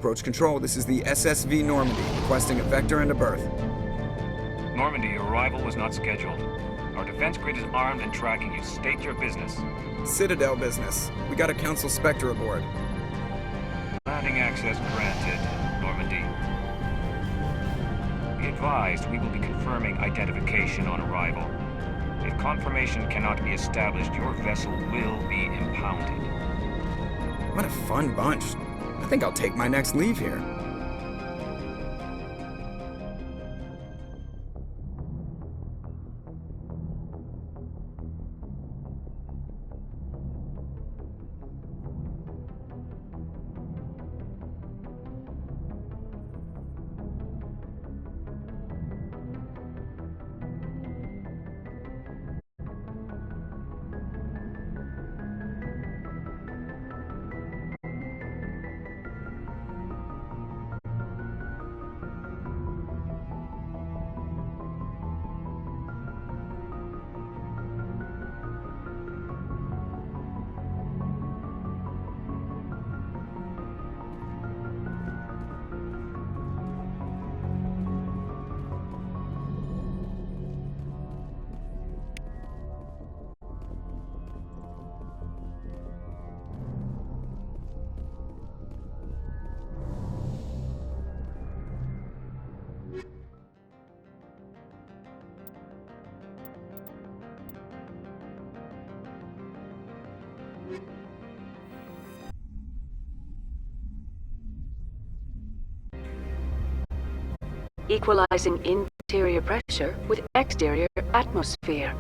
Approach control, this is the SSV Normandy, requesting a vector and a berth. Normandy, your arrival was not scheduled. Our defense grid is armed and tracking you. State your business. Citadel business. We got a Council Spectre aboard. Landing access granted, Normandy. Be advised, we will be confirming identification on arrival. If confirmation cannot be established, your vessel will be impounded. What a fun bunch. I think I'll take my next leave here. Equalizing interior pressure with exterior atmosphere.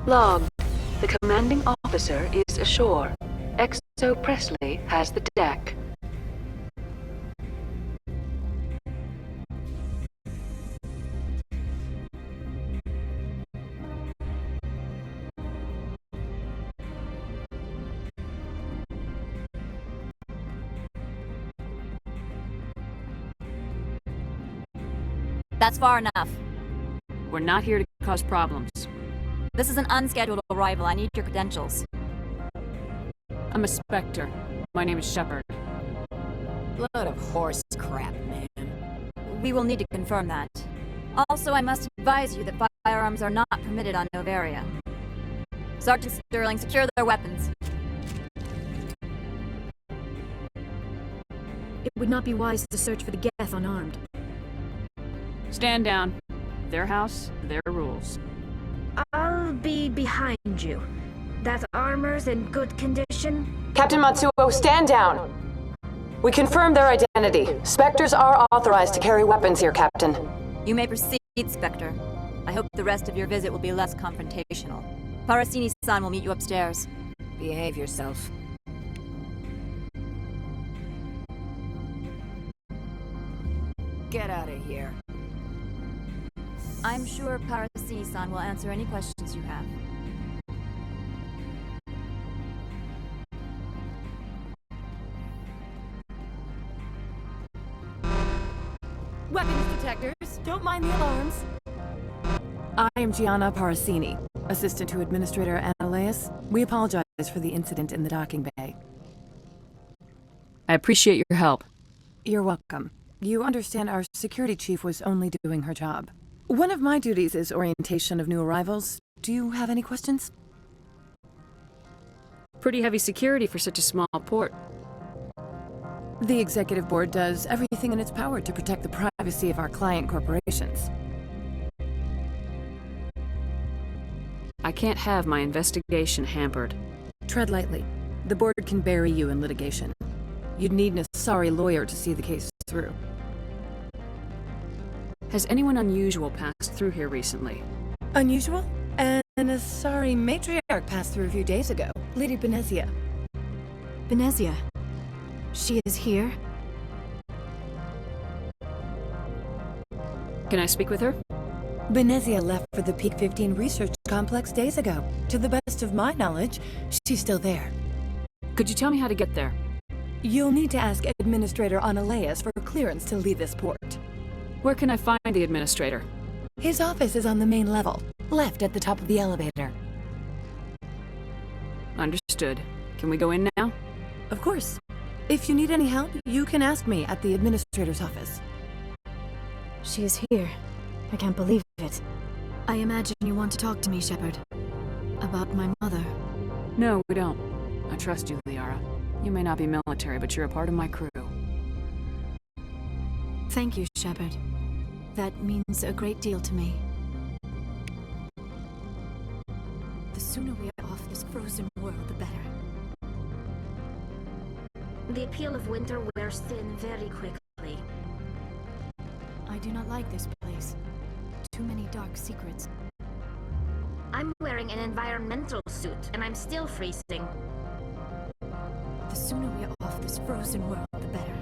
Logged. The commanding officer is ashore. XO Presley has the deck. That's far enough. We're not here to cause problems. This is an unscheduled arrival. I need your credentials. I'm a Spectre. My name is Shepard. Load of horse crap, man. We will need to confirm that. Also, I must advise you that firearms are not permitted on Noveria. Sergeant Sterling, secure their weapons. It would not be wise to search for the Geth unarmed. Stand down. Their house, their rules. I'll be behind you. That armor's in good condition? Captain Matsuo, stand down! We confirmed their identity. Spectres are authorized to carry weapons here, Captain. You may proceed, Spectre. I hope the rest of your visit will be less confrontational. Parasini-san will meet you upstairs. Behave yourself. Get out of here. I'm sure Parasini-san will answer any questions you have. Weapons detectors, don't mind the alarms. I am Gianna Parasini, assistant to Administrator Ananias. We apologize for the incident in the docking bay. I appreciate your help. You're welcome. You understand our security chief was only doing her job. One of my duties is orientation of new arrivals. Do you have any questions? Pretty heavy security for such a small port. The executive board does everything in its power to protect the privacy of our client corporations. I can't have my investigation hampered. Tread lightly. The board can bury you in litigation. You'd need a sorry lawyer to see the case through. Has anyone unusual passed through here recently? Unusual? And a sorry matriarch passed through a few days ago. Lady Benezia. Benezia. She is here? Can I speak with her? Benezia left for the Peak 15 research complex days ago. To the best of my knowledge, she's still there. Could you tell me how to get there? You'll need to ask Administrator Ananias for clearance to leave this port. Where can I find the administrator? His office is on the main level, left at the top of the elevator. Understood. Can we go in now? Of course. If you need any help, you can ask me at the administrator's office. She is here. I can't believe it. I imagine you want to talk to me, Shepard. About my mother. No, we don't. I trust you, Liara. You may not be military, but you're a part of my crew. Thank you, Shepard. That means a great deal to me. The sooner we are off this frozen world, the better. The appeal of winter wears thin very quickly. I do not like this place. Too many dark secrets. I'm wearing an environmental suit, and I'm still freezing. The sooner we are off this frozen world, the better.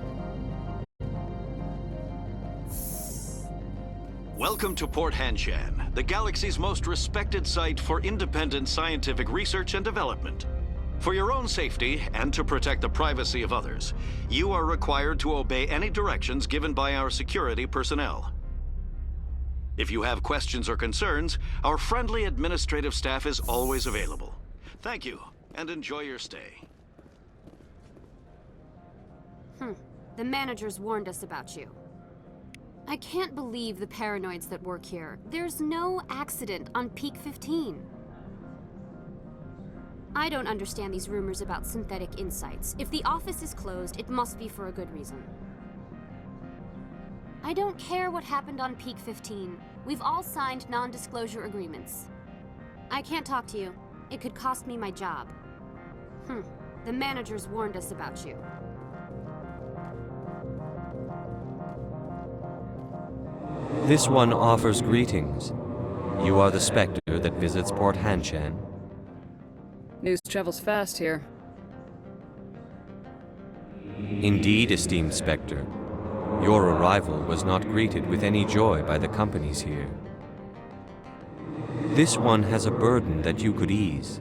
Welcome to Port Hanshan, the galaxy's most respected site for independent scientific research and development. For your own safety and to protect the privacy of others, you are required to obey any directions given by our security personnel. If you have questions or concerns, our friendly administrative staff is always available. Thank you, and enjoy your stay. The managers warned us about you. I can't believe the paranoids that work here. There's no accident on Peak 15. I don't understand these rumors about synthetic insights. If the office is closed, it must be for a good reason. I don't care what happened on Peak 15. We've all signed non-disclosure agreements. I can't talk to you. It could cost me my job. The managers warned us about you. This one offers greetings. You are the Spectre that visits Port Hanshan. News travels fast here. Indeed, esteemed Spectre. Your arrival was not greeted with any joy by the companies here. This one has a burden that you could ease.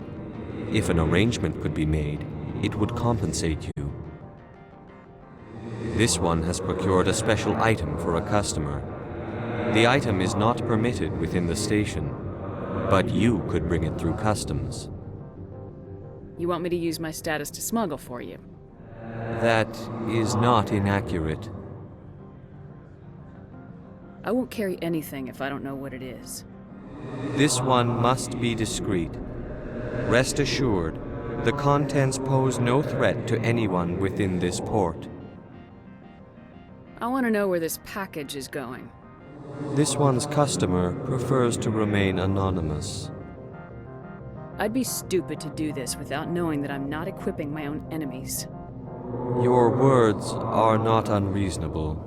If an arrangement could be made, it would compensate you. This one has procured a special item for a customer. The item is not permitted within the station, but you could bring it through customs. You want me to use my status to smuggle for you? That is not inaccurate. I won't carry anything if I don't know what it is. This one must be discreet. Rest assured, the contents pose no threat to anyone within this port. I want to know where this package is going. This one's customer prefers to remain anonymous. I'd be stupid to do this without knowing that I'm not equipping my own enemies. Your words are not unreasonable.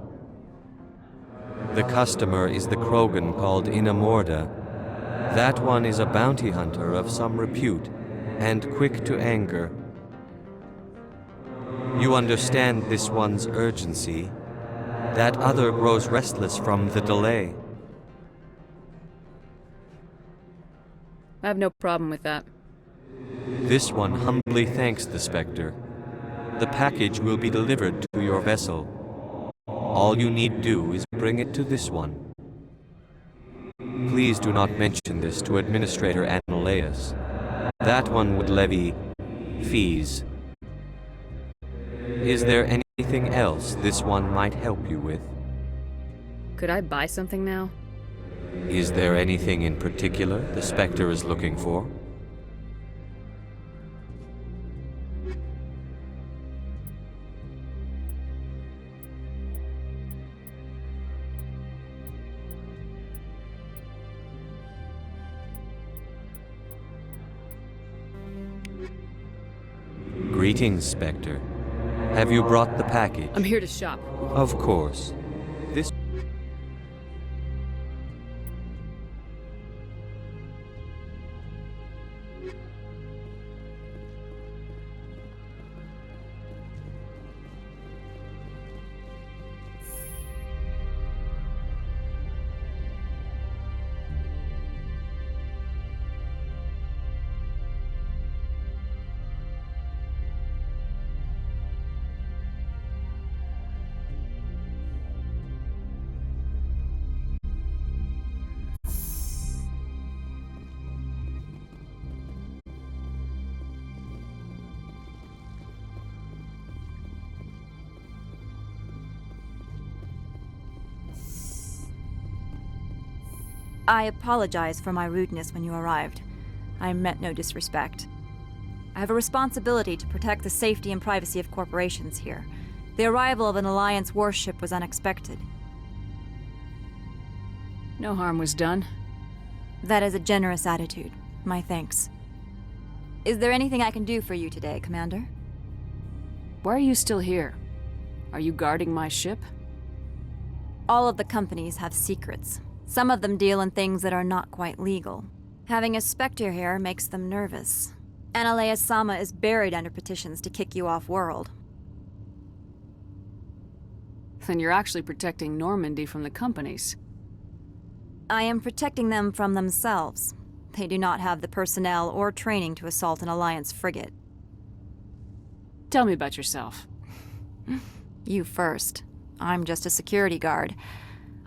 The customer is the Krogan called Inamorda. That one is a bounty hunter of some repute, and quick to anger. You understand this one's urgency. That other grows restless from the delay. I have no problem with that. This one humbly thanks the Spectre. The package will be delivered to your vessel. All you need do is bring it to this one. Please do not mention this to Administrator Annaleus. That one would levy fees. Is there anything else this one might help you with? Could I buy something now? Is there anything in particular the Spectre is looking for? Greetings, Spectre. Have you brought the package? I'm here to shop. Of course. This... I apologize for my rudeness when you arrived. I meant no disrespect. I have a responsibility to protect the safety and privacy of corporations here. The arrival of an Alliance warship was unexpected. No harm was done. That is a generous attitude. My thanks. Is there anything I can do for you today, Commander? Why are you still here? Are you guarding my ship? All of the companies have secrets. Some of them deal in things that are not quite legal. Having a Spectre here makes them nervous. Analea Sama is buried under petitions to kick you off-world. Then you're actually protecting Normandy from the companies. I am protecting them from themselves. They do not have the personnel or training to assault an Alliance frigate. Tell me about yourself. You first. I'm just a security guard.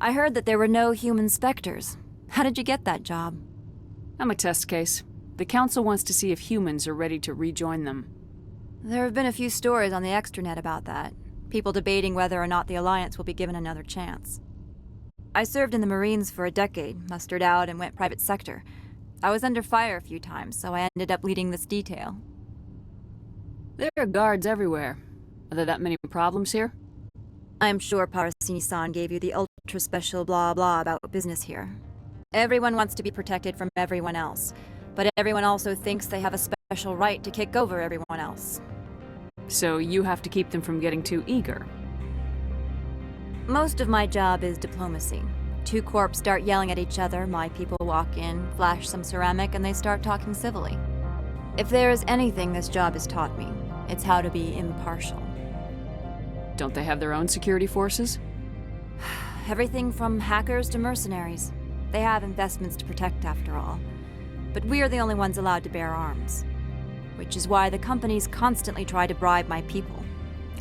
I heard that there were no human Spectres. How did you get that job? I'm a test case. The Council wants to see if humans are ready to rejoin them. There have been a few stories on the extranet about that. People debating whether or not the Alliance will be given another chance. I served in the Marines for a decade, mustered out, and went private sector. I was under fire a few times, so I ended up leading this detail. There are guards everywhere. Are there that many problems here? I'm sure Parasini-san gave you the ultra-special blah-blah about business here. Everyone wants to be protected from everyone else, but everyone also thinks they have a special right to kick over everyone else. So you have to keep them from getting too eager. Most of my job is diplomacy. Two corps start yelling at each other, my people walk in, flash some ceramic, and they start talking civilly. If there is anything this job has taught me, it's how to be impartial. Don't they have their own security forces? Everything from hackers to mercenaries. They have investments to protect, after all. But we are the only ones allowed to bear arms. Which is why the companies constantly try to bribe my people.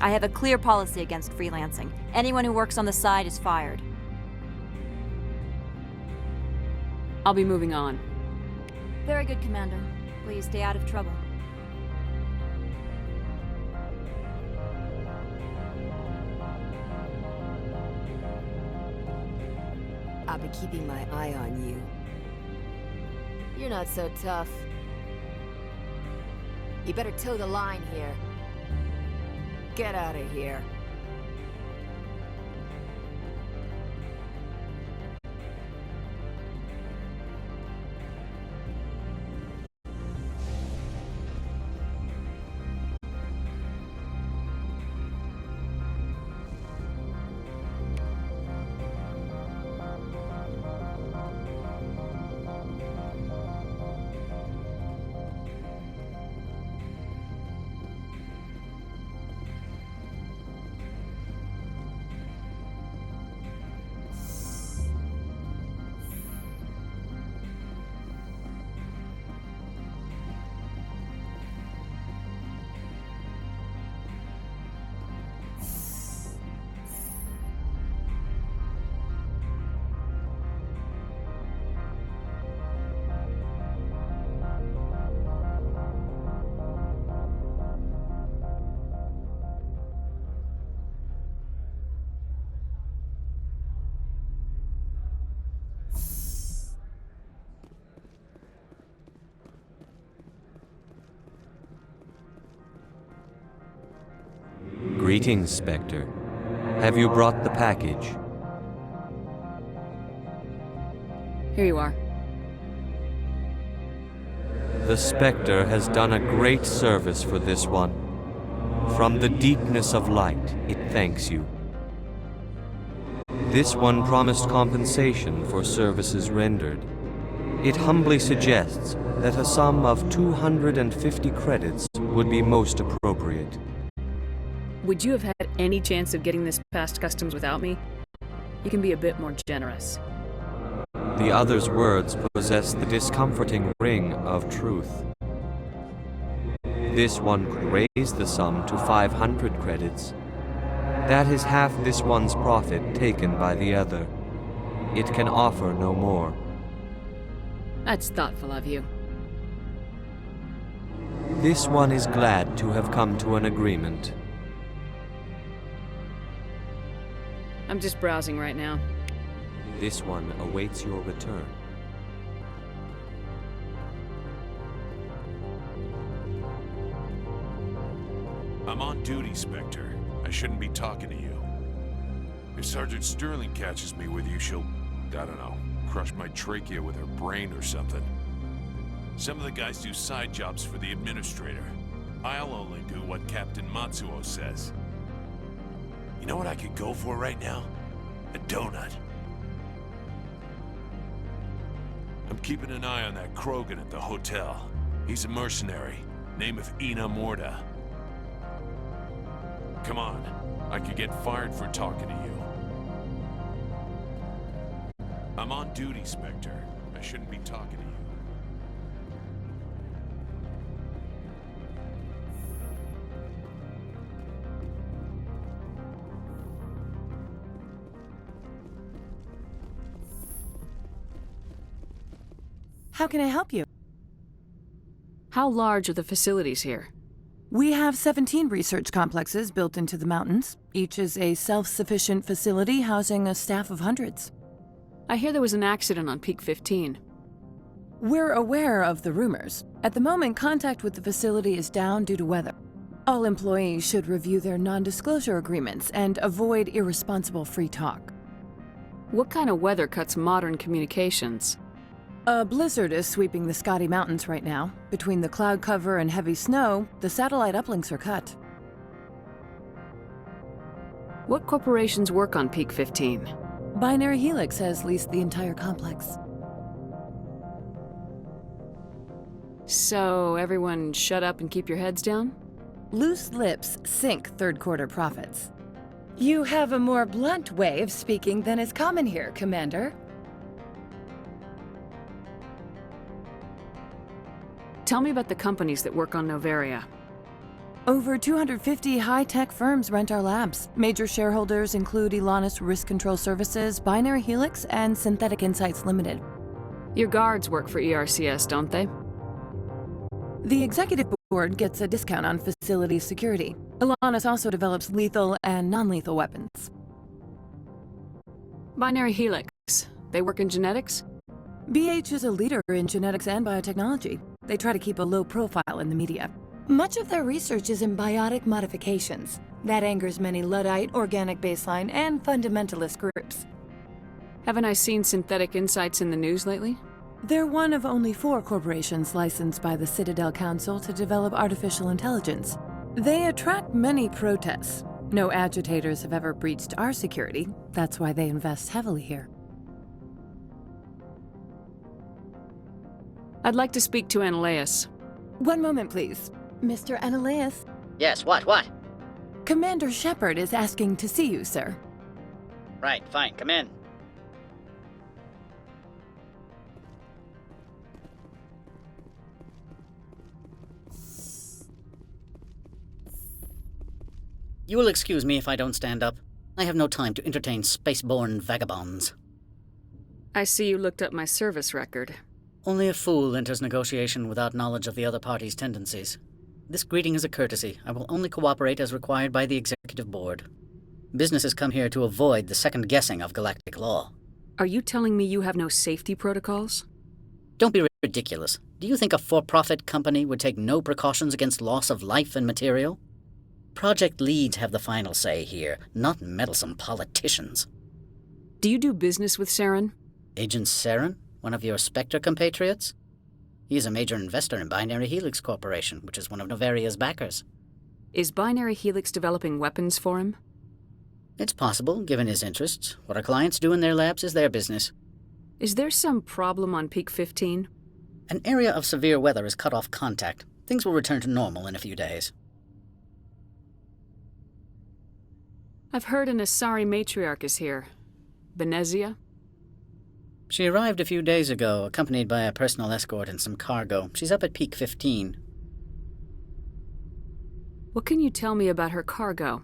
I have a clear policy against freelancing. Anyone who works on the side is fired. I'll be moving on. Very good, Commander. Please stay out of trouble. I'll be keeping my eye on you. You're not so tough. You better toe the line here. Get out of here. Greetings, Spectre. Have you brought the package? Here you are. The Spectre has done a great service for this one. From the deepness of light, it thanks you. This one promised compensation for services rendered. It humbly suggests that a sum of 250 credits would be most appropriate. Would you have had any chance of getting this past customs without me? You can be a bit more generous. The other's words possess the discomforting ring of truth. This one could raise the sum to 500 credits. That is half this one's profit taken by the other. It can offer no more. That's thoughtful of you. This one is glad to have come to an agreement. I'm just browsing right now. This one awaits your return. I'm on duty, Spectre. I shouldn't be talking to you. If Sergeant Sterling catches me with you, she'll, I don't know, crush my trachea with her brain or something. Some of the guys do side jobs for the administrator. I'll only do what Captain Matsuo says. You know what I could go for right now? A donut. I'm keeping an eye on that Krogan at the hotel. He's a mercenary. Name of Ina Morda. Come on. I could get fired for talking to you. I'm on duty, Spectre. I shouldn't be talking to you. How can I help you? How large are the facilities here? We have 17 research complexes built into the mountains. Each is a self-sufficient facility housing a staff of hundreds. I hear there was an accident on Peak 15. We're aware of the rumors. At the moment, contact with the facility is down due to weather. All employees should review their non-disclosure agreements and avoid irresponsible free talk. What kind of weather cuts modern communications? A blizzard is sweeping the Scotty Mountains right now. Between the cloud cover and heavy snow, the satellite uplinks are cut. What corporations work on Peak 15? Binary Helix has leased the entire complex. So, everyone shut up and keep your heads down? Loose lips sink third quarter profits. You have a more blunt way of speaking than is common here, Commander. Tell me about the companies that work on Noveria. Over 250 high-tech firms rent our labs. Major shareholders include Elanus Risk Control Services, Binary Helix, and Synthetic Insights Limited. Your guards work for ERCS, don't they? The executive board gets a discount on facility security. Elanus also develops lethal and non-lethal weapons. Binary Helix. They work in genetics? BH is a leader in genetics and biotechnology. They try to keep a low profile in the media. Much of their research is in biotic modifications. That angers many Luddite, organic baseline, and fundamentalist groups. Haven't I seen Synthetic Insights in the news lately? They're one of only 4 corporations licensed by the Citadel Council to develop artificial intelligence. They attract many protests. No agitators have ever breached our security. That's why they invest heavily here. I'd like to speak to Analeas. One moment, please. Mr. Analeas? Yes, what? Commander Shepard is asking to see you, sir. Right, fine, come in. You will excuse me if I don't stand up. I have no time to entertain spaceborne vagabonds. I see you looked up my service record. Only a fool enters negotiation without knowledge of the other party's tendencies. This greeting is a courtesy. I will only cooperate as required by the executive board. Business has come here to avoid the second guessing of galactic law. Are you telling me you have no safety protocols? Don't be ridiculous. Do you think a for-profit company would take no precautions against loss of life and material? Project leads have the final say here, not meddlesome politicians. Do you do business with Saren? Agent Saren? One of your Spectre compatriots? He is a major investor in Binary Helix Corporation, which is one of Noveria's backers. Is Binary Helix developing weapons for him? It's possible, given his interests. What our clients do in their labs is their business. Is there some problem on Peak 15? An area of severe weather has cut off contact. Things will return to normal in a few days. I've heard an Asari Matriarch is here. Benezia? She arrived a few days ago, accompanied by a personal escort and some cargo. She's up at Peak 15. What can you tell me about her cargo?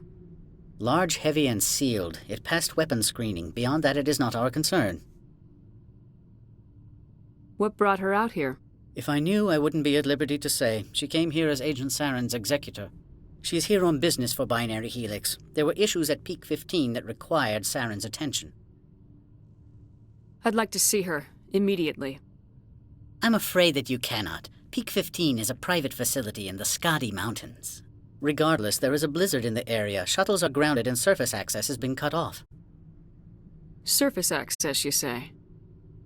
Large, heavy, and sealed. It passed weapons screening. Beyond that, it is not our concern. What brought her out here? If I knew, I wouldn't be at liberty to say. She came here as Agent Saren's executor. She is here on business for Binary Helix. There were issues at Peak 15 that required Saren's attention. I'd like to see her, immediately. I'm afraid that you cannot. Peak 15 is a private facility in the Scotty Mountains. Regardless, there is a blizzard in the area. Shuttles are grounded and surface access has been cut off. Surface access, you say?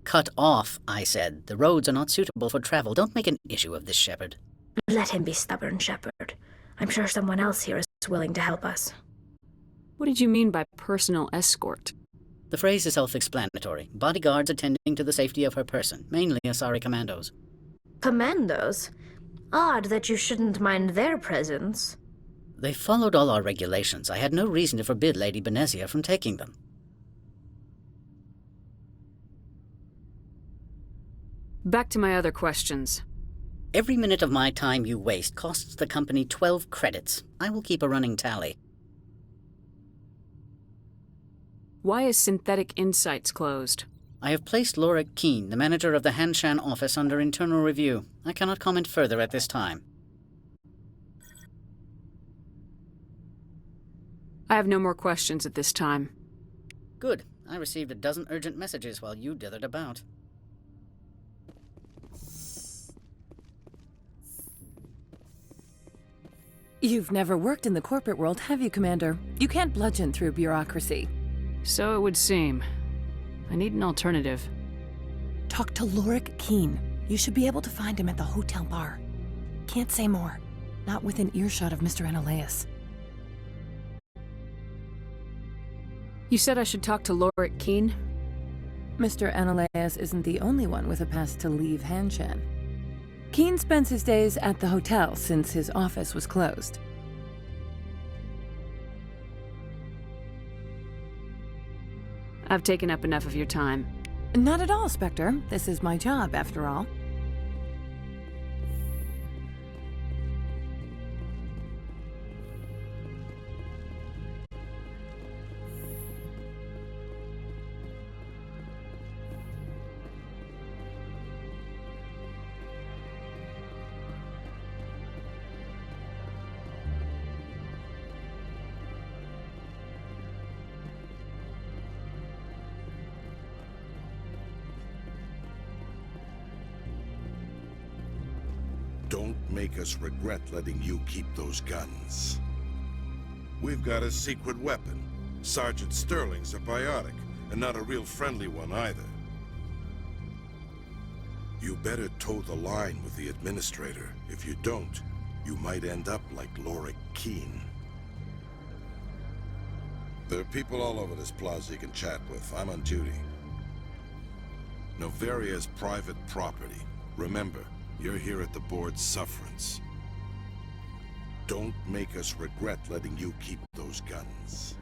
Cut off, I said. The roads are not suitable for travel. Don't make an issue of this, Shepard. Let him be stubborn, Shepard. I'm sure someone else here is willing to help us. What did you mean by personal escort? The phrase is self-explanatory. Bodyguards attending to the safety of her person, mainly Asari commandos. Commandos? Odd that you shouldn't mind their presence. They followed all our regulations. I had no reason to forbid Lady Benezia from taking them. Back to my other questions. Every minute of my time you waste costs the company 12 credits. I will keep a running tally. Why is Synthetic Insights closed? I have placed Laura Keene, the manager of the Hanshan office, under internal review. I cannot comment further at this time. I have no more questions at this time. Good. I received a dozen urgent messages while you dithered about. You've never worked in the corporate world, have you, Commander? You can't bludgeon through bureaucracy. So it would seem. I need an alternative. Talk to Lorik Keene. You should be able to find him at the hotel bar. Can't say more. Not within earshot of Mr. Analaeus. You said I should talk to Lorik Keene? Mr. Analaeus isn't the only one with a pass to leave Hanshan. Keene spends his days at the hotel since his office was closed. I've taken up enough of your time. Not at all, Spectre. This is my job, after all. Don't make us regret letting you keep those guns. We've got a secret weapon. Sergeant Sterling's a biotic, and not a real friendly one either. You better toe the line with the Administrator. If you don't, you might end up like Lorik Keene. There are people all over this plaza you can chat with. I'm on duty. Noveria is private property. Remember, you're here at the board's sufferance. Don't make us regret letting you keep those guns.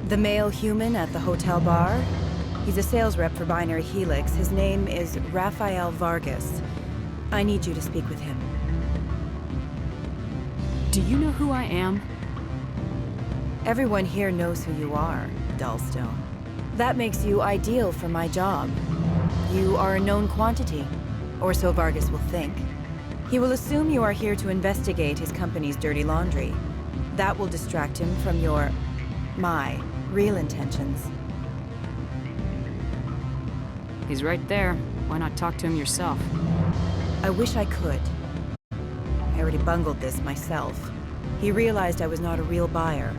The male human at the hotel bar? He's a sales rep for Binary Helix. His name is Rafael Vargas. I need you to speak with him. Do you know who I am? Everyone here knows who you are, Dullstone. That makes you ideal for my job. You are a known quantity, or so Vargas will think. He will assume you are here to investigate his company's dirty laundry. That will distract him from my real intentions. He's right there. Why not talk to him yourself? I wish I could. I already bungled this myself. He realized I was not a real buyer.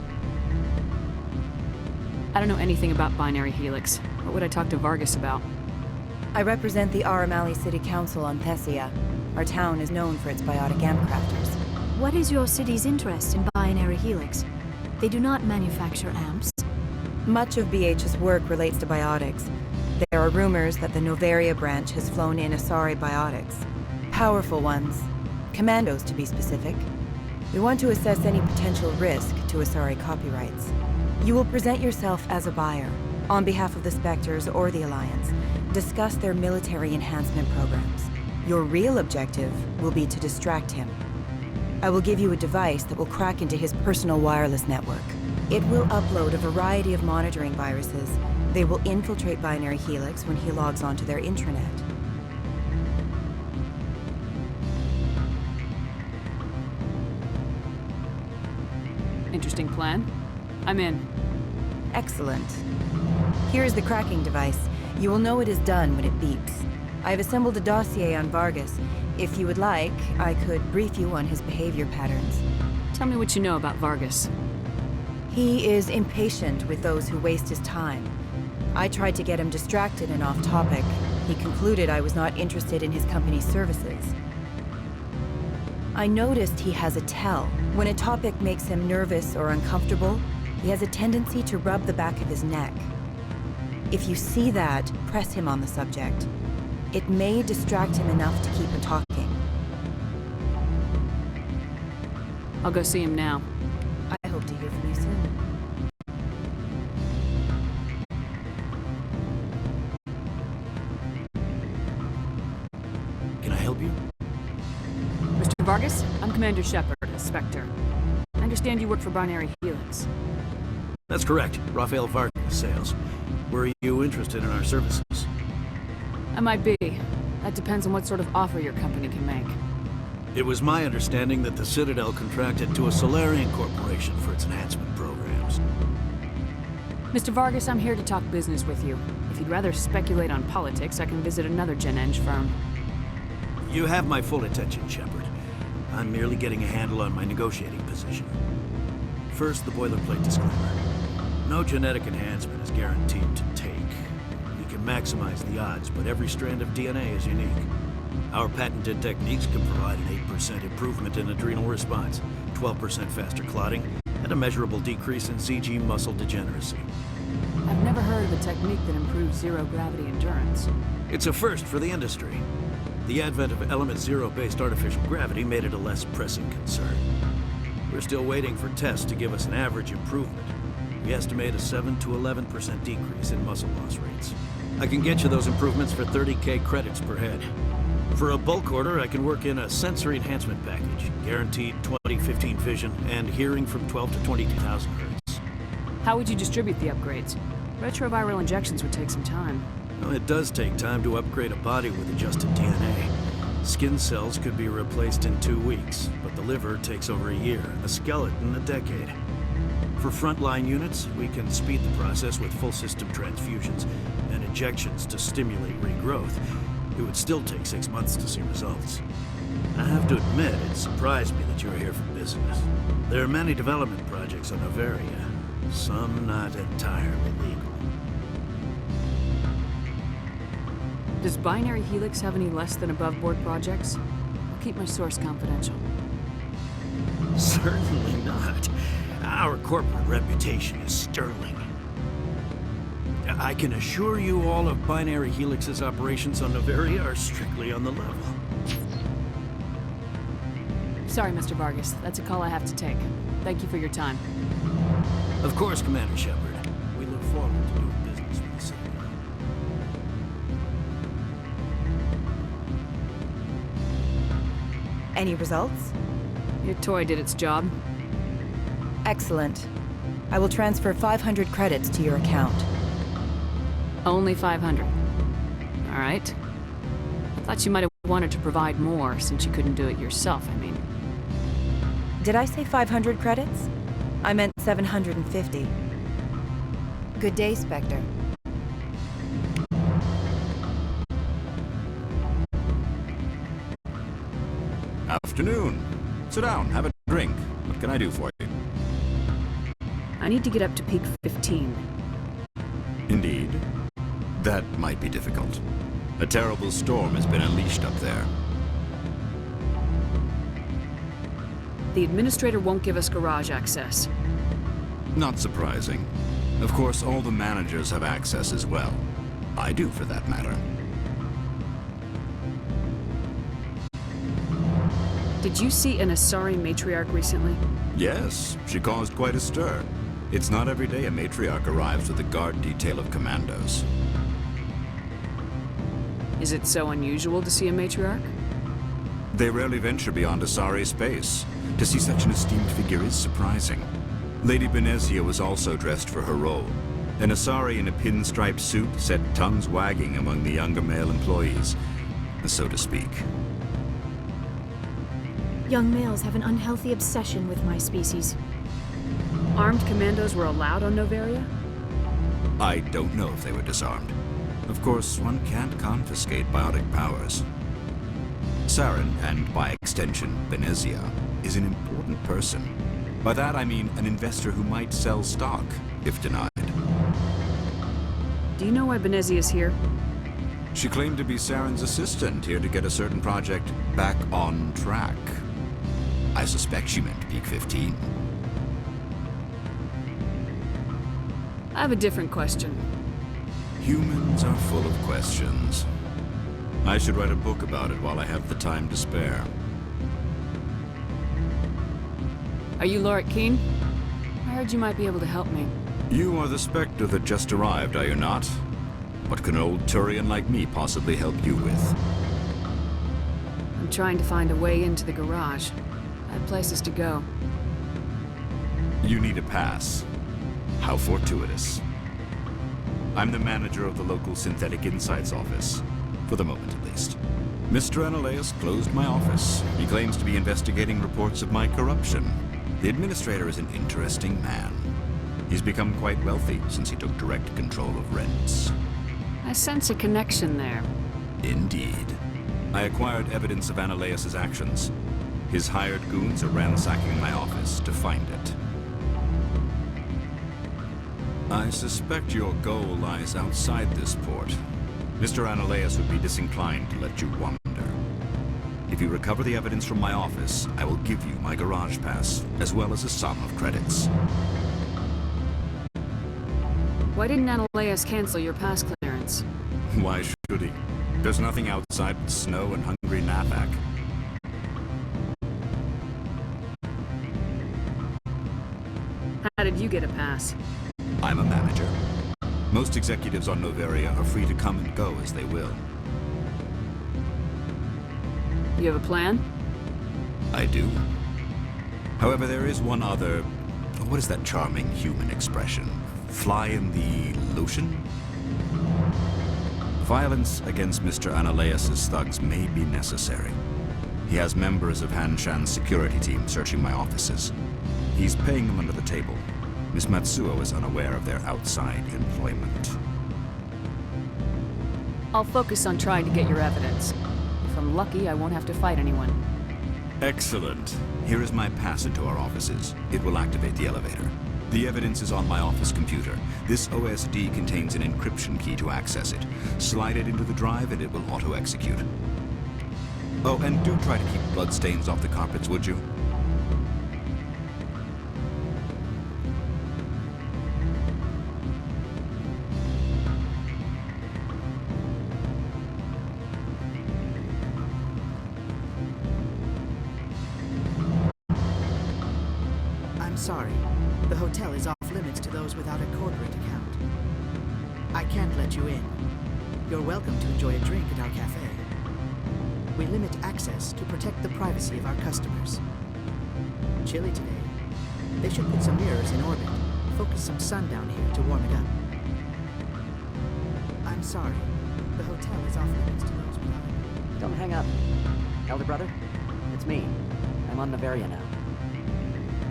I don't know anything about Binary Helix. What would I talk to Vargas about? I represent the Aramali City Council on Thessia. Our town is known for its biotic amp crafters. What is your city's interest in Binary Helix? They do not manufacture amps. Much of BH's work relates to biotics. There are rumors that the Noveria branch has flown in Asari biotics. Powerful ones. Commandos, to be specific. We want to assess any potential risk to Asari copyrights. You will present yourself as a buyer, on behalf of the Spectres or the Alliance. Discuss their military enhancement programs. Your real objective will be to distract him. I will give you a device that will crack into his personal wireless network. It will upload a variety of monitoring viruses. They will infiltrate Binary Helix when he logs onto their intranet. Interesting plan. I'm in. Excellent. Here is the cracking device. You will know it is done when it beeps. I've assembled a dossier on Vargas. If you would like, I could brief you on his behavior patterns. Tell me what you know about Vargas. He is impatient with those who waste his time. I tried to get him distracted and off topic. He concluded I was not interested in his company's services. I noticed he has a tell. When a topic makes him nervous or uncomfortable, he has a tendency to rub the back of his neck. If you see that, press him on the subject. It may distract him enough to keep him talking. I'll go see him now. I hope to hear from you soon. Can I help you? Mr. Vargas, I'm Commander Shepard, Spectre. I understand you work for Binary Helix. That's correct. Raphael Vargas, sales. Were you interested in our services? I might be. That depends on what sort of offer your company can make. It was my understanding that the Citadel contracted to a Solarian corporation for its enhancement programs. Mr. Vargas, I'm here to talk business with you. If you'd rather speculate on politics, I can visit another Gen-Eng firm. You have my full attention, Shepard. I'm merely getting a handle on my negotiating position. First, the boilerplate disclaimer. No genetic enhancement is guaranteed to take. We can maximize the odds, but every strand of DNA is unique. Our patented techniques can provide an 8% improvement in adrenal response, 12% faster clotting, and a measurable decrease in CG muscle degeneracy. I've never heard of a technique that improves zero-gravity endurance. It's a first for the industry. The advent of element zero-based artificial gravity made it a less pressing concern. We're still waiting for tests to give us an average improvement. We estimate a 7 to 11% decrease in muscle loss rates. I can get you those improvements for 30K credits per head. For a bulk order, I can work in a sensory enhancement package, guaranteed 20/15 vision, and hearing from 12 to 22,000 hertz. How would you distribute the upgrades? Retroviral injections would take some time. Well, it does take time to upgrade a body with adjusted DNA. Skin cells could be replaced in 2 weeks, but the liver takes over a year, and the skeleton a decade. For frontline units, we can speed the process with full system transfusions and injections to stimulate regrowth. It would still take 6 months to see results. I have to admit, it surprised me that you're here for business. There are many development projects on Noveria, some not entirely legal. Does Binary Helix have any less than above-board projects? I'll keep my source confidential. Certainly not. Our corporate reputation is sterling. I can assure you all of Binary Helix's operations on Noveria are strictly on the level. Sorry, Mr. Vargas. That's a call I have to take. Thank you for your time. Of course, Commander Shepard. We look forward to doing business with the Citadel. Any results? Your toy did its job. Excellent. I will transfer 500 credits to your account. Only 500. All right. I thought you might have wanted to provide more since you couldn't do it yourself, I mean. Did I say 500 credits? I meant 750. Good day, Spectre. Afternoon. Sit down, have a drink. What can I do for you? I need to get up to peak 15. Indeed. That might be difficult. A terrible storm has been unleashed up there. The administrator won't give us garage access. Not surprising. Of course, all the managers have access as well. I do, for that matter. Did you see an Asari Matriarch recently? Yes, she caused quite a stir. It's not every day a Matriarch arrives with a guard detail of commandos. Is it so unusual to see a Matriarch? They rarely venture beyond Asari space. To see such an esteemed figure is surprising. Lady Benezia was also dressed for her role. An Asari in a pinstripe suit set tongues wagging among the younger male employees, so to speak. Young males have an unhealthy obsession with my species. Armed commandos were allowed on Noveria? I don't know if they were disarmed. Of course, one can't confiscate biotic powers. Saren, and by extension, Benezia, is an important person. By that I mean an investor who might sell stock, if denied. Do you know why Benezia's here? She claimed to be Saren's assistant, here to get a certain project back on track. I suspect she meant Peak 15. I have a different question. Humans are full of questions. I should write a book about it while I have the time to spare. Are you Lorik Keen? I heard you might be able to help me. You are the Spectre that just arrived, are you not? What can an old Turian like me possibly help you with? I'm trying to find a way into the garage. I have places to go. You need a pass. How fortuitous. I'm the manager of the local Synthetic Insights office. For the moment, at least. Mr. Analeus closed my office. He claims to be investigating reports of my corruption. The administrator is an interesting man. He's become quite wealthy since he took direct control of rents. I sense a connection there. Indeed. I acquired evidence of Analeus's actions. His hired goons are ransacking my office to find it. I suspect your goal lies outside this port. Mr. Analeus would be disinclined to let you wander. If you recover the evidence from my office, I will give you my garage pass, as well as a sum of credits. Why didn't Analeus cancel your pass clearance? Why should he? There's nothing outside but snow and hungry Nathak. How did you get a pass? I'm a manager. Most executives on Noveria are free to come and go as they will. You have a plan? I do. However, there is one other... What is that charming human expression? Fly in the lotion? Violence against Mr. Analeus' thugs may be necessary. He has members of Hanshan's security team searching my offices. He's paying them under the table. Miss Matsuo is unaware of their outside employment. I'll focus on trying to get your evidence. If I'm lucky, I won't have to fight anyone. Excellent. Here is my pass into our offices. It will activate the elevator. The evidence is on my office computer. This OSD contains an encryption key to access it. Slide it into the drive and it will auto-execute. Oh, and do try to keep bloodstains off the carpets, would you? Sorry, the hotel is off limits to those without a corporate account. I can't let you in. You're welcome to enjoy a drink at our cafe. We limit access to protect the privacy of our customers. Chilly today. They should put some mirrors in orbit. Focus some sun down here to warm it up. I'm sorry, the hotel is off limits to those without a... Don't hang up. Elder brother, it's me. I'm on Noveria now.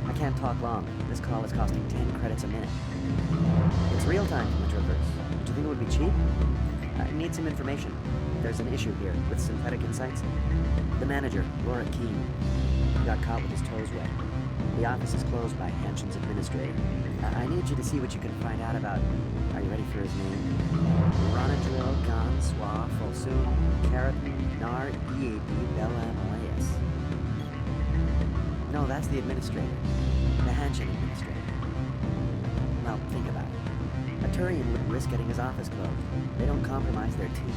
I can't talk long. This call is costing 10 credits a minute. It's real time from the Traverse. Do you think it would be cheap? I need some information. There's an issue here with Synthetic Insights. The manager, Lorik Keen, got caught with his toes wet. The office is closed by Hanshan's administrator. I need you to see what you can find out about... Are you ready for his name? Ronadril, Gon, Swa, Folsum, Keratin, Nar, Eab, Bella, and Elias. No, that's the administrator. The Hanshan administrator. Well, think about it. A Turian wouldn't risk getting his office closed. They don't compromise their team.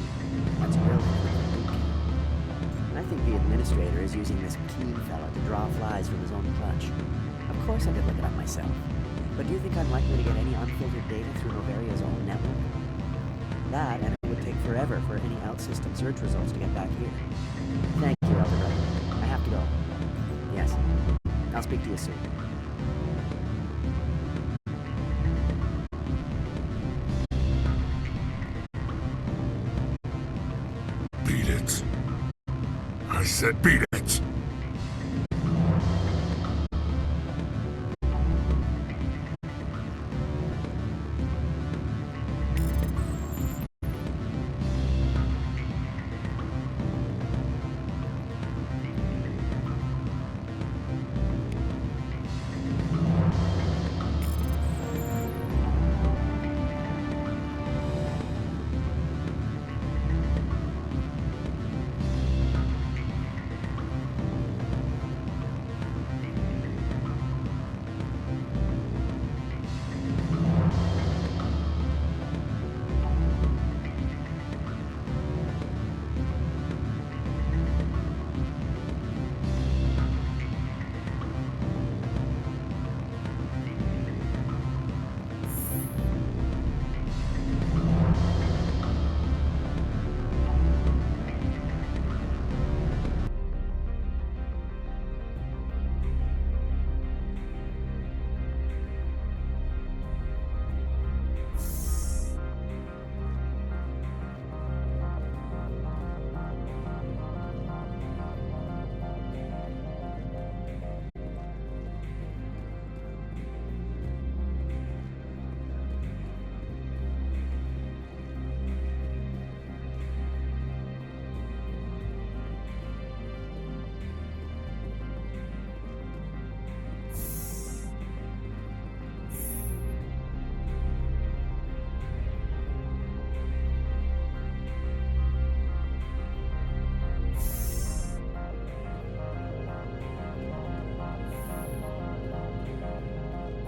That's brilliant. I think the administrator is using this Keen fella to draw flies from his own clutch. Of course I could look it up myself. But do you think I'm likely to get any unfiltered data through Noveria's own network? That, and it would take forever for any out-system search results to get back here. Thank you, Elder Brother. speak to you soon. Beat it. I said beat it.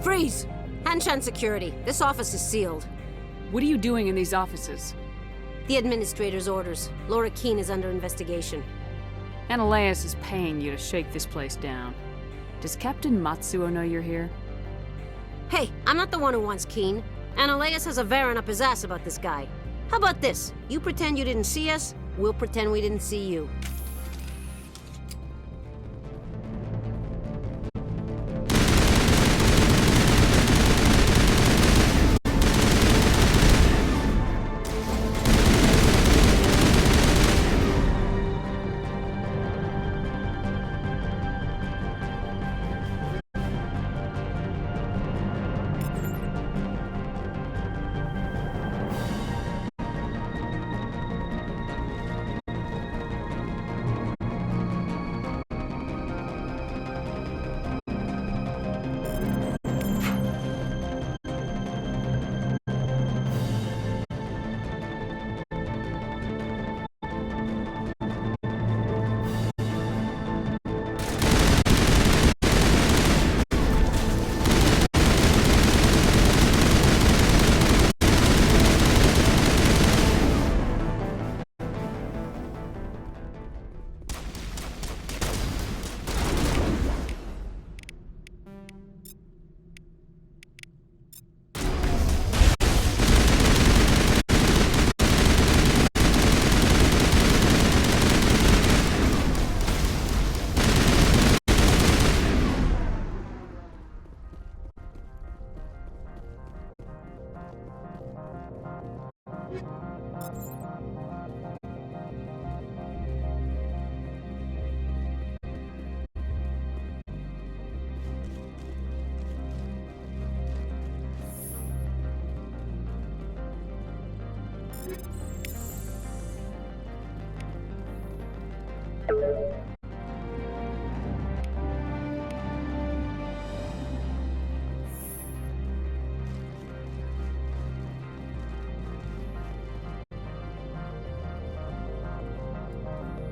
Freeze! Hanshan security. This office is sealed. What are you doing in these offices? The administrator's orders. Laura Keene is under investigation. Ananias is paying you to shake this place down. Does Captain Matsuo know you're here? Hey, I'm not the one who wants Keene. Ananias has a Varan up his ass about this guy. How about this? You pretend you didn't see us, we'll pretend we didn't see you.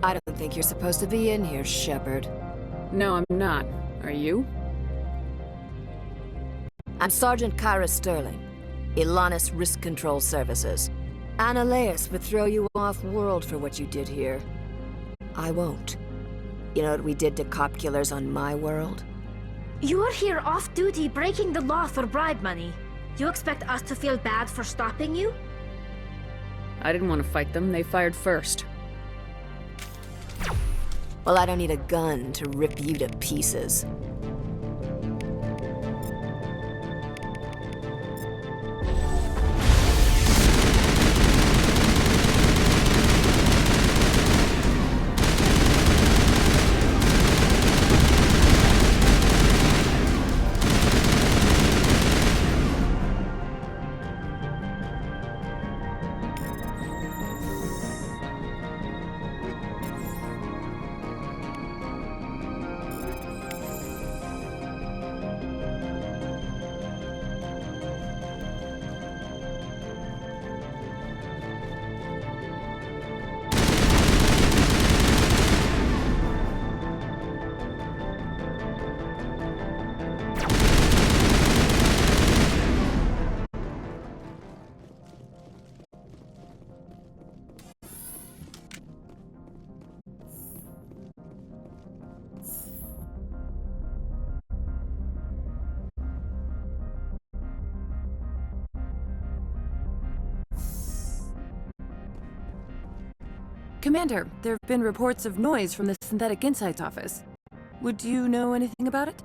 I don't think you're supposed to be in here, Shepard. No, I'm not. Are you? I'm Sergeant Kyra Sterling, Ilanis Risk Control Services. Ananias would throw you off-world for what you did here. I won't. You know what we did to cop killers on my world? You're here off-duty breaking the law for bribe money. You expect us to feel bad for stopping you? I didn't want to fight them. They fired first. Well, I don't need a gun to rip you to pieces. Commander, there have been reports of noise from the Synthetic Insights office. Would you know anything about it?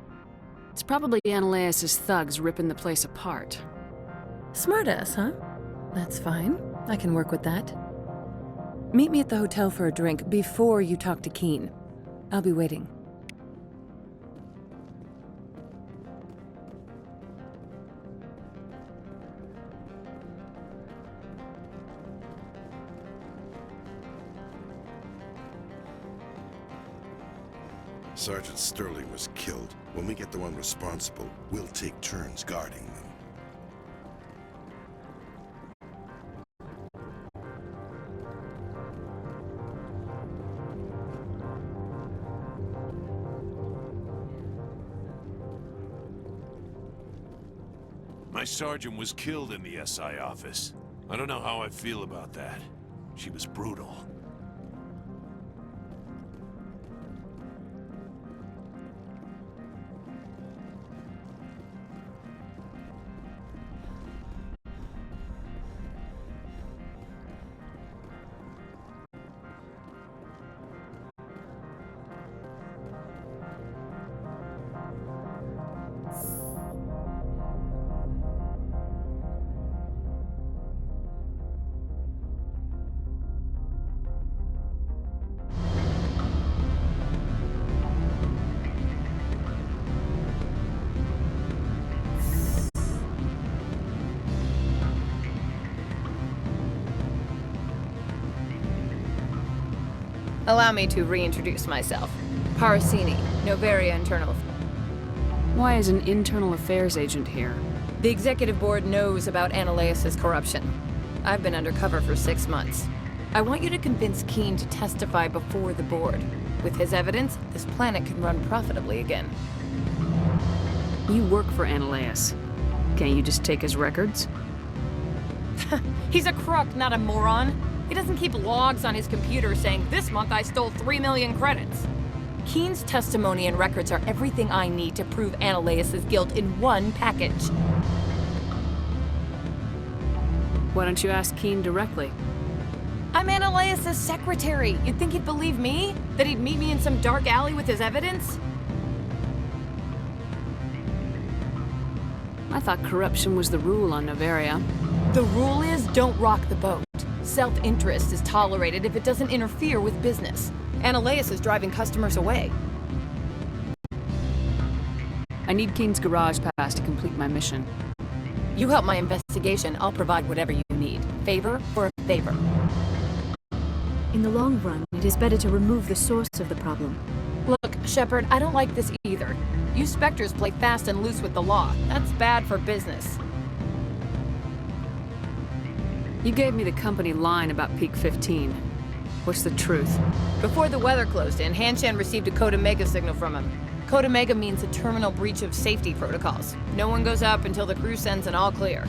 It's probably Analeus' thugs ripping the place apart. Smartass, huh? That's fine. I can work with that. Meet me at the hotel for a drink before you talk to Keen. I'll be waiting. Sergeant Sterling was killed. When we get the one responsible, we'll take turns guarding them. My sergeant was killed in the SI office. I don't know how I feel about that. She was brutal. Allow me to reintroduce myself. Parasini, Noveria Internal. Why is an internal affairs agent here? The executive board knows about Analeus' corruption. I've been undercover for 6 months. I want you to convince Keen to testify before the board. With his evidence, this planet can run profitably again. You work for Analeus. Can't you just take his records? He's a crook, not a moron. He doesn't keep logs on his computer saying, "This month I stole 3 million credits." Keen's testimony and records are everything I need to prove Analeus' guilt in one package. Why don't you ask Keen directly? I'm Analeus' secretary. You'd think he'd believe me? That he'd meet me in some dark alley with his evidence? I thought corruption was the rule on Noveria. The rule is, don't rock the boat. Self-interest is tolerated if it doesn't interfere with business. Analeus is driving customers away. I need Keen's garage pass to complete my mission. You help my investigation, I'll provide whatever you need. Favor for a favor. In the long run, it is better to remove the source of the problem. Look, Shepard, I don't like this either. You Spectres play fast and loose with the law. That's bad for business. You gave me the company line about Peak 15. What's the truth? Before the weather closed in, Hanshan received a Code Omega signal from him. Code Omega means a terminal breach of safety protocols. No one goes up until the crew sends an all clear.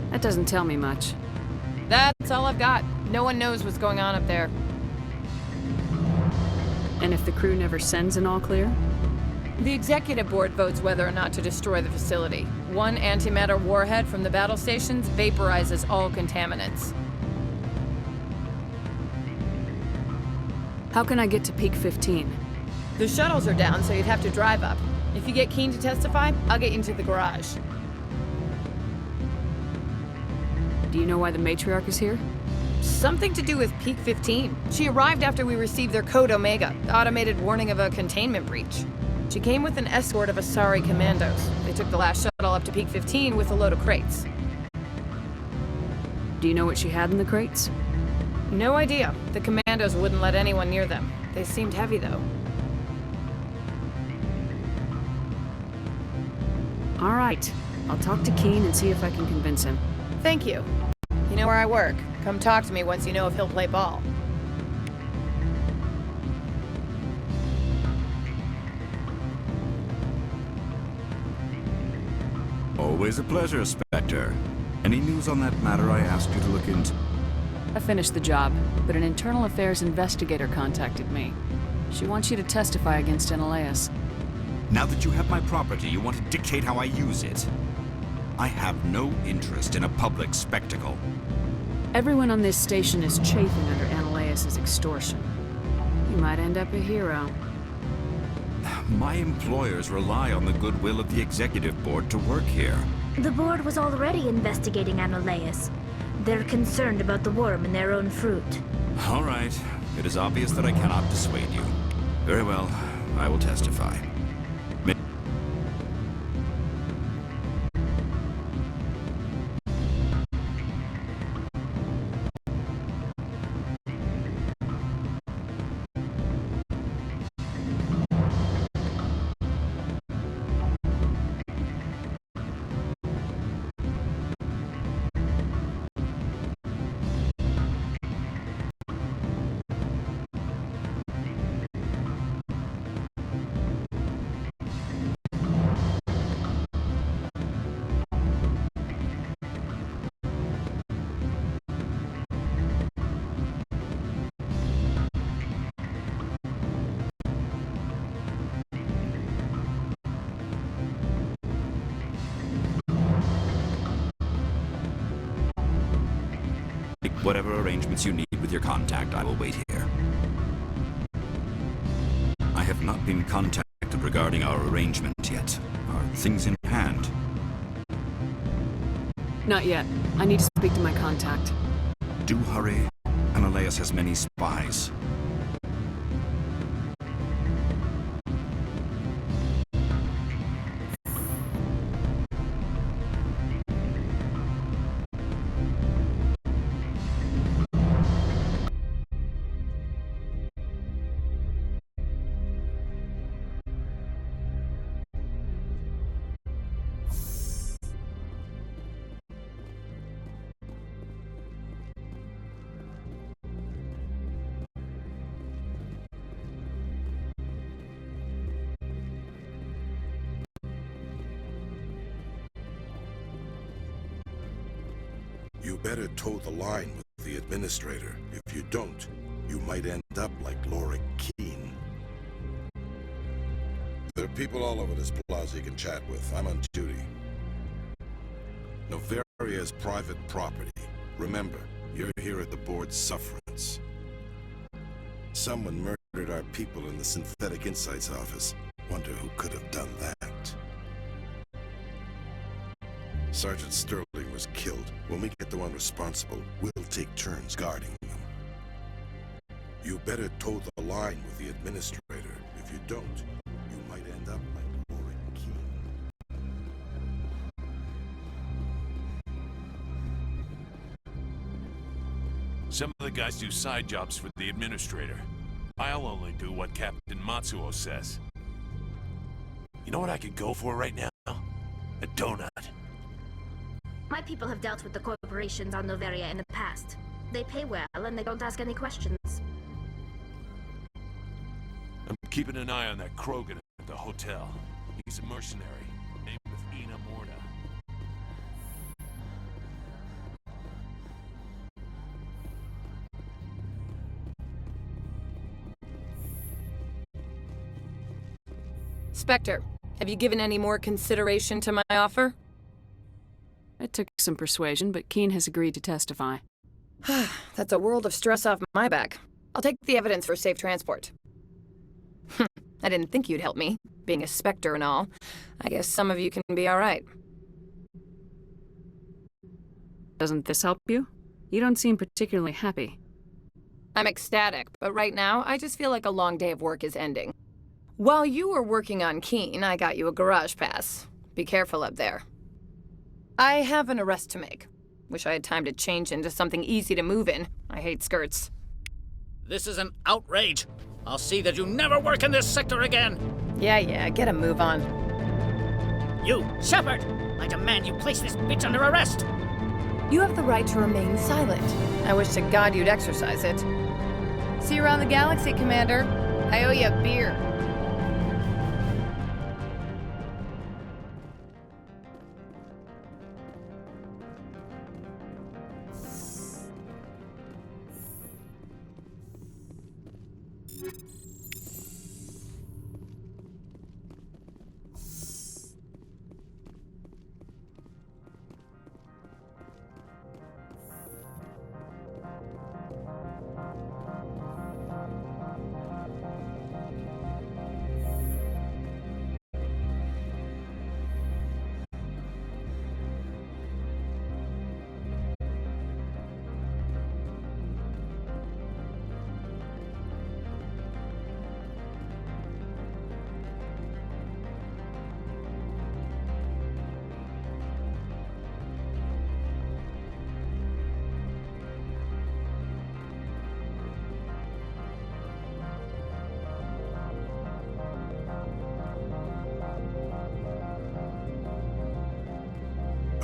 That doesn't tell me much. That's all I've got. No one knows what's going on up there. And if the crew never sends an all clear? The executive board votes whether or not to destroy the facility. One antimatter warhead from the battle stations vaporizes all contaminants. How can I get to Peak 15? The shuttles are down, so you'd have to drive up. If you get Keen to testify, I'll get you into the garage. Do you know why the Matriarch is here? Something to do with Peak 15. She arrived after we received their Code Omega, the automated warning of a containment breach. She came with an escort of Asari commandos. They took the last shuttle up to Peak 15 with a load of crates. Do you know what she had in the crates? No idea. The commandos wouldn't let anyone near them. They seemed heavy, though. All right. I'll talk to Keen and see if I can convince him. Thank you. You know where I work. Come talk to me once you know if he'll play ball. Always a pleasure, Spectre. Any news on that matter I asked you to look into? I finished the job, but an internal affairs investigator contacted me. She wants you to testify against Analeus. Now that you have my property, you want to dictate how I use it. I have no interest in a public spectacle. Everyone on this station is chafing under Ananias' extortion. You might end up a hero. My employers rely on the goodwill of the executive board to work here. The board was already investigating Ananias. They're concerned about the worm in their own fruit. All right. It is obvious that I cannot dissuade you. Very well. I will testify. Whatever arrangements you need with your contact, I will wait here. I have not been contacted regarding our arrangement yet. Are things in hand? Not yet. I need to speak to my contact. Do hurry. Ananias has many spies. You better toe the line with the administrator. If you don't, you might end up like Laura Keene. There are people all over this plaza you can chat with. I'm on duty. Noveria is private property. Remember, you're here at the board's sufferance. Someone murdered our people in the Synthetic Insights office. Wonder who could have done that. Sergeant Sterling was killed. When we get the one responsible, we'll take turns guarding them. You better toe the line with the administrator. If you don't, you might end up like Laura Keene. Some of the guys do side jobs for the administrator. I'll only do what Captain Matsuo says. You know what I could go for right now? A donut. My people have dealt with the corporations on Noveria in the past. They pay well, and they don't ask any questions. I'm keeping an eye on that Krogan at the hotel. He's a mercenary, named with Ina Morda. Spectre, have you given any more consideration to my offer? It took some persuasion, but Keene has agreed to testify. That's a world of stress off my back. I'll take the evidence for safe transport. I didn't think you'd help me, being a Spectre and all. I guess some of you can be alright. Doesn't this help you? You don't seem particularly happy. I'm ecstatic, but right now, I just feel like a long day of work is ending. While you were working on Keene, I got you a garage pass. Be careful up there. I have an arrest to make. Wish I had time to change into something easy to move in. I hate skirts. This is an outrage. I'll see that you never work in this sector again. Yeah, get a move on. You, Shepard! I demand you place this bitch under arrest! You have the right to remain silent. I wish to God you'd exercise it. See you around the galaxy, Commander. I owe you a beer.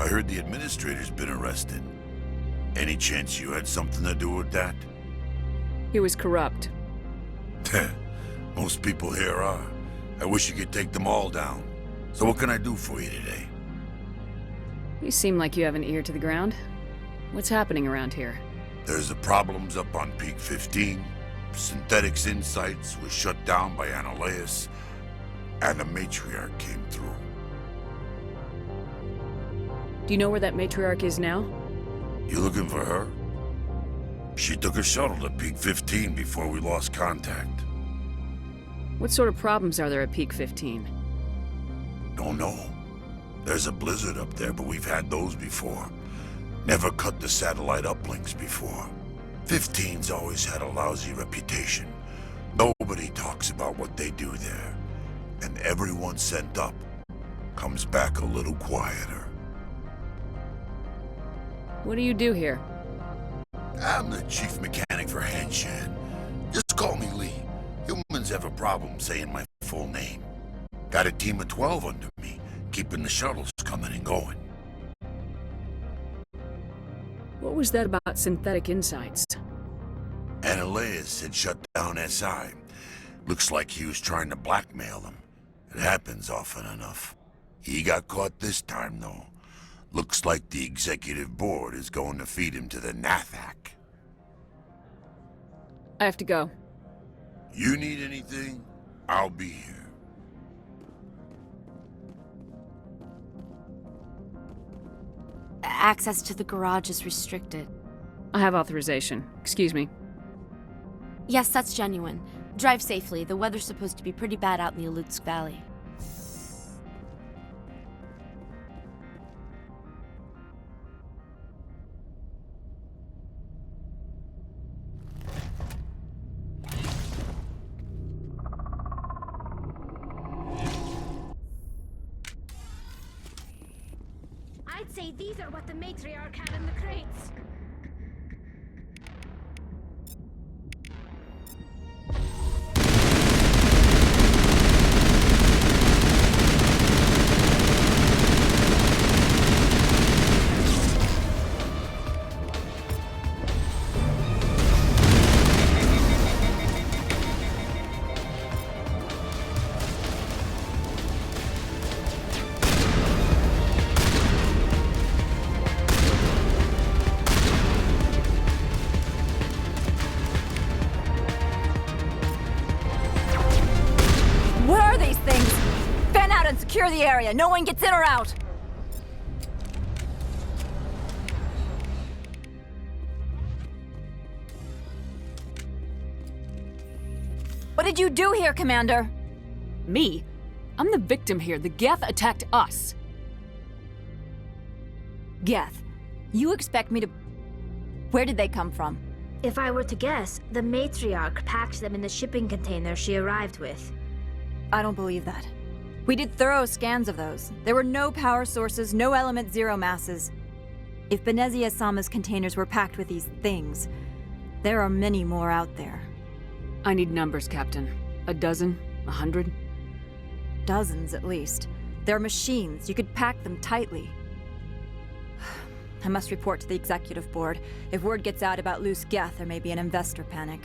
I heard the administrator's been arrested. Any chance you had something to do with that? He was corrupt. Most people here are. I wish you could take them all down. So what can I do for you today? You seem like you have an ear to the ground. What's happening around here? There's the problems up on Peak 15. Synthetics Insights was shut down by Analeus. And the Matriarch came through. Do you know where that Matriarch is now? You looking for her? She took a shuttle to Peak 15 before we lost contact. What sort of problems are there at Peak 15? Don't know. There's a blizzard up there, but we've had those before. Never cut the satellite uplinks before. 15's always had a lousy reputation. Nobody talks about what they do there. And everyone sent up comes back a little quieter. What do you do here? I'm the chief mechanic for Hanshan. Just call me Lee. Humans have a problem saying my full name. Got a team of 12 under me, keeping the shuttles coming and going. What was that about Synthetic Insights? Analeus had shut down SI. Looks like he was trying to blackmail them. It happens often enough. He got caught this time, though. Looks like the executive board is going to feed him to the Nathak. I have to go. You need anything? I'll be here. Access to the garage is restricted. I have authorization. Excuse me. Yes, that's genuine. Drive safely. The weather's supposed to be pretty bad out in the Alutsk Valley. I'd say these are what the Matriarch had in the crates. Secure the area. No one gets in or out. What did you do here, Commander? Me? I'm the victim here. The Geth attacked us. Geth, you expect me to... Where did they come from? If I were to guess, the Matriarch packed them in the shipping container she arrived with. I don't believe that. We did thorough scans of those. There were no power sources, no element zero masses. If Benezia Sama's containers were packed with these things, there are many more out there. I need numbers, Captain. A dozen? 100? Dozens, at least. They're machines. You could pack them tightly. I must report to the executive board. If word gets out about loose Geth, there may be an investor panic.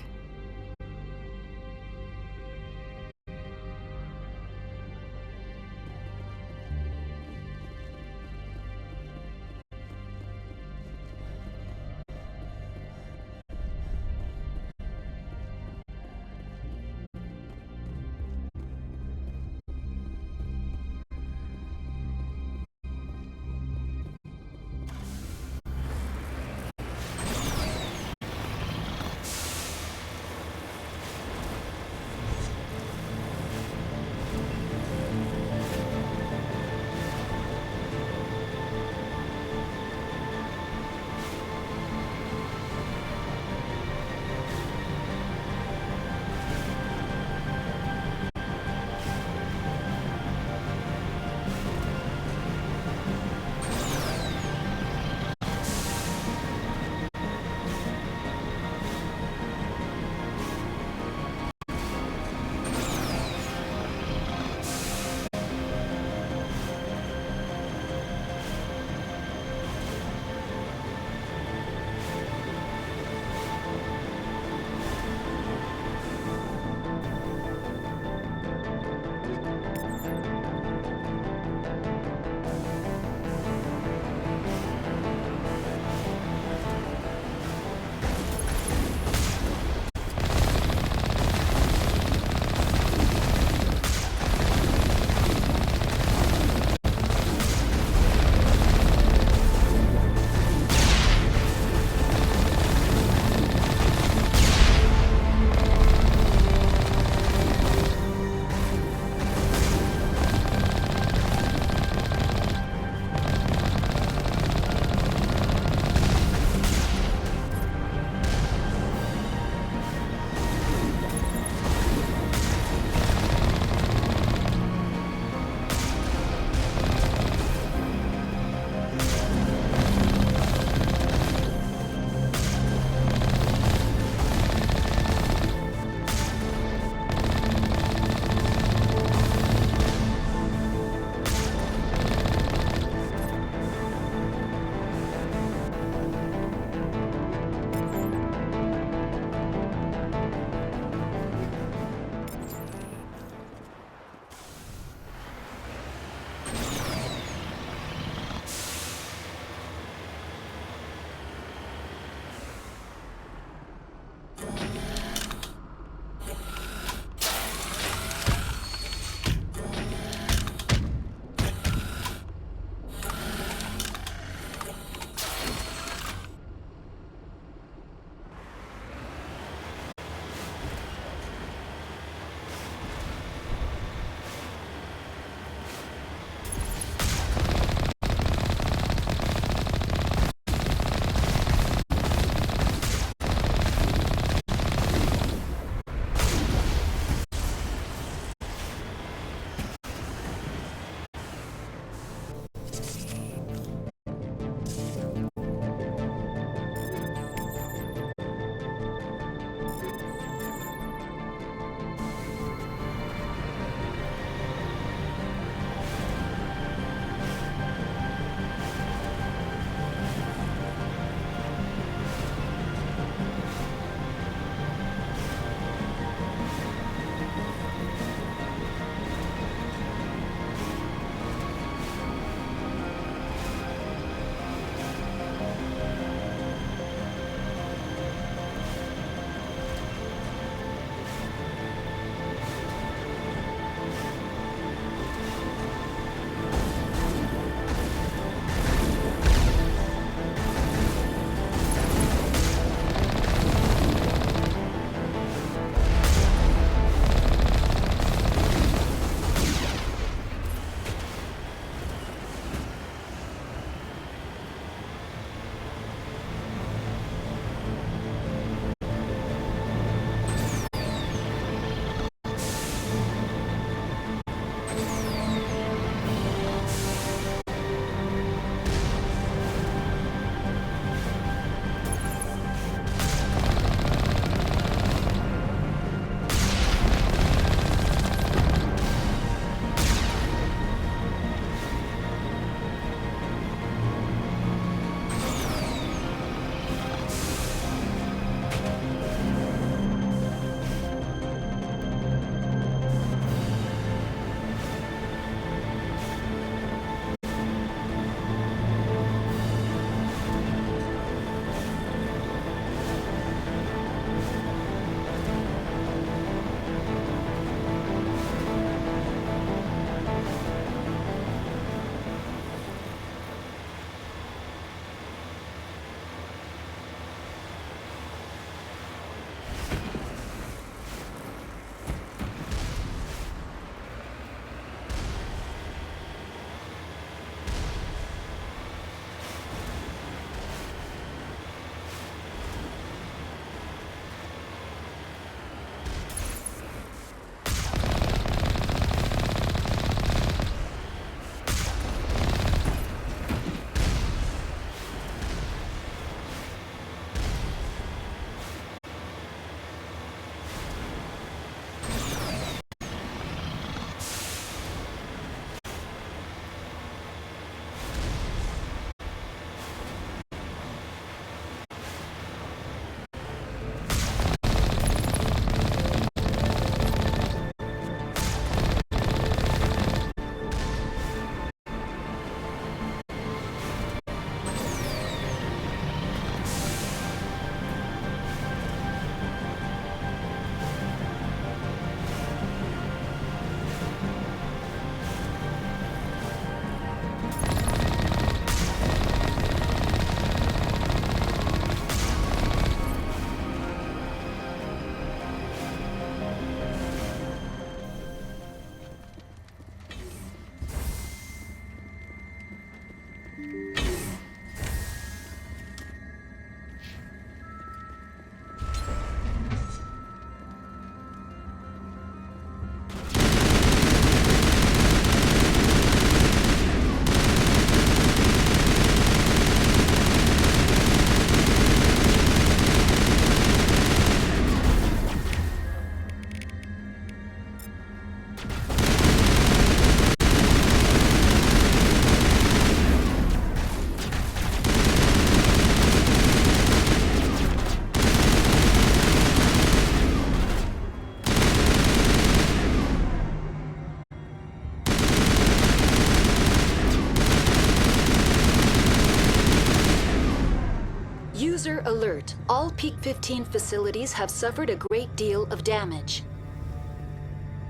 Alert. All Peak 15 facilities have suffered a great deal of damage.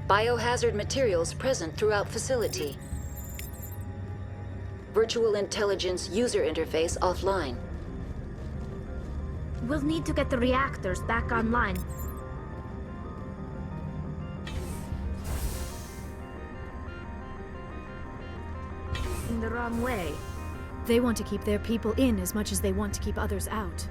Biohazard materials present throughout facility. Virtual intelligence user interface offline. We'll need to get the reactors back online. In the wrong way. They want to keep their people in as much as they want to keep others out.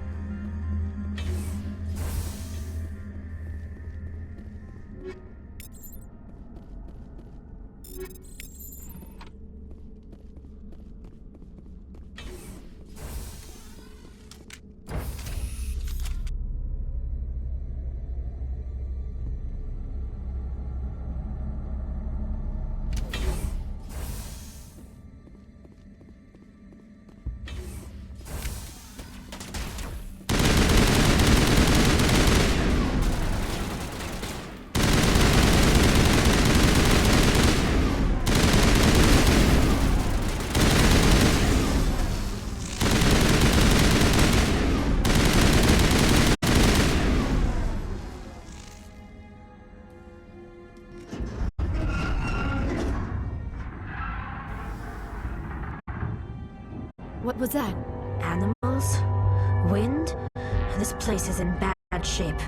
What was that? Animals? Wind? This place is in bad shape.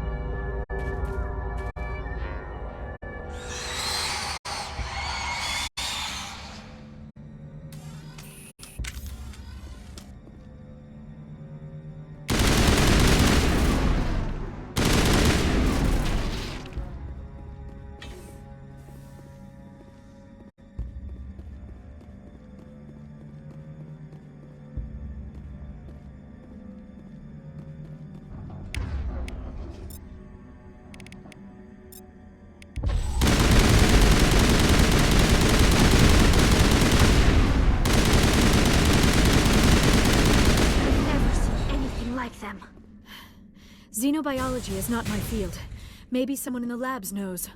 Xenobiology is not my field. Maybe someone in the labs knows.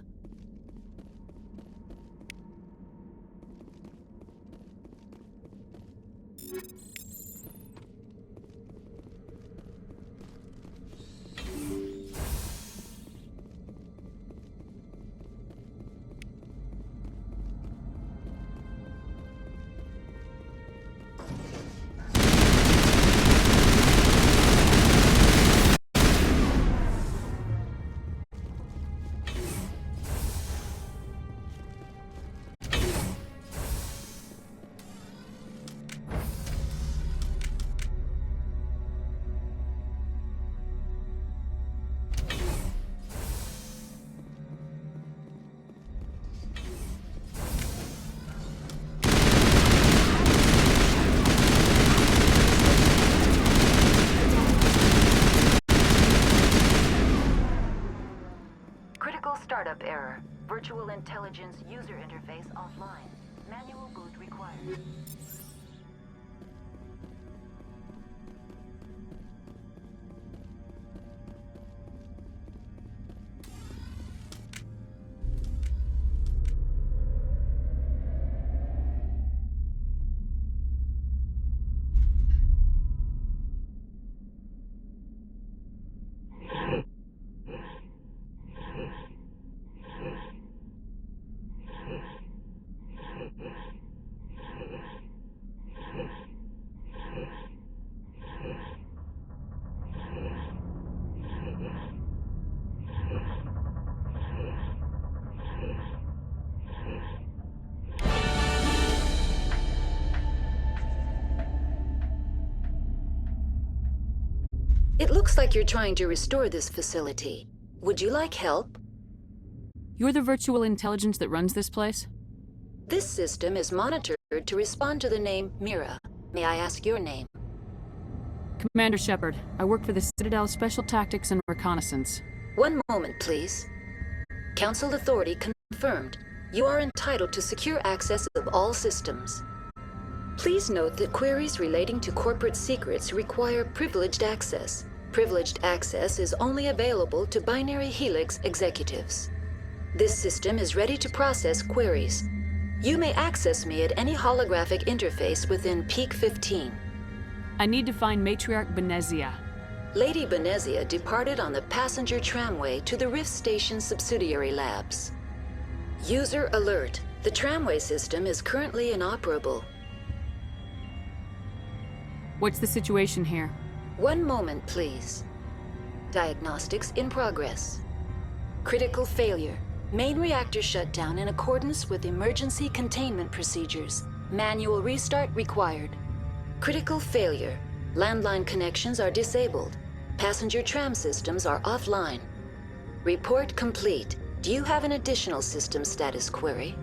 Startup error. Virtual intelligence user interface offline. Manual boot required. It looks like you're trying to restore this facility. Would you like help? You're the virtual intelligence that runs this place? This system is monitored to respond to the name Mira. May I ask your name? Commander Shepard. I work for the Citadel Special Tactics and Reconnaissance. One moment, please. Council authority confirmed. You are entitled to secure access of all systems. Please note that queries relating to corporate secrets require privileged access. Privileged access is only available to binary helix executives. This system is ready to process queries. You may access me at any holographic interface within Peak 15. I need to find Matriarch Benezia. Lady Benezia departed on the passenger tramway to the Rift Station subsidiary labs. User alert. The tramway system is currently inoperable. What's the situation here? One moment, please. Diagnostics in progress. Critical failure. Main reactor shut down in accordance with emergency containment procedures. Manual restart required. Critical failure. Landline connections are disabled. Passenger tram systems are offline. Report complete. Do you have an additional system status query?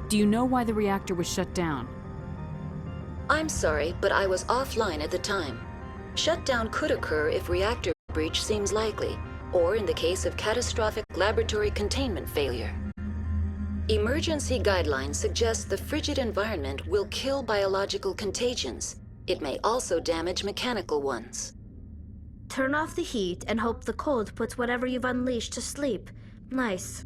Do you know why the reactor was shut down? I'm sorry, but I was offline at the time. Shutdown could occur if reactor breach seems likely, or in the case of catastrophic laboratory containment failure. Emergency guidelines suggest the frigid environment will kill biological contagions. It may also damage mechanical ones. Turn off the heat and hope the cold puts whatever you've unleashed to sleep. Nice.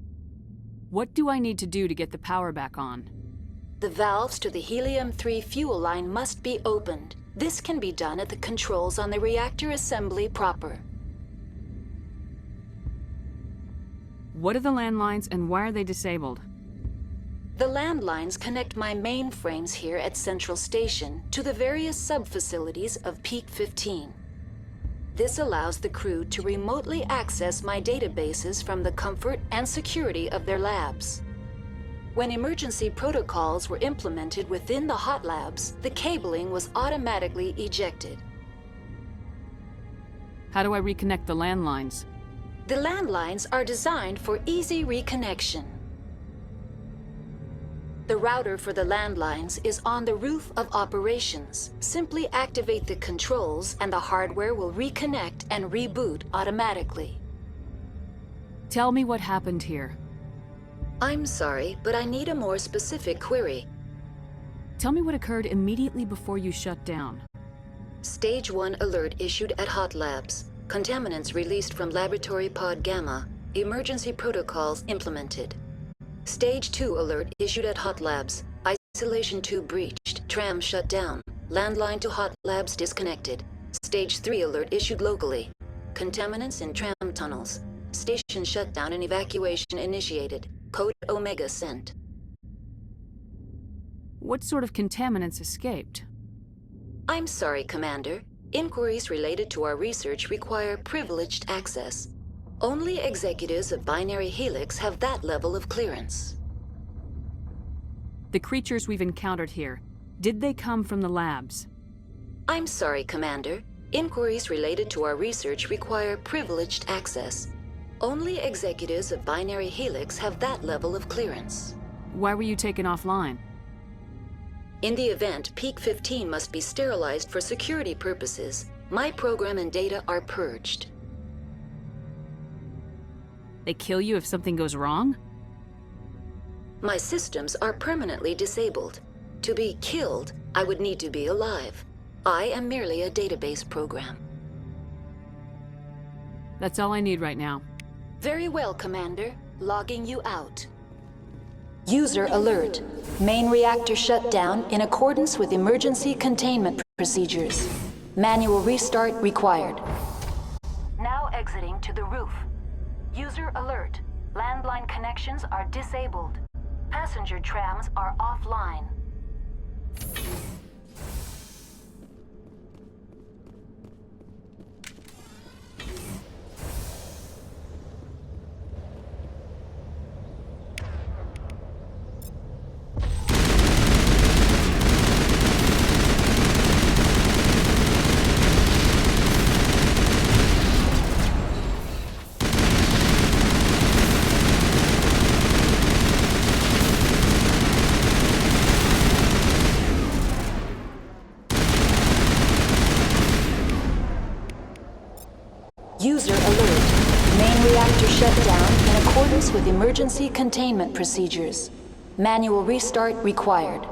What do I need to do to get the power back on? The valves to the helium-3 fuel line must be opened. This can be done at the controls on the reactor assembly proper. What are the landlines and why are they disabled? The landlines connect my mainframes here at Central Station to the various sub-facilities of Peak 15. This allows the crew to remotely access my databases from the comfort and security of their labs. When emergency protocols were implemented within the hot labs, the cabling was automatically ejected. How do I reconnect the landlines? The landlines are designed for easy reconnection. The router for the landlines is on the roof of operations. Simply activate the controls and the hardware will reconnect and reboot automatically. Tell me what happened here. I'm sorry, but I need a more specific query. Tell me what occurred immediately before you shut down. Stage 1 alert issued at Hot Labs. Contaminants released from Laboratory Pod Gamma. Emergency protocols implemented. Stage 2 alert issued at Hot Labs. Isolation tube breached. Tram shut down. Landline to Hot Labs disconnected. Stage 3 alert issued locally. Contaminants in tram tunnels. Station shutdown and evacuation initiated. Code Omega sent. What sort of contaminants escaped? I'm sorry, Commander. Inquiries related to our research require privileged access. Only executives of Binary Helix have that level of clearance. The creatures we've encountered here, did they come from the labs? I'm sorry, Commander. Inquiries related to our research require privileged access. Only executives of Binary Helix have that level of clearance. Why were you taken offline? In the event, Peak 15 must be sterilized for security purposes. My program and data are purged. They kill you if something goes wrong? My systems are permanently disabled. To be killed, I would need to be alive. I am merely a database program. That's all I need right now. Very well, Commander. Logging you out. User alert. Main reactor shut down in accordance with emergency containment procedures. Manual restart required. Now exiting to the roof. User alert. Landline connections are disabled. Passenger trams are offline. User alert. Main reactor shut down in accordance with emergency containment procedures. Manual restart required.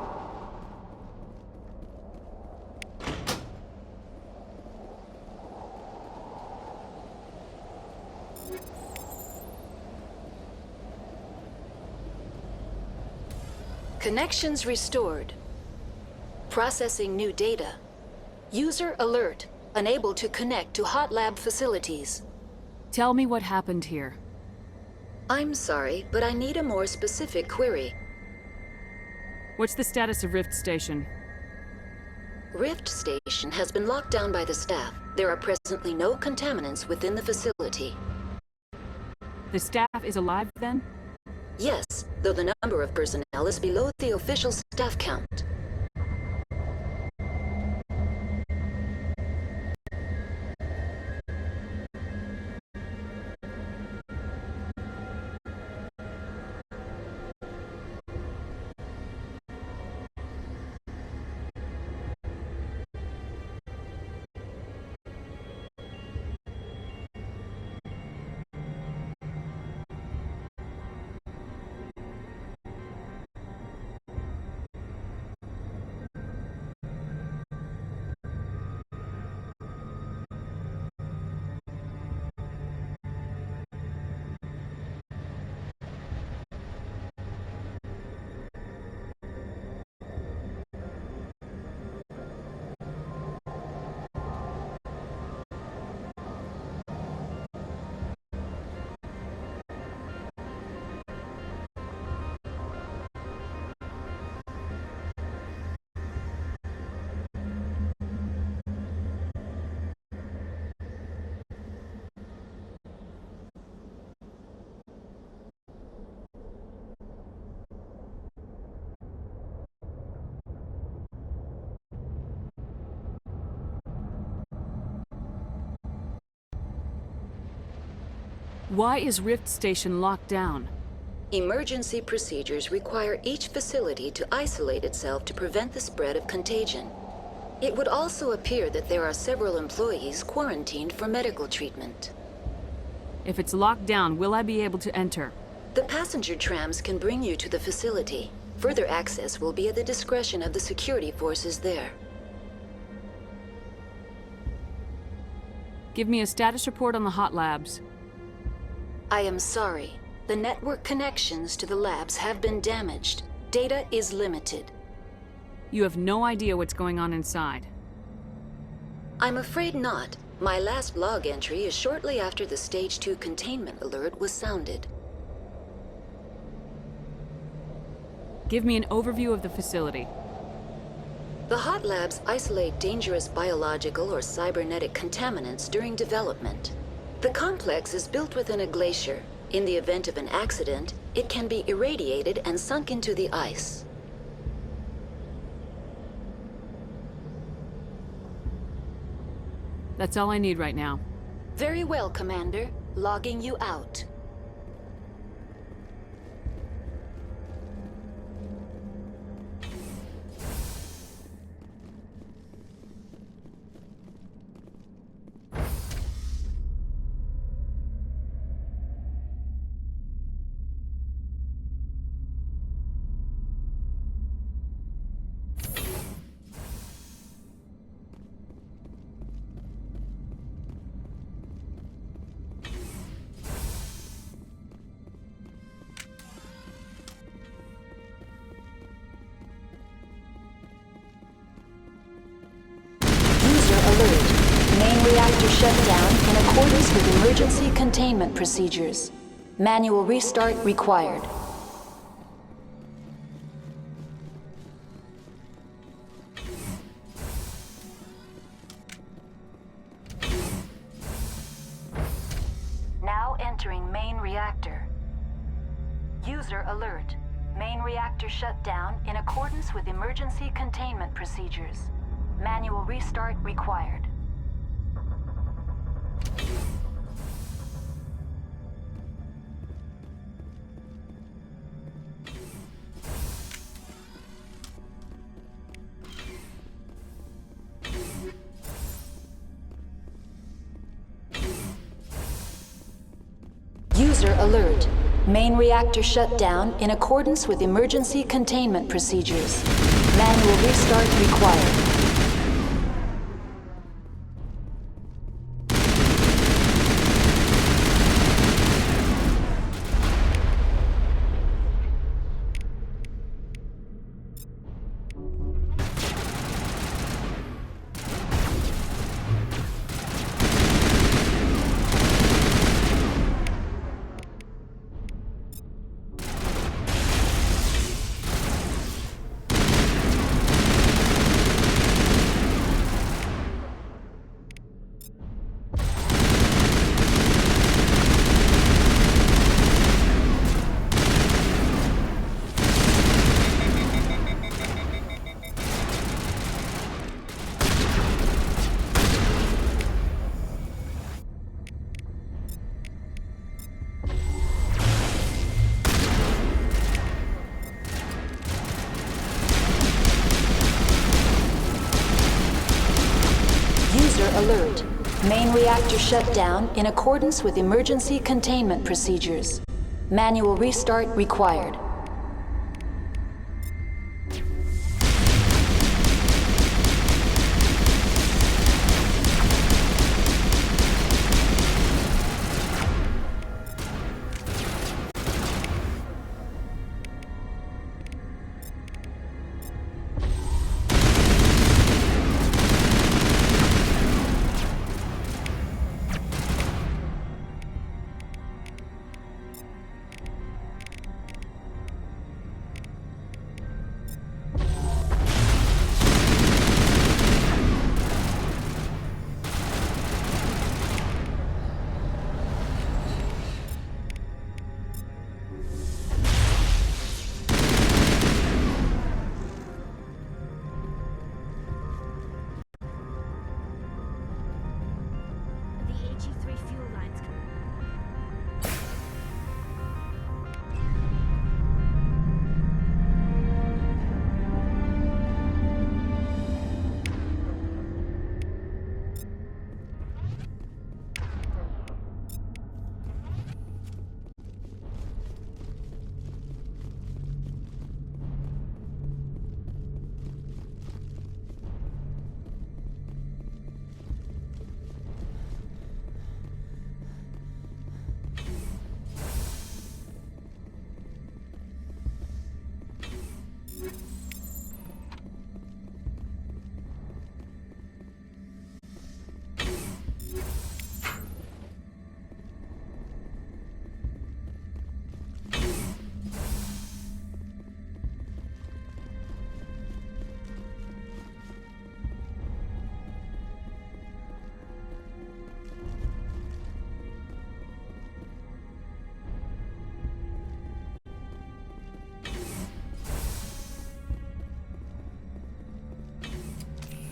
Connections restored. Processing new data. User alert. Unable to connect to hot lab facilities. Tell me what happened here. I'm sorry, but I need a more specific query. What's the status of Rift Station? Rift Station has been locked down by the staff. There are presently no contaminants within the facility. The staff is alive, then? Yes, though the number of personnel is below the official staff count. Why is Rift Station locked down? Emergency procedures require each facility to isolate itself to prevent the spread of contagion. It would also appear that there are several employees quarantined for medical treatment. If it's locked down, will I be able to enter? The passenger trams can bring you to the facility. Further access will be at the discretion of the security forces there. Give me a status report on the hot labs. I am sorry. The network connections to the labs have been damaged. Data is limited. You have no idea what's going on inside. I'm afraid not. My last log entry is shortly after the Stage 2 containment alert was sounded. Give me an overview of the facility. The hot labs isolate dangerous biological or cybernetic contaminants during development. The complex is built within a glacier. In the event of an accident, it can be irradiated and sunk into the ice. That's all I need right now. Very well, Commander. Logging you out. Reactor shut down in accordance with emergency containment procedures. Manual restart required. Now entering main reactor. User alert. Main reactor shut down in accordance with emergency containment procedures. Manual restart required. User alert. Main reactor shut down in accordance with emergency containment procedures. Manual restart required. alert. Main reactor shut down in accordance with emergency containment procedures. Manual restart required.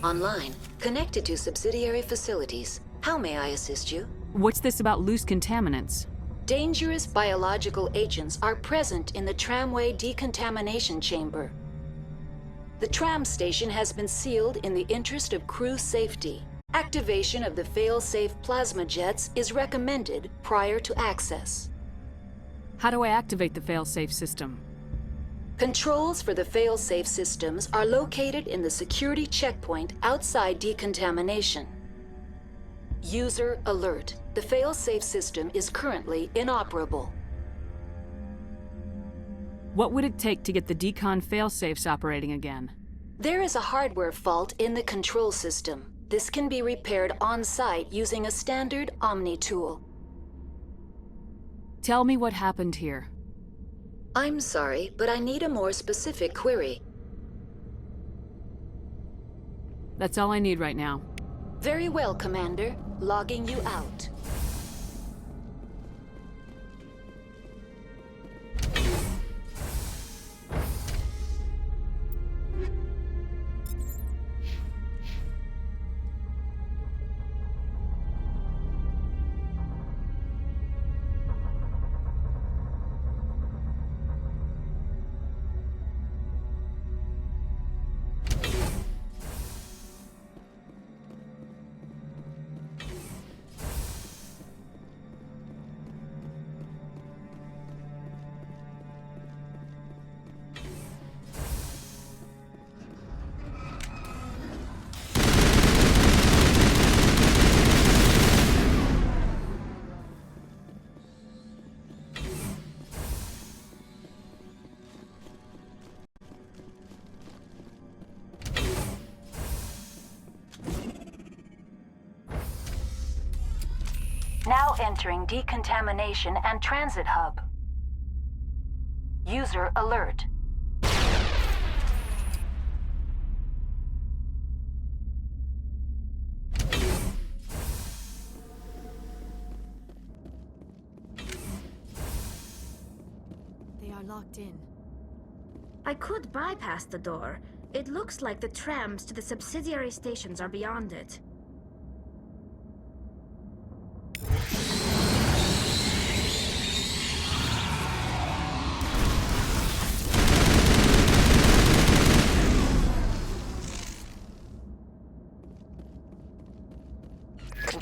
Online, connected to subsidiary facilities. How may I assist you? What's this about loose contaminants? Dangerous biological agents are present in the tramway decontamination chamber. The tram station has been sealed in the interest of crew safety. Activation of the fail-safe plasma jets is recommended prior to access. How do I activate the fail-safe system? Controls for the fail-safe systems are located in the security checkpoint outside decontamination. User alert. The fail-safe system is currently inoperable. What would it take to get the decon fail-safes operating again? There is a hardware fault in the control system. This can be repaired on-site using a standard Omni tool. Tell me what happened here. I'm sorry, but I need a more specific query. That's all I need right now. Very well, Commander. Logging you out. Now entering decontamination and transit hub. User alert. They are locked in. I could bypass the door. It looks like the trams to the subsidiary stations are beyond it.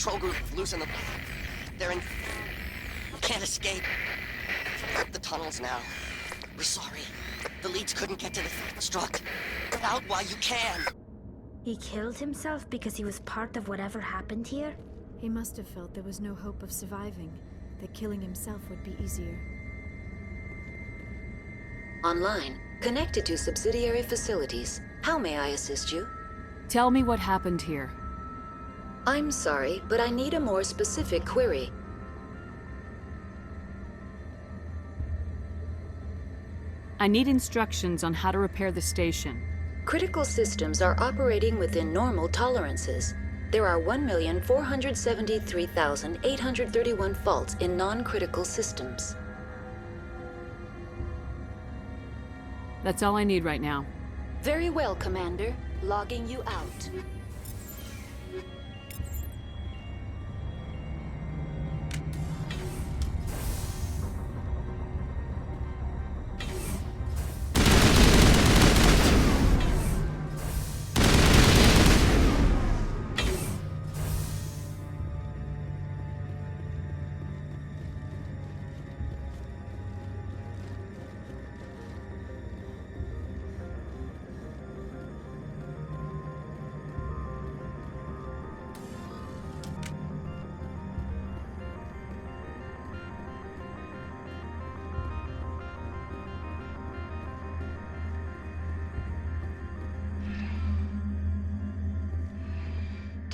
control group loose in the... They're in... Can't escape. The tunnels now. We're sorry. The leads couldn't get to the struck. Get out while you can. He killed himself because he was part of whatever happened here? He must have felt there was no hope of surviving, that killing himself would be easier. Online, connected to subsidiary facilities. How may I assist you? Tell me what happened here. I'm sorry, but I need a more specific query. I need instructions on how to repair the station. Critical systems are operating within normal tolerances. There are 1,473,831 faults in non-critical systems. That's all I need right now. Very well, Commander. Logging you out.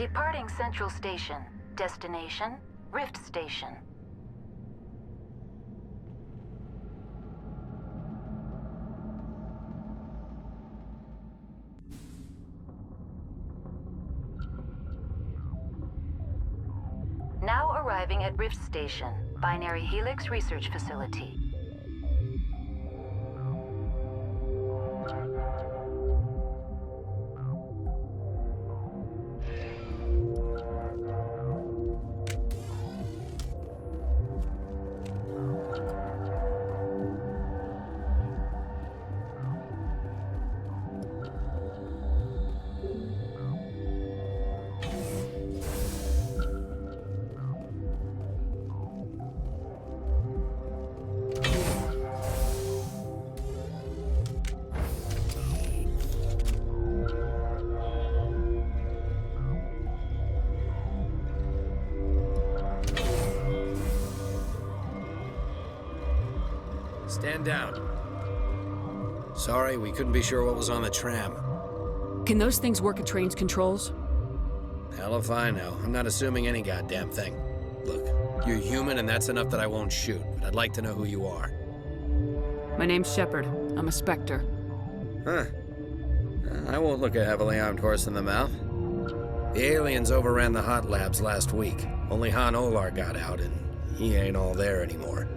Departing Central Station. Destination, Rift Station. Now arriving at Rift Station, Binary Helix Research Facility. Stand down. Sorry, we couldn't be sure what was on the tram. Can those things work at train's controls? Hell if I know. I'm not assuming any goddamn thing. Look, you're human and that's enough that I won't shoot, but I'd like to know who you are. My name's Shepard. I'm a Spectre. Huh. I won't look a heavily armed horse in the mouth. The aliens overran the hot labs last week. Only Han Olar got out, and he ain't all there anymore.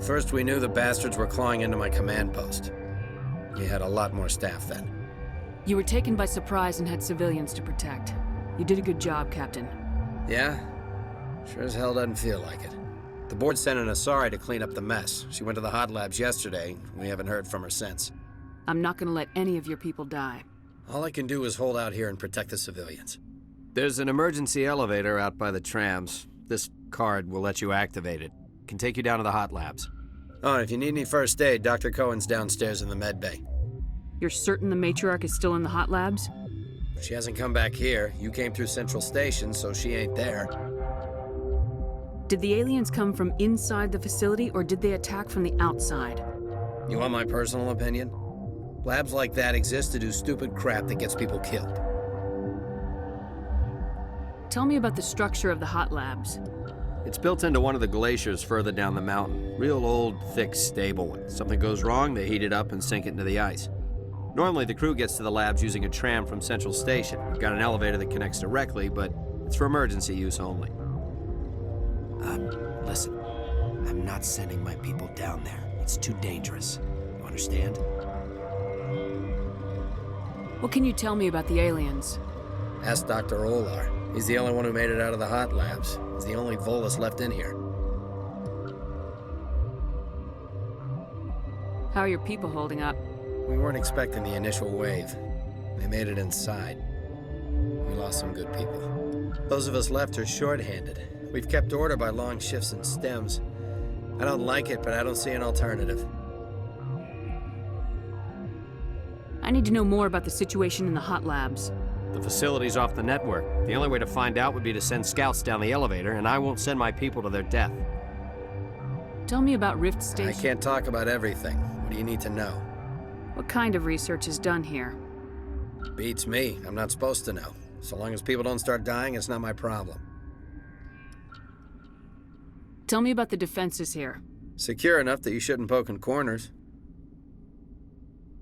First we knew the bastards were clawing into my command post. We had a lot more staff then. You were taken by surprise and had civilians to protect. You did a good job, Captain. Yeah? Sure as hell doesn't feel like it. The board sent an Asari to clean up the mess. She went to the hot labs yesterday. We haven't heard from her since. I'm not gonna let any of your people die. All I can do is hold out here and protect the civilians. There's an emergency elevator out by the trams. This card will let you activate it. Can take you down to the hot labs. Oh, and if you need any first aid, Dr. Cohen's downstairs in the med bay. You're certain the Matriarch is still in the hot labs? She hasn't come back here. You came through Central Station, so she ain't there. Did the aliens come from inside the facility, or did they attack from the outside? You want my personal opinion? Labs like that exist to do stupid crap that gets people killed. Tell me about the structure of the hot labs. It's built into one of the glaciers further down the mountain. Real old, thick, stable one. Something goes wrong, they heat it up and sink it into the ice. Normally, the crew gets to the labs using a tram from Central Station. We've got an elevator that connects directly, but it's for emergency use only. Listen. I'm not sending my people down there. It's too dangerous. You understand? What can you tell me about the aliens? Ask Dr. Olar. He's the only one who made it out of the hot labs. He's the only Volus left in here. How are your people holding up? We weren't expecting the initial wave. They made it inside. We lost some good people. Those of us left are short-handed. We've kept order by long shifts and stems. I don't like it, but I don't see an alternative. I need to know more about the situation in the hot labs. The facility's off the network. The only way to find out would be to send scouts down the elevator, and I won't send my people to their death. Tell me about Rift Station. I can't talk about everything. What do you need to know? What kind of research is done here? Beats me. I'm not supposed to know. So long as people don't start dying, it's not my problem. Tell me about the defenses here. Secure enough that you shouldn't poke in corners.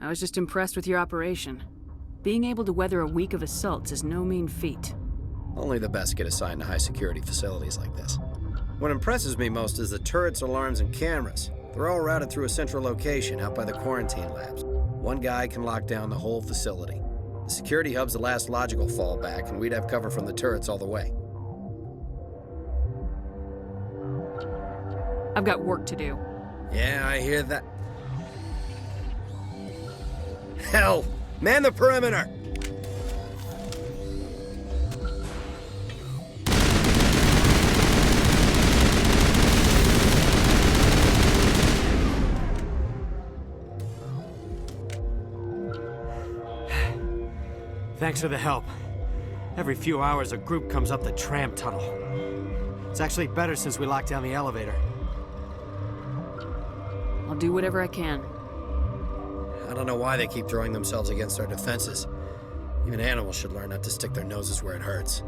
I was just impressed with your operation. Being able to weather a week of assaults is no mean feat. Only the best get assigned to high-security facilities like this. What impresses me most is the turrets, alarms, and cameras. They're all routed through a central location out by the quarantine labs. One guy can lock down the whole facility. The security hub's the last logical fallback, and we'd have cover from the turrets all the way. I've got work to do. Yeah, I hear that. Hell! Man the perimeter! Thanks for the help. Every few hours, a group comes up the tram tunnel. It's actually better since we locked down the elevator. I'll do whatever I can. I don't know why they keep throwing themselves against our defenses. Even animals should learn not to stick their noses where it hurts.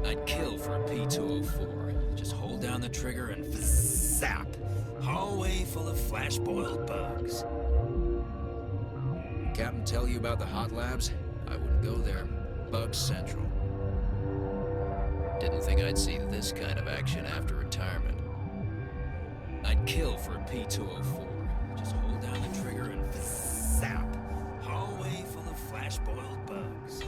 I'd kill for a P-204. Just hold down the trigger and zap. Hallway full of flash-boiled bugs. Captain tell you about the hot labs? I wouldn't go there. Bug Central. Didn't think I'd see this kind of action after retirement. I'd kill for a P-204. Just hold down the trigger and zap. Hallway full of flash-boiled bugs.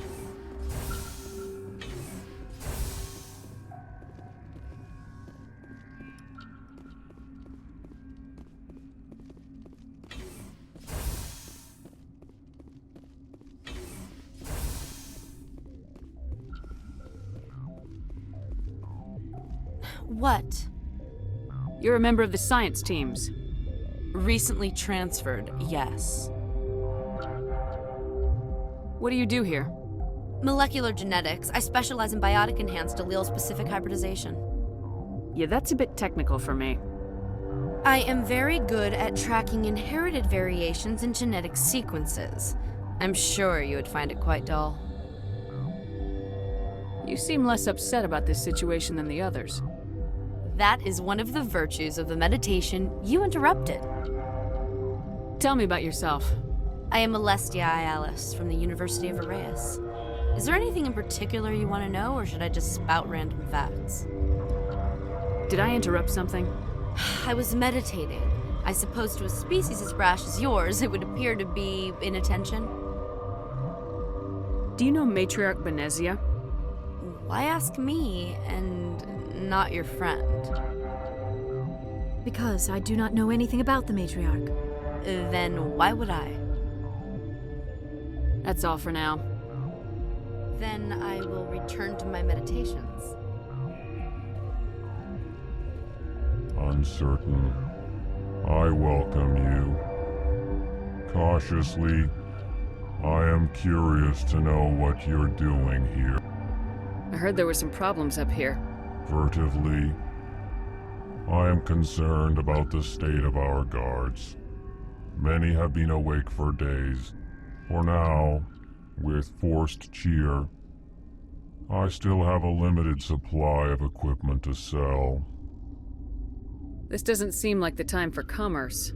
What? You're a member of the science teams. Recently transferred, yes. What do you do here? Molecular genetics. I specialize in biotic-enhanced allele-specific hybridization. Yeah, that's a bit technical for me. I am very good at tracking inherited variations in genetic sequences. I'm sure you would find it quite dull. You seem less upset about this situation than the others. That is one of the virtues of the meditation you interrupted. Tell me about yourself. I am Alestia Ialis from the University of Arraeus. Is there anything in particular you want to know, or should I just spout random facts? Did I interrupt something? I was meditating. I suppose to a species as brash as yours, it would appear to be inattention. Do you know Matriarch Benezia? Why ask me, and not your friend? Because I do not know anything about the Matriarch. Then why would I? That's all for now. Then I will return to my meditations. Uncertain. I welcome you. Cautiously, I am curious to know what you're doing here. I heard there were some problems up here. Furtively, I am concerned about the state of our guards. Many have been awake for days. For now, with forced cheer, I still have a limited supply of equipment to sell. This doesn't seem like the time for commerce.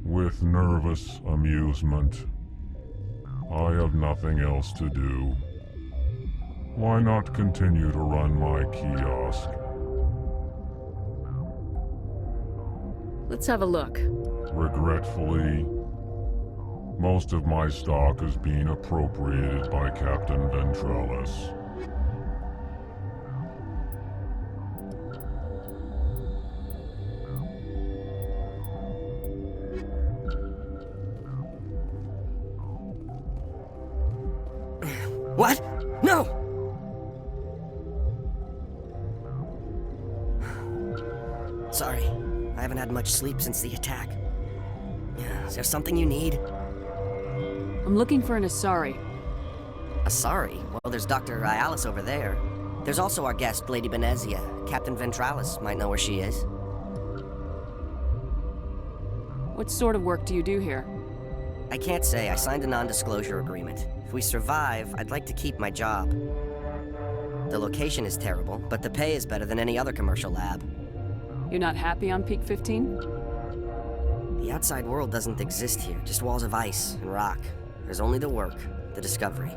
With nervous amusement. I have nothing else to do. Why not continue to run my kiosk? Let's have a look. Regretfully, most of my stock is being appropriated by Captain Ventrellis. What? No! Sorry, I haven't had much sleep since the attack. Is there something you need? I'm looking for an Asari. Asari? Well, there's Dr. Ialis over there. There's also our guest, Lady Benezia. Captain Ventralis might know where she is. What sort of work do you do here? I can't say. I signed a non-disclosure agreement. If we survive, I'd like to keep my job. The location is terrible, but the pay is better than any other commercial lab. You're not happy on Peak 15? The outside world doesn't exist here, just walls of ice and rock. There's only the work, the discovery.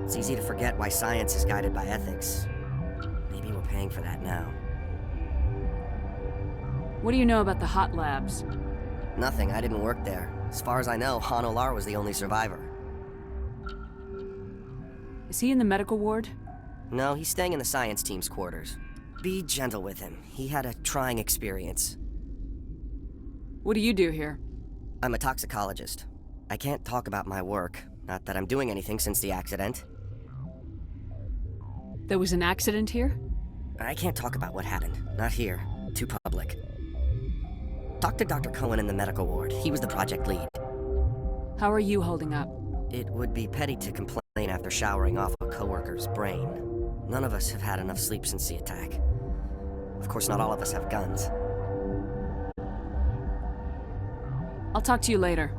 It's easy to forget why science is guided by ethics. Maybe we're paying for that now. What do you know about the hot labs? Nothing, I didn't work there. As far as I know, Han Olar was the only survivor. Is he in the medical ward? No, he's staying in the science team's quarters. Be gentle with him. He had a trying experience. What do you do here? I'm a toxicologist. I can't talk about my work. Not that I'm doing anything since the accident. There was an accident here? I can't talk about what happened. Not here. Too public. Talk to Dr. Cohen in the medical ward. He was the project lead. How are you holding up? It would be petty to complain after showering off a coworker's brain. None of us have had enough sleep since the attack. Of course, not all of us have guns. I'll talk to you later.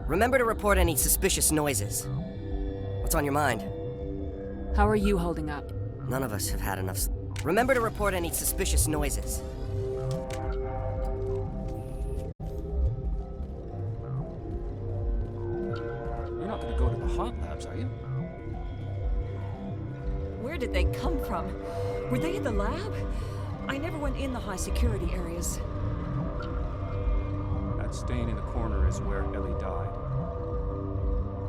Remember to report any suspicious noises. What's on your mind? How are you holding up? None of us have had enough Remember to report any suspicious noises. You're not gonna go to the hot labs, are you? Where did they come from? Were they in the lab? I never went in the high security areas. That stain in the corner is where Ellie died.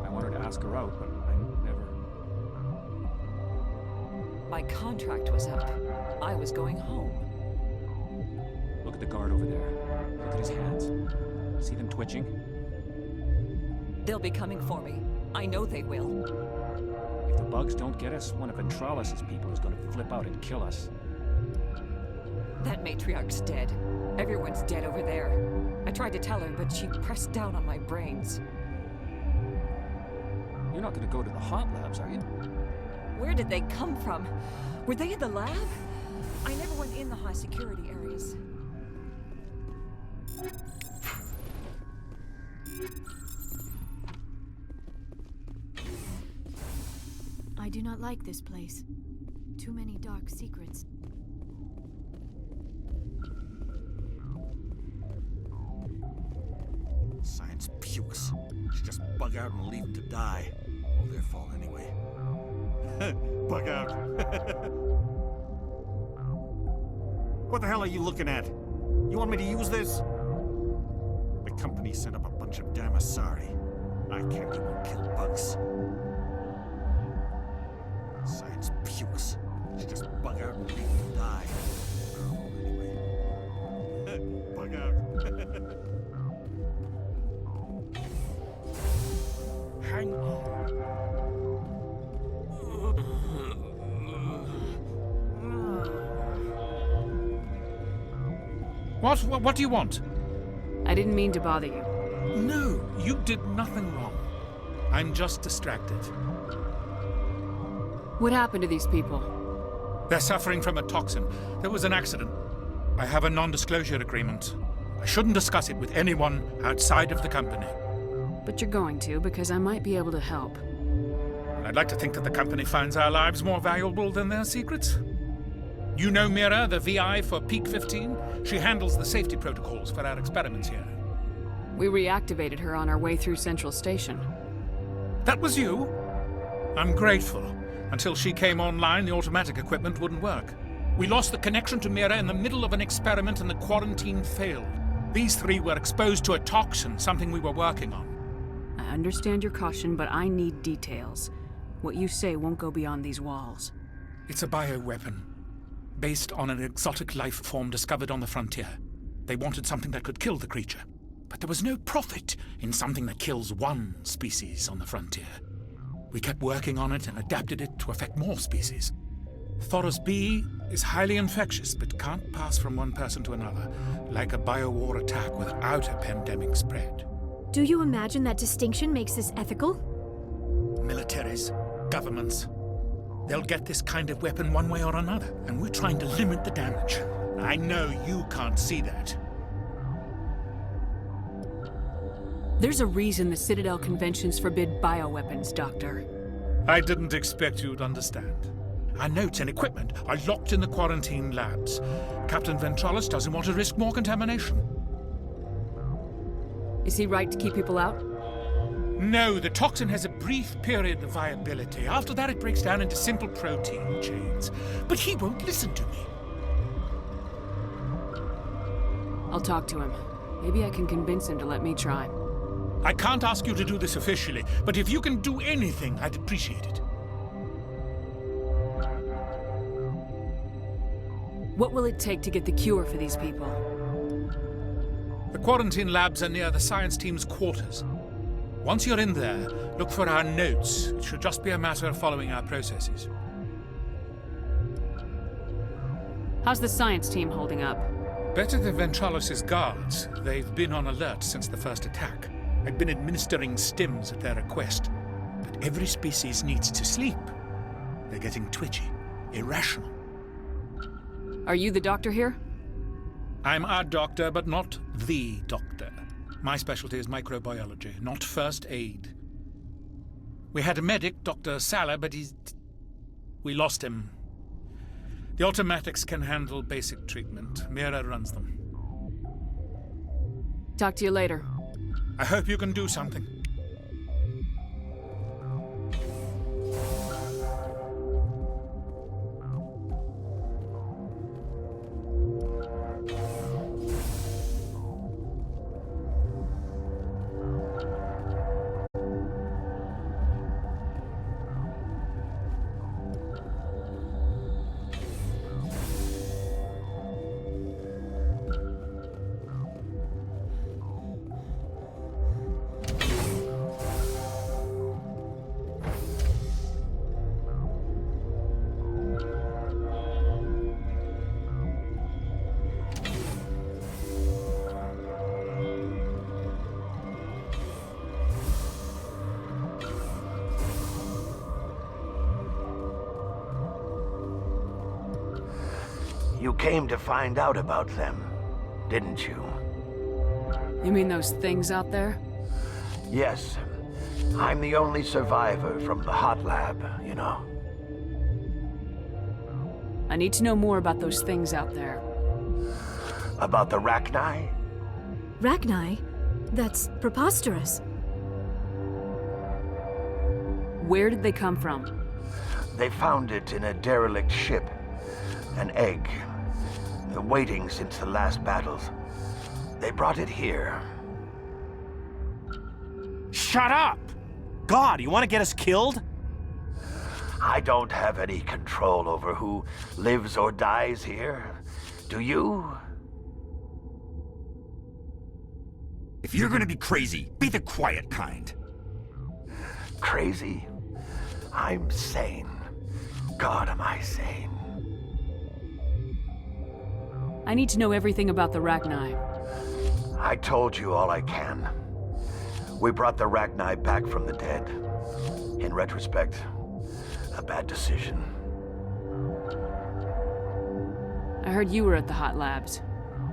I wanted to ask her out, but I never... My contract was up. I was going home. Look at the guard over there. Look at his hands. See them twitching? They'll be coming for me. I know they will. If the bugs don't get us, one of Ventralis' people is going to flip out and kill us. That Matriarch's dead. Everyone's dead over there. I tried to tell her, but she pressed down on my brains. You're not going to go to the hot labs, are you? Where did they come from? Were they in the lab? I never went in the high security areas. I do not like this place. Too many dark secrets. Science pukes. Should just bug out and leave them to die. Oh, their fault anyway. Bug out. What the hell are you looking at? You want me to use this? The company sent up a bunch of damn Asari. I can't even kill bugs. Science pukes. Should just bug out and leave them to die. Oh, anyway. Bug out. Hang on. What do you want? I didn't mean to bother you. No, you did nothing wrong. I'm just distracted. What happened to these people? They're suffering from a toxin. There was an accident. I have a non-disclosure agreement. I shouldn't discuss it with anyone outside of the company. But you're going to, because I might be able to help. And I'd like to think that the company finds our lives more valuable than their secrets. You know Mira, the VI for Peak 15? She handles the safety protocols for our experiments here. We reactivated her on our way through Central Station. That was you? I'm grateful. Until she came online, the automatic equipment wouldn't work. We lost the connection to Mira in the middle of an experiment and the quarantine failed. These three were exposed to a toxin, something we were working on. I understand your caution, but I need details. What you say won't go beyond these walls. It's a bioweapon, based on an exotic life form discovered on the frontier. They wanted something that could kill the creature, but there was no profit in something that kills one species on the frontier. We kept working on it and adapted it to affect more species. Thoros B is highly infectious, but can't pass from one person to another, like a biowar attack without a pandemic spread. Do you imagine that distinction makes this ethical? Militaries, governments, they'll get this kind of weapon one way or another, and we're trying to limit the damage. I know you can't see that. There's a reason the Citadel conventions forbid bioweapons, Doctor. I didn't expect you'd understand. Our notes and equipment are locked in the quarantine labs. Captain Ventralis doesn't want to risk more contamination. Is he right to keep people out? No, the toxin has a brief period of viability. After that, it breaks down into simple protein chains. But he won't listen to me. I'll talk to him. Maybe I can convince him to let me try. I can't ask you to do this officially, but if you can do anything, I'd appreciate it. What will it take to get the cure for these people? The quarantine labs are near the science team's quarters. Once you're in there, look for our notes. It should just be a matter of following our processes. How's the science team holding up? Better than Ventralis' guards. They've been on alert since the first attack. I've been administering stims at their request. But every species needs to sleep. They're getting twitchy, irrational. Are you the doctor here? I'm our doctor, but not the doctor. My specialty is microbiology, not first aid. We had a medic, Dr. Salah, but we lost him. The automatics can handle basic treatment. Mira runs them. Talk to you later. I hope you can do something. You came to find out about them, didn't you? You mean those things out there? Yes. I'm the only survivor from the hot lab, you know. I need to know more about those things out there. About the Rachni? Rachni? That's preposterous. Where did they come from? They found it in a derelict ship. An egg. Waiting since the last battles. They brought it here. Shut up! God, you want to get us killed? I don't have any control over who lives or dies here. Do you? If you're gonna be crazy, be the quiet kind. Crazy? I'm sane. God, am I sane. I need to know everything about the Rachni. I told you all I can. We brought the Rachni back from the dead. In retrospect, a bad decision. I heard you were at the hot labs.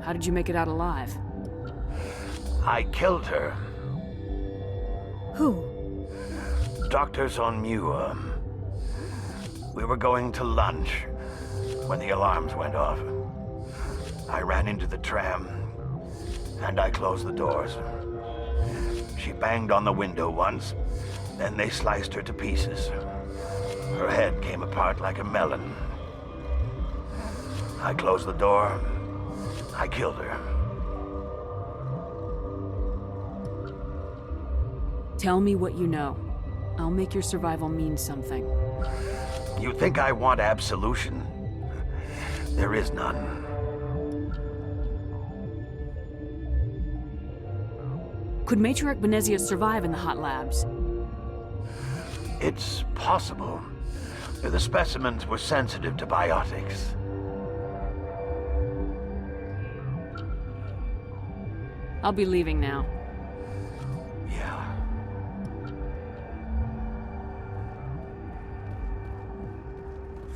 How did you make it out alive? I killed her. Who? Doctors on Muir. We were going to lunch when the alarms went off. I ran into the tram, and I closed the doors. She banged on the window once, then they sliced her to pieces. Her head came apart like a melon. I closed the door. I killed her. Tell me what you know. I'll make your survival mean something. You think I want absolution? There is none. Could Matriarch Benezia survive in the hot labs? It's possible. The specimens were sensitive to biotics. I'll be leaving now. Yeah.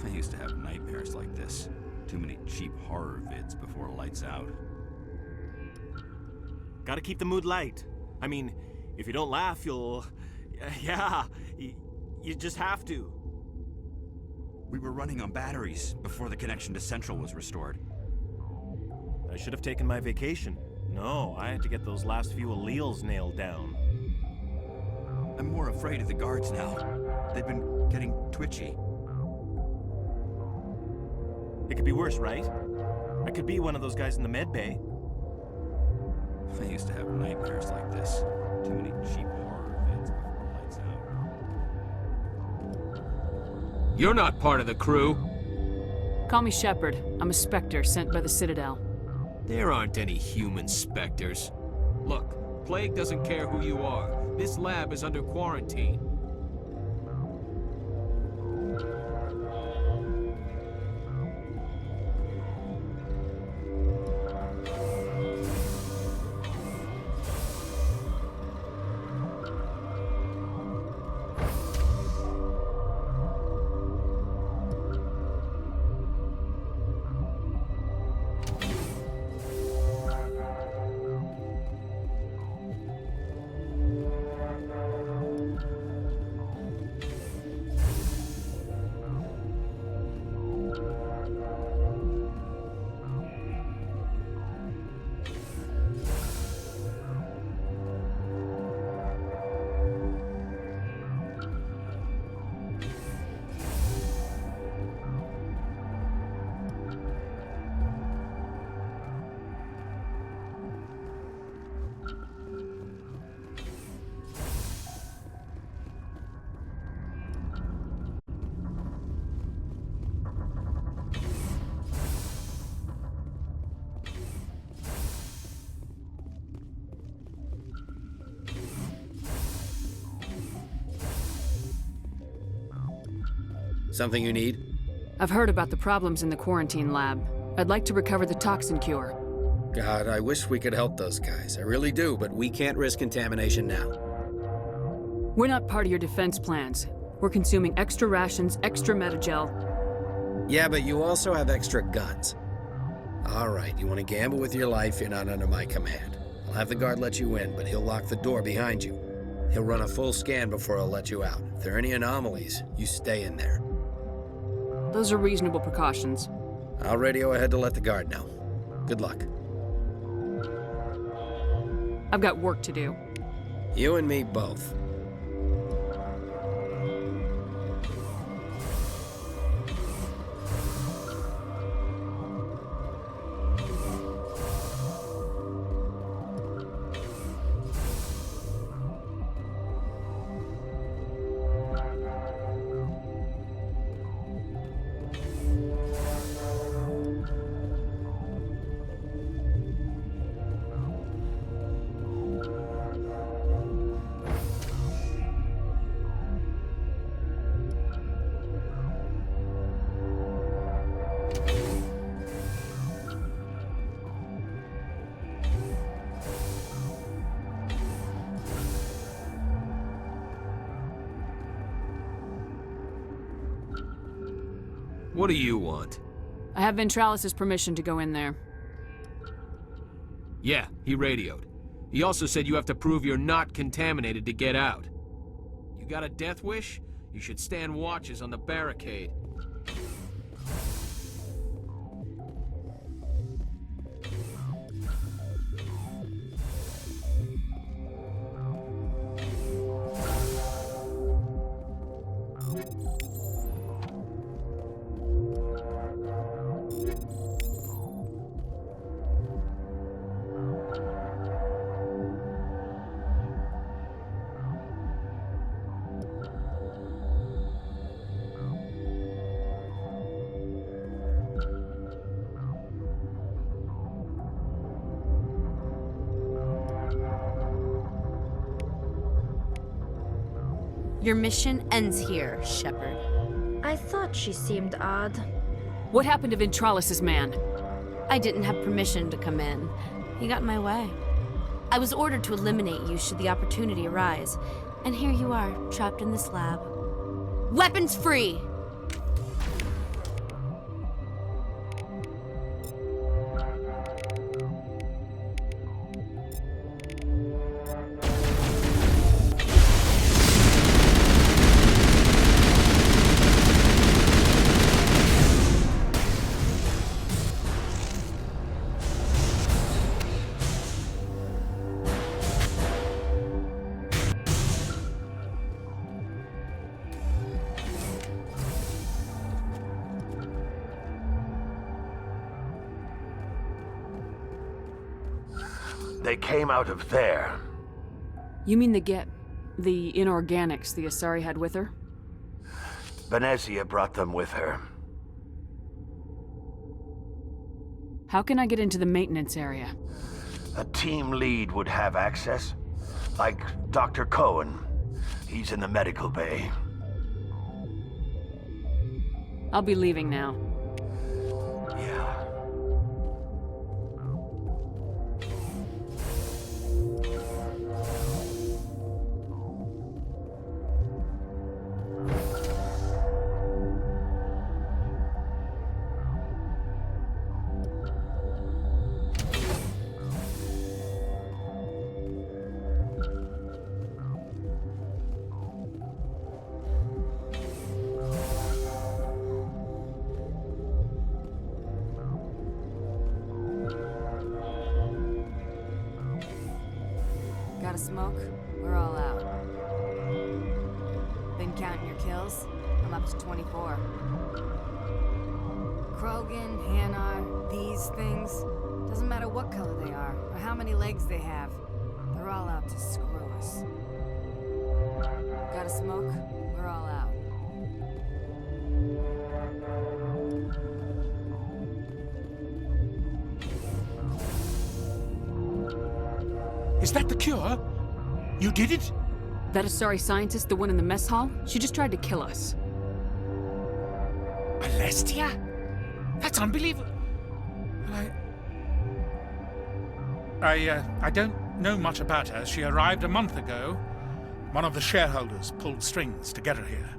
I used to have nightmares like this. Too many cheap horror vids before lights out. Gotta keep the mood light. I mean, if you don't laugh, you'll... Yeah, you just have to. We were running on batteries before the connection to Central was restored. I should have taken my vacation. No, I had to get those last few alleles nailed down. I'm more afraid of the guards now. They've been getting twitchy. It could be worse, right? I could be one of those guys in the med bay. I used to have nightmares like this. Too many cheap horror vids before lights out. You're not part of the crew. Call me Shepard. I'm a Spectre sent by the Citadel. There aren't any human Spectres. Look, Plague doesn't care who you are. This lab is under quarantine. Something you need? I've heard about the problems in the quarantine lab. I'd like to recover the toxin cure. God, I wish we could help those guys. I really do, but we can't risk contamination now. We're not part of your defense plans. We're consuming extra rations, extra metagel. Yeah, but you also have extra guns. All right, you want to gamble with your life, you're not under my command. I'll have the guard let you in, but he'll lock the door behind you. He'll run a full scan before he'll let you out. If there are any anomalies, you stay in there. Those are reasonable precautions. I'll radio ahead to let the guard know. Good luck. I've got work to do. You and me both. What do you want? I have Ventralis' permission to go in there. Yeah, he radioed. He also said you have to prove you're not contaminated to get out. You got a death wish? You should stand watches on the barricade. Your mission ends here, Shepard. I thought she seemed odd. What happened to Ventralis's man? I didn't have permission to come in. He got in my way. I was ordered to eliminate you should the opportunity arise. And here you are, trapped in this lab. Weapons free! They came out of there. You mean the inorganics the Asari had with her? Benezia brought them with her. How can I get into the maintenance area? A team lead would have access. Like Dr. Cohen. He's in the medical bay. I'll be leaving now. Yeah. Got a smoke? We're all out. Been counting your kills? I'm up to 24. Krogan, Hanar, these things. Doesn't matter what color they are, or how many legs they have. They're all out to screw us. Got a smoke? We're all out. Is that the cure? You did it? That Asari scientist, the one in the mess hall? She just tried to kill us. Alestia? That's unbelievable. I don't know much about her. She arrived a month ago. One of the shareholders pulled strings to get her here.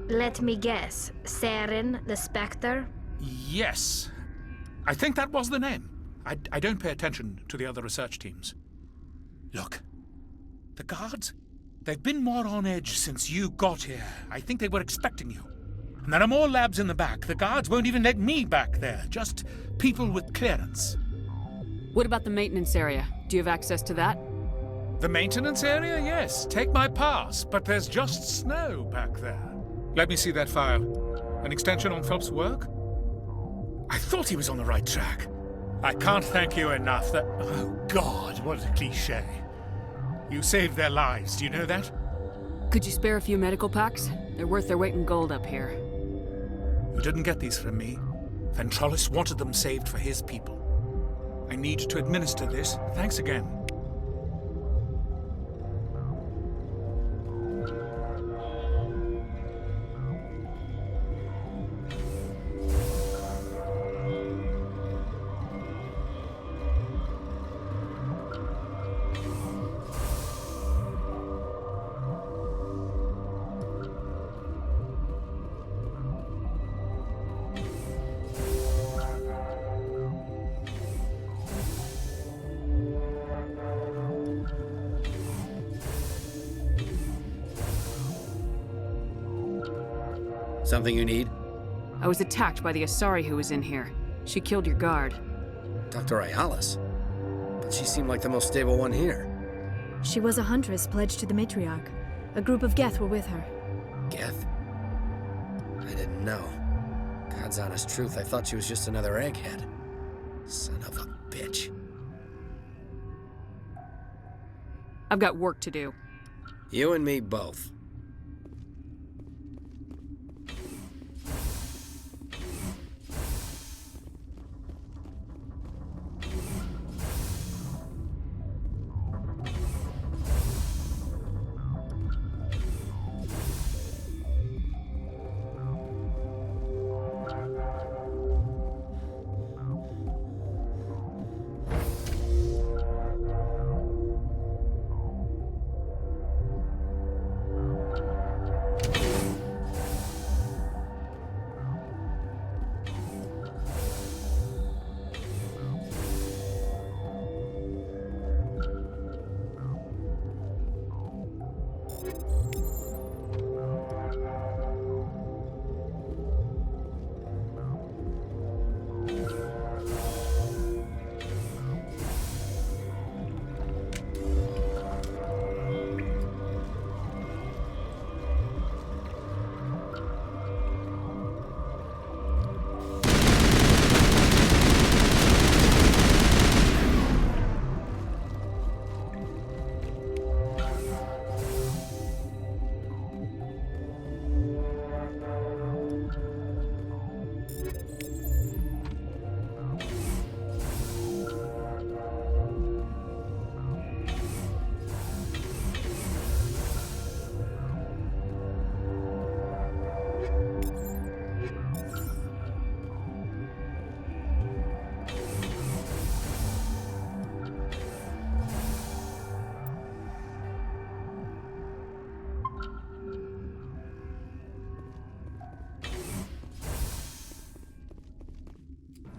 Let me guess. Saren, the Spectre? Yes. I think that was the name. I don't pay attention to the other research teams. Look, the guards, they've been more on edge since you got here. I think they were expecting you. And there are more labs in the back. The guards won't even let me back there. Just people with clearance. What about the maintenance area? Do you have access to that? The maintenance area? Yes. Take my pass. But there's just snow back there. Let me see that file. An extension on Phelps' work? I thought he was on the right track. I can't thank you enough that... Oh, God, what a cliché. You saved their lives, do you know that? Could you spare a few medical packs? They're worth their weight in gold up here. You didn't get these from me. Ventralis wanted them saved for his people. I need to administer this. Thanks again. Something you need? I was attacked by the Asari who was in here. She killed your guard. Dr. Ayalis? But she seemed like the most stable one here. She was a huntress pledged to the Matriarch. A group of Geth were with her. Geth? I didn't know. God's honest truth, I thought she was just another egghead. Son of a bitch. I've got work to do. You and me both.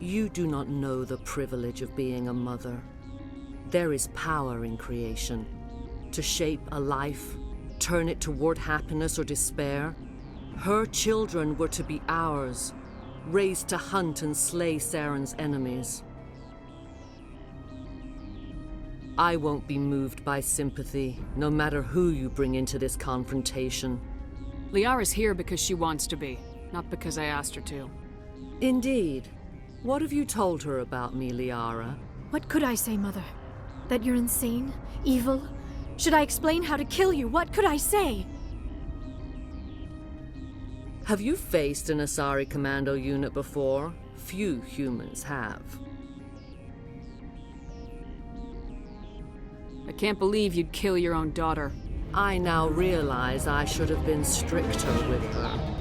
You do not know the privilege of being a mother. There is power in creation. To shape a life, turn it toward happiness or despair. Her children were to be ours, raised to hunt and slay Saren's enemies. I won't be moved by sympathy, no matter who you bring into this confrontation. Liara's here because she wants to be, not because I asked her to. Indeed. What have you told her about me, Liara? What could I say, Mother? That you're insane? Evil? Should I explain how to kill you? What could I say? Have you faced an Asari commando unit before? Few humans have. I can't believe you'd kill your own daughter. I now realize I should have been stricter with her.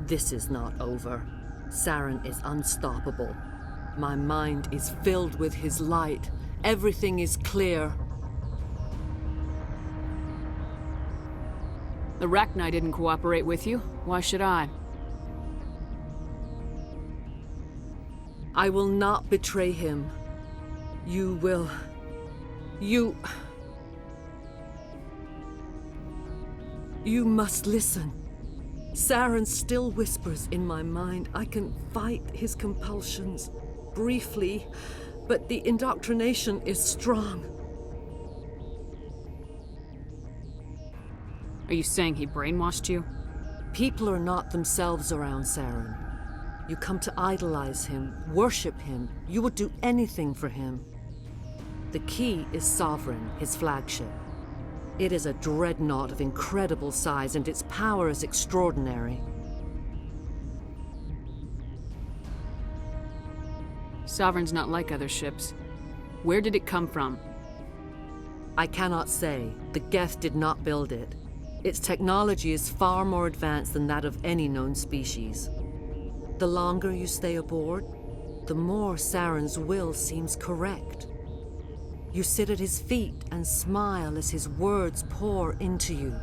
This is not over. Saren is unstoppable. My mind is filled with his light. Everything is clear. The Rachni didn't cooperate with you. Why should I? I will not betray him. You will... You must listen. Saren still whispers in my mind. I can fight his compulsions, briefly, but the indoctrination is strong. Are you saying he brainwashed you? People are not themselves around Saren. You come to idolize him, worship him. You would do anything for him. The key is Sovereign, his flagship. It is a dreadnought of incredible size, and its power is extraordinary. Sovereign's not like other ships. Where did it come from? I cannot say. The Geth did not build it. Its technology is far more advanced than that of any known species. The longer you stay aboard, the more Saren's will seems correct. You sit at his feet and smile as his words pour into you.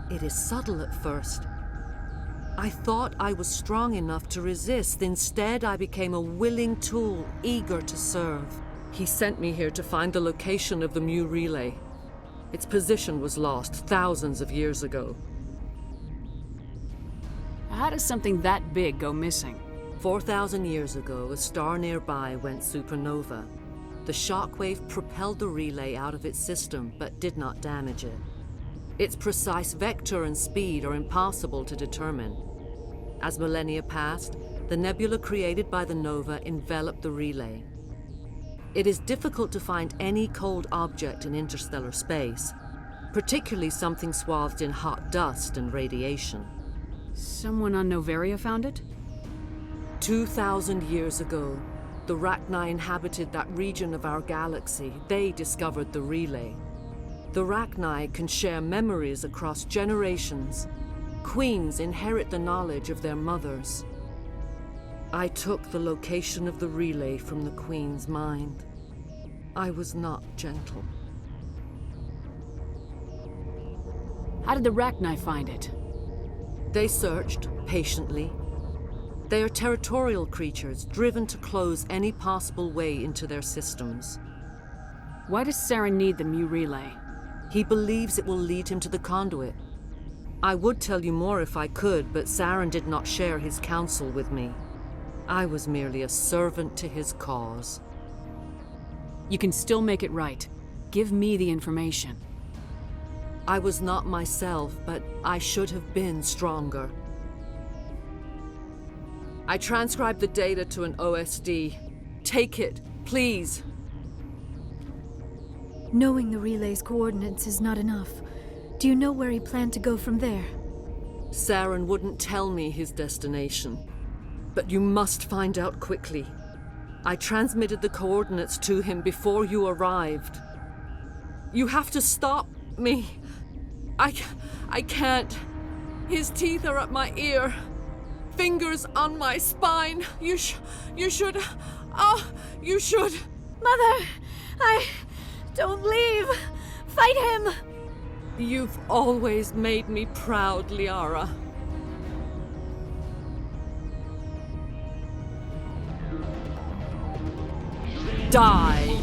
It is subtle at first. I thought I was strong enough to resist. Instead, I became a willing tool, eager to serve. He sent me here to find the location of the Mu relay. Its position was lost thousands of years ago. How does something that big go missing? 4,000 years ago, a star nearby went supernova. The shockwave propelled the relay out of its system, but did not damage it. Its precise vector and speed are impossible to determine. As millennia passed, the nebula created by the nova enveloped the relay. It is difficult to find any cold object in interstellar space, particularly something swathed in hot dust and radiation. Someone on Noveria found it? 2,000 years ago, the Rachni inhabited that region of our galaxy. They discovered the relay. The Rachni can share memories across generations. Queens inherit the knowledge of their mothers. I took the location of the relay from the Queen's mind. I was not gentle. How did the Rachni find it? They searched, patiently. They are territorial creatures, driven to close any possible way into their systems. Why does Saren need the Mu relay? He believes it will lead him to the conduit. I would tell you more if I could, but Saren did not share his counsel with me. I was merely a servant to his cause. You can still make it right. Give me the information. I was not myself, but I should have been stronger. I transcribed the data to an OSD. Take it, please. Knowing the relay's coordinates is not enough. Do you know where he planned to go from there? Saren wouldn't tell me his destination. But you must find out quickly. I transmitted the coordinates to him before you arrived. You have to stop me. I can't. His teeth are at my ear. Fingers on my spine. You should... Oh, you should... Mother! Don't leave! Fight him! You've always made me proud, Liara. Die!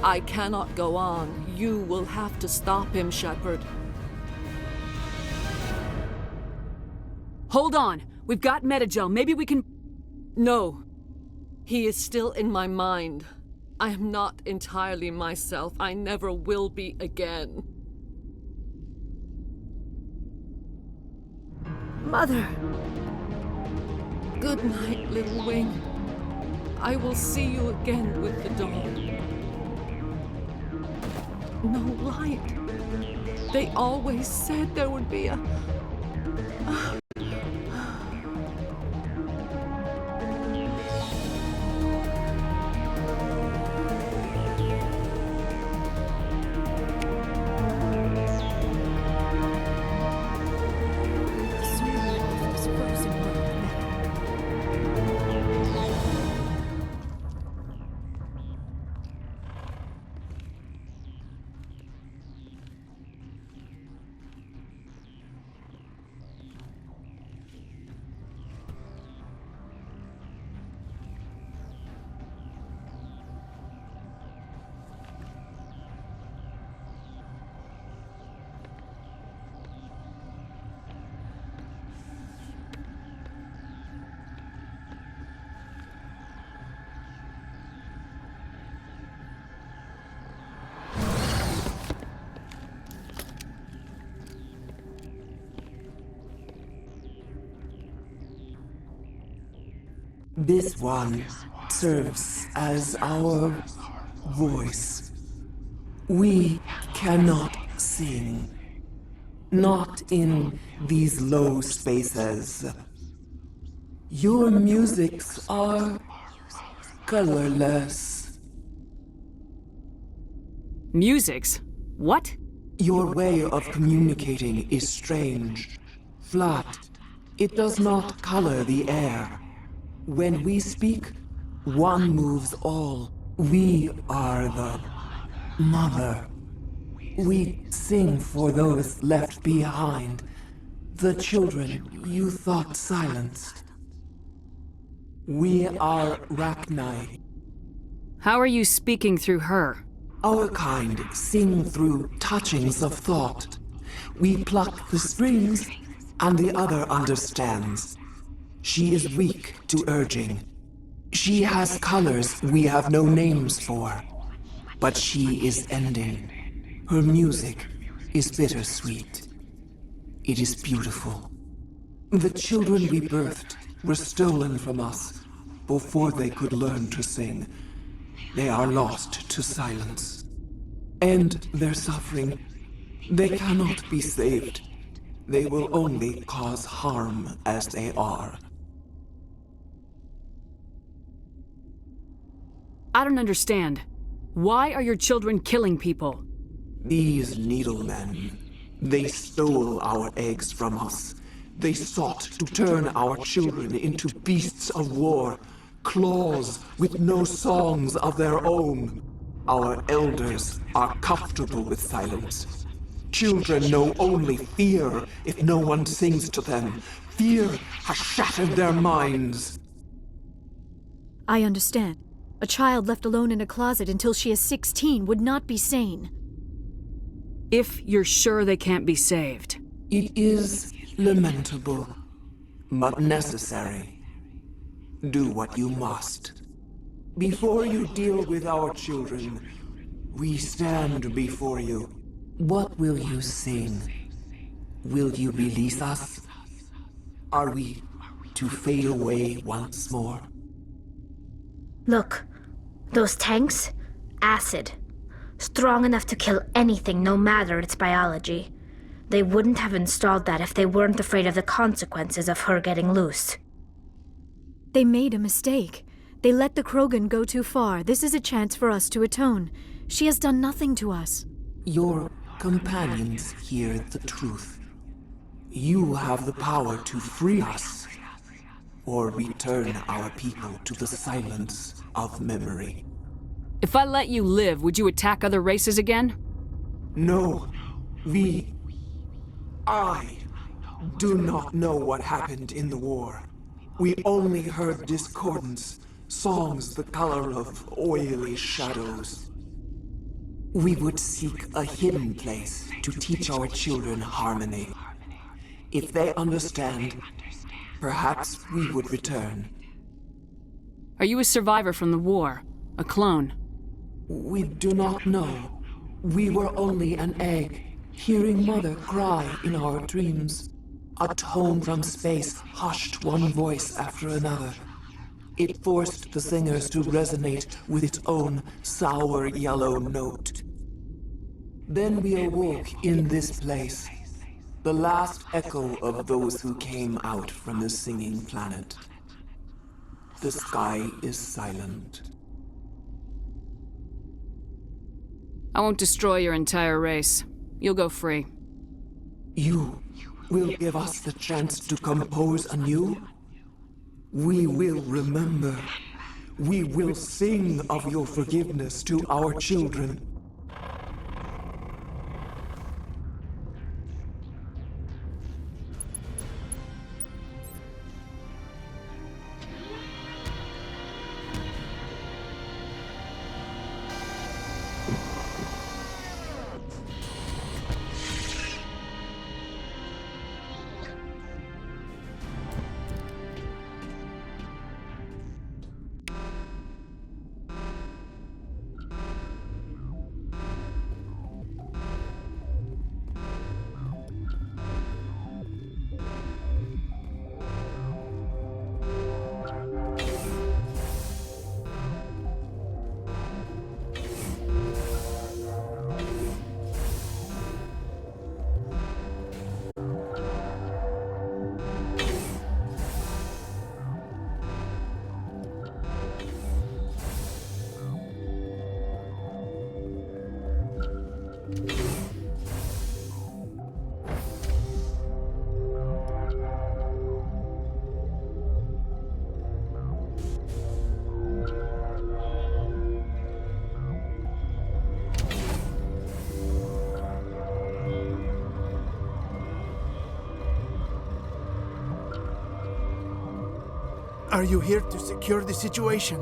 I cannot go on. You will have to stop him, Shepard. Hold on! We've got Metagel. Maybe we can... No. He is still in my mind. I am not entirely myself. I never will be again. Mother! Good night, little wing. I will see you again with the dawn. No light. They always said there would be a... This one serves as our voice. We cannot sing. Not in these low spaces. Your musics are colorless. Musics? What? Your way of communicating is strange. Flat. It does not color the air. When we speak, One moves all. We are the mother. We sing for those left behind. The children you thought silenced. We are Rachni. How are you speaking through her? Our kind sing through touchings of thought. We pluck the strings, and the other understands. She is weak to urging. She has colors we have no names for. But she is ending. Her music is bittersweet. It is beautiful. The children we birthed were stolen from us before they could learn to sing. They are lost to silence. End their suffering. They cannot be saved. They will only cause harm as they are. I don't understand. Why are your children killing people? These needlemen, they stole our eggs from us. They sought to turn our children into beasts of war, claws with no songs of their own. Our elders are comfortable with silence. Children know only fear if no one sings to them. Fear has shattered their minds. I understand. A child left alone in a closet until she is 16 would not be sane. If you're sure they can't be saved. It is lamentable, but necessary. Do what you must. Before you deal with our children, we stand before you. What will you sing? Will you release us? Are we to fade away once more? Look, those tanks? Acid. Strong enough to kill anything, no matter its biology. They wouldn't have installed that if they weren't afraid of the consequences of her getting loose. They made a mistake. They let the Krogan go too far. This is a chance for us to atone. She has done nothing to us. Your companions hear the truth. You have the power to free us, or return our people to the silence of memory. If I let you live, would you attack other races again? No. I do not know what happened in the war. We only heard discordance, songs the color of oily shadows. We would seek a hidden place to teach our children harmony. If they understand, perhaps we would return. Are you a survivor from the war? A clone? We do not know. We were only an egg, hearing Mother cry in our dreams. A tone from space hushed one voice after another. It forced the singers to resonate with its own sour yellow note. Then we awoke in this place, the last echo of those who came out from the singing planet. The sky is silent. I won't destroy your entire race. You'll go free. You will give us the chance to compose anew? We will remember. We will sing of your forgiveness to our children. Are you here to secure the situation?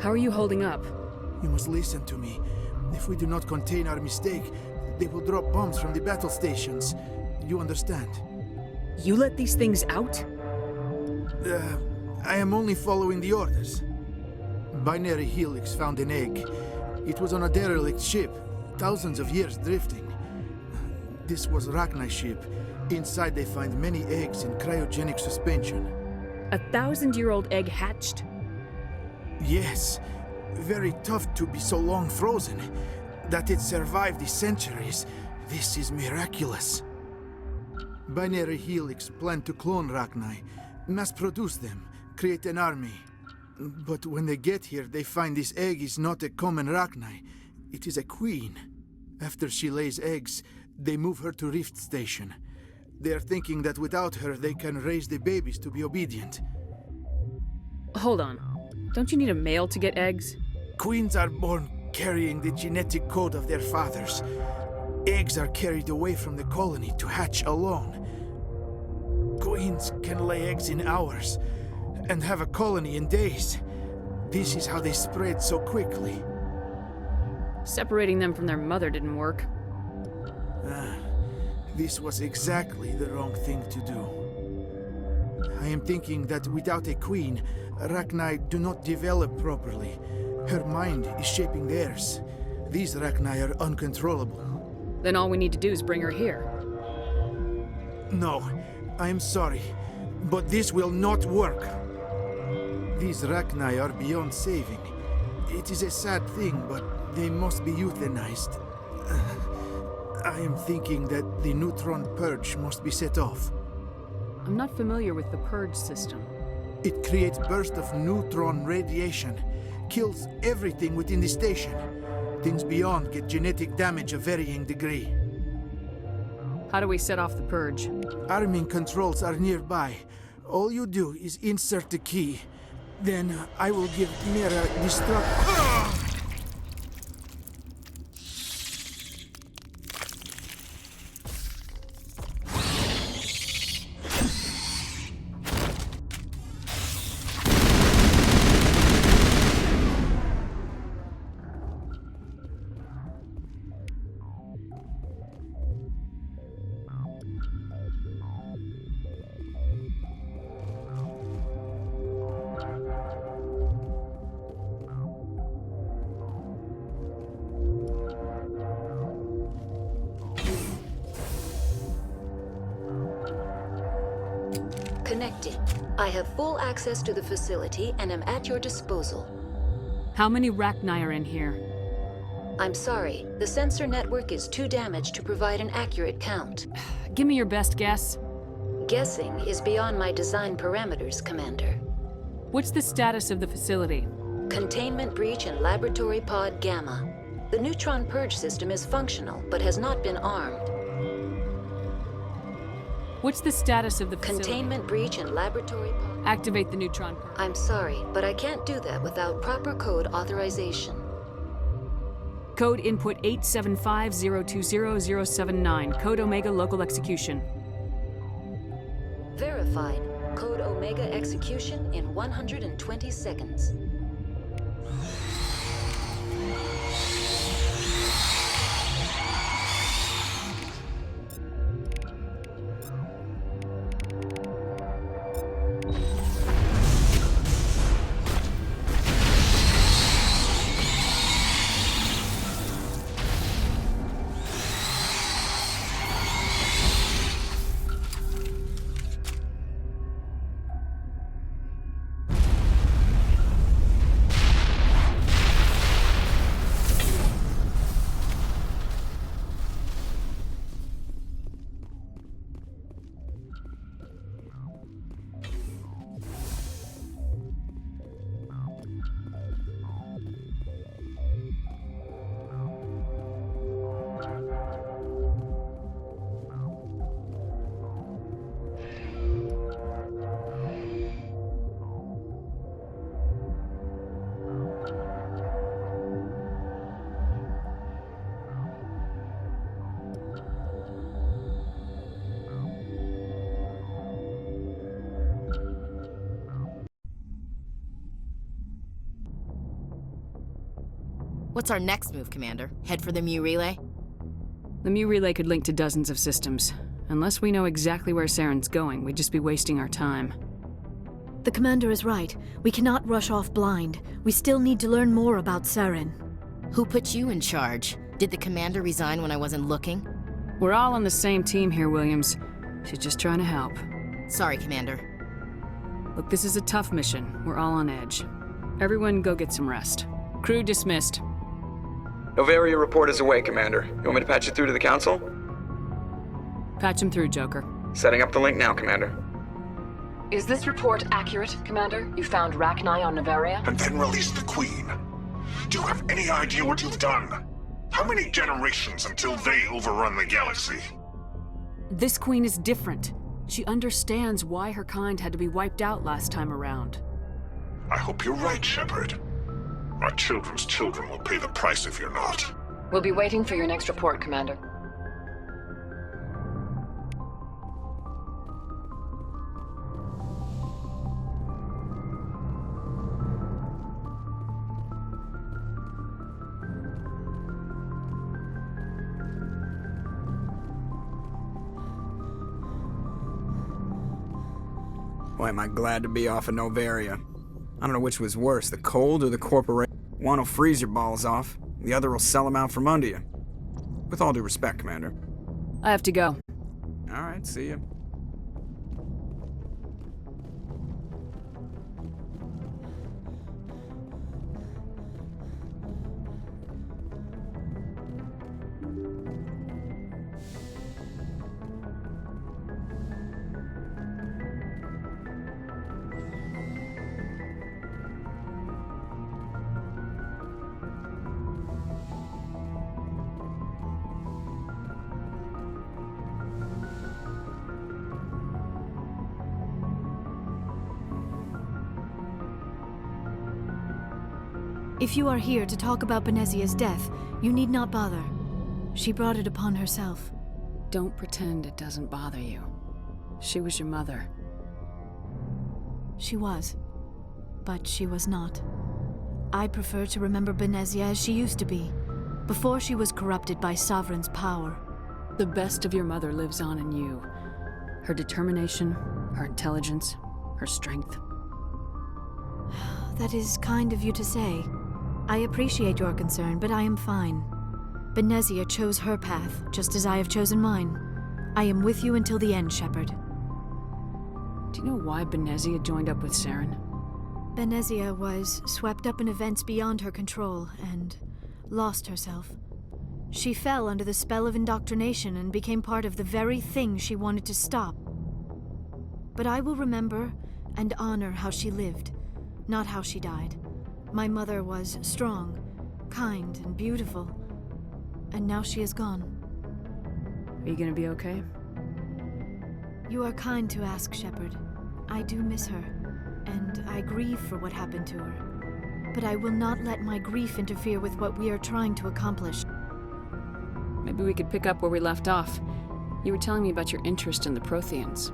How are you holding up? You must listen to me. If we do not contain our mistake, they will drop bombs from the battle stations. You understand? You let these things out? I am only following the orders. Binary Helix found an egg. It was on a derelict ship, thousands of years drifting. This was Rachni's ship. Inside they find many eggs in cryogenic suspension. 1,000-year-old egg hatched? Yes. Very tough to be so long frozen. That it survived the centuries. This is miraculous. Binary Helix planned to clone Rachni, mass-produce them, create an army. But when they get here, they find this egg is not a common Rachni. It is a queen. After she lays eggs, they move her to Rift Station. They are thinking that without her, they can raise the babies to be obedient. Hold on. Don't you need a male to get eggs? Queens are born carrying the genetic code of their fathers. Eggs are carried away from the colony to hatch alone. Queens can lay eggs in hours and have a colony in days. This is how they spread so quickly. Separating them from their mother didn't work. This was exactly the wrong thing to do. I am thinking that without a queen, Rachni do not develop properly. Her mind is shaping theirs. These Rachni are uncontrollable. Then all we need to do is bring her here. No, I am sorry, but this will not work. These Rachni are beyond saving. It is a sad thing, but they must be euthanized. I am thinking that the neutron purge must be set off. I'm not familiar with the purge system. It creates bursts of neutron radiation, kills everything within the station. Things beyond get genetic damage of varying degree. How do we set off the purge? Arming controls are nearby. All you do is insert the key. Then I will give Mira destruct... Connected. I have full access to the facility and am at your disposal. How many Rachni are in here? I'm sorry. The sensor network is too damaged to provide an accurate count. Give me your best guess. Guessing is beyond my design parameters, Commander. What's the status of the facility? Containment breach in Laboratory Pod Gamma. The neutron purge system is functional, but has not been armed. What's the status of the facility? Containment breach in Laboratory Pod... Activate the neutron purge. I'm sorry, but I can't do that without proper code authorization. Code input 875020079. Code Omega local execution. Verified. Code Omega execution in 120 seconds. What's our next move, Commander? Head for the Mu relay? The Mu relay could link to dozens of systems. Unless we know exactly where Saren's going, we'd just be wasting our time. The Commander is right. We cannot rush off blind. We still need to learn more about Saren. Who put you in charge? Did the Commander resign when I wasn't looking? We're all on the same team here, Williams. She's just trying to help. Sorry, Commander. Look, this is a tough mission. We're all on edge. Everyone go get some rest. Crew dismissed. Noveria report is away, Commander. You want me to patch it through to the Council? Patch him through, Joker. Setting up the link now, Commander. Is this report accurate, Commander? You found Rachni on Noveria? And then released the Queen. Do you have any idea what you've done? How many generations until they overrun the galaxy? This Queen is different. She understands why her kind had to be wiped out last time around. I hope you're right, Shepard. My children's children will pay the price if you're not. We'll be waiting for your next report, Commander. Boy, am I glad to be off of Noveria. I don't know which was worse, the cold or the corporation. One will freeze your balls off, the other will sell them out from under you. With all due respect, Commander. I have to go. All right, see ya. If you are here to talk about Benezia's death, you need not bother. She brought it upon herself. Don't pretend it doesn't bother you. She was your mother. She was. But she was not. I prefer to remember Benezia as she used to be, before she was corrupted by Sovereign's power. The best of your mother lives on in you. Her determination, her intelligence, her strength. That is kind of you to say. I appreciate your concern, but I am fine. Benezia chose her path, just as I have chosen mine. I am with you until the end, Shepard. Do you know why Benezia joined up with Saren? Benezia was swept up in events beyond her control, and lost herself. She fell under the spell of indoctrination and became part of the very thing she wanted to stop. But I will remember and honor how she lived, not how she died. My mother was strong, kind, and beautiful, and now she is gone. Are you gonna be okay? You are kind to ask, Shepard. I do miss her, and I grieve for what happened to her. But I will not let my grief interfere with what we are trying to accomplish. Maybe we could pick up where we left off. You were telling me about your interest in the Protheans.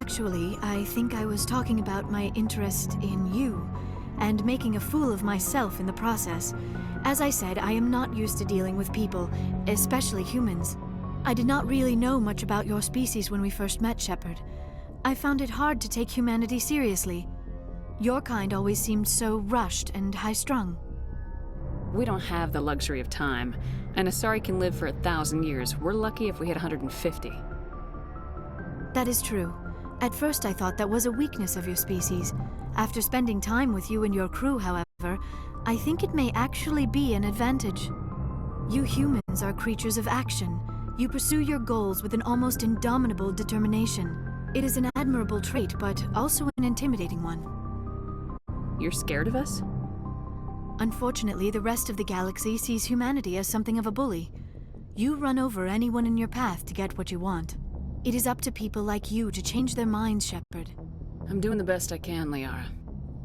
Actually, I think I was talking about my interest in you, and making a fool of myself in the process. As I said, I am not used to dealing with people, especially humans. I did not really know much about your species when we first met, Shepard. I found it hard to take humanity seriously. Your kind always seemed so rushed and high-strung. We don't have the luxury of time. An Asari can live for 1,000 years. We're lucky if we hit 150. That is true. At first I thought that was a weakness of your species. After spending time with you and your crew, however, I think it may actually be an advantage. You humans are creatures of action. You pursue your goals with an almost indomitable determination. It is an admirable trait, but also an intimidating one. You're scared of us? Unfortunately, the rest of the galaxy sees humanity as something of a bully. You run over anyone in your path to get what you want. It is up to people like you to change their minds, Shepard. I'm doing the best I can, Liara.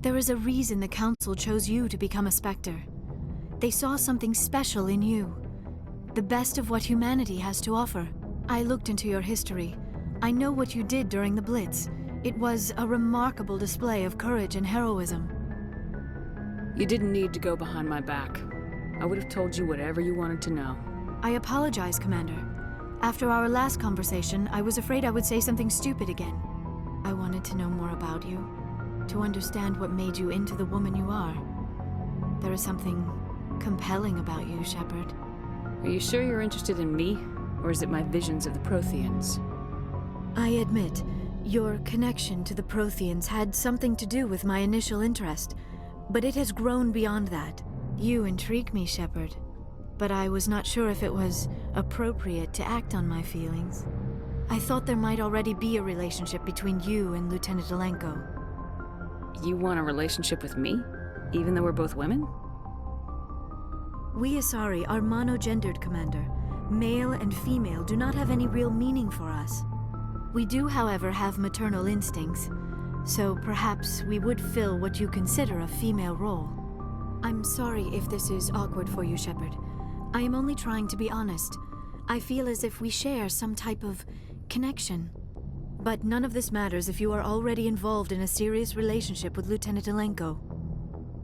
There is a reason the Council chose you to become a Spectre. They saw something special in you. The best of what humanity has to offer. I looked into your history. I know what you did during the Blitz. It was a remarkable display of courage and heroism. You didn't need to go behind my back. I would have told you whatever you wanted to know. I apologize, Commander. After our last conversation, I was afraid I would say something stupid again. I wanted to know more about you, to understand what made you into the woman you are. There is something compelling about you, Shepard. Are you sure you're interested in me, or is it my visions of the Protheans? I admit, your connection to the Protheans had something to do with my initial interest, but it has grown beyond that. You intrigue me, Shepard, but I was not sure if it was appropriate to act on my feelings. I thought there might already be a relationship between you and Lieutenant Alenko. You want a relationship with me, even though we're both women? We Asari are monogendered, Commander. Male and female do not have any real meaning for us. We do, however, have maternal instincts, so perhaps we would fill what you consider a female role. I'm sorry if this is awkward for you, Shepard. I am only trying to be honest. I feel as if we share some type of connection. But none of this matters if you are already involved in a serious relationship with Lieutenant Alenko.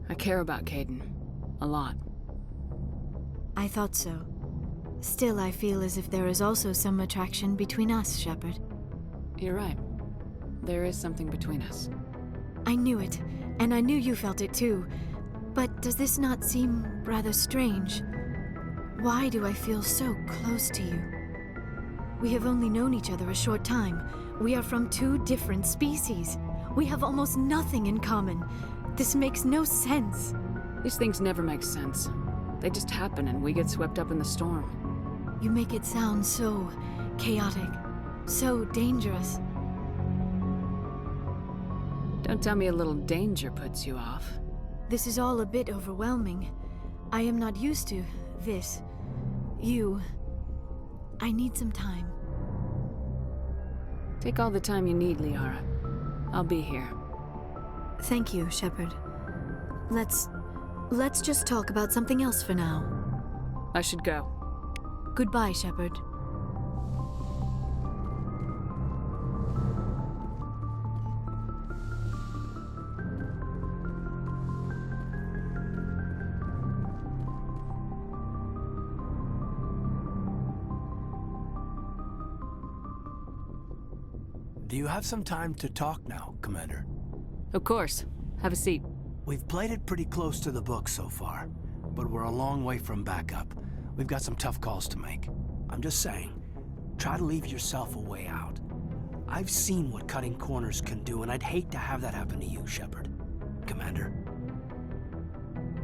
I care about Kaidan. A lot. I thought so. Still, I feel as if there is also some attraction between us, Shepard. You're right. There is something between us. I knew it, and I knew you felt it too. But does this not seem rather strange? Why do I feel so close to you? We have only known each other a short time. We are from two different species. We have almost nothing in common. This makes no sense. These things never make sense. They just happen and we get swept up in the storm. You make it sound so chaotic, so dangerous. Don't tell me a little danger puts you off. This is all a bit overwhelming. I am not used to this. You. I need some time. Take all the time you need, Liara. I'll be here. Thank you, Shepard. Let's just talk about something else for now. I should go. Goodbye, Shepard. Do you have some time to talk now, Commander? Of course. Have a seat. We've played it pretty close to the book so far, but we're a long way from backup. We've got some tough calls to make. I'm just saying, try to leave yourself a way out. I've seen what cutting corners can do, and I'd hate to have that happen to you, Shepard. Commander.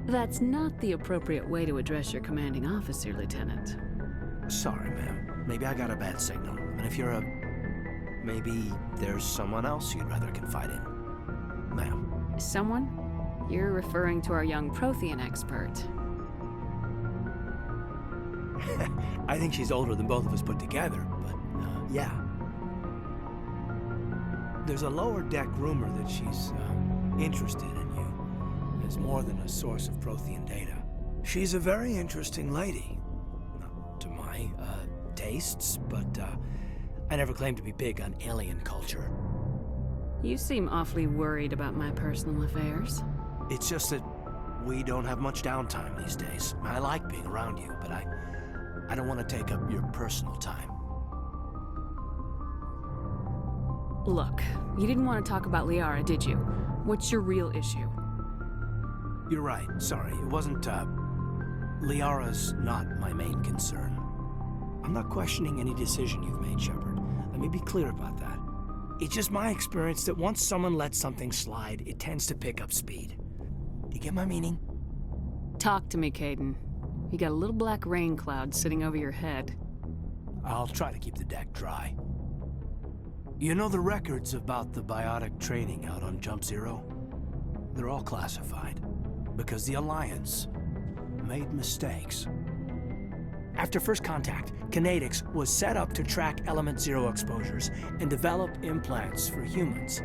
That's not the appropriate way to address your commanding officer, Lieutenant. Sorry, ma'am. Maybe I got a bad signal. And if you're maybe there's someone else you'd rather confide in. Ma'am. Someone? You're referring to our young Prothean expert. I think she's older than both of us put together, but, yeah. There's a lower deck rumor that she's, interested in you. As more than a source of Prothean data. She's a very interesting lady. Not to my, tastes, but, I never claimed to be big on alien culture. You seem awfully worried about my personal affairs. It's just that we don't have much downtime these days. I like being around you, but I don't want to take up your personal time. Look, you didn't want to talk about Liara, did you? What's your real issue? You're right. Sorry. It wasn't, Liara's not my main concern. I'm not questioning any decision you've made, Shepard. Let me be clear about that. It's just my experience that once someone lets something slide, it tends to pick up speed. Do you get my meaning? Talk to me, Kaidan. You got a little black rain cloud sitting over your head. I'll try to keep the deck dry. You know the records about the biotic training out on Jump Zero? They're all classified, because the Alliance made mistakes. After first contact, Kinetics was set up to track Element Zero exposures and develop implants for humans.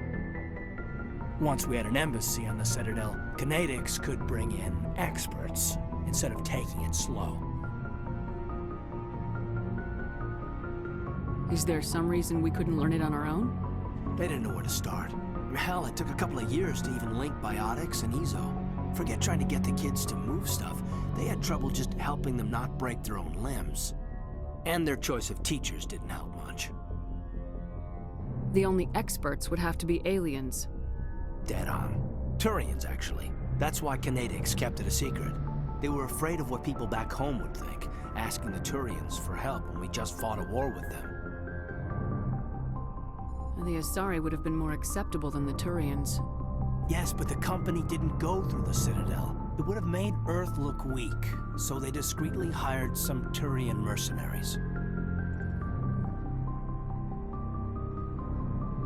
Once we had an embassy on the Citadel, Kinetics could bring in experts instead of taking it slow. Is there some reason we couldn't learn it on our own? They didn't know where to start. Hell, it took a couple of years to even link biotics and EZO. Forget trying to get the kids to move stuff. They had trouble just helping them not break their own limbs. And their choice of teachers didn't help much. The only experts would have to be aliens. Dead on. Turians, actually. That's why Kinetics kept it a secret. They were afraid of what people back home would think, asking the Turians for help when we just fought a war with them. The Asari would have been more acceptable than the Turians. Yes, but the company didn't go through the Citadel. It would have made Earth look weak, so they discreetly hired some Turian mercenaries.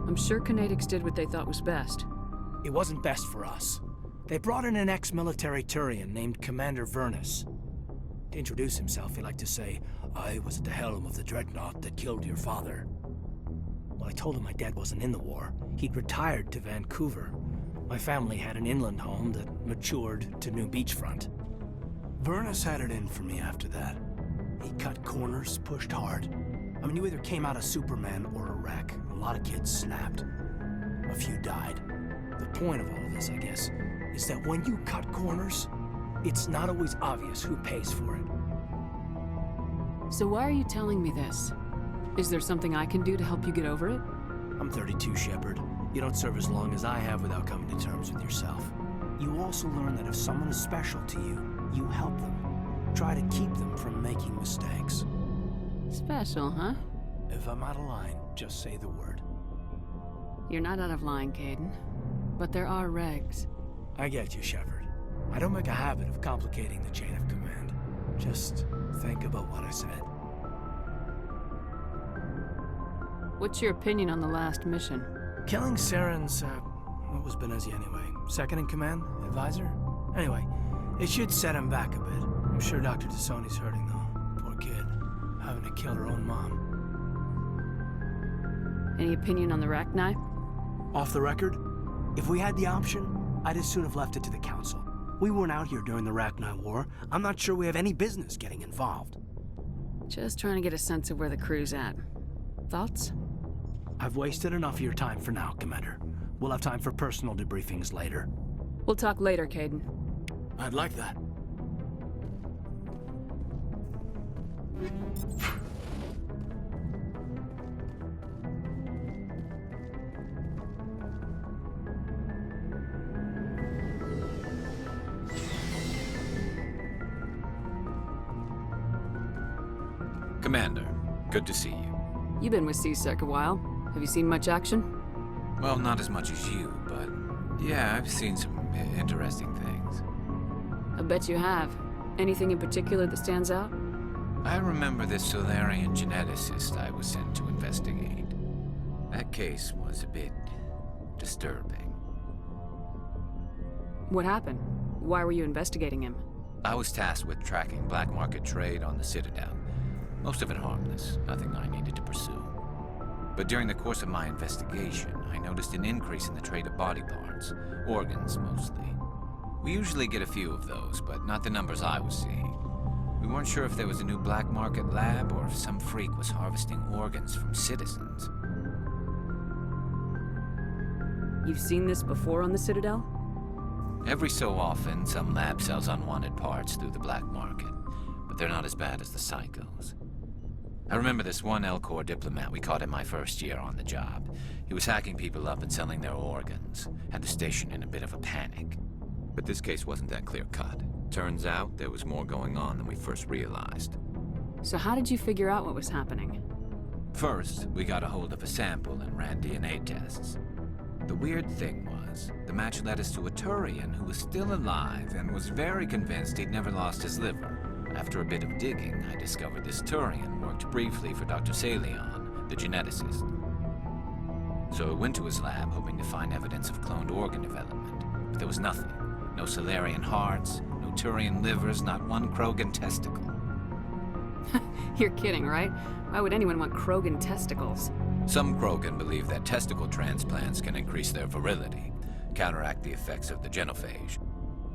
I'm sure Kinetics did what they thought was best. It wasn't best for us. They brought in an ex-military Turian named Commander Vernus. To introduce himself, he liked to say, "I was at the helm of the dreadnought that killed your father." Well, I told him my dad wasn't in the war. He'd retired to Vancouver. My family had an inland home that matured to new beachfront. Vernus had it in for me after that. He cut corners, pushed hard. I mean, you either came out a Superman or a wreck. A lot of kids snapped. A few died. The point of all of this, I guess, is that when you cut corners, it's not always obvious who pays for it. So why are you telling me this? Is there something I can do to help you get over it? I'm 32, Shepard. You don't serve as long as I have without coming to terms with yourself. You also learn that if someone is special to you, you help them. Try to keep them from making mistakes. Special, huh? If I'm out of line, just say the word. You're not out of line, Caden. But there are regs. I get you, Shepard. I don't make a habit of complicating the chain of command. Just think about what I said. What's your opinion on the last mission? Killing Saren's, what was Benezia anyway? Second in command? Advisor? Anyway, it should set him back a bit. I'm sure Dr. Tassoni's hurting, though. Poor kid. Having to kill her own mom. Any opinion on the Rachni? Off the record? If we had the option, I'd as soon have left it to the Council. We weren't out here during the Rachni War. I'm not sure we have any business getting involved. Just trying to get a sense of where the crew's at. Thoughts? I've wasted enough of your time for now, Commander. We'll have time for personal debriefings later. We'll talk later, Caden. I'd like that. Commander, good to see you. You've been with CSEC a while. Have you seen much action? Well, not as much as you, but yeah, I've seen some interesting things. I bet you have. Anything in particular that stands out? I remember this Solarian geneticist I was sent to investigate. That case was a bit disturbing. What happened? Why were you investigating him? I was tasked with tracking black market trade on the Citadel. Most of it harmless, nothing I needed to pursue. But during the course of my investigation, I noticed an increase in the trade of body parts, organs mostly. We usually get a few of those, but not the numbers I was seeing. We weren't sure if there was a new black market lab or if some freak was harvesting organs from citizens. You've seen this before on the Citadel? Every so often, some lab sells unwanted parts through the black market, but they're not as bad as the psychos. I remember this one L-Corps diplomat we caught in my first year on the job. He was hacking people up and selling their organs, had the station in a bit of a panic. But this case wasn't that clear-cut. Turns out there was more going on than we first realized. So how did you figure out what was happening? First, we got a hold of a sample and ran DNA tests. The weird thing was, the match led us to a Turian who was still alive and was very convinced he'd never lost his liver. After a bit of digging, I discovered this Turian worked briefly for Dr. Salion, the geneticist. So I went to his lab hoping to find evidence of cloned organ development, but there was nothing. No Solarian hearts, no Turian livers, not one Krogan testicle. You're kidding, right? Why would anyone want Krogan testicles? Some Krogan believe that testicle transplants can increase their virility, counteract the effects of the genophage.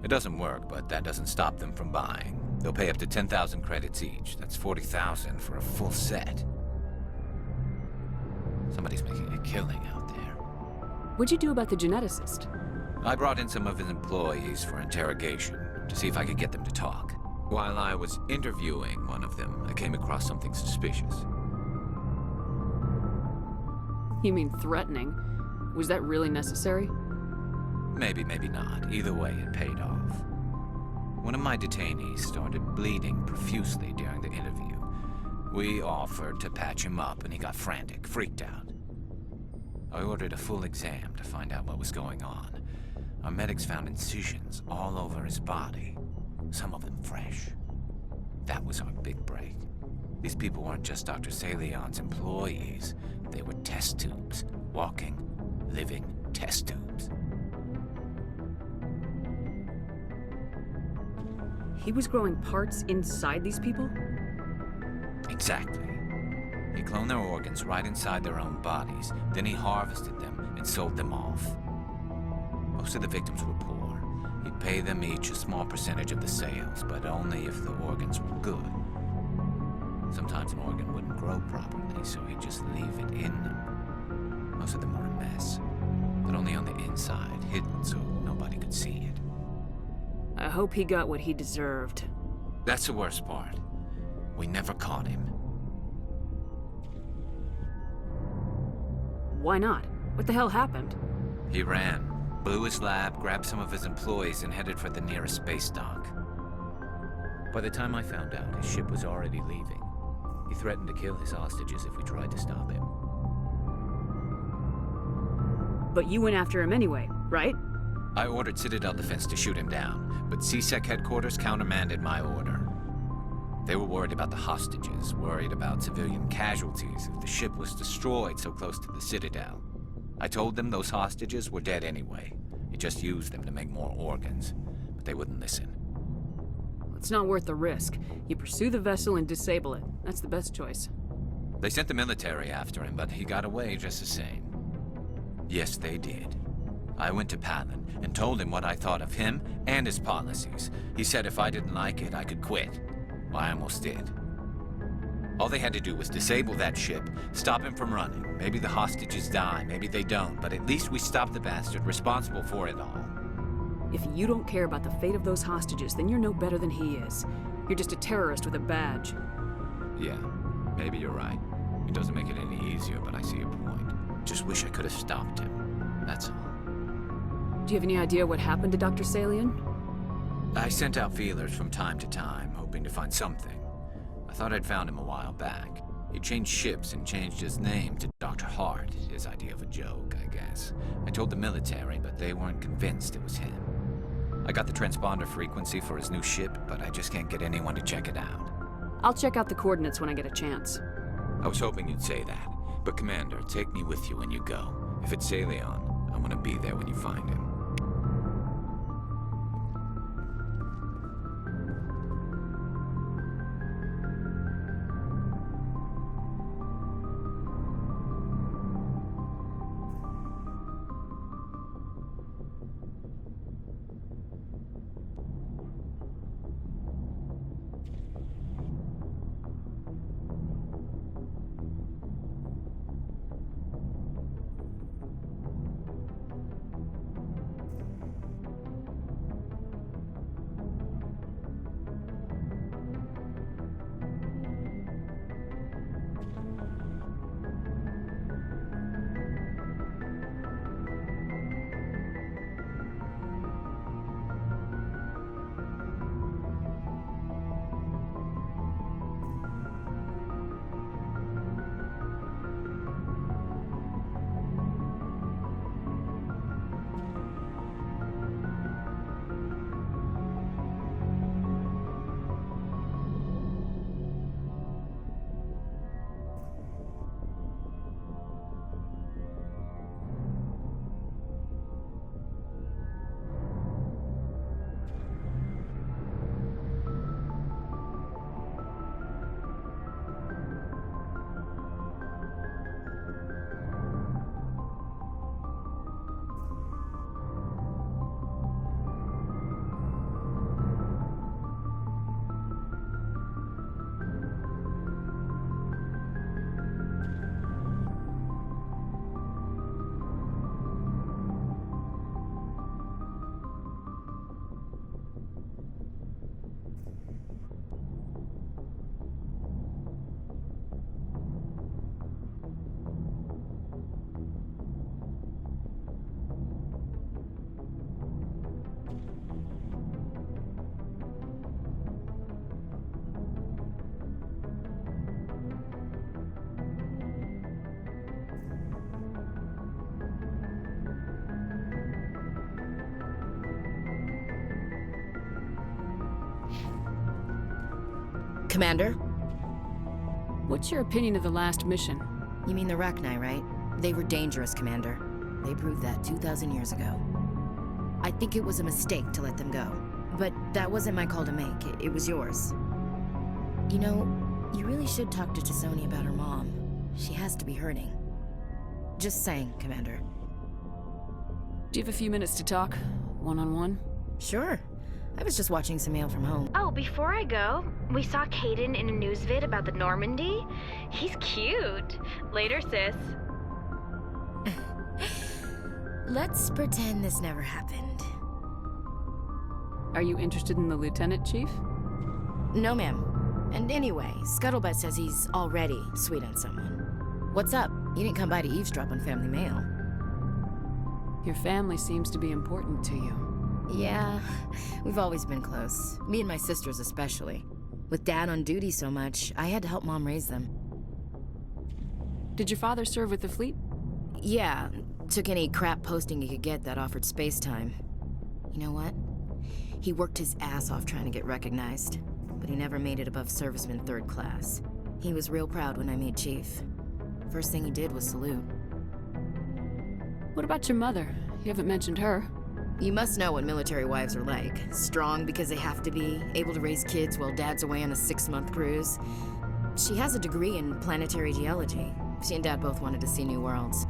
It doesn't work, but that doesn't stop them from buying. They'll pay up to 10,000 credits each. That's 40,000 for a full set. Somebody's making a killing out there. What'd you do about the geneticist? I brought in some of his employees for interrogation to see if I could get them to talk. While I was interviewing one of them, I came across something suspicious. You mean threatening? Was that really necessary? Maybe, maybe not. Either way, it paid off. One of my detainees started bleeding profusely during the interview. We offered to patch him up, and he got frantic, freaked out. I ordered a full exam to find out what was going on. Our medics found incisions all over his body, some of them fresh. That was our big break. These people weren't just Dr. Salion's employees. They were test tubes. Walking, living test tubes. He was growing parts inside these people? Exactly. He cloned their organs right inside their own bodies. Then he harvested them and sold them off. Most of the victims were poor. He'd pay them each a small percentage of the sales, but only if the organs were good. Sometimes an organ wouldn't grow properly, so he'd just leave it in them. Most of them were a mess, but only on the inside, hidden so nobody could see it. I hope he got what he deserved. That's the worst part. We never caught him. Why not? What the hell happened? He ran, blew his lab, grabbed some of his employees, and headed for the nearest space dock. By the time I found out, his ship was already leaving. He threatened to kill his hostages if we tried to stop him. But you went after him anyway, right? I ordered Citadel Defense to shoot him down, but CSEC headquarters countermanded my order. They were worried about the hostages, worried about civilian casualties if the ship was destroyed so close to the Citadel. I told them those hostages were dead anyway. He just used them to make more organs, but they wouldn't listen. It's not worth the risk. You pursue the vessel and disable it. That's the best choice. They sent the military after him, but he got away just the same. Yes, they did. I went to Palin and told him what I thought of him and his policies. He said if I didn't like it, I could quit. Well, I almost did. All they had to do was disable that ship, stop him from running. Maybe the hostages die, maybe they don't, but at least we stopped the bastard responsible for it all. If you don't care about the fate of those hostages, then you're no better than he is. You're just a terrorist with a badge. Yeah, maybe you're right. It doesn't make it any easier, but I see your point. Just wish I could have stopped him. That's all. Do you have any idea what happened to Dr. Salion? I sent out feelers from time to time, hoping to find something. I thought I'd found him a while back. He changed ships and changed his name to Dr. Hart, his idea of a joke, I guess. I told the military, but they weren't convinced it was him. I got the transponder frequency for his new ship, but I just can't get anyone to check it out. I'll check out the coordinates when I get a chance. I was hoping you'd say that. But Commander, take me with you when you go. If it's Salion, I want to be there when you find him. Commander? What's your opinion of the last mission? You mean the Rachni, right? They were dangerous, Commander. They proved that 2,000 years ago. I think it was a mistake to let them go. But that wasn't my call to make. It was yours. You know, you really should talk to T'Soni about her mom. She has to be hurting. Just saying, Commander. Do you have a few minutes to talk? One-on-one? Sure. I was just watching some mail from home. Oh, before I go, we saw Caden in a news vid about the Normandy. He's cute. Later, sis. Let's pretend this never happened. Are you interested in the Lieutenant, Chief? No, ma'am. And anyway, Scuttlebutt says he's already sweet on someone. What's up? You didn't come by to eavesdrop on family mail. Your family seems to be important to you. Yeah, we've always been close. Me and my sisters especially. With Dad on duty so much, I had to help Mom raise them. Did your father serve with the fleet? Yeah, took any crap posting he could get that offered space time. You know what? He worked his ass off trying to get recognized, but he never made it above serviceman 3rd class. He was real proud when I made Chief. First thing he did was salute. What about your mother? You haven't mentioned her. You must know what military wives are like. Strong because they have to be, able to raise kids while Dad's away on a 6-month cruise. She has a degree in planetary geology. She and Dad both wanted to see new worlds.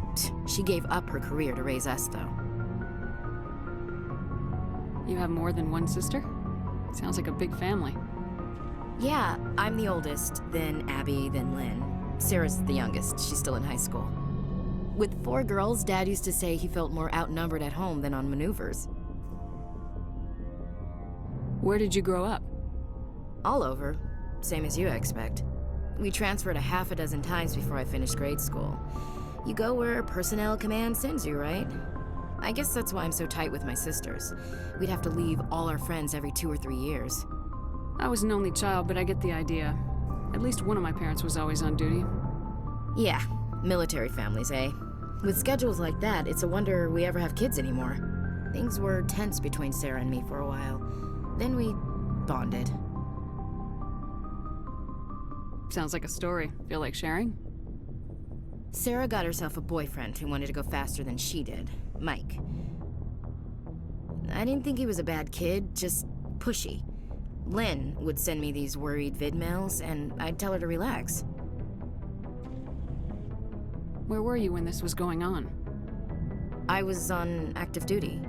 She gave up her career to raise us, though. You have more than one sister? Sounds like a big family. Yeah, I'm the oldest, then Abby, then Lynn. Sarah's the youngest. She's still in high school. With 4 girls, Dad used to say he felt more outnumbered at home than on maneuvers. Where did you grow up? All over. Same as you, I expect. We transferred a half a dozen times before I finished grade school. You go where personnel command sends you, right? I guess that's why I'm so tight with my sisters. We'd have to leave all our friends every 2 or 3 years. I was an only child, but I get the idea. At least one of my parents was always on duty. Yeah, military families, eh? With schedules like that, it's a wonder we ever have kids anymore. Things were tense between Sarah and me for a while. Then we bonded. Sounds like a story. Feel like sharing? Sarah got herself a boyfriend who wanted to go faster than she did, Mike. I didn't think he was a bad kid, just pushy. Lynn would send me these worried vidmails, and I'd tell her to relax. Where were you when this was going on? I was on active duty.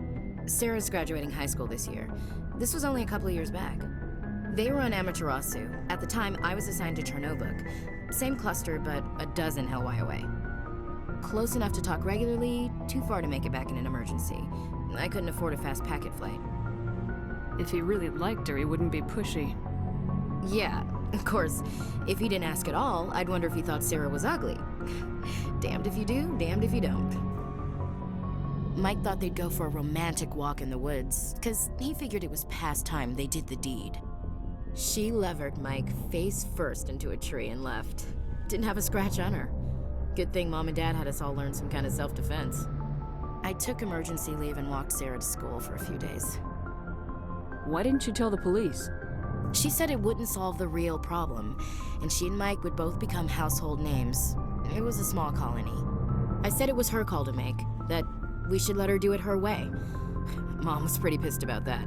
Sarah's graduating high school this year. This was only a couple of years back. They were on Amaterasu. At the time, I was assigned to Chernobog. Same cluster, but a dozen Hellwire away. Close enough to talk regularly, too far to make it back in an emergency. I couldn't afford a fast packet flight. If he really liked her, he wouldn't be pushy. Yeah, of course. If he didn't ask at all, I'd wonder if he thought Sarah was ugly. Damned if you do, damned if you don't. Mike thought they'd go for a romantic walk in the woods, because he figured it was past time they did the deed. She levered Mike face first into a tree and left. Didn't have a scratch on her. Good thing Mom and Dad had us all learn some kind of self-defense. I took emergency leave and walked Sarah to school for a few days. Why didn't you tell the police? She said it wouldn't solve the real problem, and she and Mike would both become household names. It was a small colony. I said it was her call to make, that we should let her do it her way. Mom was pretty pissed about that.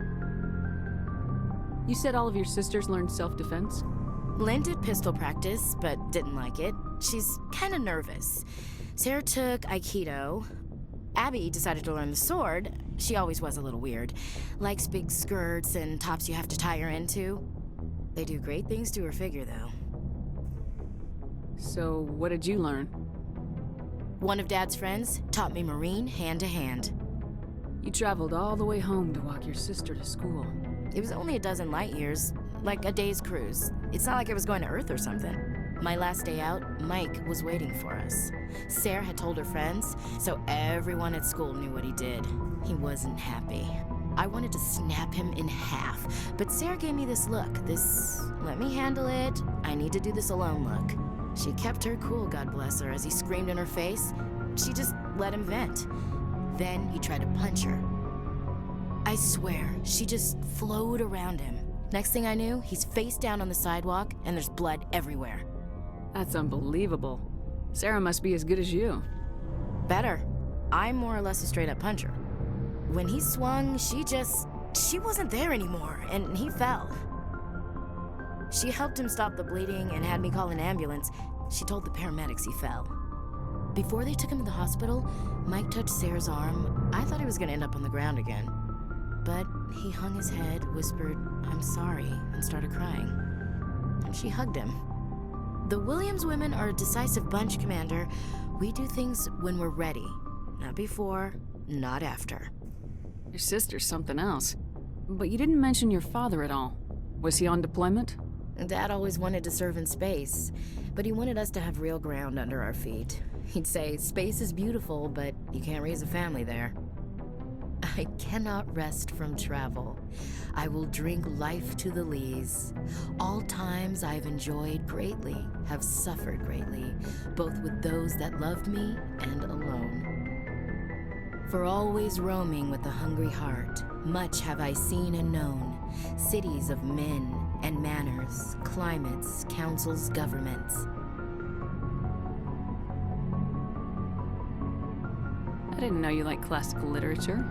You said all of your sisters learned self-defense? Lynn did pistol practice, but didn't like it. She's kind of nervous. Sarah took Aikido. Abby decided to learn the sword. She always was a little weird. Likes big skirts and tops you have to tie her into. They do great things to her figure, though. So, what did you learn? One of Dad's friends taught me Marine hand to hand. You traveled all the way home to walk your sister to school. It was only a dozen light years, like a day's cruise. It's not like I was going to Earth or something. My last day out, Mike was waiting for us. Sarah had told her friends, so everyone at school knew what he did. He wasn't happy. I wanted to snap him in half, but Sarah gave me this look, this let me handle it, I need to do this alone look. She kept her cool, God bless her, as he screamed in her face. She just let him vent. Then he tried to punch her. I swear, she just flowed around him, Next thing I knew, he's face down on the sidewalk, and there's blood everywhere. That's unbelievable. Sarah must be as good as you. Better. I'm more or less a straight-up puncher. When he swung, she wasn't there anymore, and he fell. She helped him stop the bleeding and had me call an ambulance. She told the paramedics he fell. Before they took him to the hospital, Mike touched Sarah's arm. I thought he was gonna end up on the ground again. But he hung his head, whispered, "I'm sorry," and started crying. And she hugged him. The Williams women are a decisive bunch, Commander. We do things when we're ready. Not before, not after. Your sister's something else. But you didn't mention your father at all. Was he on deployment? Dad always wanted to serve in space, but he wanted us to have real ground under our feet. He'd say, space is beautiful, but you can't raise a family there. I cannot rest from travel. I will drink life to the lees. All times I've enjoyed greatly, have suffered greatly, both with those that loved me and alone. For always roaming with a hungry heart, much have I seen and known, cities of men and manners, climates, councils, governments. I didn't know you liked classical literature.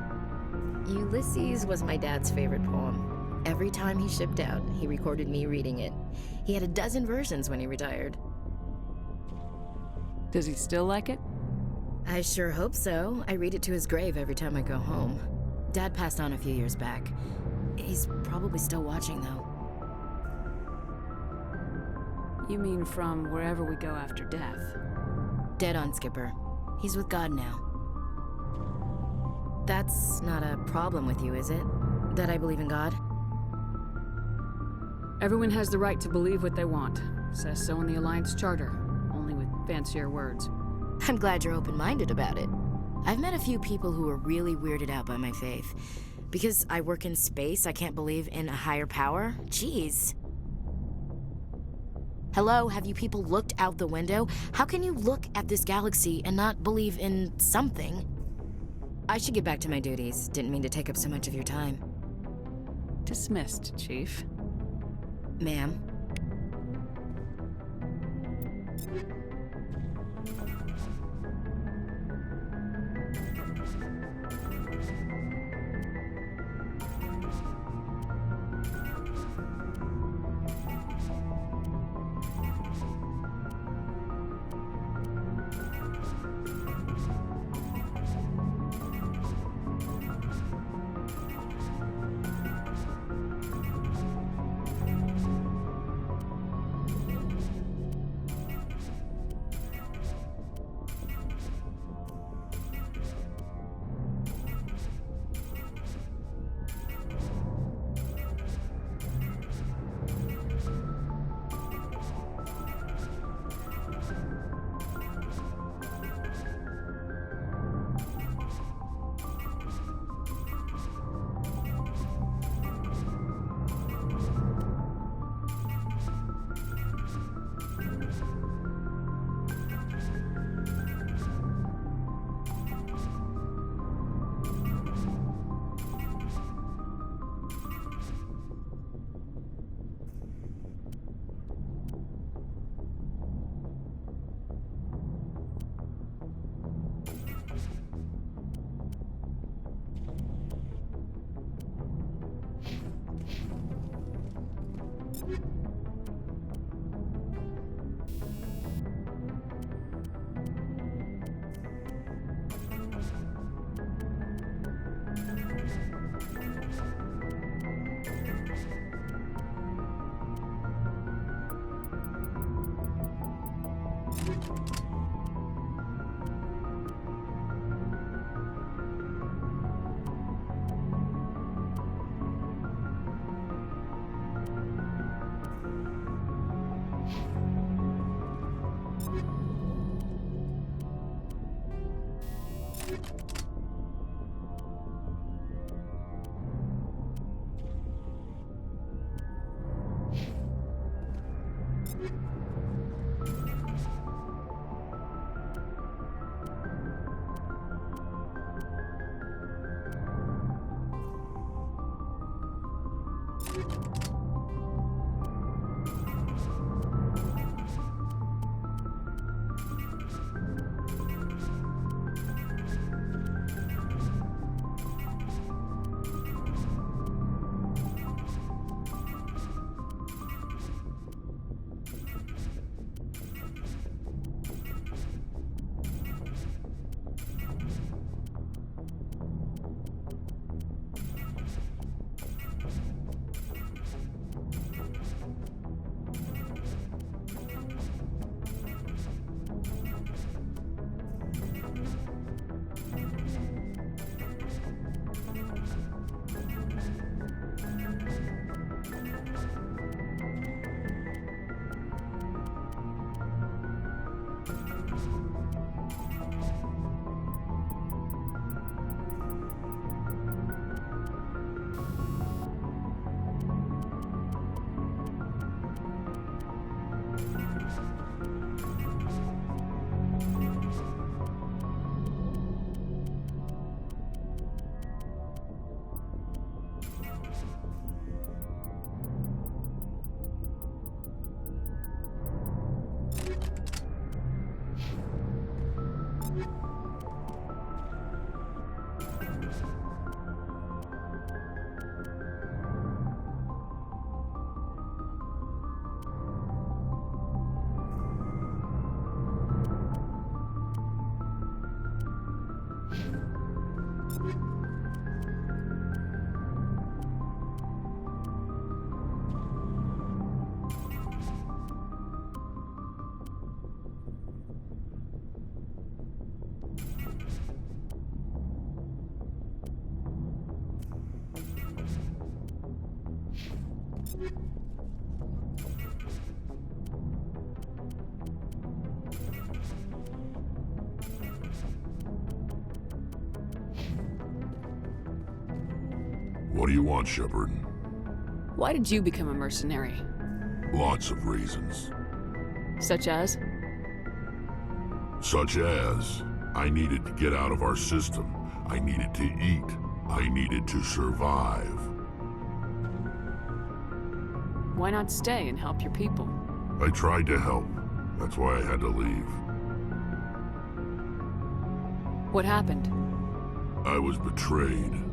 Ulysses was my dad's favorite poem. Every time he shipped out, he recorded me reading it. He had a dozen versions when he retired. Does he still like it? I sure hope so. I read it to his grave every time I go home. Dad passed on a few years back. He's probably still watching, though. You mean from wherever we go after death? Dead on, Skipper. He's with God now. That's not a problem with you, is it? That I believe in God? Everyone has the right to believe what they want. Says so in the Alliance Charter, only with fancier words. I'm glad you're open-minded about it. I've met a few people who are really weirded out by my faith. Because I work in space, I can't believe in a higher power? Jeez. Hello, have you people looked out the window? How can you look at this galaxy and not believe in something? I should get back to my duties. Didn't mean to take up so much of your time. Dismissed, Chief. Ma'am. What do you want, Shepard? Why did you become a mercenary? Lots of reasons. Such as? Such as, I needed to get out of our system. I needed to eat. I needed to survive. Why not stay and help your people? I tried to help. That's why I had to leave. What happened? I was betrayed.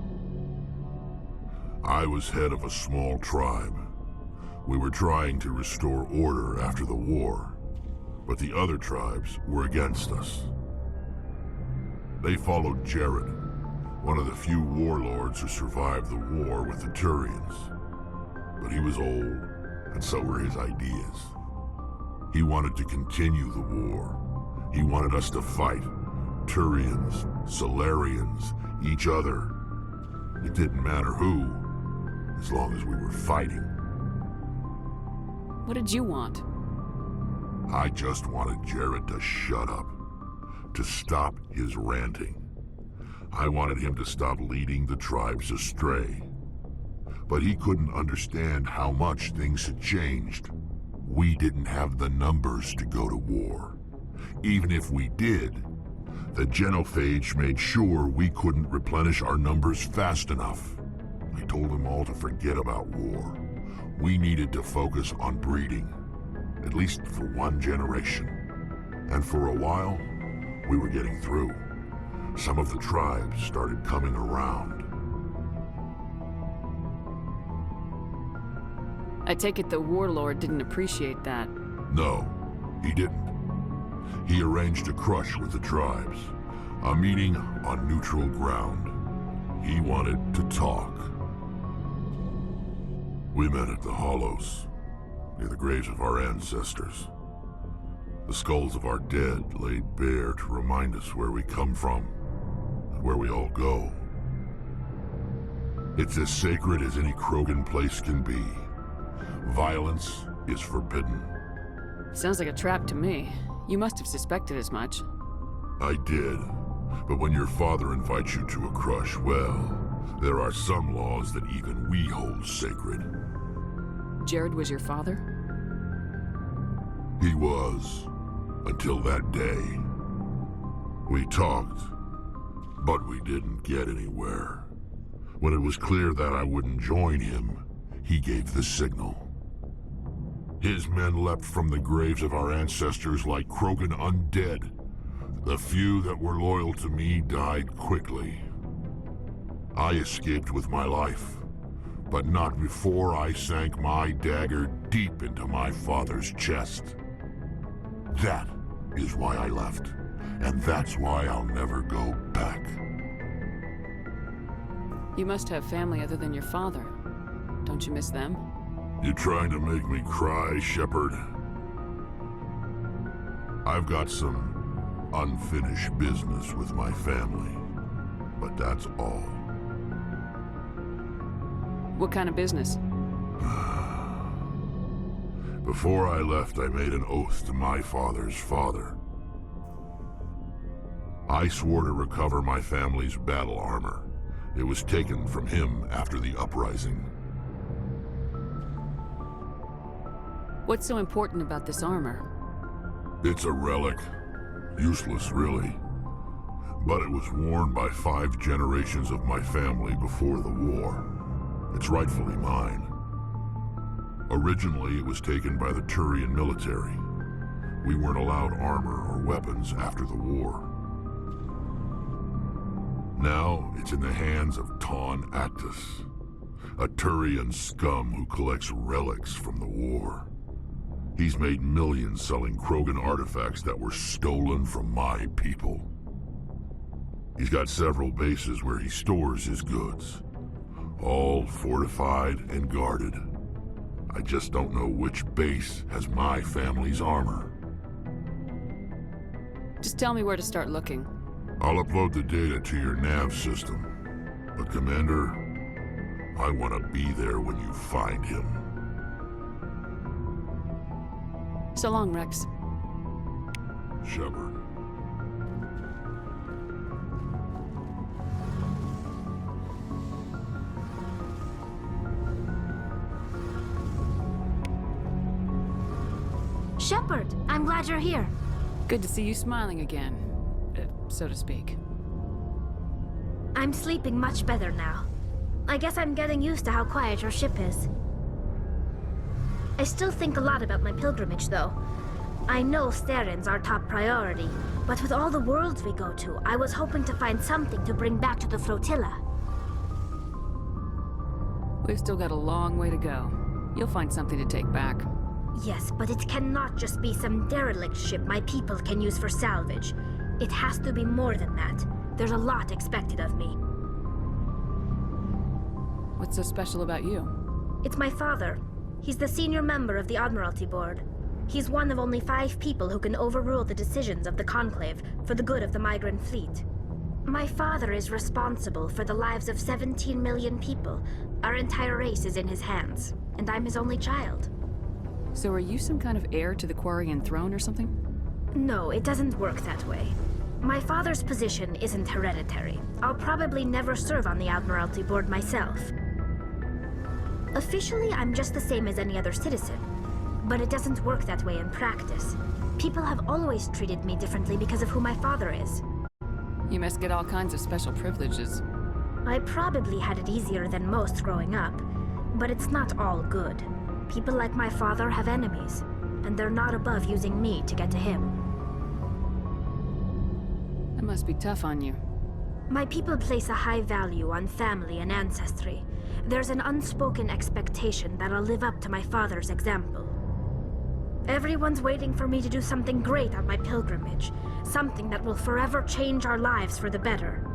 I was head of a small tribe. We were trying to restore order after the war, but the other tribes were against us. They followed Jared, one of the few warlords who survived the war with the Turians. But he was old, and so were his ideas. He wanted to continue the war. He wanted us to fight. Turians, Solarians, each other. It didn't matter who, as long as we were fighting. What did you want? I just wanted Jared to shut up, to stop his ranting. I wanted him to stop leading the tribes astray. But he couldn't understand how much things had changed. We didn't have the numbers to go to war. Even if we did, the genophage made sure we couldn't replenish our numbers fast enough. I told them all to forget about war. We needed to focus on breeding, at least for one generation. And for a while, we were getting through. Some of the tribes started coming around. I take it the warlord didn't appreciate that. No, he didn't. He arranged a crush with the tribes, a meeting on neutral ground. He wanted to talk. We met at the Hollows, near the graves of our ancestors. The skulls of our dead laid bare to remind us where we come from, and where we all go. It's as sacred as any Krogan place can be. Violence is forbidden. Sounds like a trap to me. You must have suspected as much. I did. But when your father invites you to a crush, well, there are some laws that even we hold sacred. Jared was your father? He was, until that day. We talked, but we didn't get anywhere. When it was clear that I wouldn't join him, he gave the signal. His men leapt from the graves of our ancestors like Krogan undead. The few that were loyal to me died quickly. I escaped with my life, but not before I sank my dagger deep into my father's chest. That is why I left, and that's why I'll never go back. You must have family other than your father. Don't you miss them? You trying to make me cry, Shepard? I've got some unfinished business with my family, but that's all. What kind of business? Before I left, I made an oath to my father's father. I swore to recover my family's battle armor. It was taken from him after the uprising. What's so important about this armor? It's a relic. Useless, really. But it was worn by 5 generations of my family before the war. It's rightfully mine. Originally, it was taken by the Turian military. We weren't allowed armor or weapons after the war. Now, it's in the hands of Ton Actus, a Turian scum who collects relics from the war. He's made millions selling Krogan artifacts that were stolen from my people. He's got several bases where he stores his goods, all fortified and guarded. I just don't know which base has my family's armor. Just tell me where to start looking. I'll upload the data to your nav system. But Commander, I want to be there when you find him. So long, Rex. Shepard. Shepard, I'm glad you're here. Good to see you smiling again, so to speak. I'm sleeping much better now. I guess I'm getting used to how quiet your ship is. I still think a lot about my pilgrimage, though. I know Steren's our top priority, but with all the worlds we go to, I was hoping to find something to bring back to the flotilla. We've still got a long way to go. You'll find something to take back. Yes, but it cannot just be some derelict ship my people can use for salvage. It has to be more than that. There's a lot expected of me. What's so special about you? It's my father. He's the senior member of the Admiralty Board. He's one of only 5 people who can overrule the decisions of the Conclave for the good of the migrant fleet. My father is responsible for the lives of 17 million people. Our entire race is in his hands, and I'm his only child. So are you some kind of heir to the Quarian throne or something? No, it doesn't work that way. My father's position isn't hereditary. I'll probably never serve on the Admiralty Board myself. Officially, I'm just the same as any other citizen. But it doesn't work that way in practice. People have always treated me differently because of who my father is. You must get all kinds of special privileges. I probably had it easier than most growing up, but it's not all good. People like my father have enemies, and they're not above using me to get to him. That must be tough on you. My people place a high value on family and ancestry. There's an unspoken expectation that I'll live up to my father's example. Everyone's waiting for me to do something great on my pilgrimage, something that will forever change our lives for the better.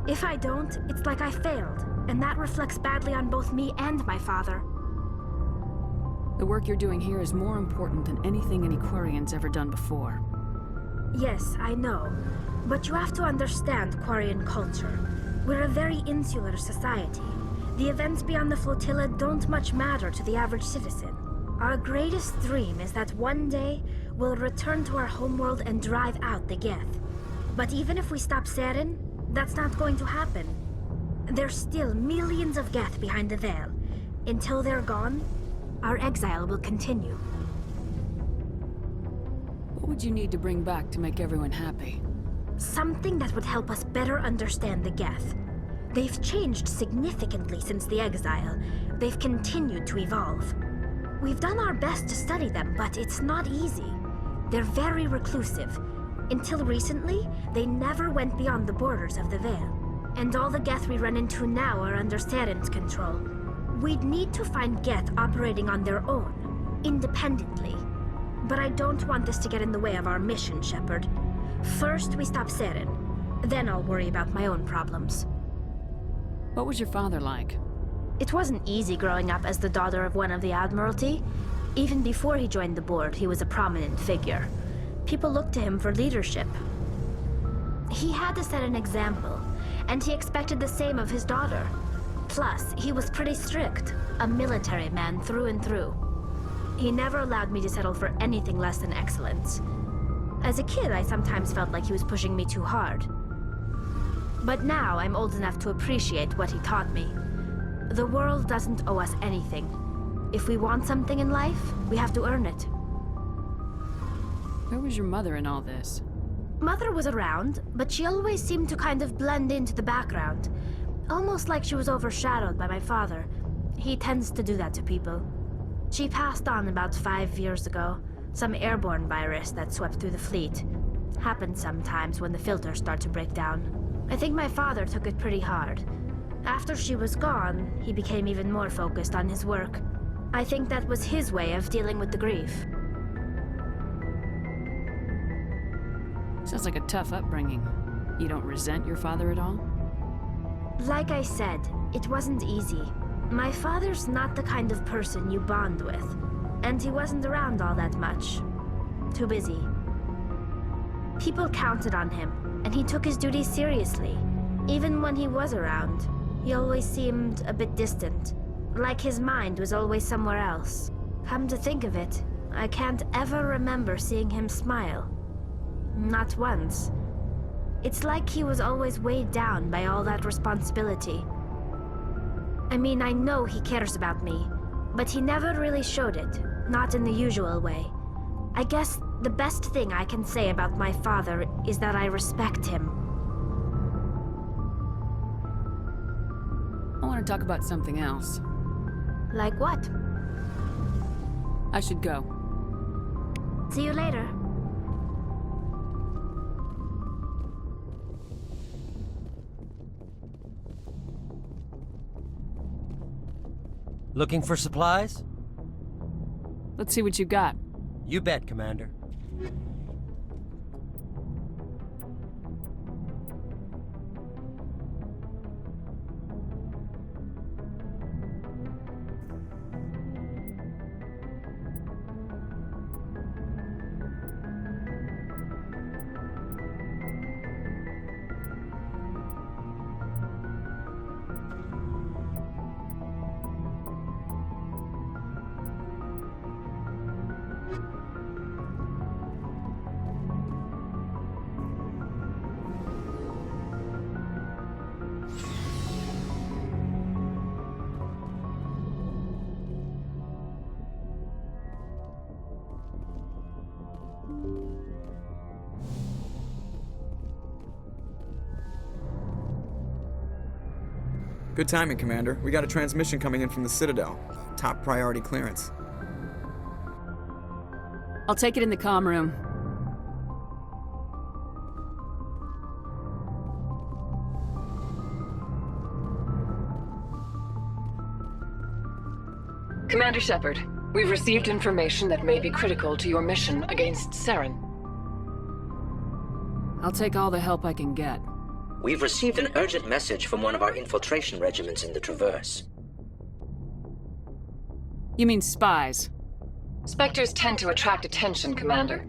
If I don't, it's like I failed, and that reflects badly on both me and my father. The work you're doing here is more important than anything any Quarian's ever done before. Yes, I know. But you have to understand Quarian culture. We're a very insular society. The events beyond the flotilla don't much matter to the average citizen. Our greatest dream is that one day we'll return to our homeworld and drive out the Geth. But even if we stop Saren, that's not going to happen. There's still millions of Geth behind the veil. Until they're gone, our exile will continue. What would you need to bring back to make everyone happy? Something that would help us better understand the Geth. They've changed significantly since the exile. They've continued to evolve. We've done our best to study them, but it's not easy. They're very reclusive. Until recently, they never went beyond the borders of the Veil. And all the Geth we run into now are under Saren's control. We'd need to find Geth operating on their own, independently. But I don't want this to get in the way of our mission, Shepard. First, we stop Saren. Then I'll worry about my own problems. What was your father like? It wasn't easy growing up as the daughter of one of the Admiralty. Even before he joined the board, he was a prominent figure. People looked to him for leadership. He had to set an example, and he expected the same of his daughter. Plus, he was pretty strict, a military man through and through. He never allowed me to settle for anything less than excellence. As a kid, I sometimes felt like he was pushing me too hard. But now I'm old enough to appreciate what he taught me. The world doesn't owe us anything. If we want something in life, we have to earn it. Where was your mother in all this? Mother was around, but she always seemed to kind of blend into the background. Almost like she was overshadowed by my father. He tends to do that to people. She passed on about 5 years ago. Some airborne virus that swept through the fleet. Happens sometimes when the filters start to break down. I think my father took it pretty hard. After she was gone, he became even more focused on his work. I think that was his way of dealing with the grief. Sounds like a tough upbringing. You don't resent your father at all? Like I said, it wasn't easy. My father's not the kind of person you bond with. And he wasn't around all that much. Too busy. People counted on him, and he took his duties seriously. Even when he was around, he always seemed a bit distant. Like his mind was always somewhere else. Come to think of it, I can't ever remember seeing him smile. Not once. It's like he was always weighed down by all that responsibility. I mean, I know he cares about me, but he never really showed it, not in the usual way. I guess the best thing I can say about my father is that I respect him. I want to talk about something else. Like what? I should go. See you later. Looking for supplies? Let's see what you got. You bet, Commander. Good timing, Commander. We got a transmission coming in from the Citadel. Top priority clearance. I'll take it in the comm room. Commander Shepard, we've received information that may be critical to your mission against Saren. I'll take all the help I can get. We've received an urgent message from one of our infiltration regiments in the Traverse. You mean spies? Spectres tend to attract attention, Commander,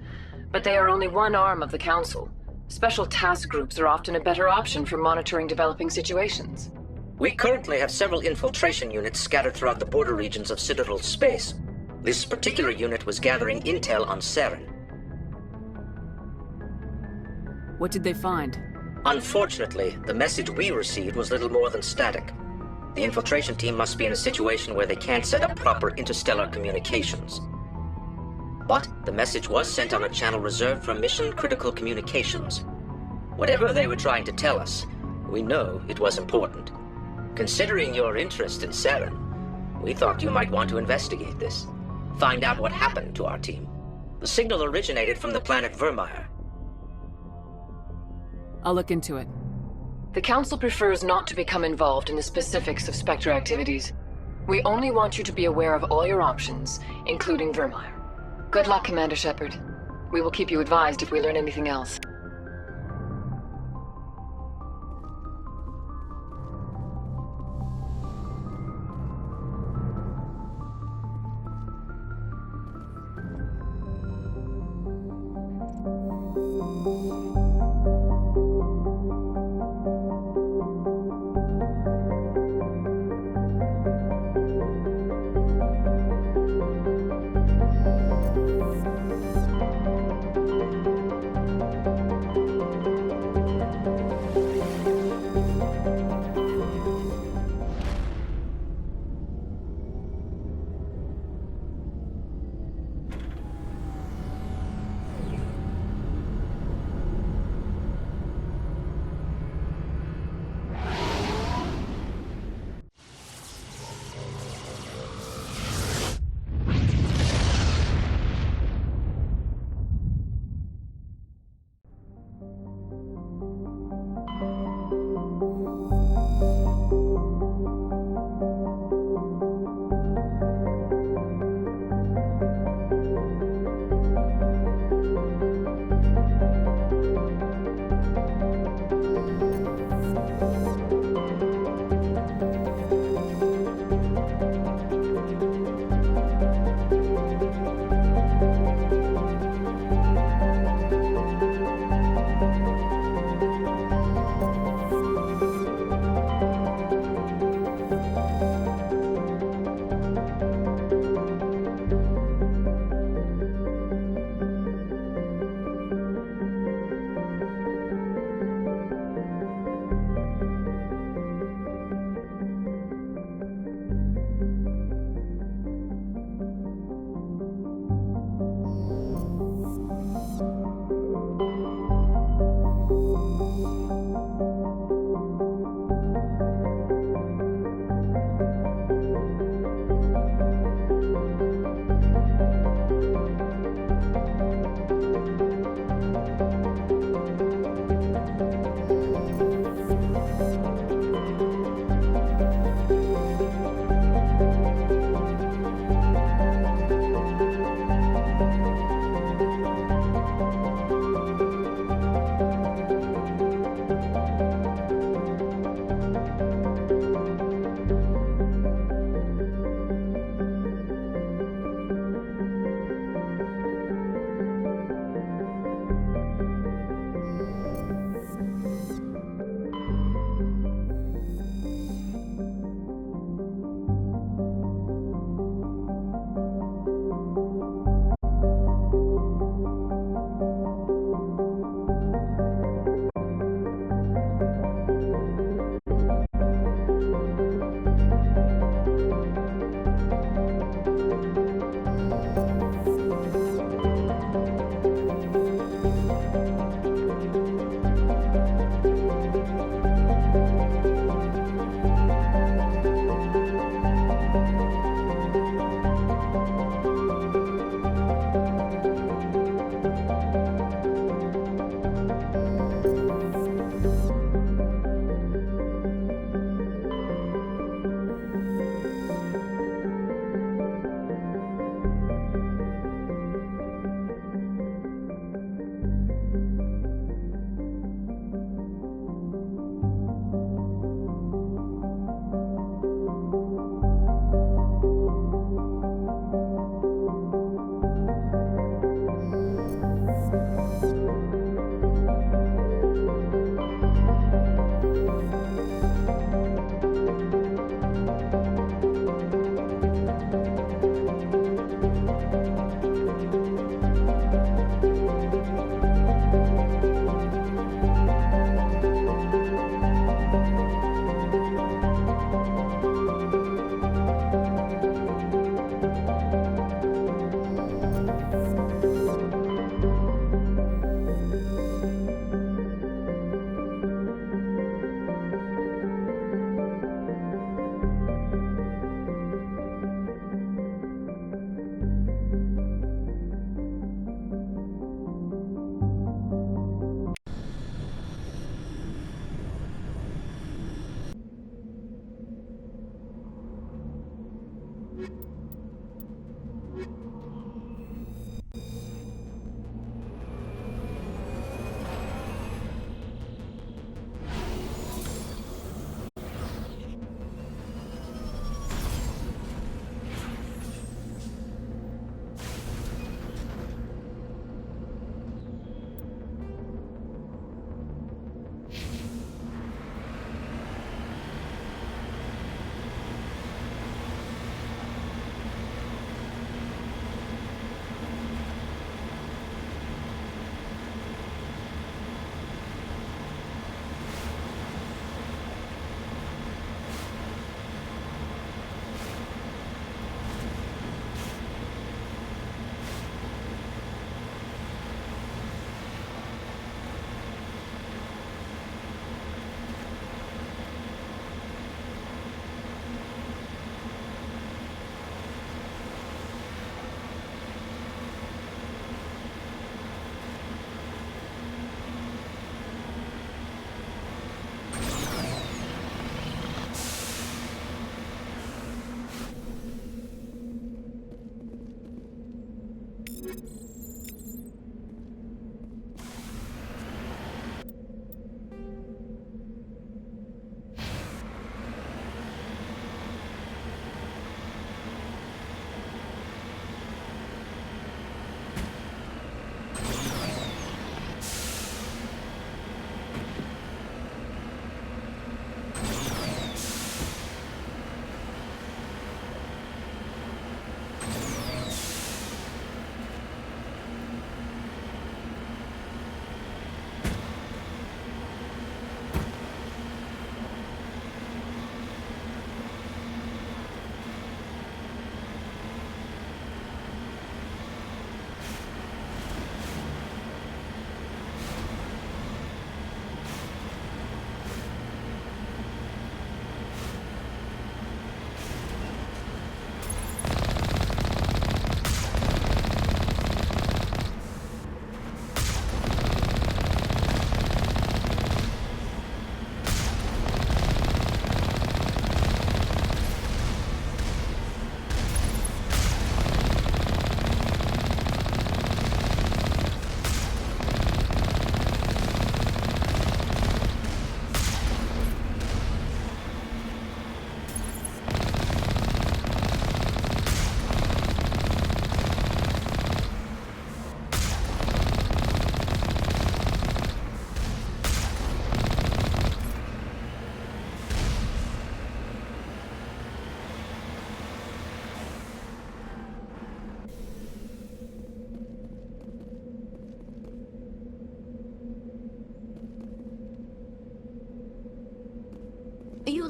but they are only one arm of the Council. Special task groups are often a better option for monitoring developing situations. We currently have several infiltration units scattered throughout the border regions of Citadel space. This particular unit was gathering intel on Saren. What did they find? Unfortunately, the message we received was little more than static. The infiltration team must be in a situation where they can't set up proper interstellar communications. But the message was sent on a channel reserved for mission-critical communications. Whatever they were trying to tell us, we know it was important. Considering your interest in Saren, we thought you might want to investigate this. Find out what happened to our team. The signal originated from the planet Vermeer. I'll look into it. The Council prefers not to become involved in the specifics of Spectre activities. We only want you to be aware of all your options, including Vermeer. Good luck, Commander Shepard. We will keep you advised if we learn anything else.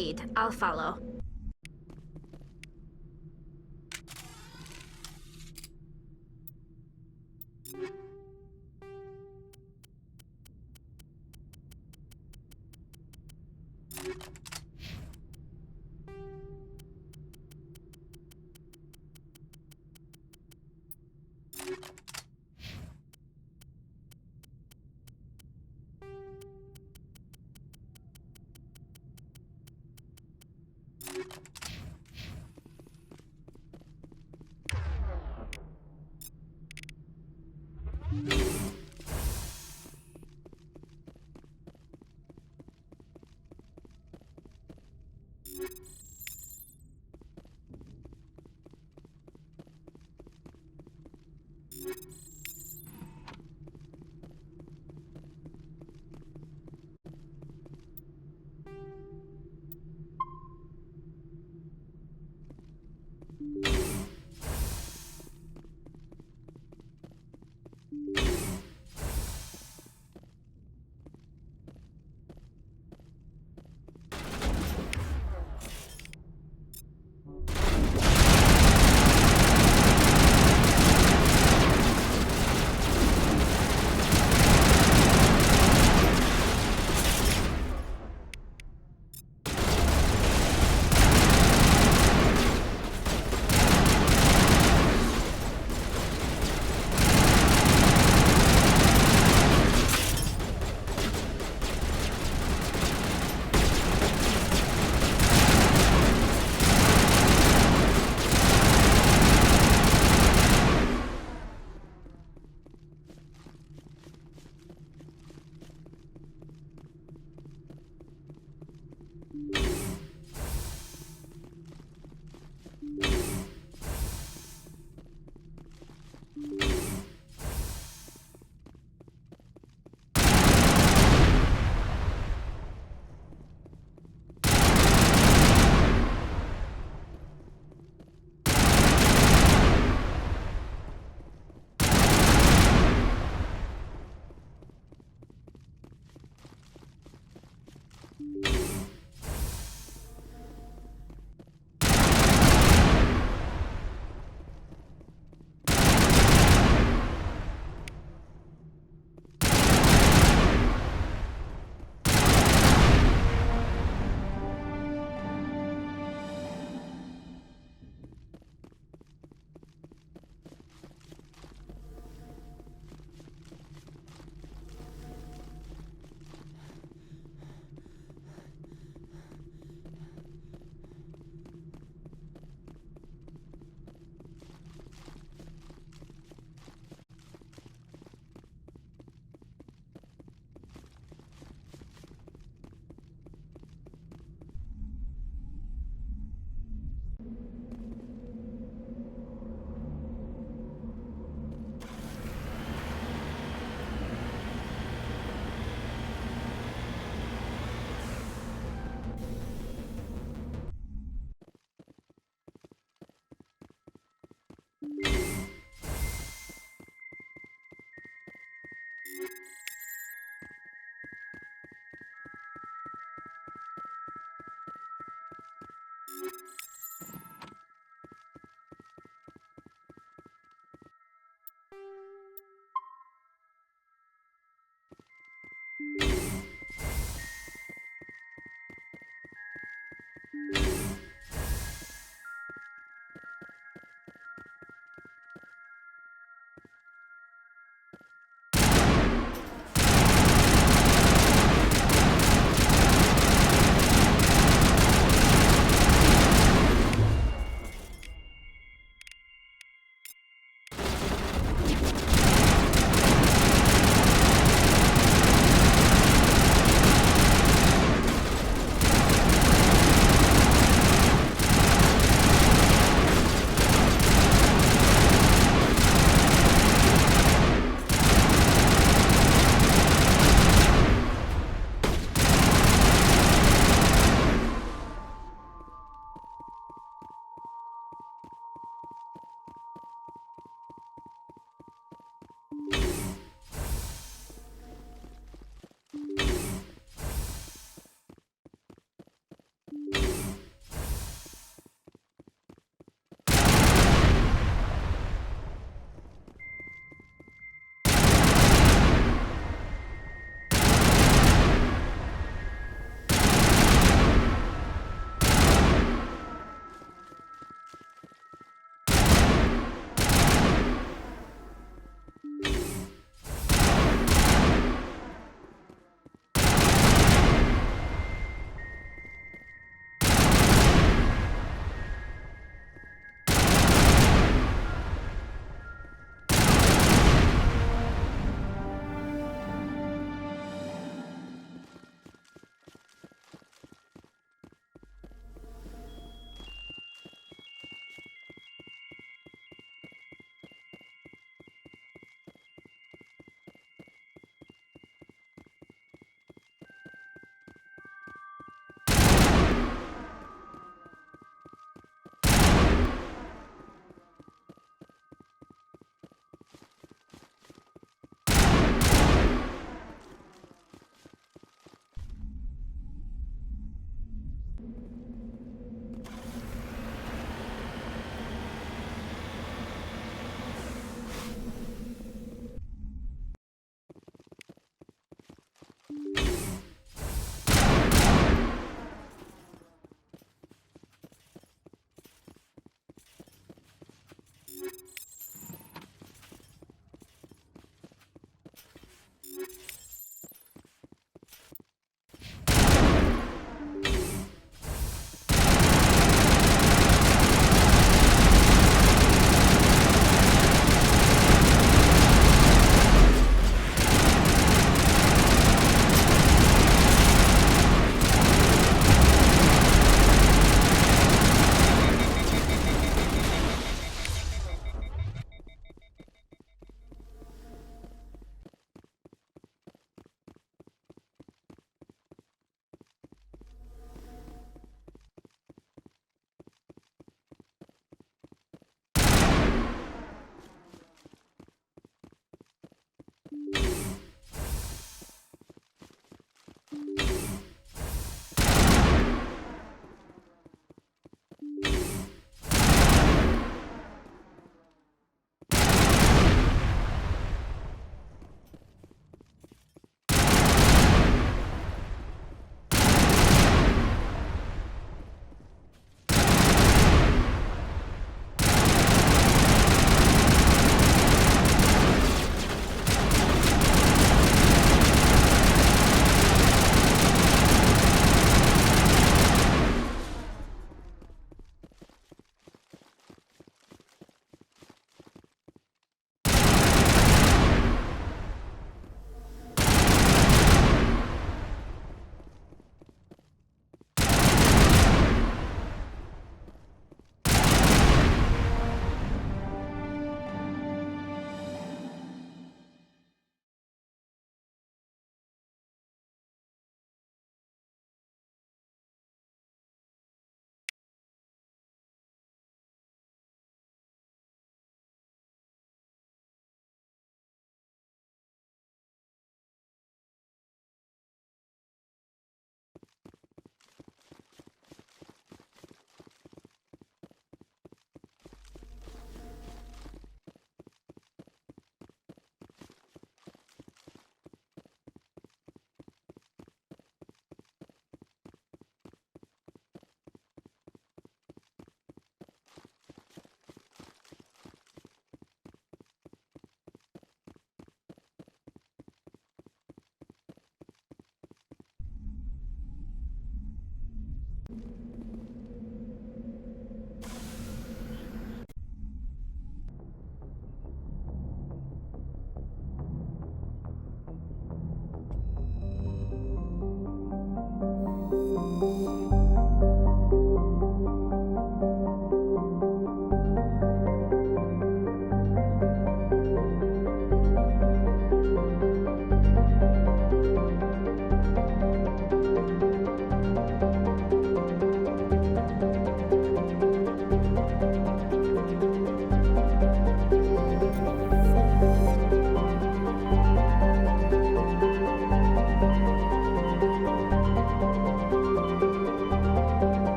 lead. I'll follow.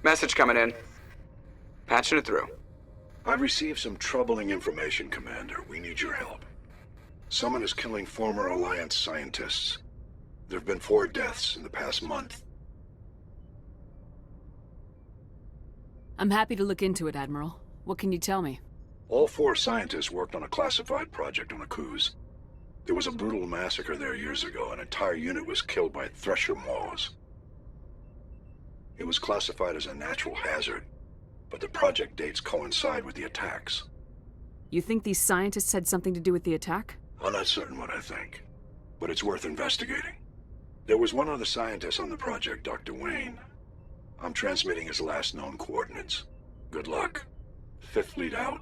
Message coming in. Patching it through. I've received some troubling information, Commander. We need your help. Someone is killing former Alliance scientists. There have been 4 deaths in the past month. I'm happy to look into it, Admiral. What can you tell me? All 4 scientists worked on a classified project on Akuz. There was a brutal massacre there years ago. An entire unit was killed by thresher maws. It was classified as a natural hazard, but the project dates coincide with the attacks. You think these scientists had something to do with the attack? I'm not certain what I think, but it's worth investigating. There was one other scientist on the project, Dr. Wayne. I'm transmitting his last known coordinates. Good luck. 5th Fleet out.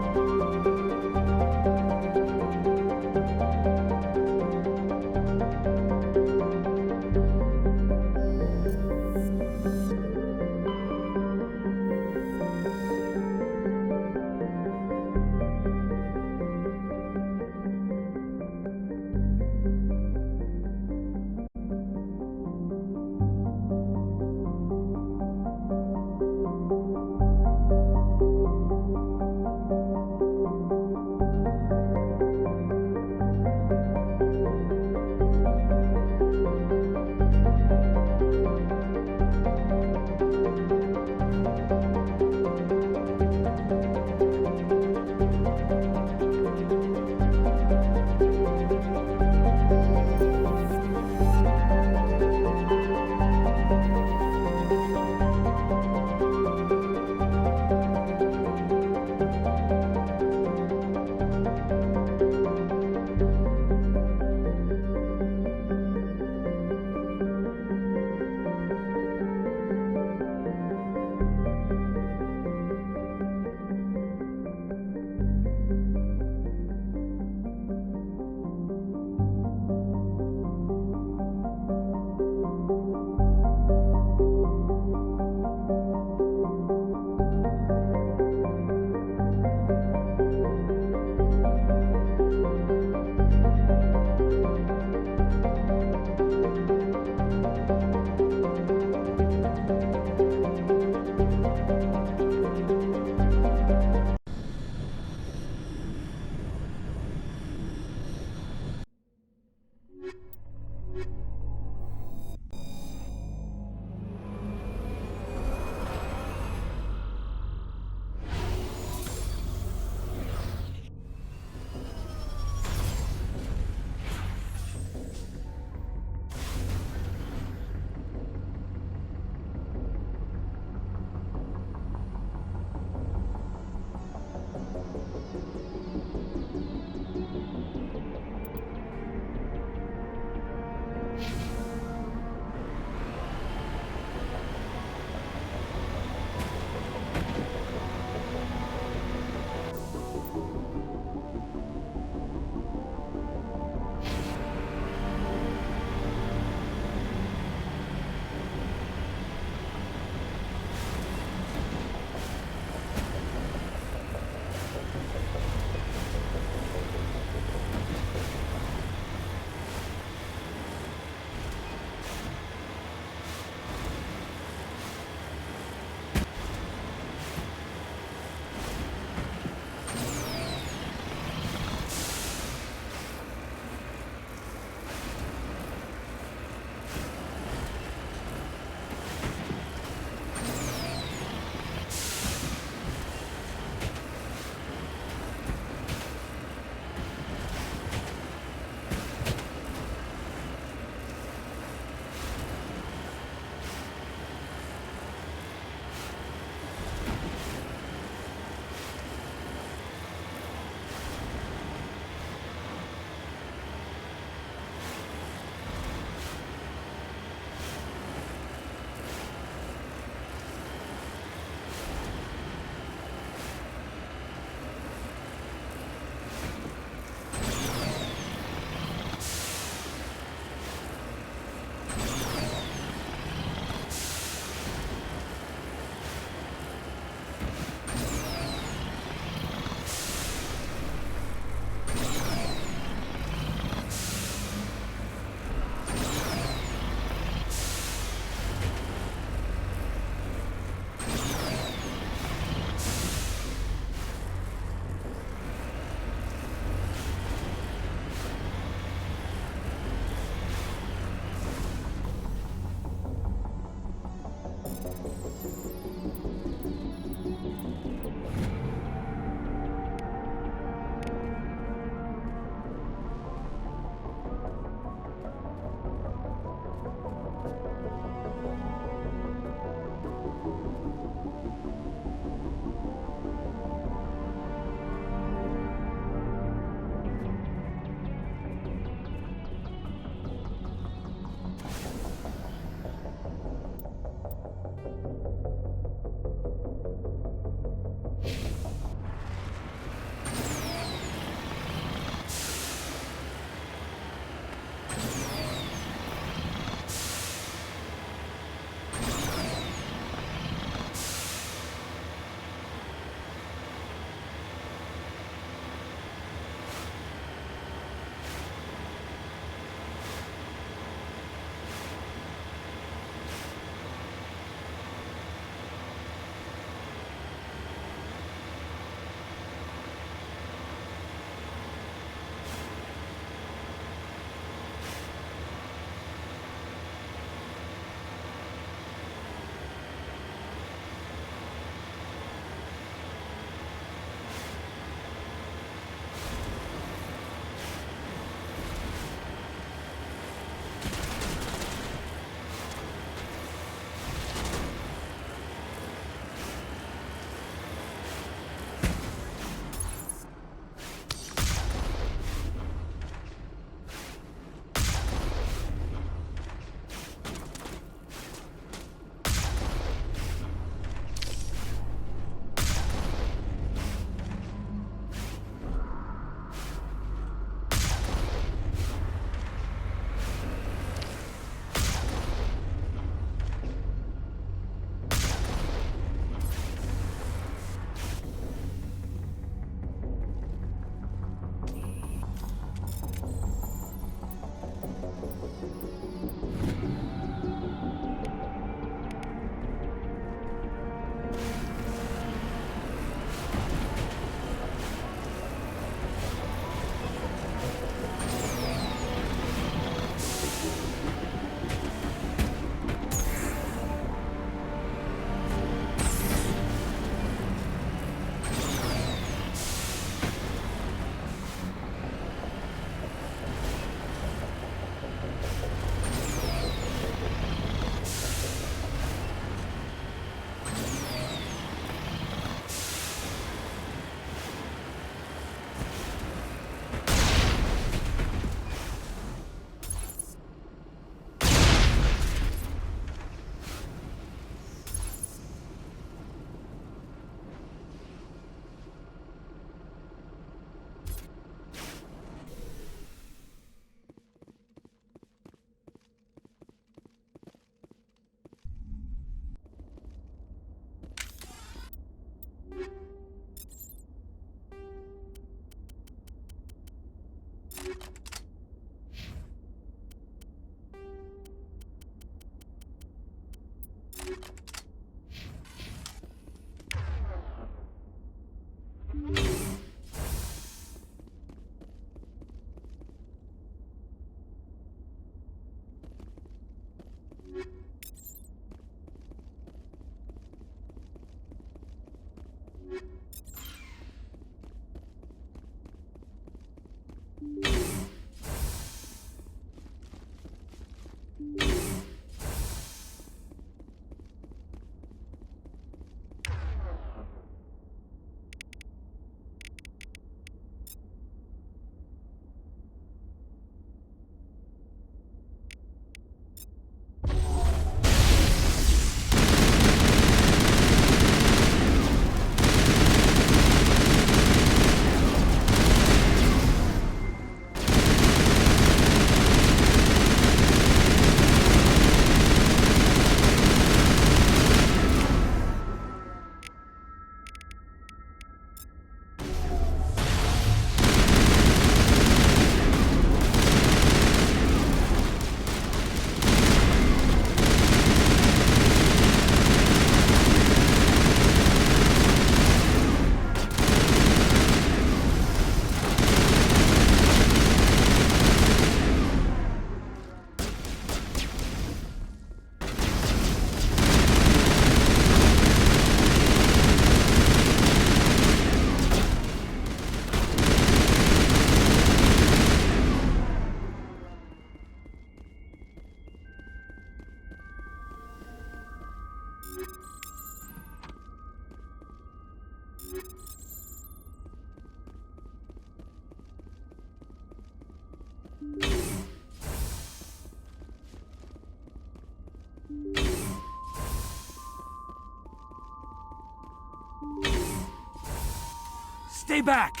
Stay back!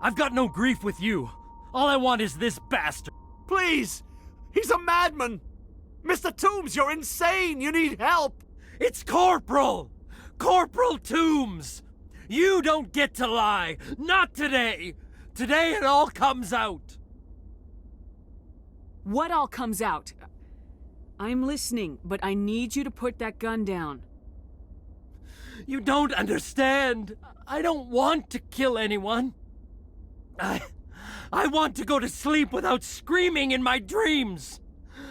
I've got no grief with you. All I want is this bastard. Please! He's a madman! Mr. Toombs, you're insane! You need help! It's Corporal! Corporal Toombs! You don't get to lie! Not today! Today it all comes out! What all comes out? I'm listening, but I need you to put that gun down. You don't understand! I don't want to kill anyone. I want to go to sleep without screaming in my dreams.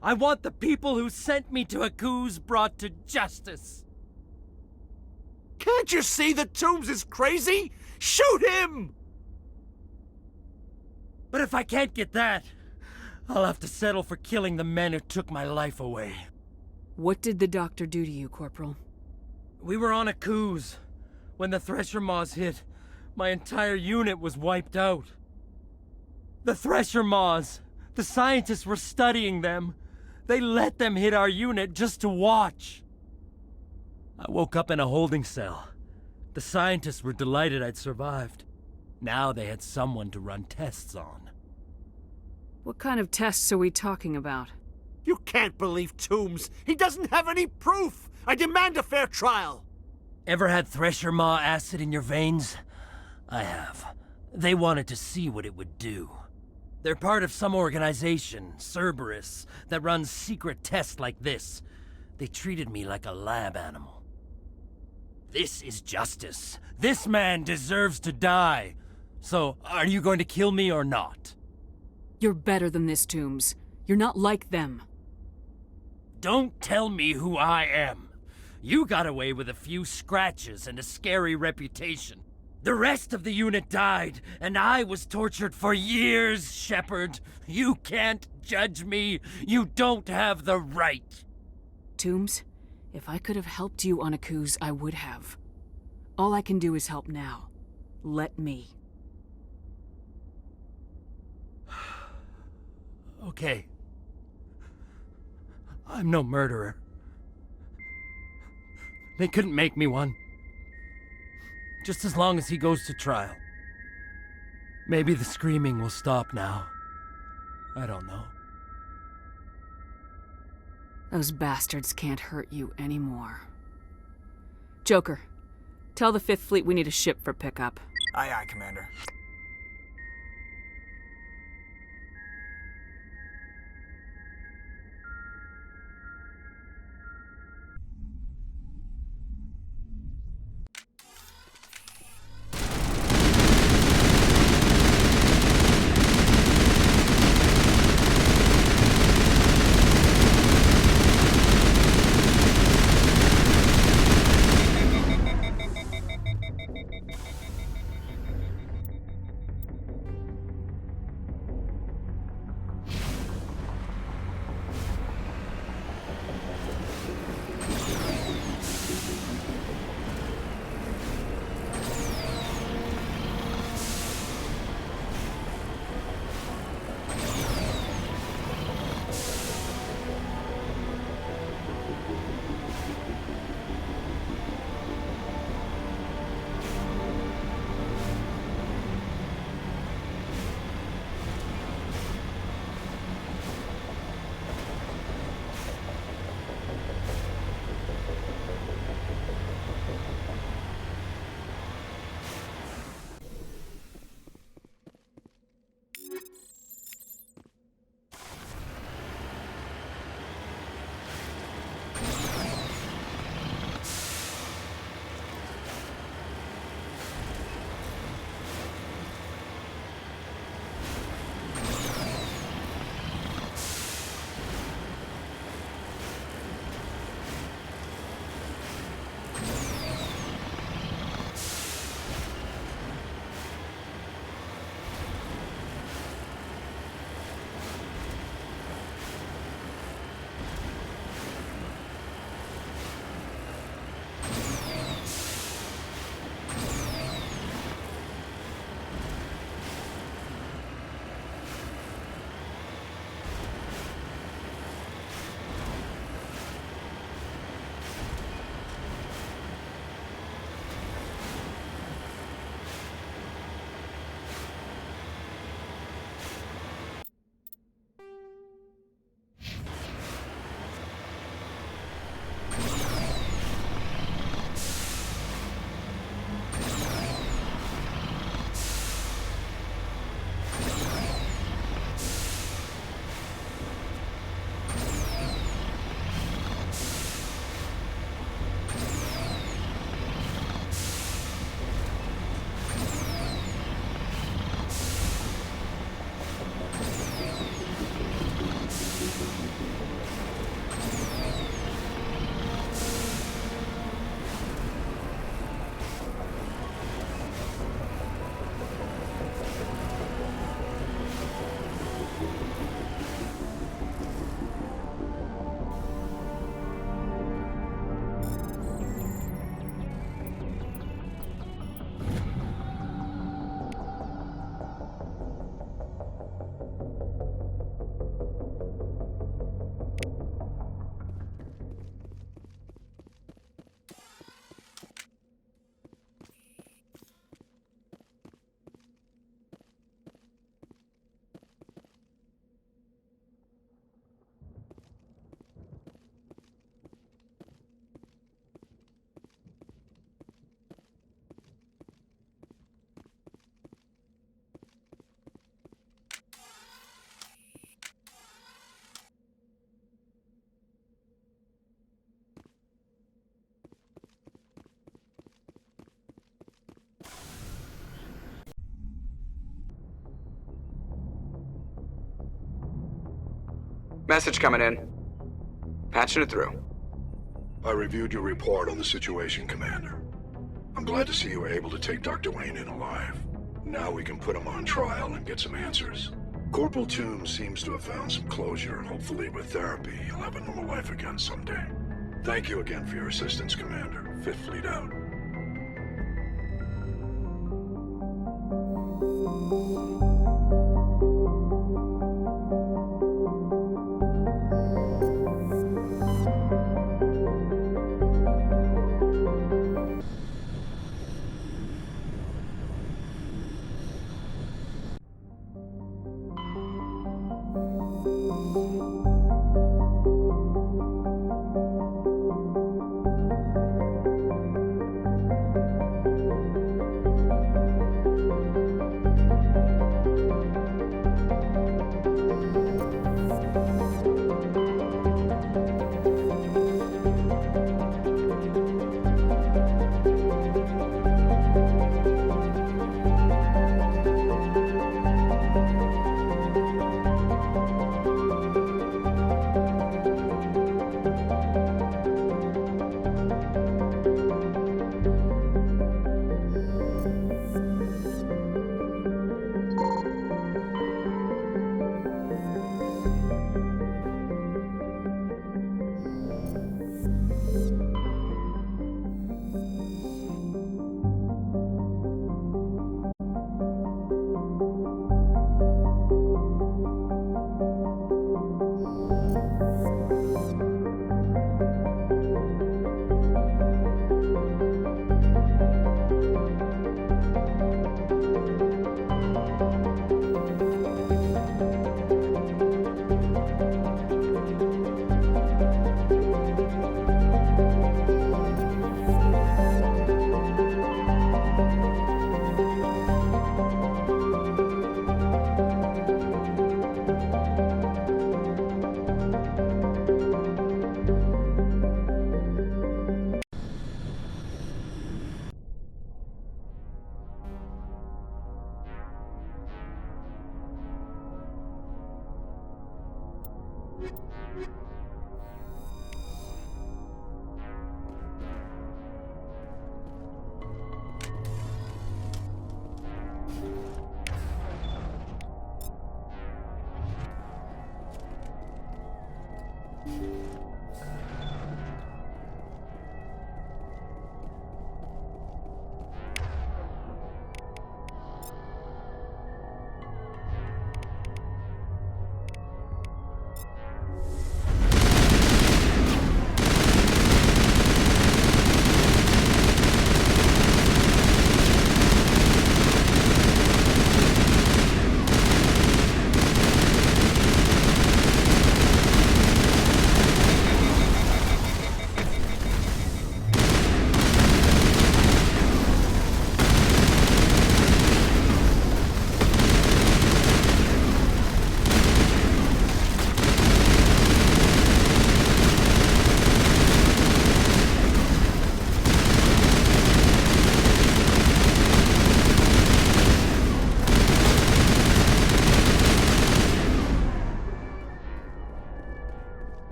I want the people who sent me to Akuz brought to justice. Can't you see that Toombs is crazy? Shoot him! But if I can't get that, I'll have to settle for killing the men who took my life away. What did the doctor do to you, Corporal? We were on Akuz. When the Thresher Maws hit, my entire unit was wiped out. The Thresher Maws, the scientists were studying them. They let them hit our unit just to watch. I woke up in a holding cell. The scientists were delighted I'd survived. Now they had someone to run tests on. What kind of tests are we talking about? You can't believe Toombs. He doesn't have any proof. I demand a fair trial. Ever had Thresher Maw acid in your veins? I have. They wanted to see what it would do. They're part of some organization, Cerberus, that runs secret tests like this. They treated me like a lab animal. This is justice. This man deserves to die. So, are you going to kill me or not? You're better than this, Toombs. You're not like them. Don't tell me who I am. You got away with a few scratches and a scary reputation. The rest of the unit died, and I was tortured for years, Shepard. You can't judge me. You don't have the right. Toombs, if I could have helped you on Akuz, I would have. All I can do is help now. Let me. Okay. I'm no murderer. They couldn't make me one. Just as long as he goes to trial. Maybe the screaming will stop now. I don't know. Those bastards can't hurt you anymore. Joker, tell the 5th Fleet we need a ship for pickup. Aye, aye, Commander. Message coming in. Patching it through. I reviewed your report on the situation, Commander. I'm glad to see you were able to take Dr. Wayne in alive. Now we can put him on trial and get some answers. Corporal Toombs seems to have found some closure, and hopefully with therapy, he'll have a normal life again someday. Thank you again for your assistance, Commander. Fifth Fleet out.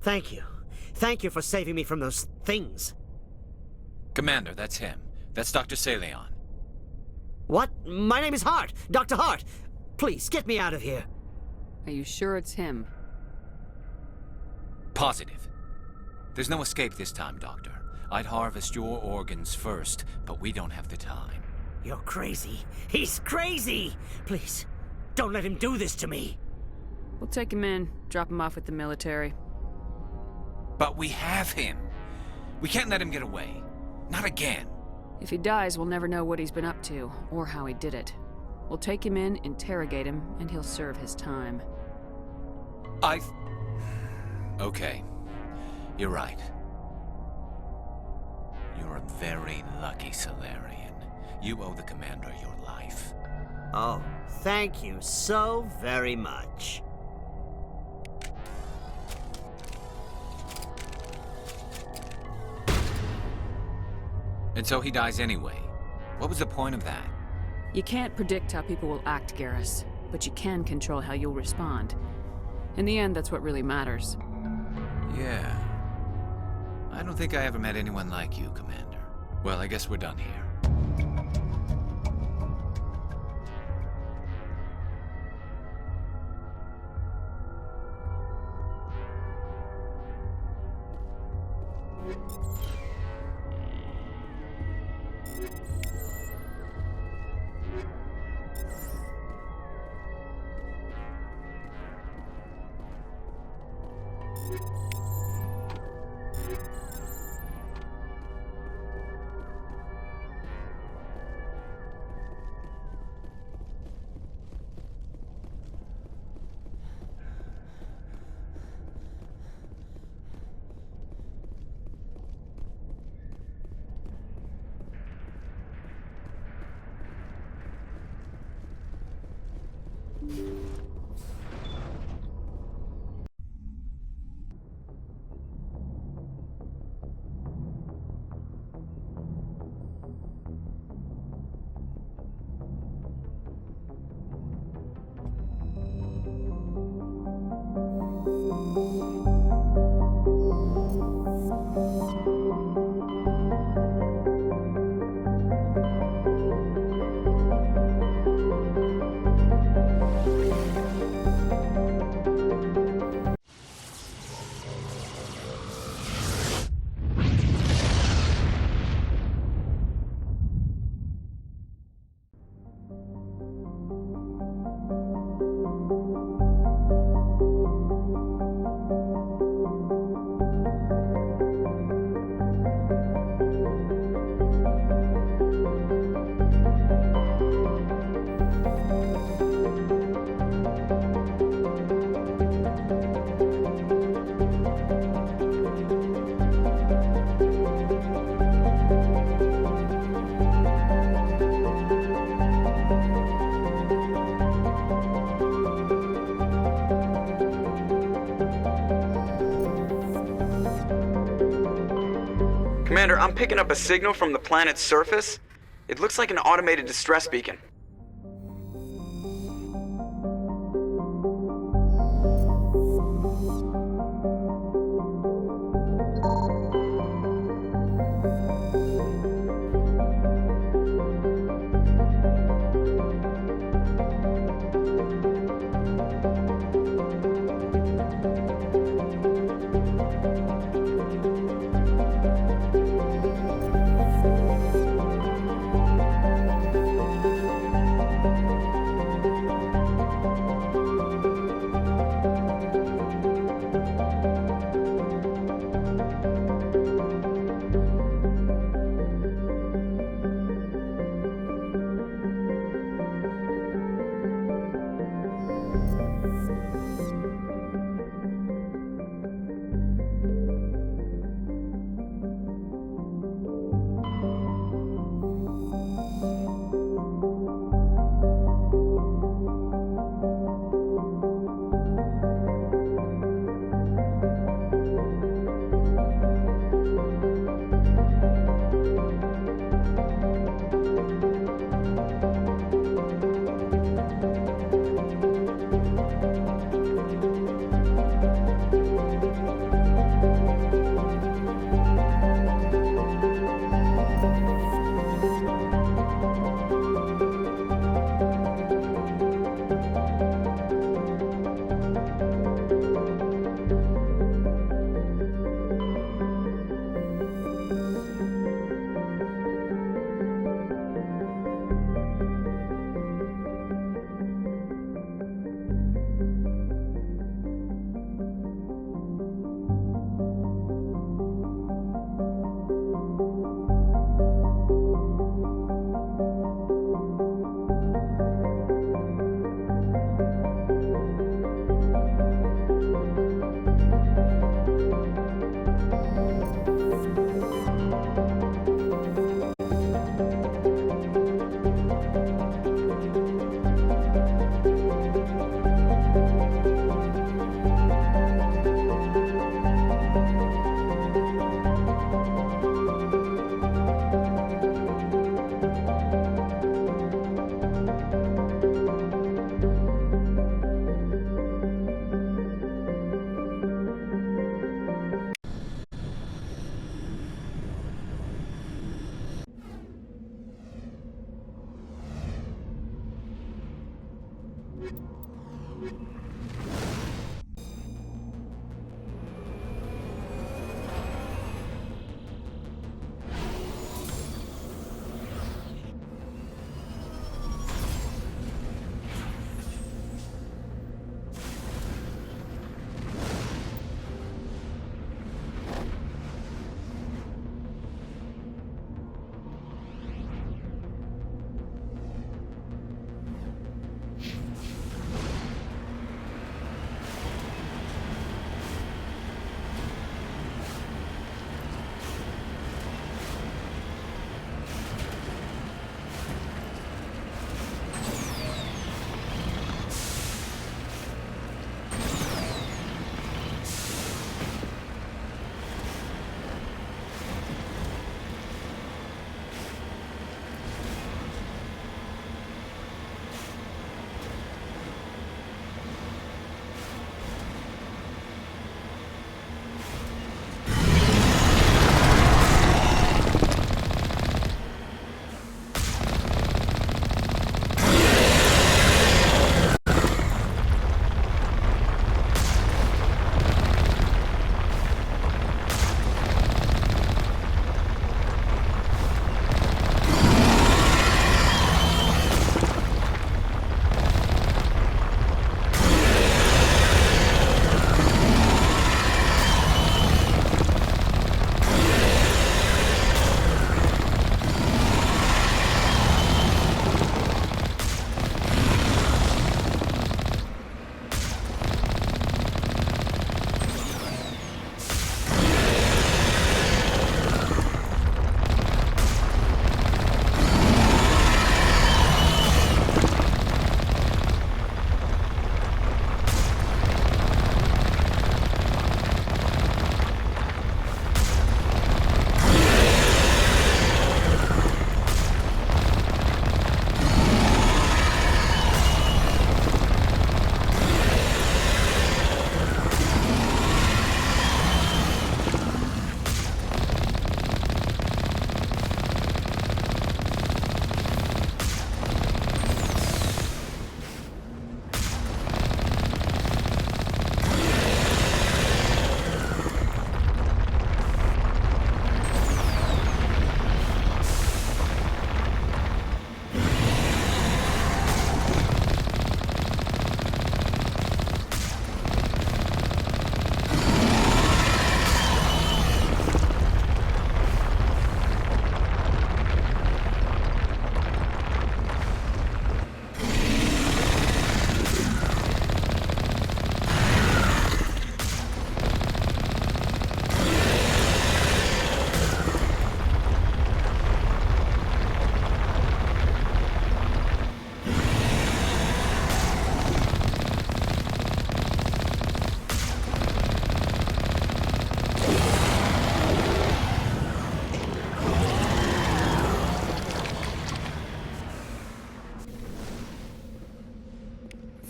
Thank you. Thank you for saving me from those things. Commander, that's him. That's Dr. Saleon. What? My name is Hart. Dr. Hart. Please, get me out of here. Are you sure it's him? Positive. There's no escape this time, Doctor. I'd harvest your organs first, but we don't have the time. You're crazy. He's crazy! Please, don't let him do this to me. We'll take him in, drop him off with the military. But we have him. We can't let him get away. Not again. If he dies, we'll never know what he's been up to, or how he did it. We'll take him in, interrogate him, and he'll serve his time. Okay. You're right. You're a very lucky Solarian. You owe the Commander your life. Oh, thank you so very much. And so he dies anyway. What was the point of that? You can't predict how people will act, Garrus, but you can control how you'll respond. In the end, that's what really matters. Yeah. I don't think I ever met anyone like you, Commander. Well, I guess we're done here. Commander, I'm picking up a signal from the planet's surface. It looks like an automated distress beacon.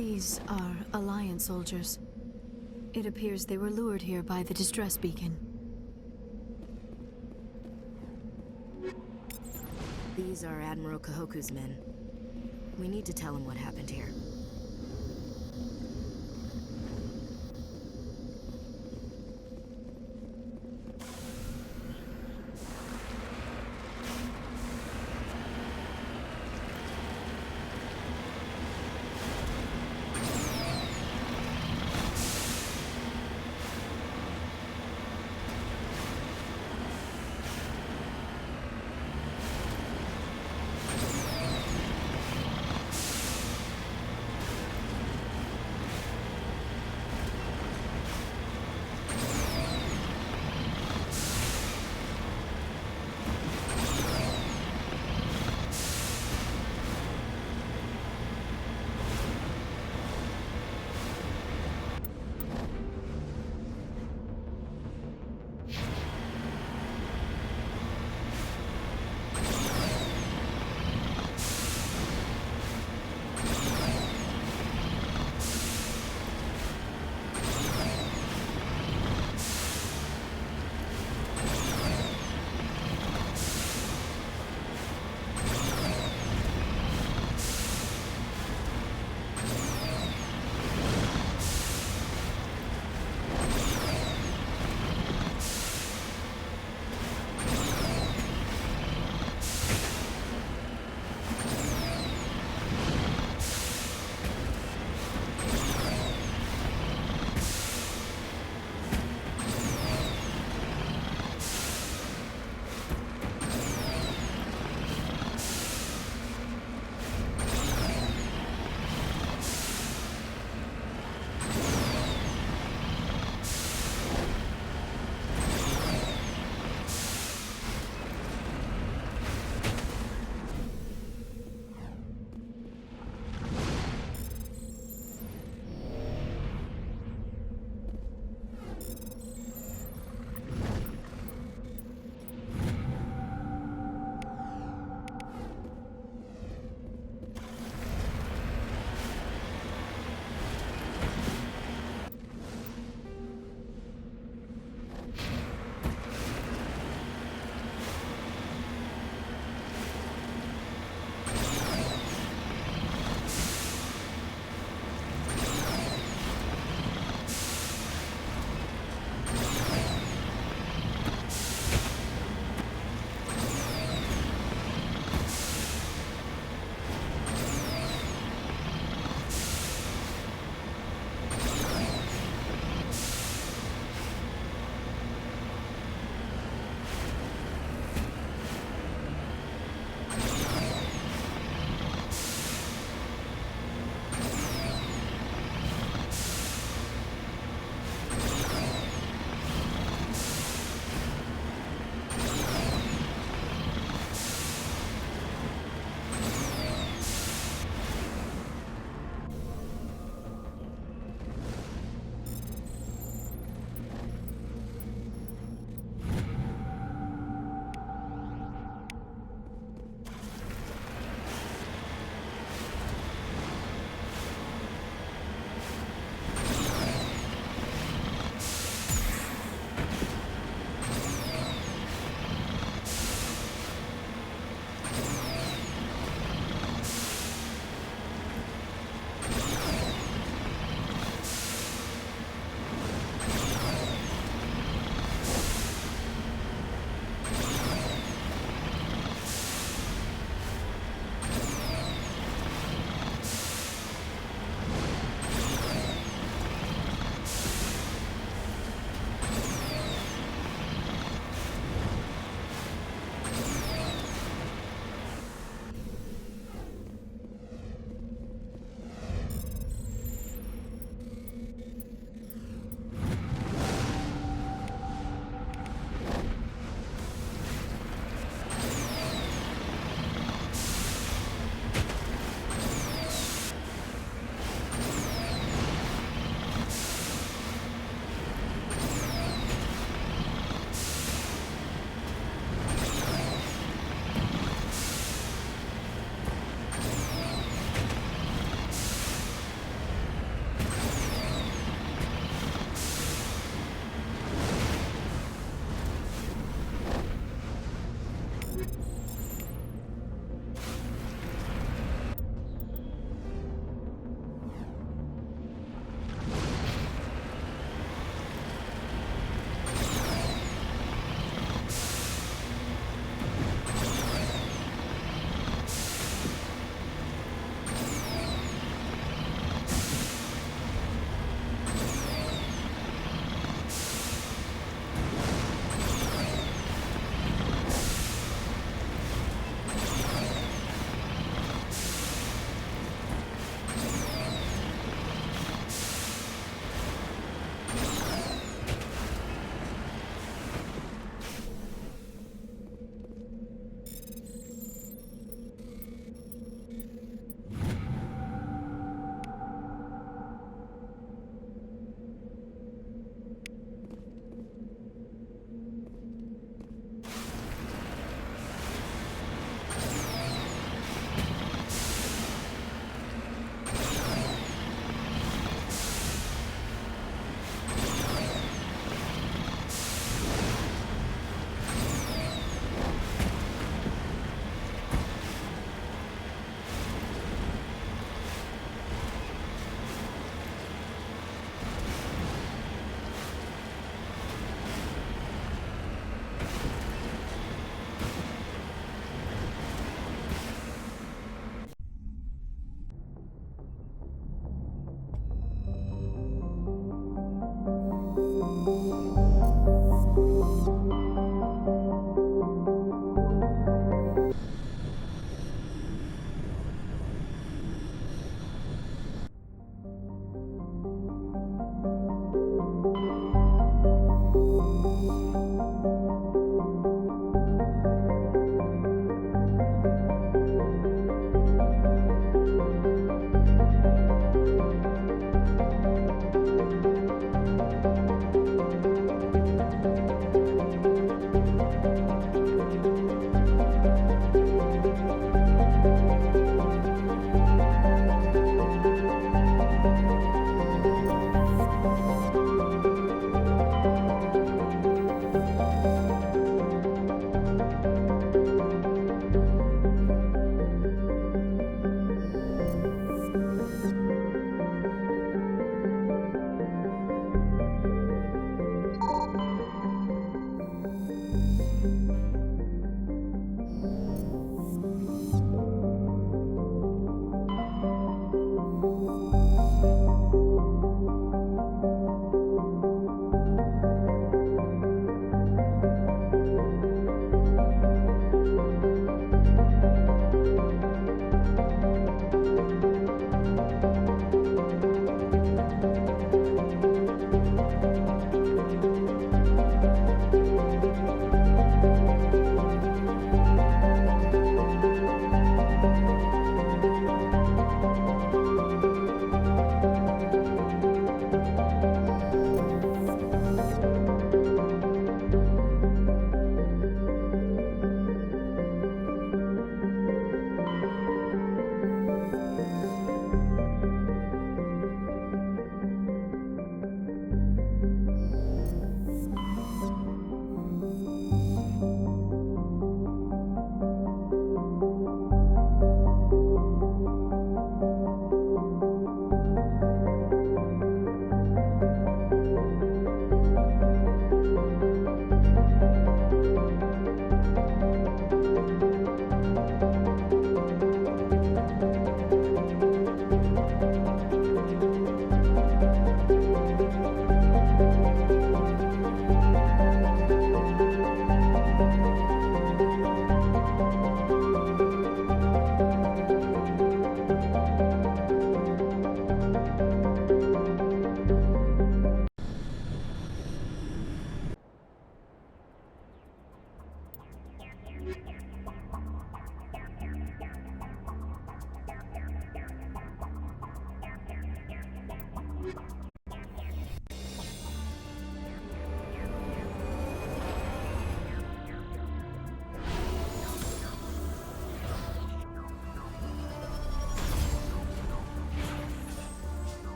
These are Alliance soldiers. It appears they were lured here by the distress beacon. These are Admiral Kahoku's men. We need to tell him what happened here.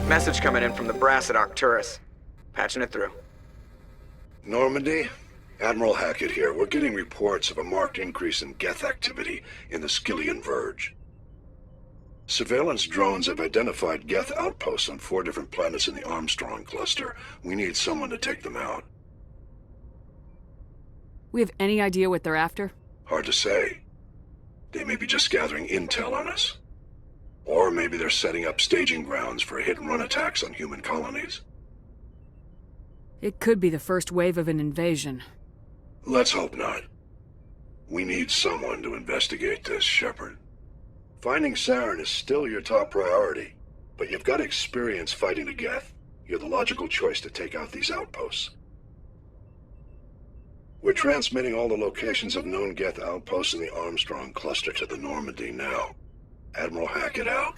Message coming in from the brass at Arcturus. Patching it through. Normandy? Admiral Hackett here. We're getting reports of a marked increase in Geth activity in the Kepler Verge. Surveillance drones have identified Geth outposts on 4 different planets in the Armstrong Cluster. We need someone to take them out. We have any idea what they're after? Hard to say. They may be just gathering intel on us. Or maybe they're setting up staging grounds for hit-and-run attacks on human colonies. It could be the first wave of an invasion. Let's hope not. We need someone to investigate this, Shepard. Finding Saren is still your top priority, but you've got experience fighting the Geth. You're the logical choice to take out these outposts. We're transmitting all the locations of known Geth outposts in the Armstrong Cluster to the Normandy now. Admiral Hackett out.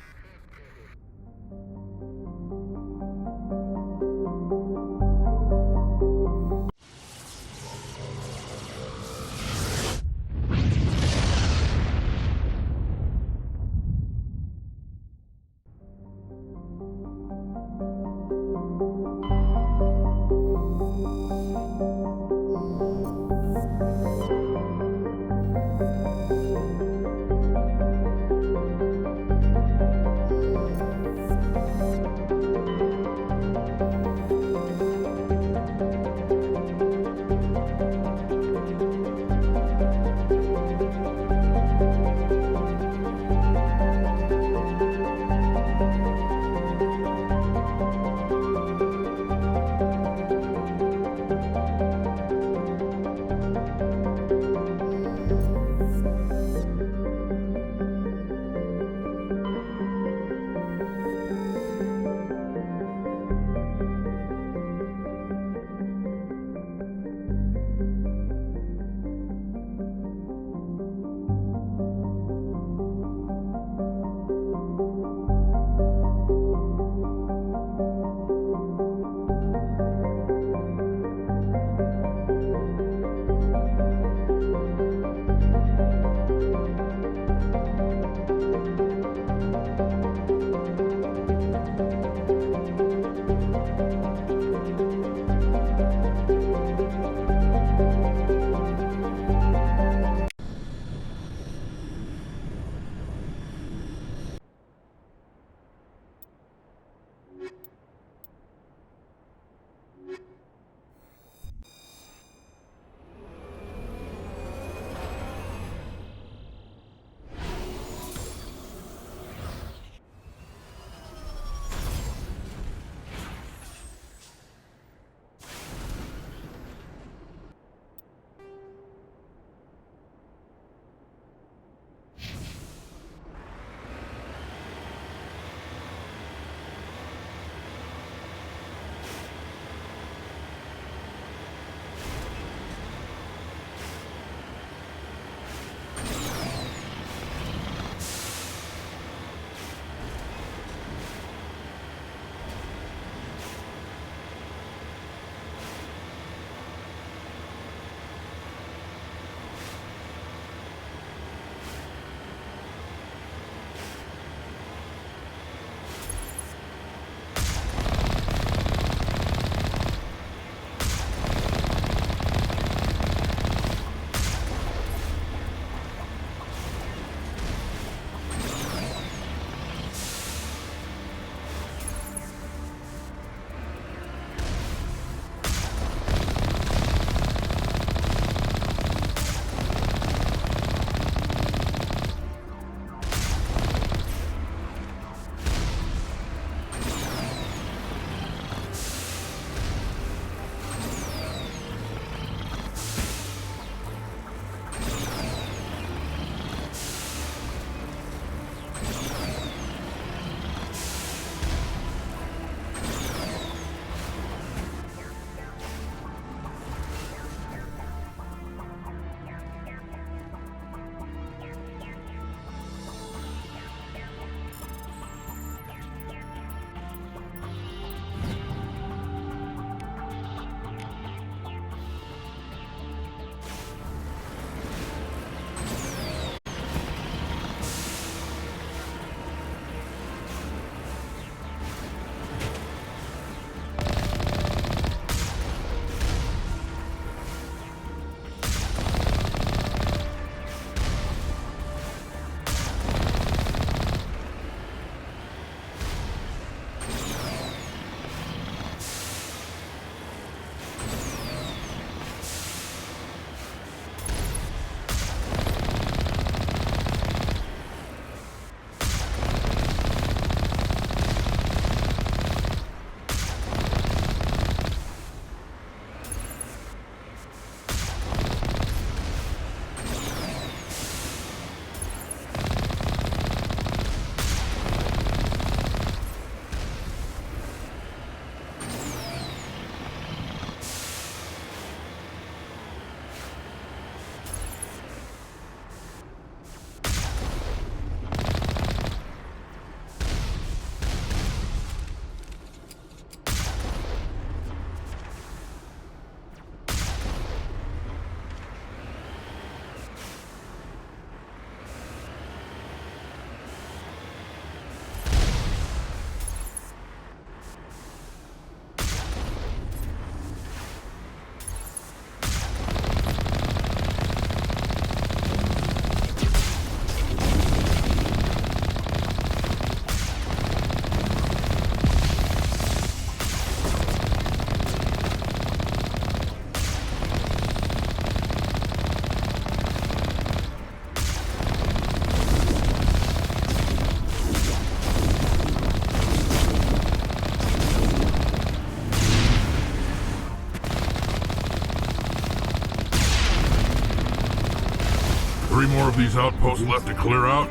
more of these outposts left to clear out?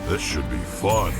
This should be fun.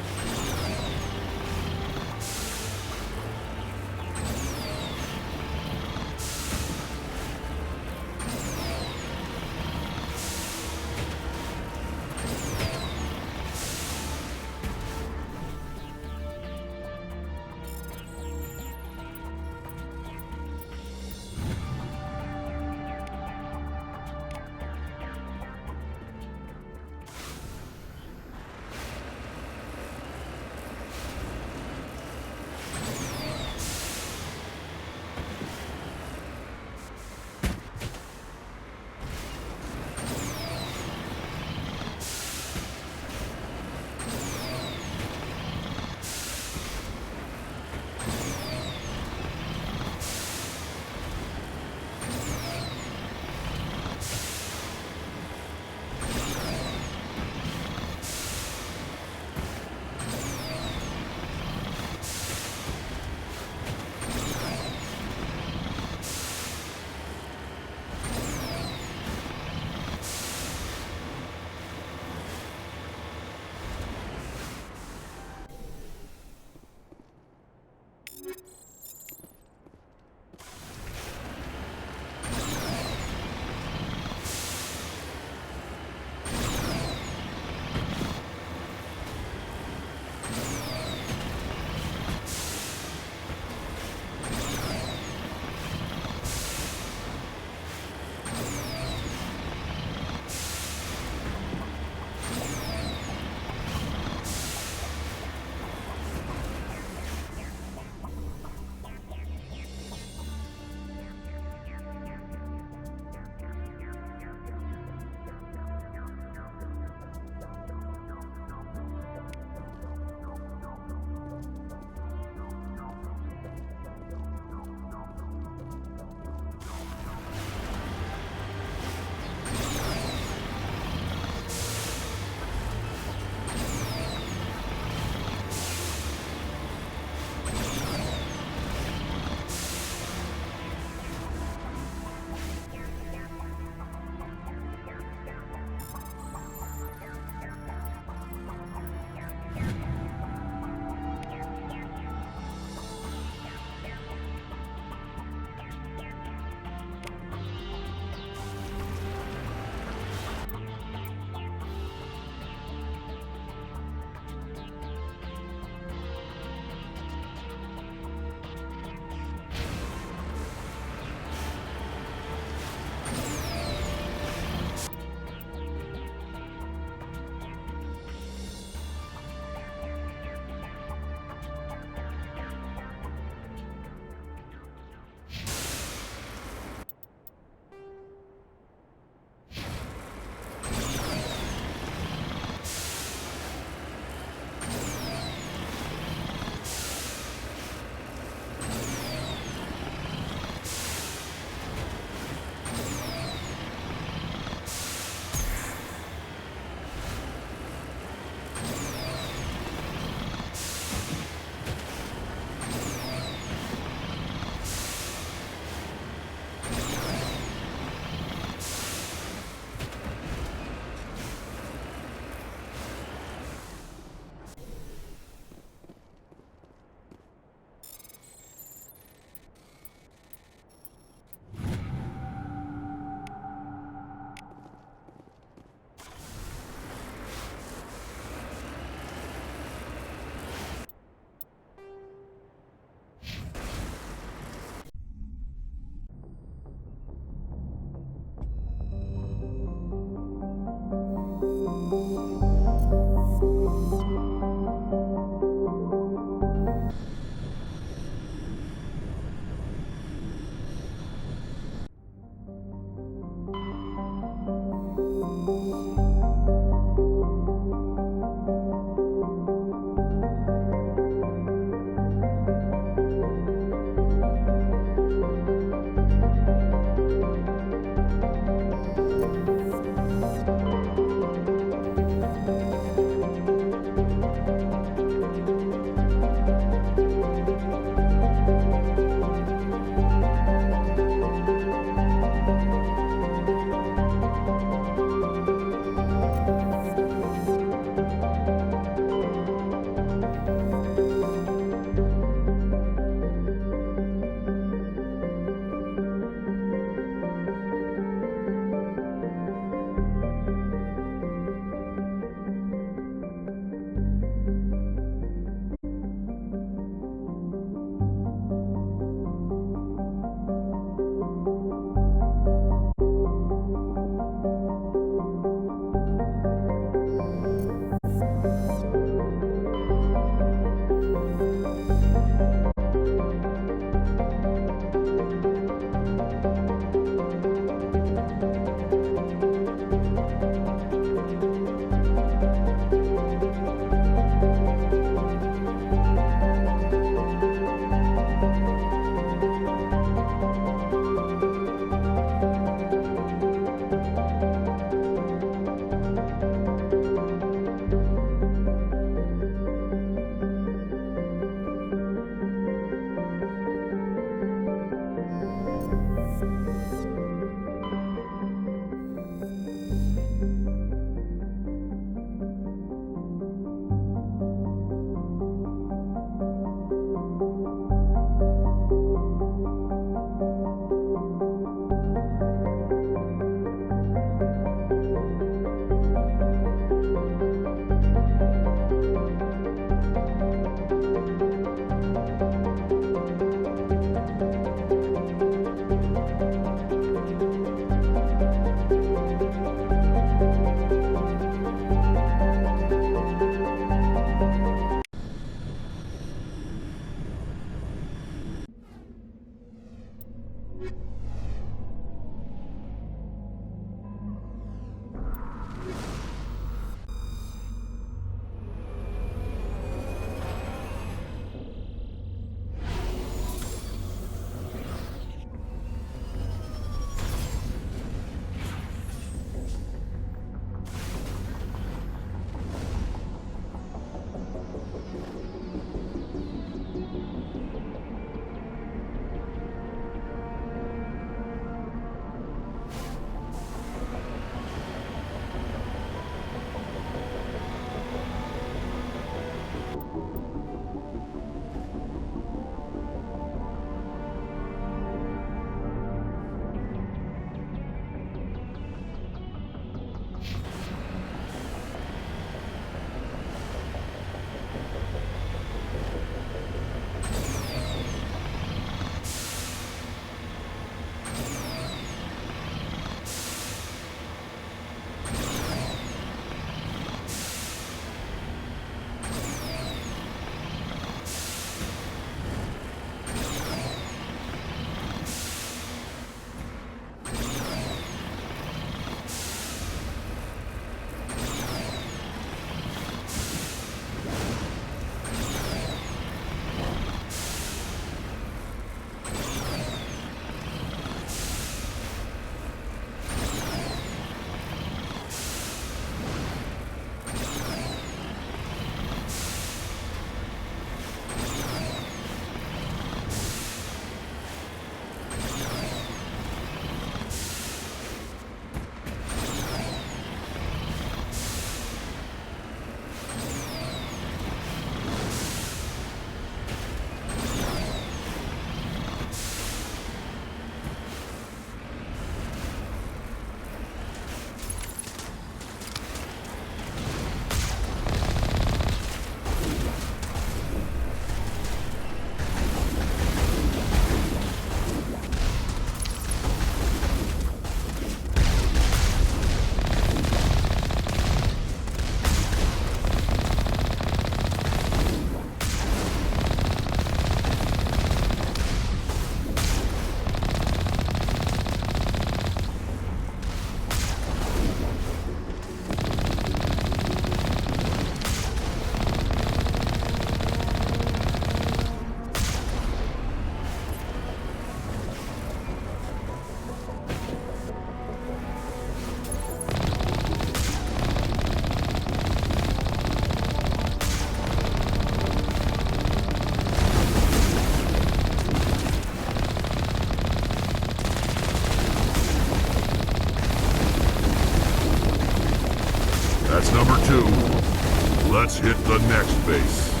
That's number 2. Let's hit the next base.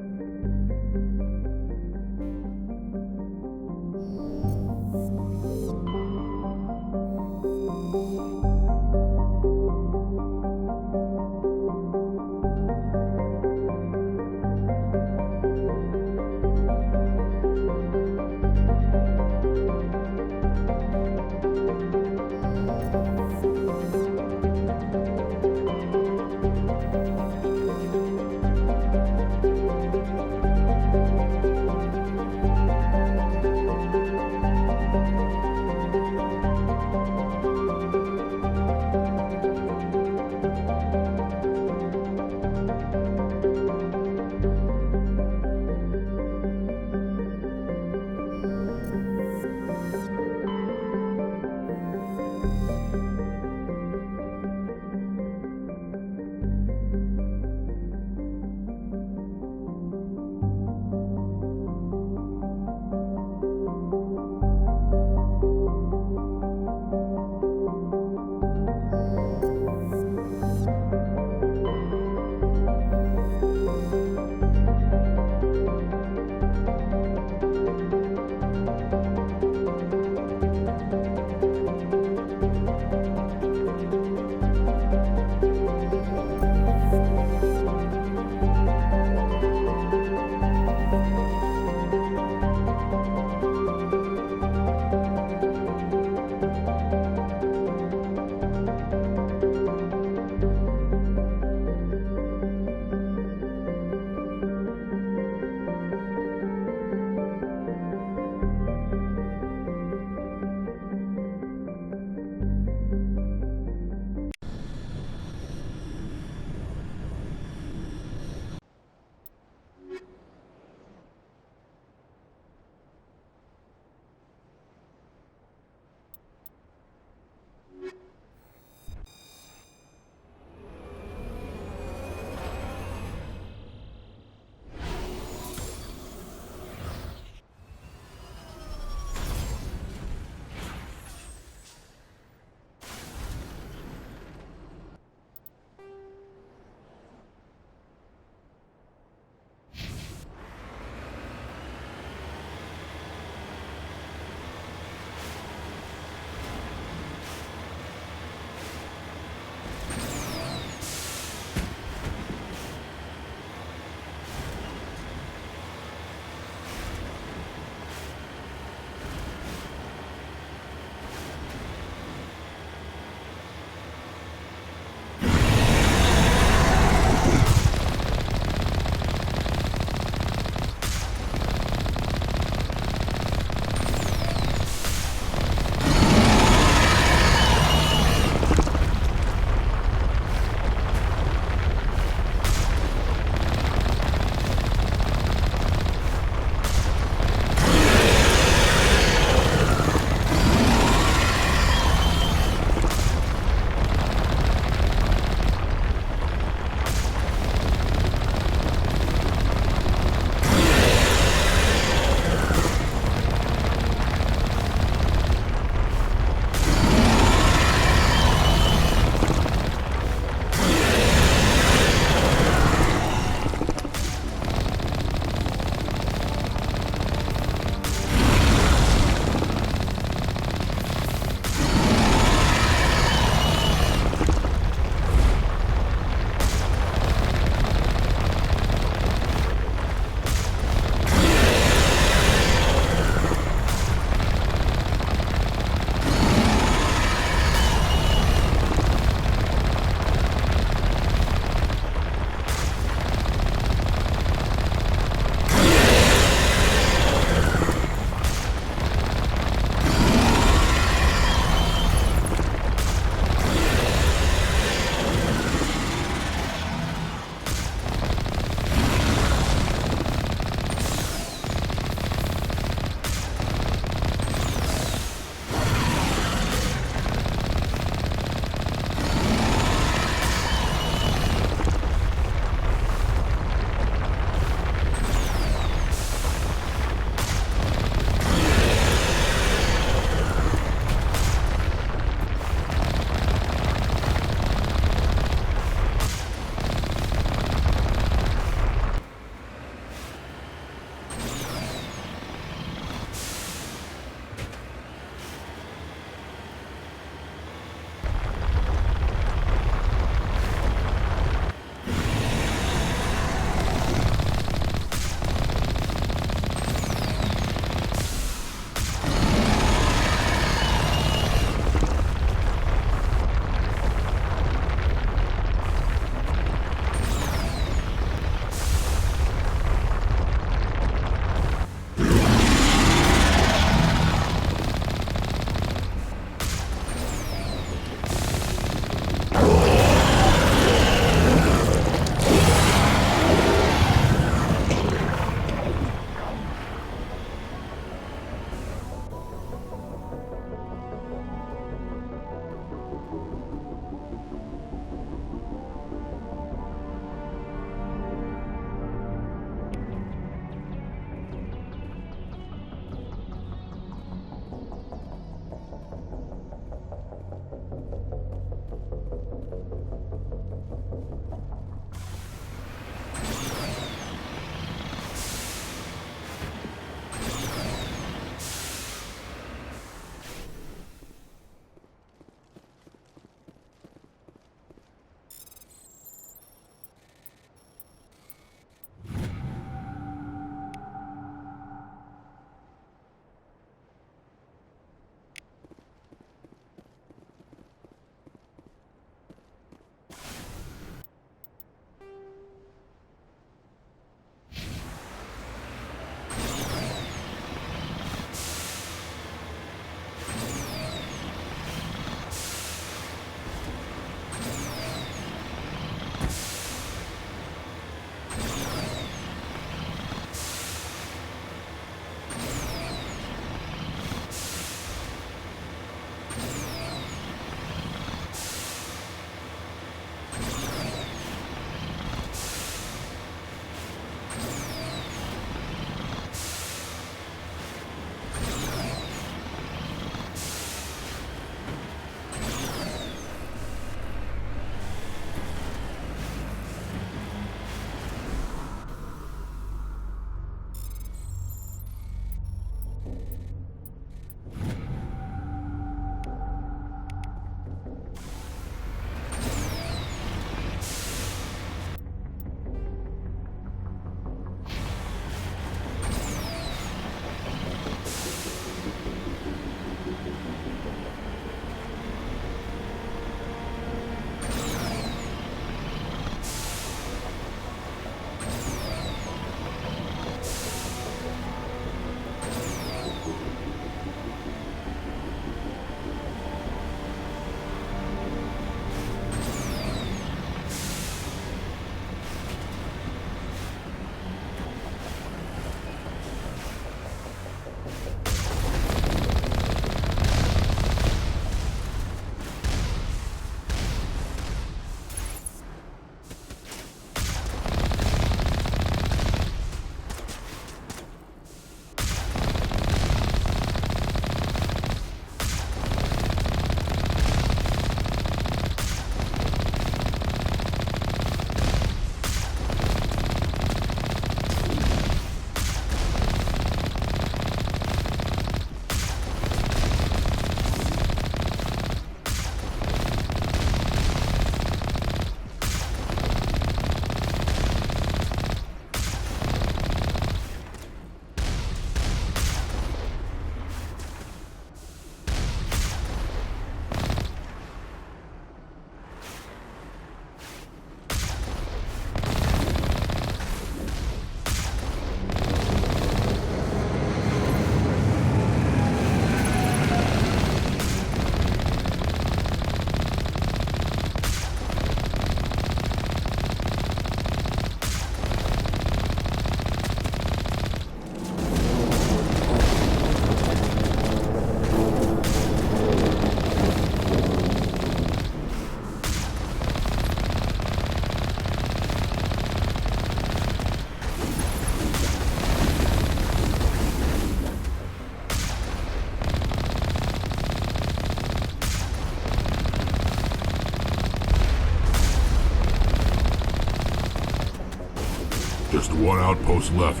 Just one outpost left.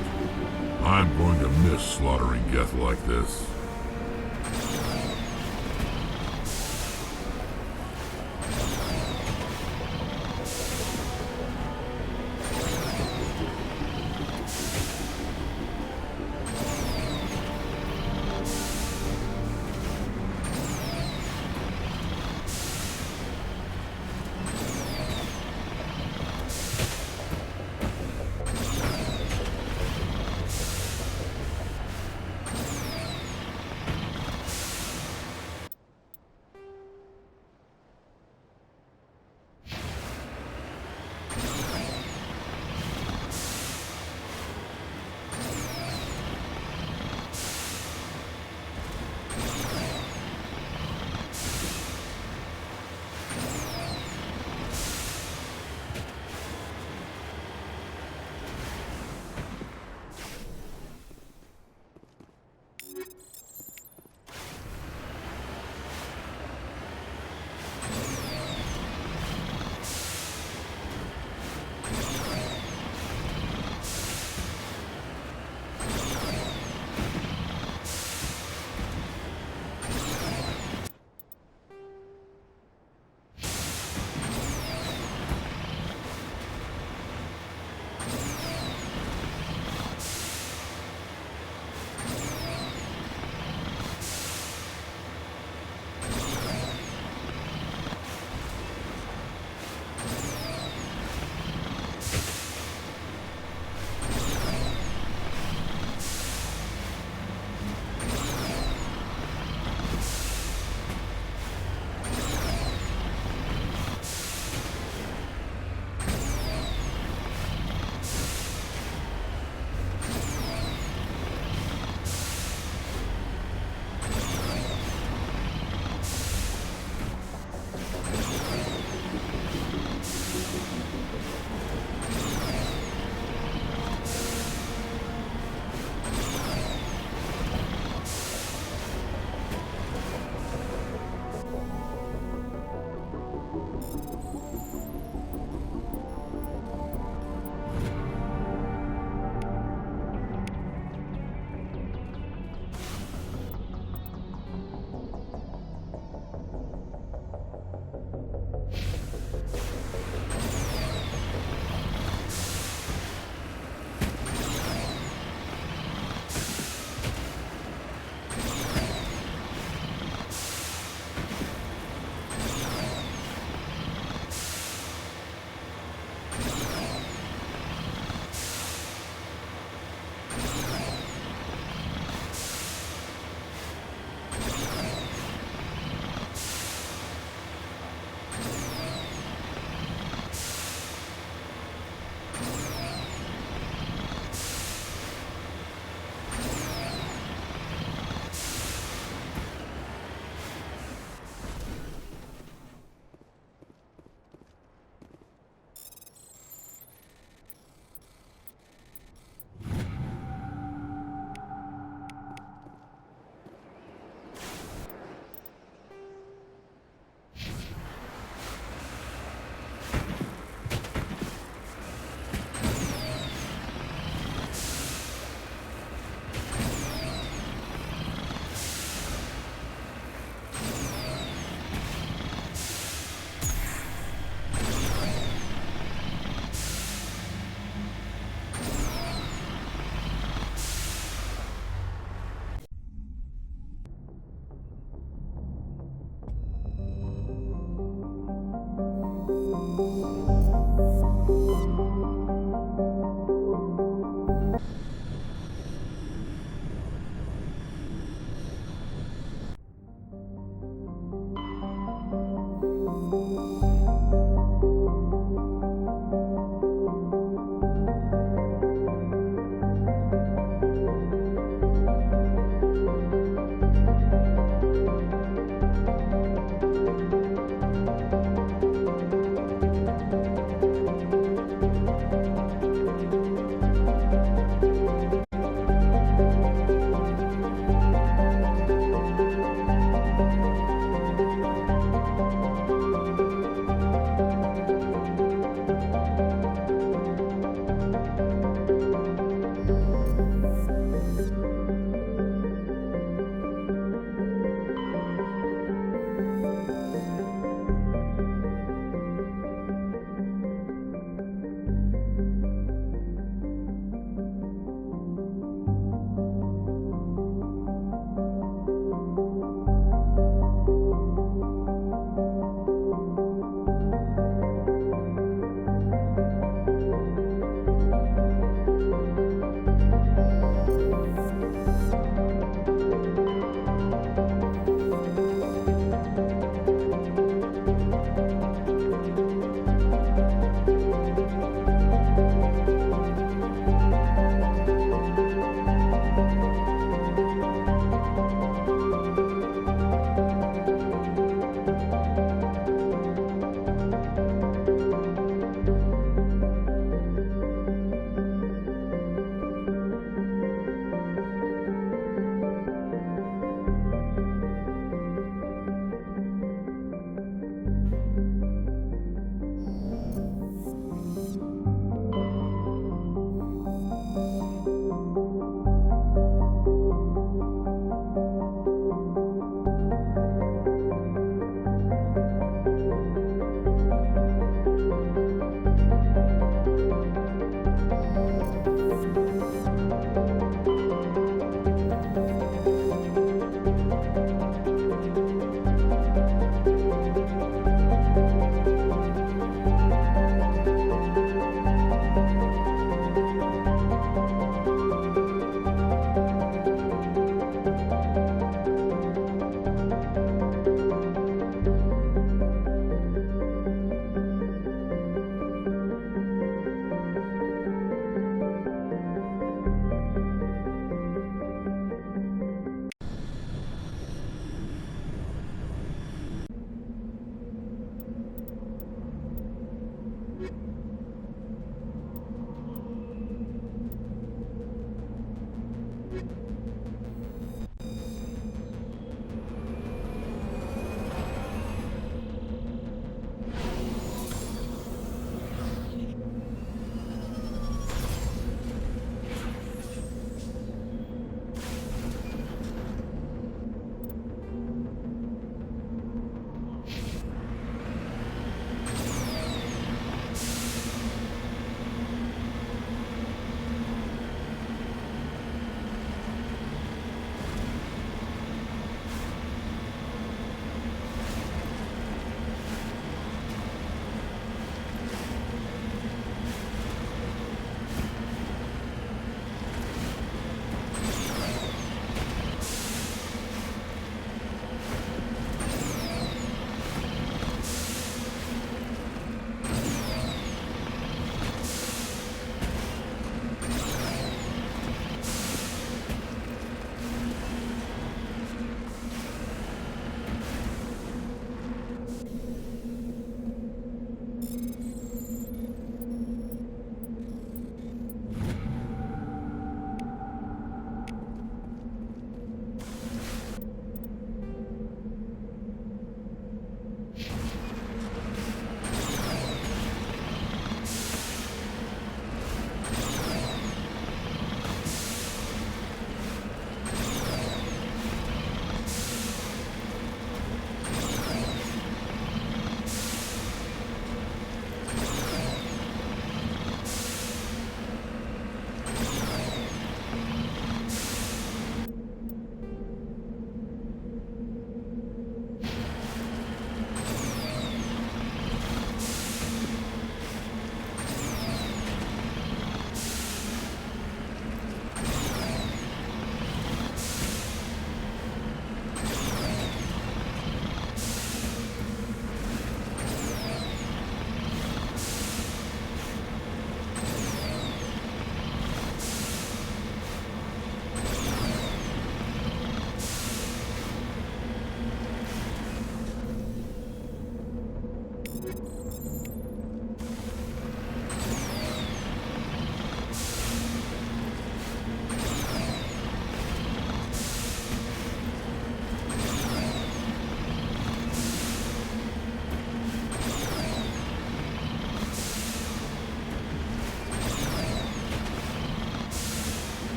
I'm going to miss slaughtering Geth like this.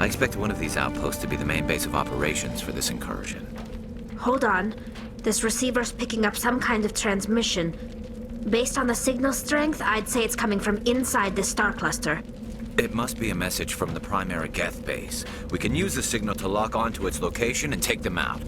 I expect one of these outposts to be the main base of operations for this incursion. Hold on. This receiver's picking up some kind of transmission. Based on the signal strength, I'd say it's coming from inside the star cluster. It must be a message from the primary Geth base. We can use the signal to lock onto its location and take them out.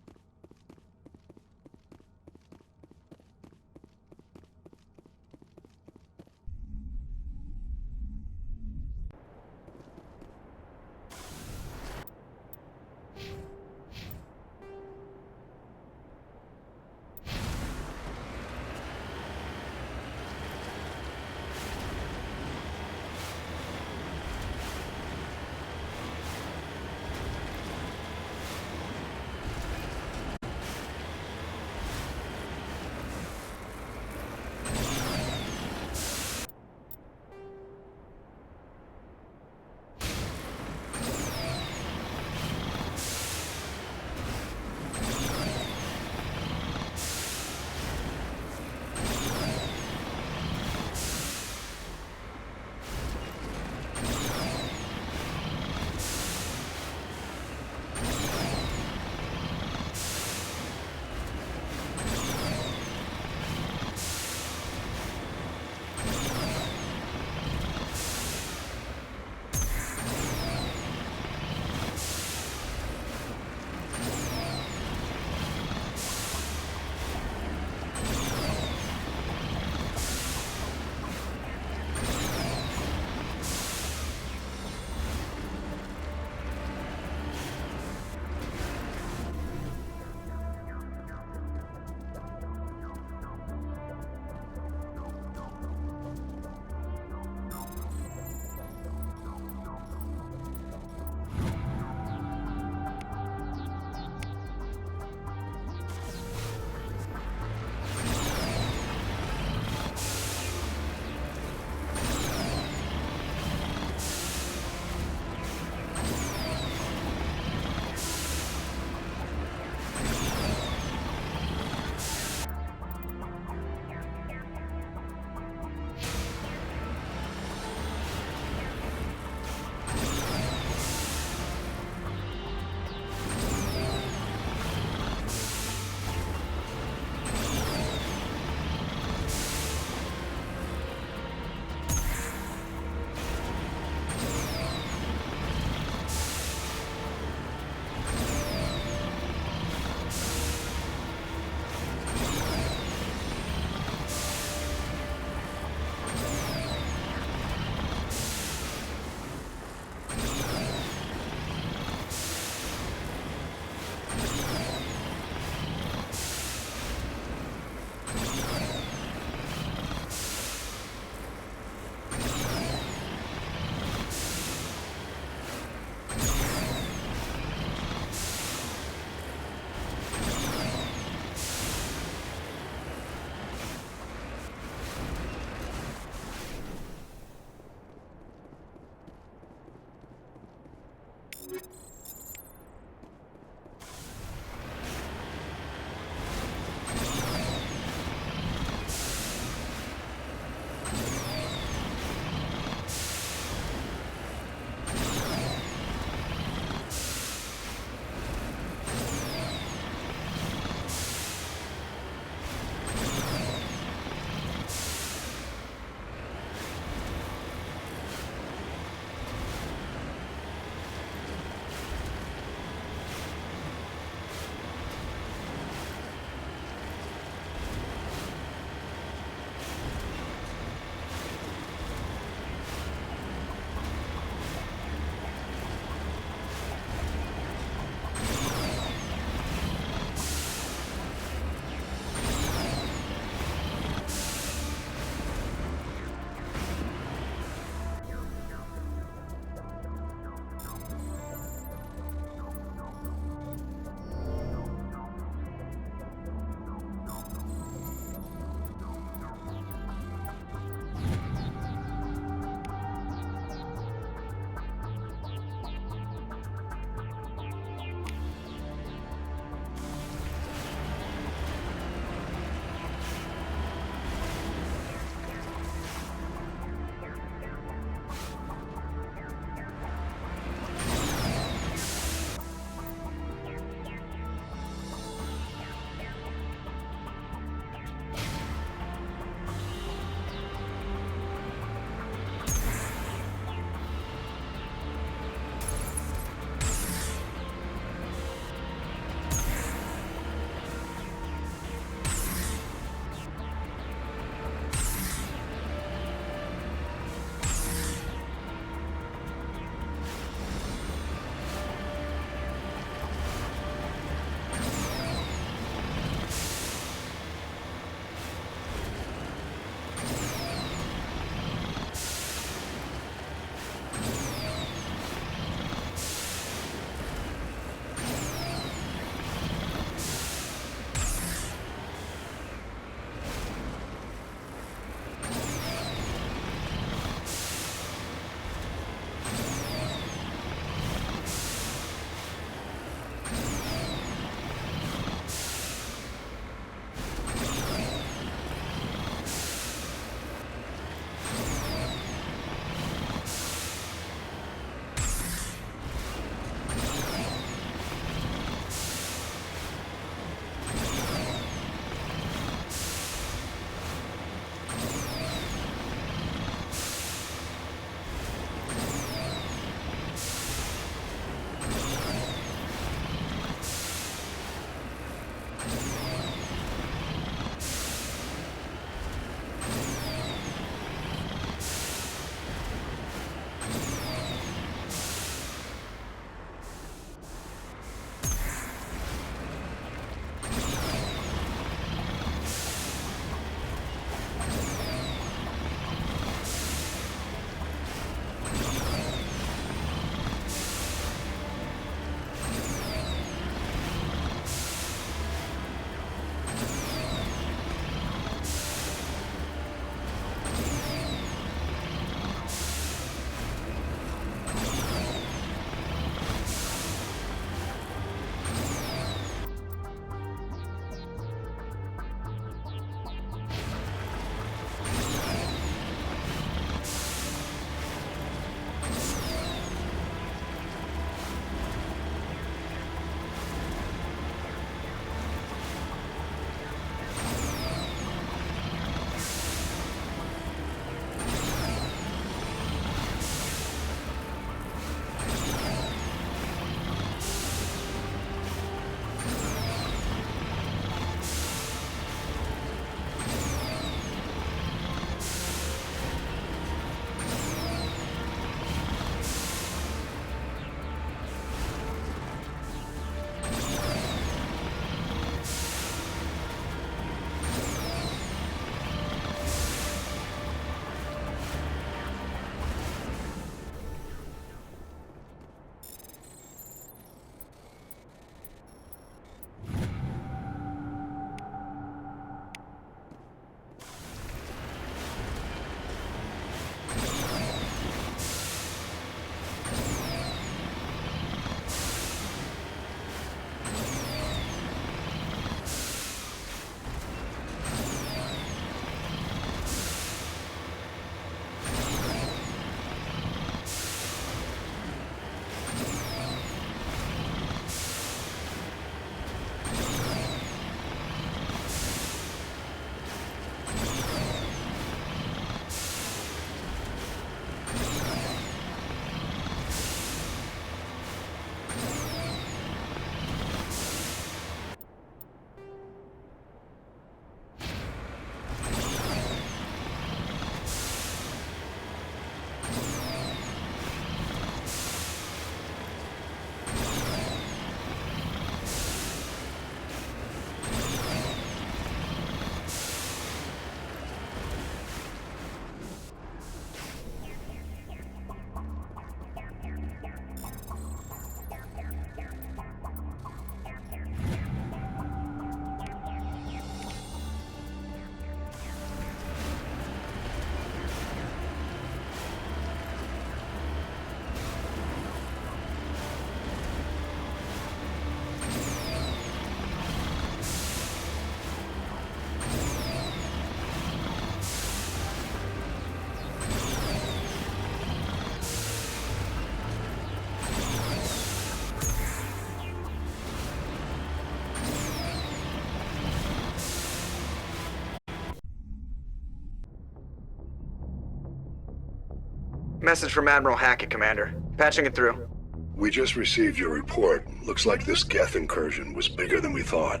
Message from Admiral Hackett, Commander. Patching it through. We just received your report. Looks like this Geth incursion was bigger than we thought.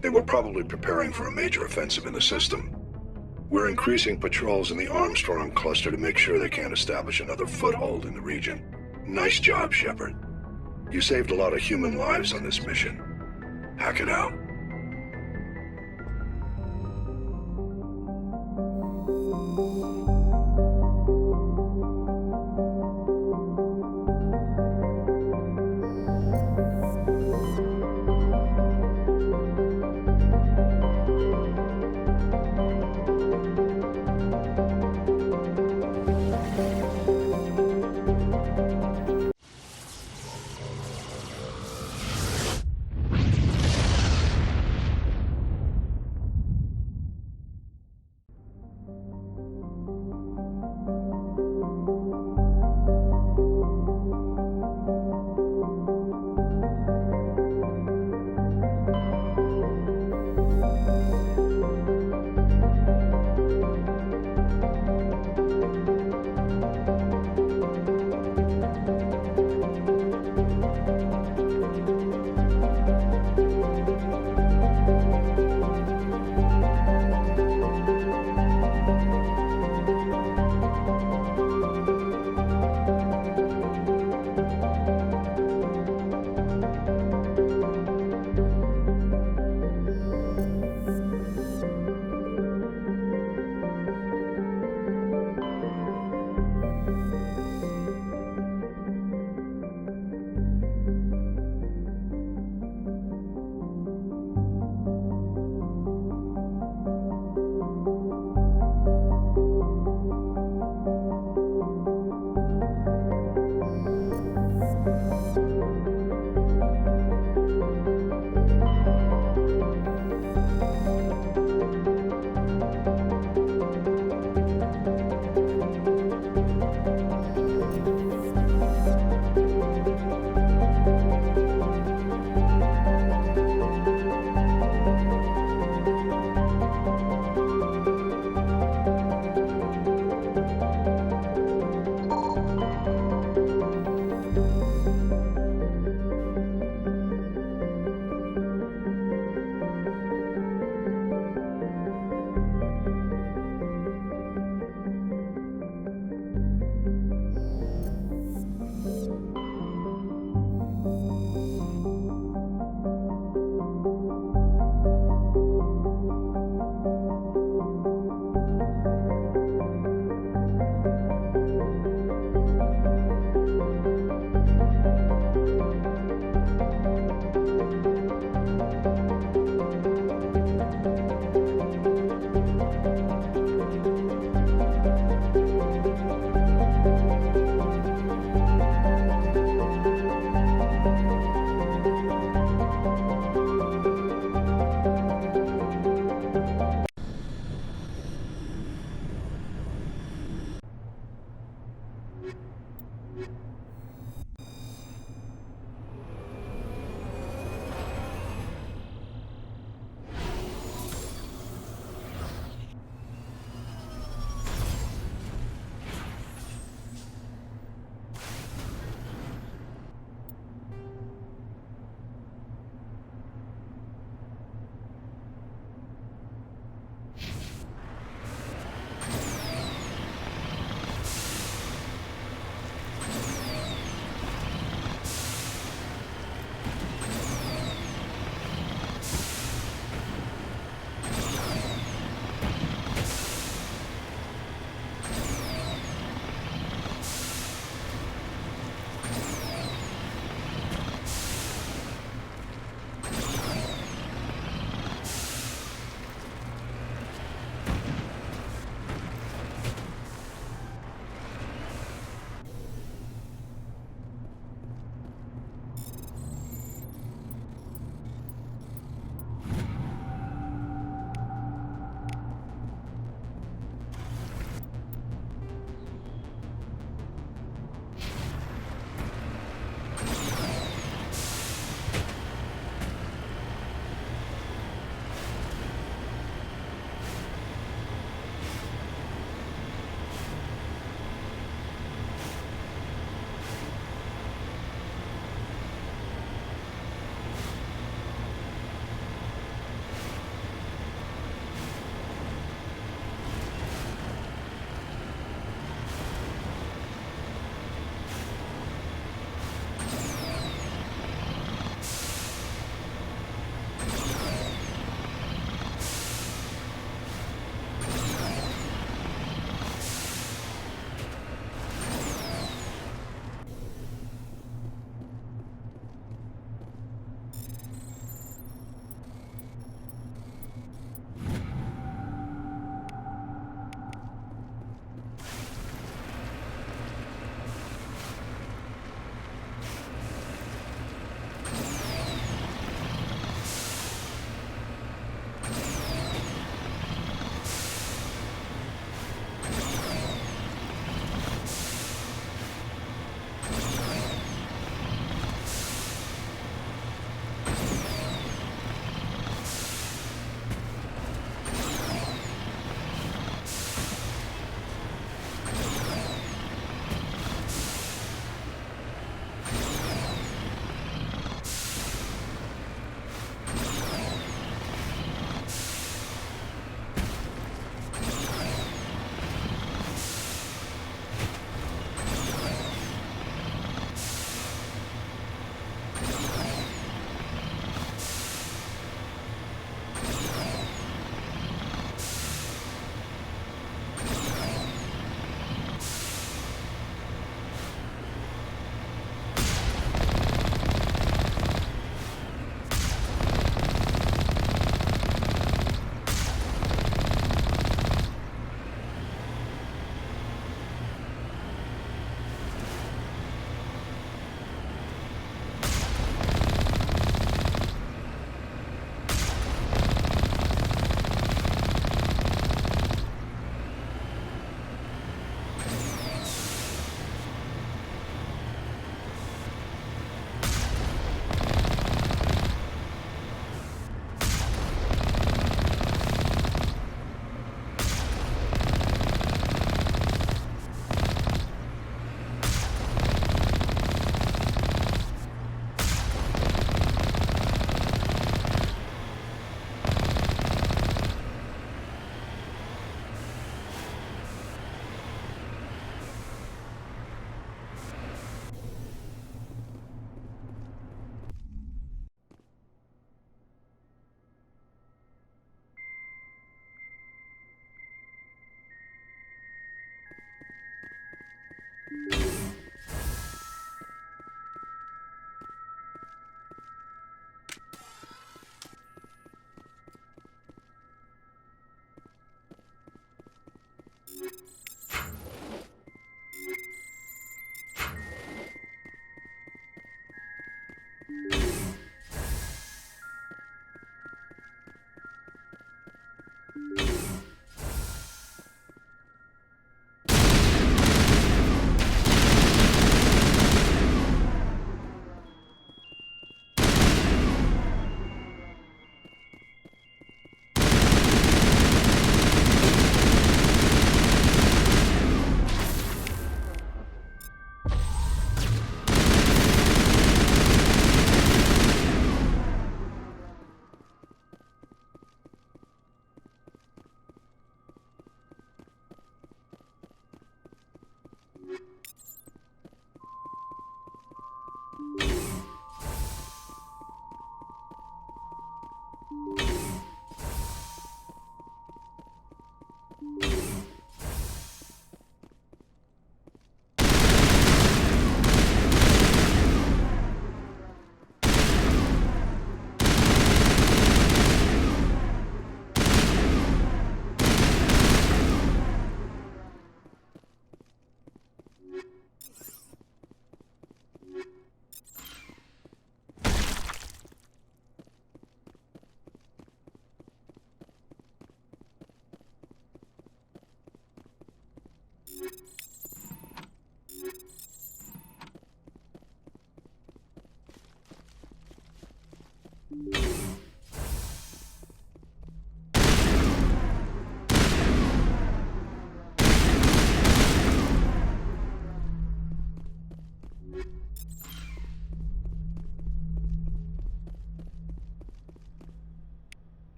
They were probably preparing for a major offensive in the system. We're increasing patrols in the Armstrong Cluster to make sure they can't establish another foothold in the region. Nice job, Shepard. You saved a lot of human lives on this mission. Hackett out.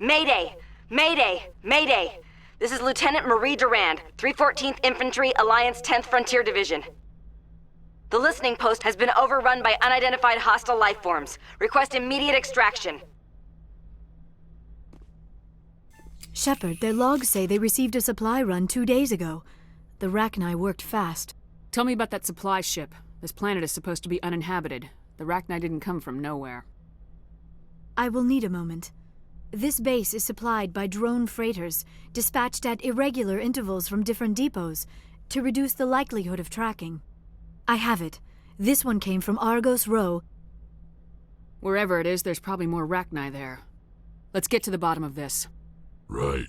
Mayday! Mayday! Mayday! This is Lieutenant Marie Durand, 314th Infantry, Alliance 10th Frontier Division. The listening post has been overrun by unidentified hostile life forms. Request immediate extraction. Shepard, their logs say they received a supply run 2 days ago. The Rachni worked fast. Tell me about that supply ship. This planet is supposed to be uninhabited. The Rachni didn't come from nowhere. I will need a moment. This base is supplied by drone freighters, dispatched at irregular intervals from different depots, to reduce the likelihood of tracking. I have it. This one came from Argos Rho. Wherever it is, there's probably more Rachni there. Let's get to the bottom of this. Right.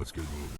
Let's get moving.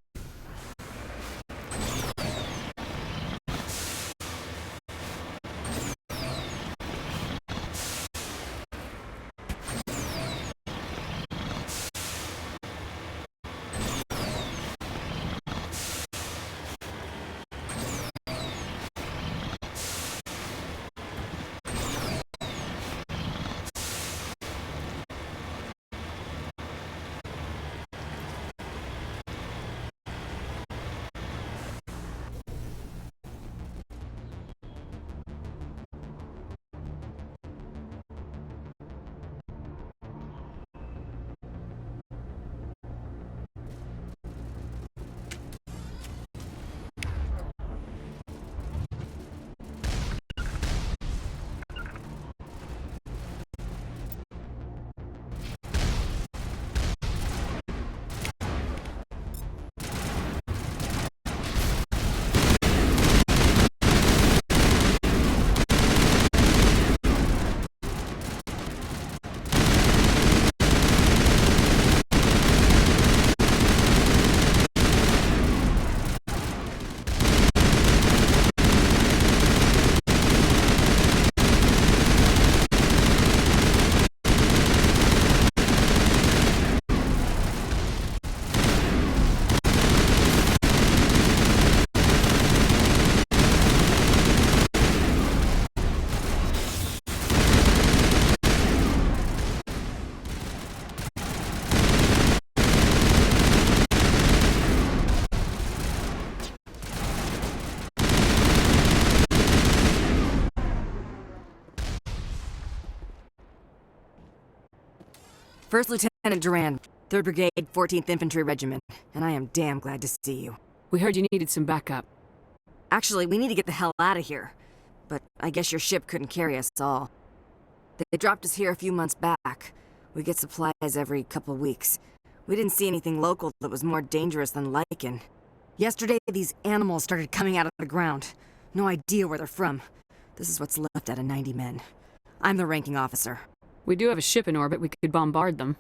First Lieutenant Durand, 3rd Brigade, 14th Infantry Regiment, and I am damn glad to see you. We heard you needed some backup. Actually, we need to get the hell out of here. But I guess your ship couldn't carry us all. They dropped us here a few months back. We get supplies every couple weeks. We didn't see anything local that was more dangerous than lichen. Yesterday, these animals started coming out of the ground. No idea where they're from. This is what's left out of 90 men. I'm the ranking officer. We do have a ship in orbit. We could bombard them.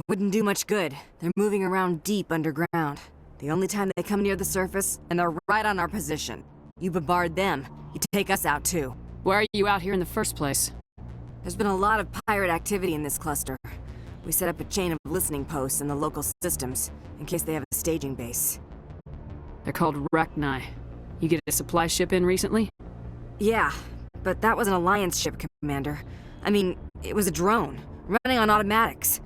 Wouldn't do much good. They're moving around deep underground. The only time they come near the surface, and they're right on our position. You bombard them, you take us out too. Why are you out here in the first place? There's been a lot of pirate activity in this cluster. We set up a chain of listening posts in the local systems, in case they have a staging base. They're called Rachni. You get a supply ship in recently? Yeah, but that was an Alliance ship, Commander. I mean, it was a drone, running on automatics.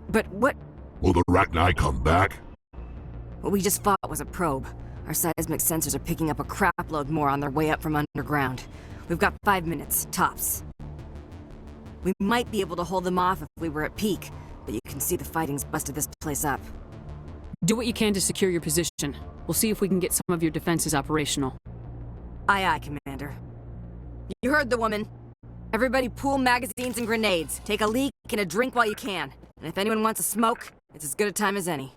But what... Will the Rachni come back? What we just fought was a probe. Our seismic sensors are picking up a crapload more on their way up from underground. We've got 5 minutes, tops. We might be able to hold them off if we were at peak, but you can see the fighting's busted this place up. Do what you can to secure your position. We'll see if we can get some of your defenses operational. Aye, aye, Commander. You heard the woman. Everybody pool magazines and grenades. Take a leak and a drink while you can. And if anyone wants a smoke, it's as good a time as any.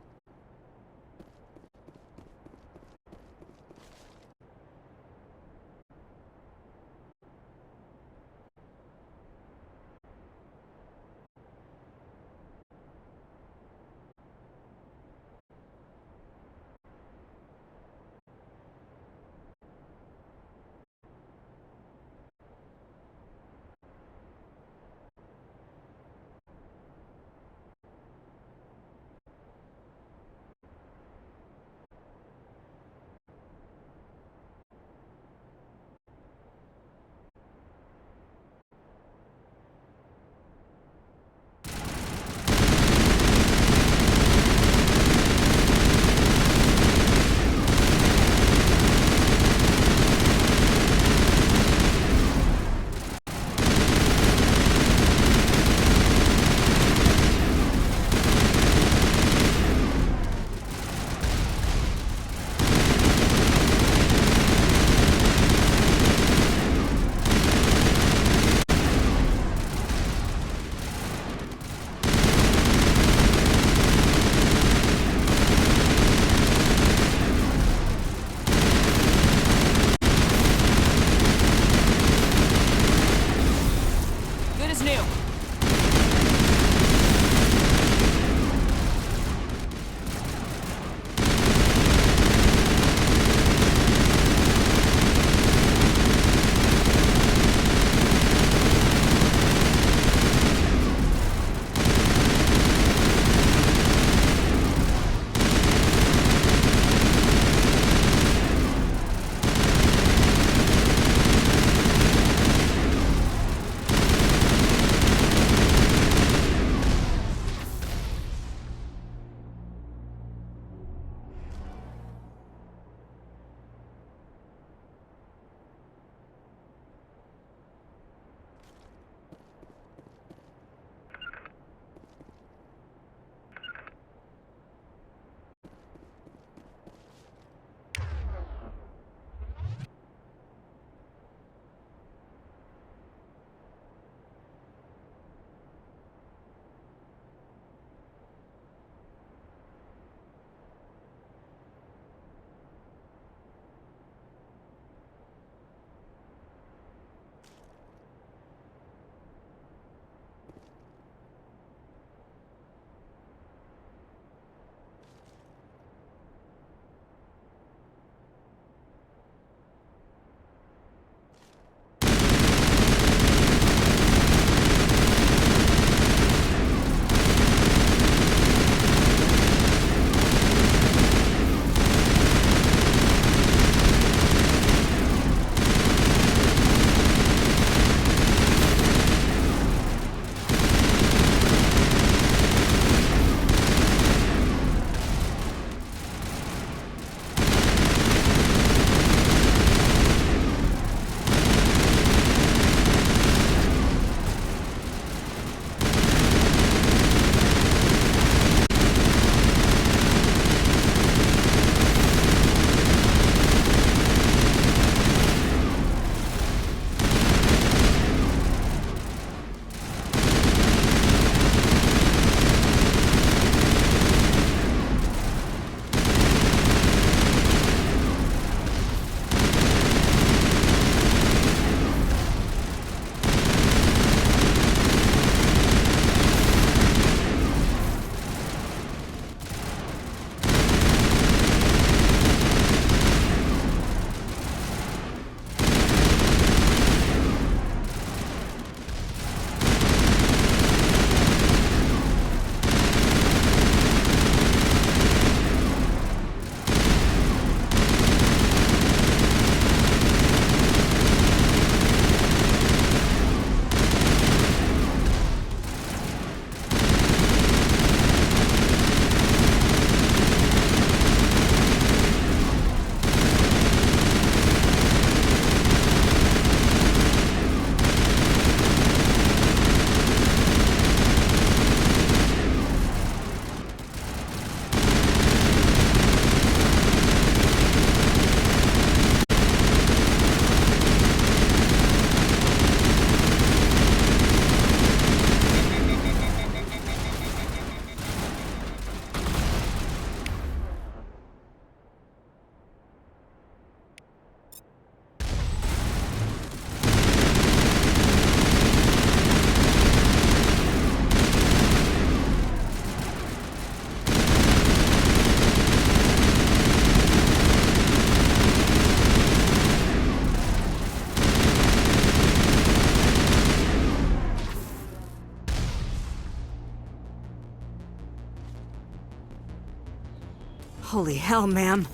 Holy hell, ma'am.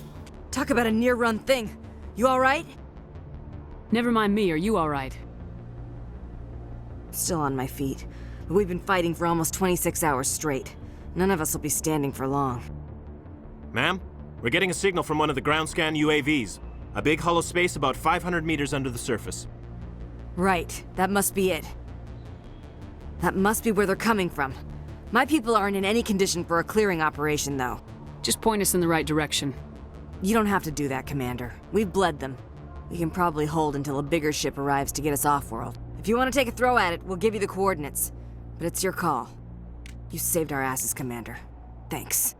Talk about a near-run thing. You alright? Never mind me, are you alright? Still on my feet. But we've been fighting for almost 26 hours straight. None of us will be standing for long. Ma'am, we're getting a signal from one of the ground scan UAVs. A big hollow space about 500 meters under the surface. Right, that must be it. That must be where they're coming from. My people aren't in any condition for a clearing operation, though. Just point us in the right direction. You don't have to do that, Commander. We've bled them. We can probably hold until a bigger ship arrives to get us off-world. If you want to take a throw at it, we'll give you the coordinates. But it's your call. You saved our asses, Commander. Thanks.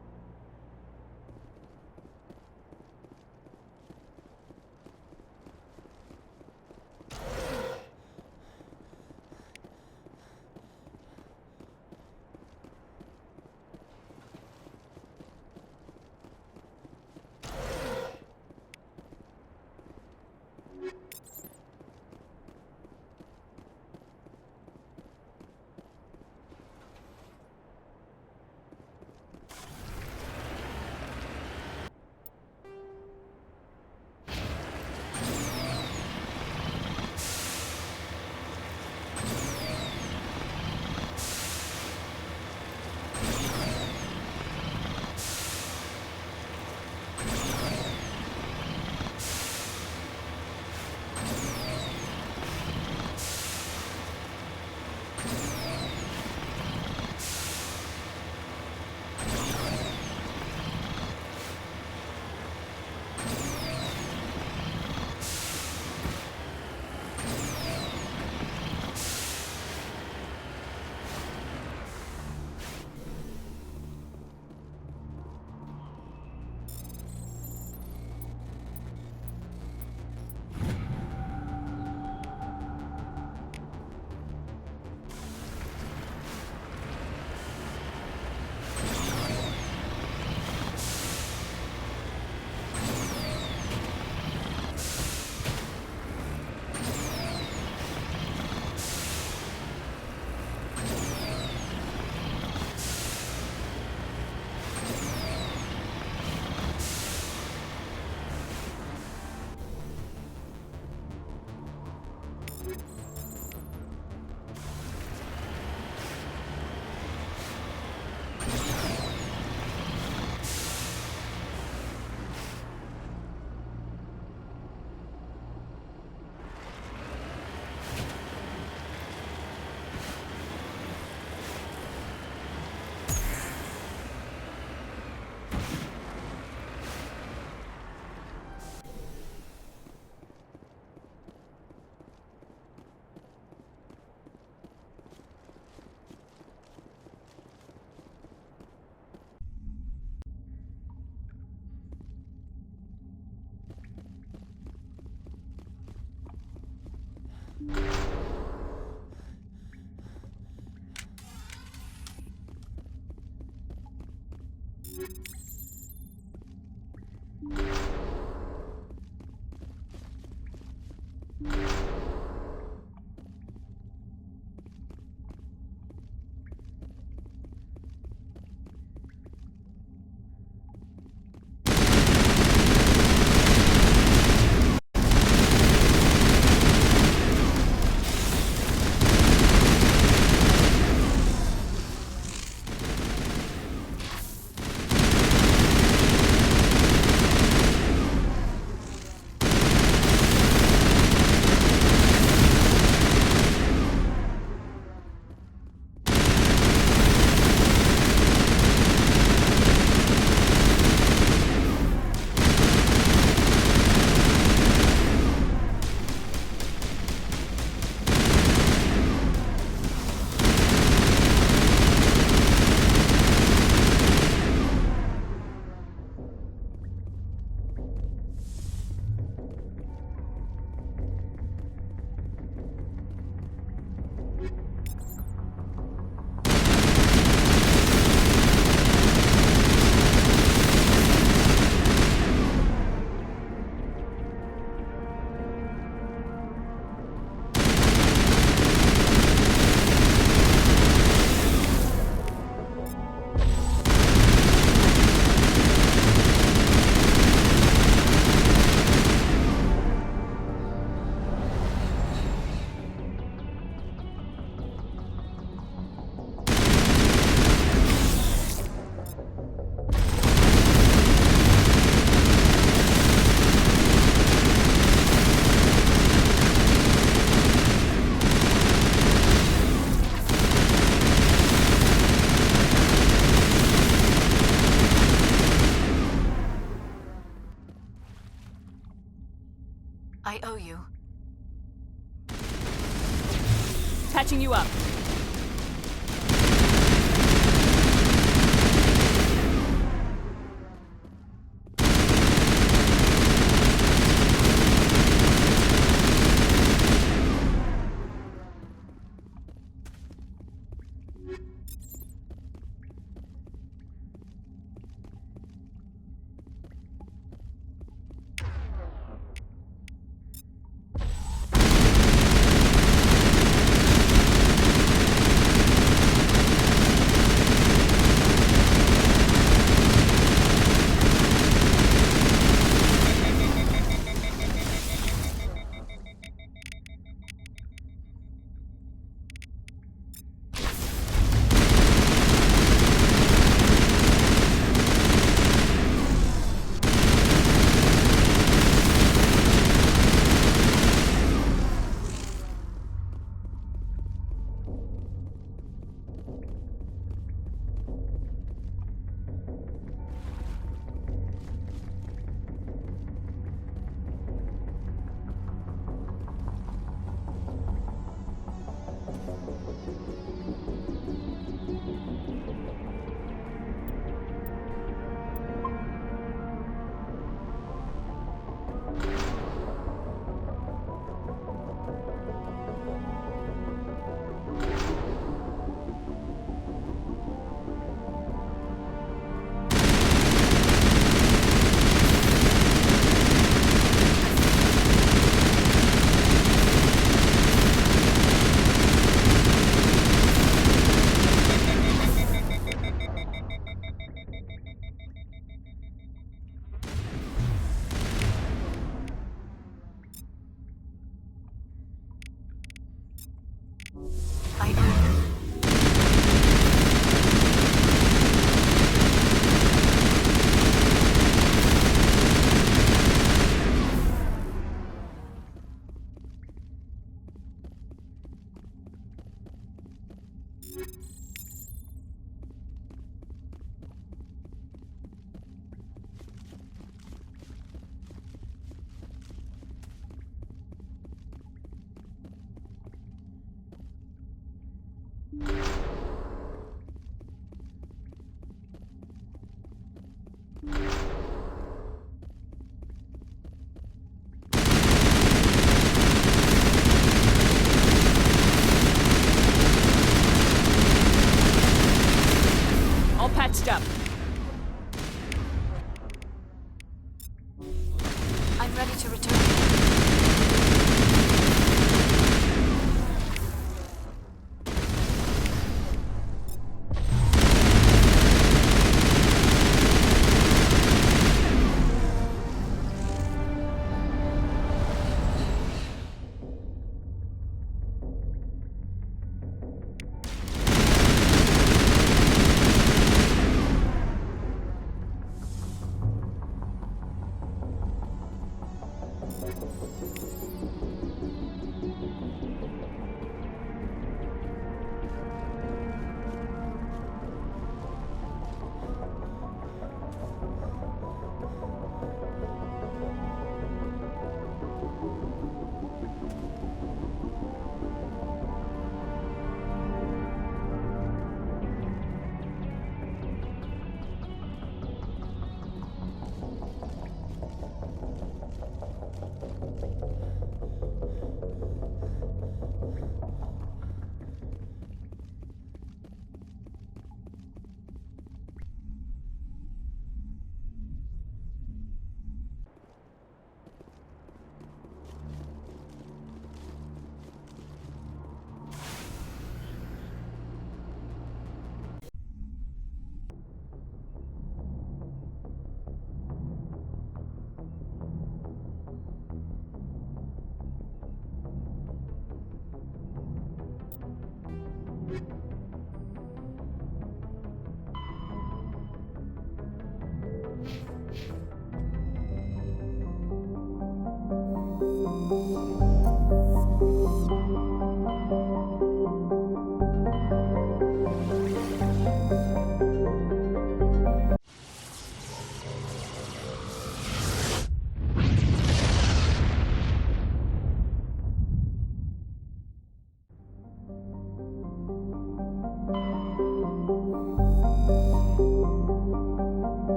Patching you up.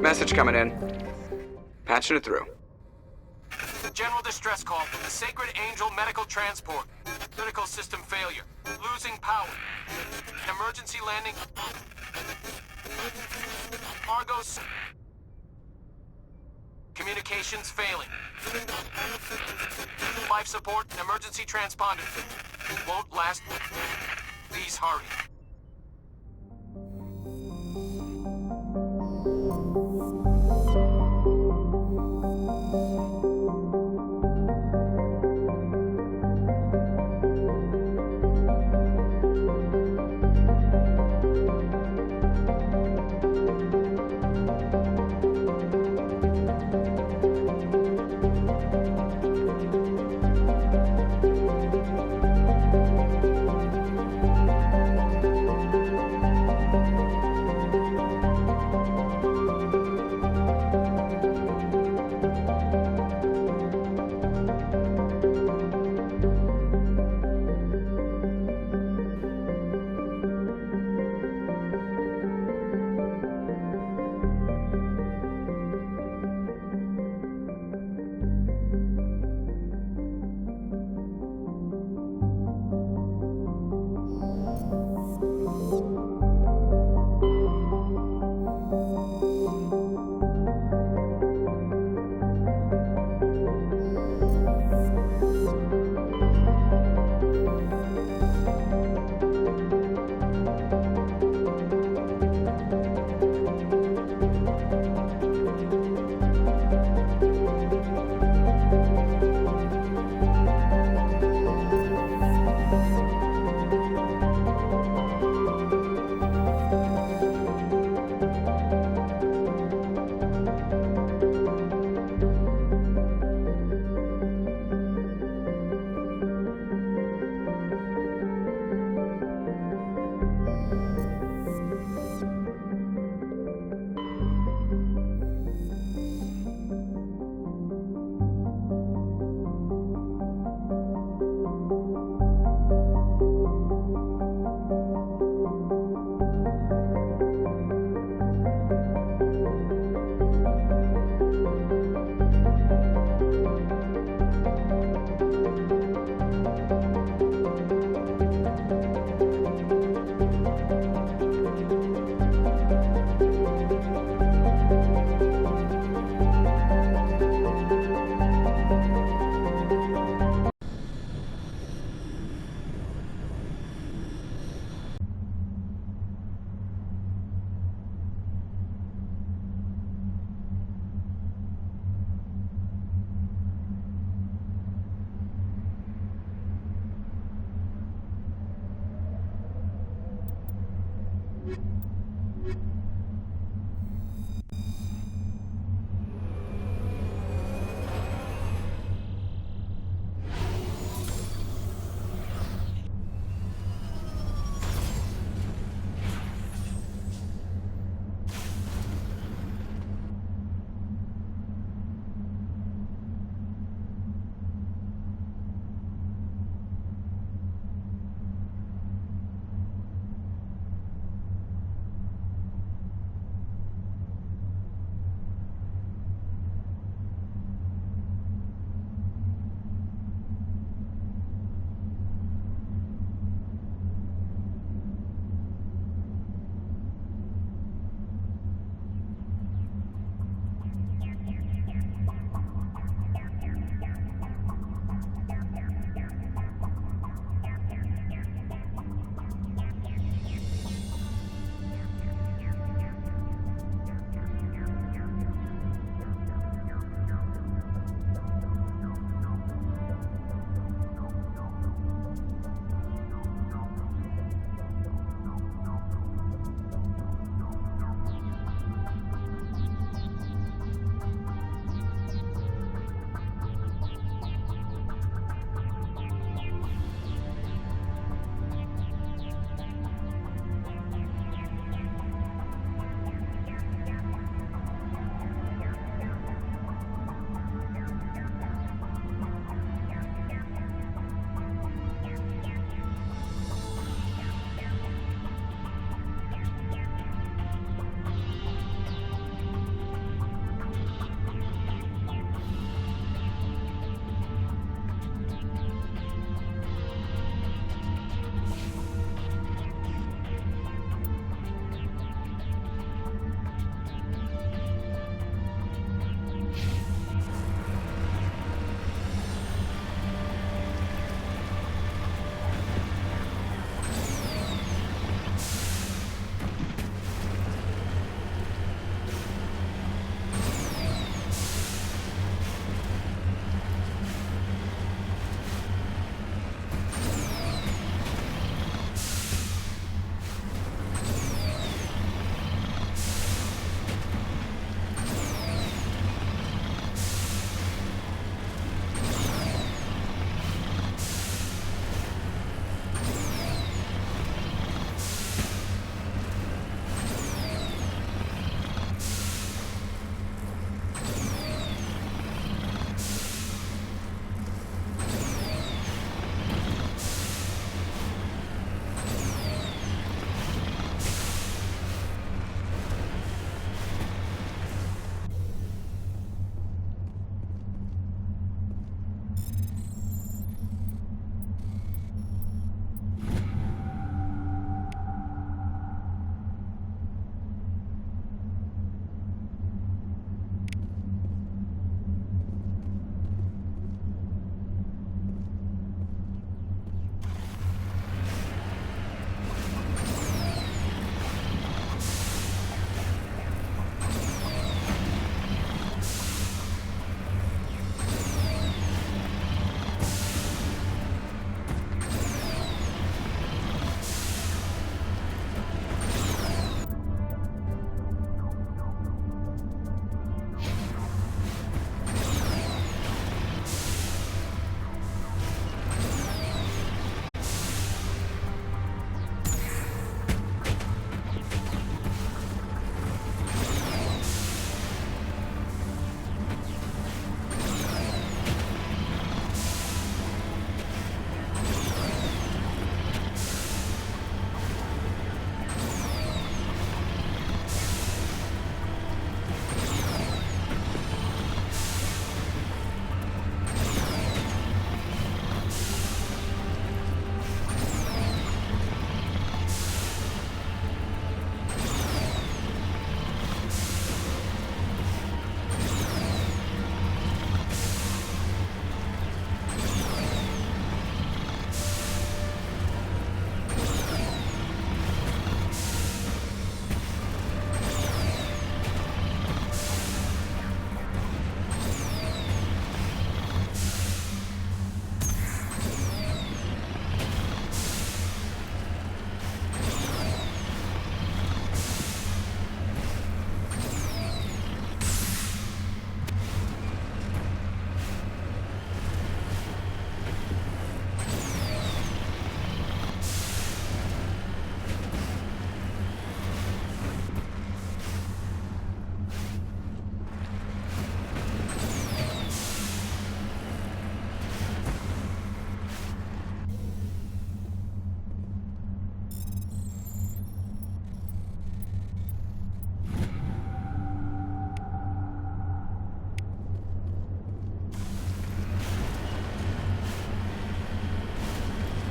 message coming in. Patching it through. General distress call from the Sacred Angel Medical Transport. Critical system failure. Losing power. Emergency landing. Argos. Communications failing. Life support and emergency transponder. Won't last. Please hurry.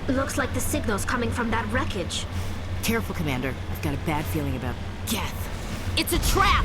Looks like the signal's coming from that wreckage. Careful, Commander. I've got a bad feeling about Geth. It's a trap!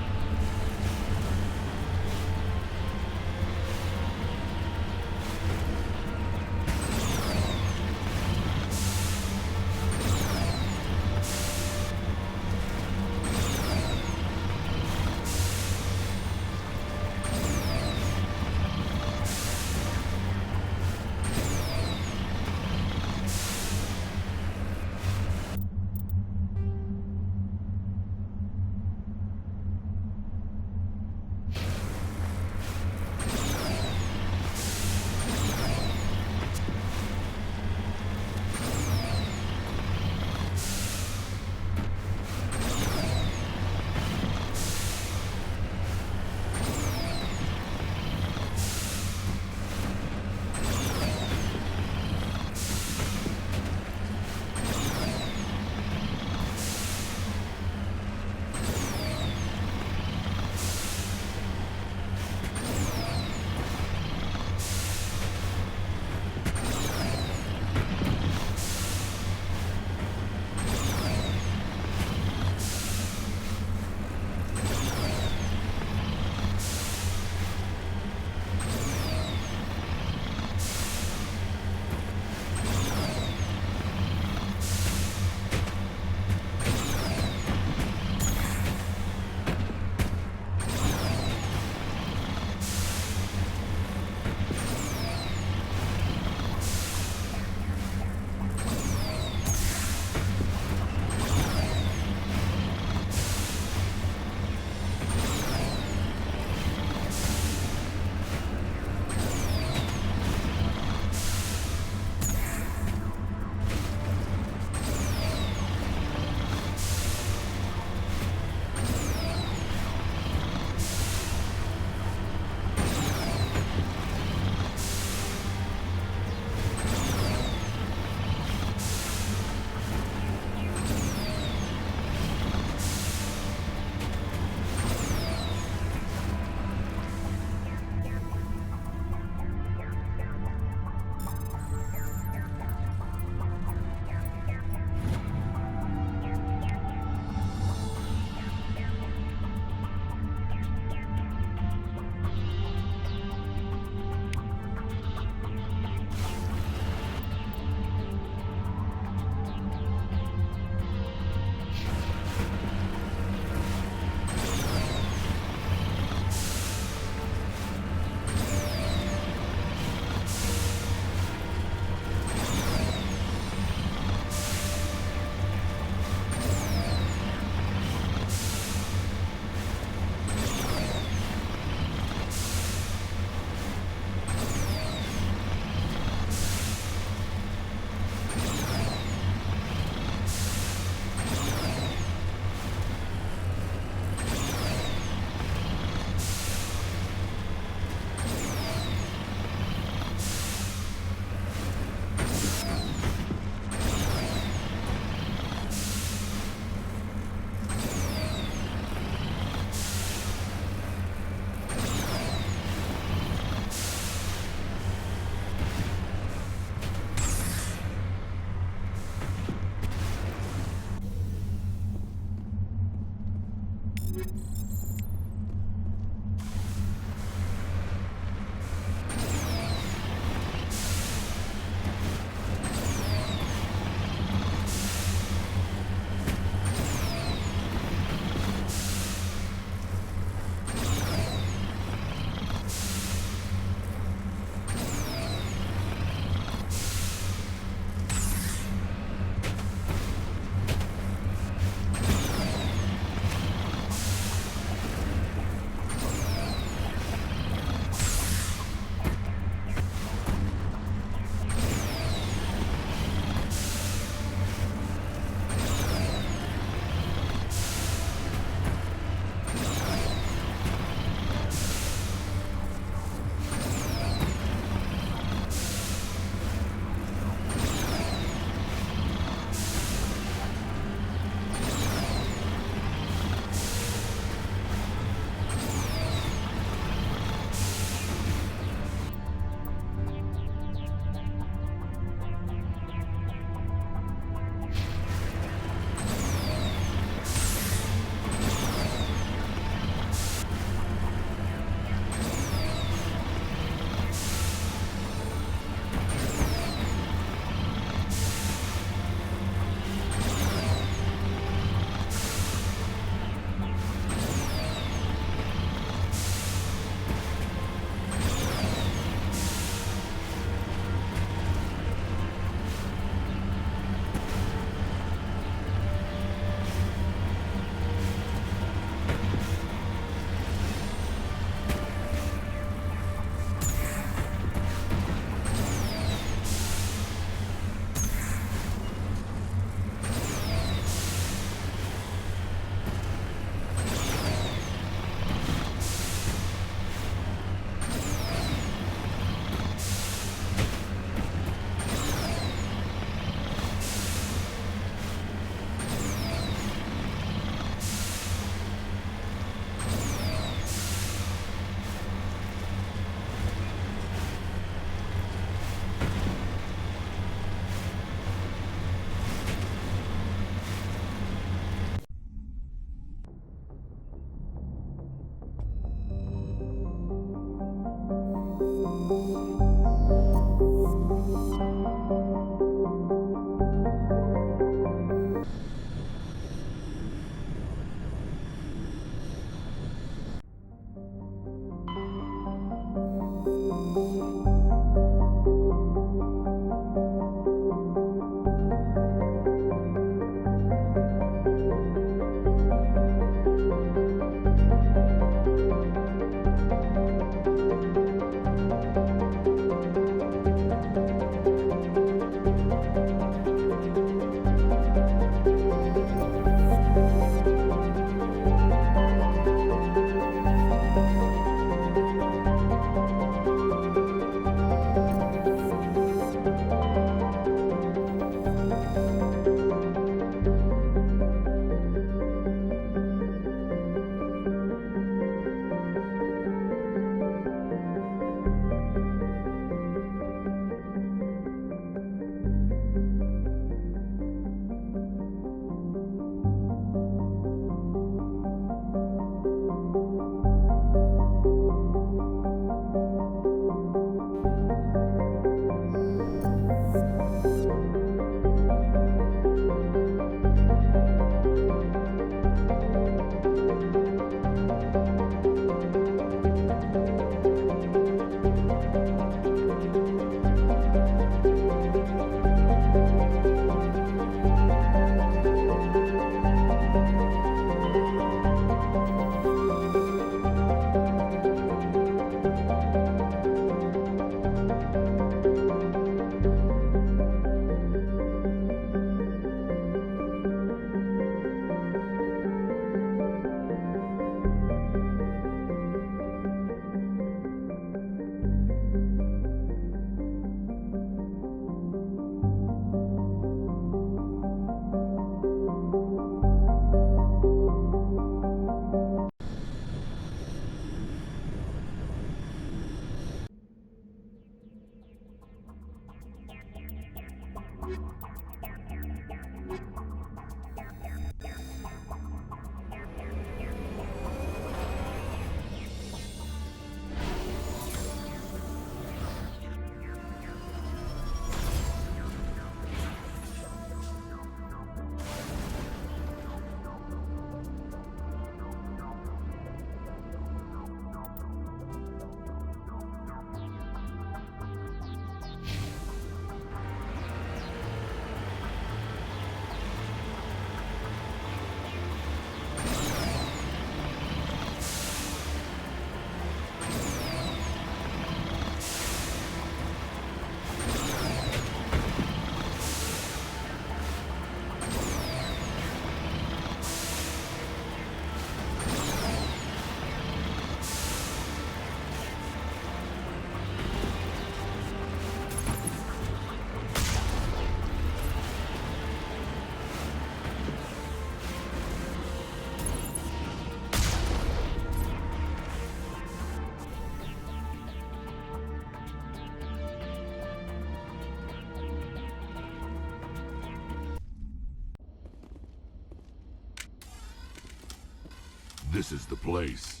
This is the place.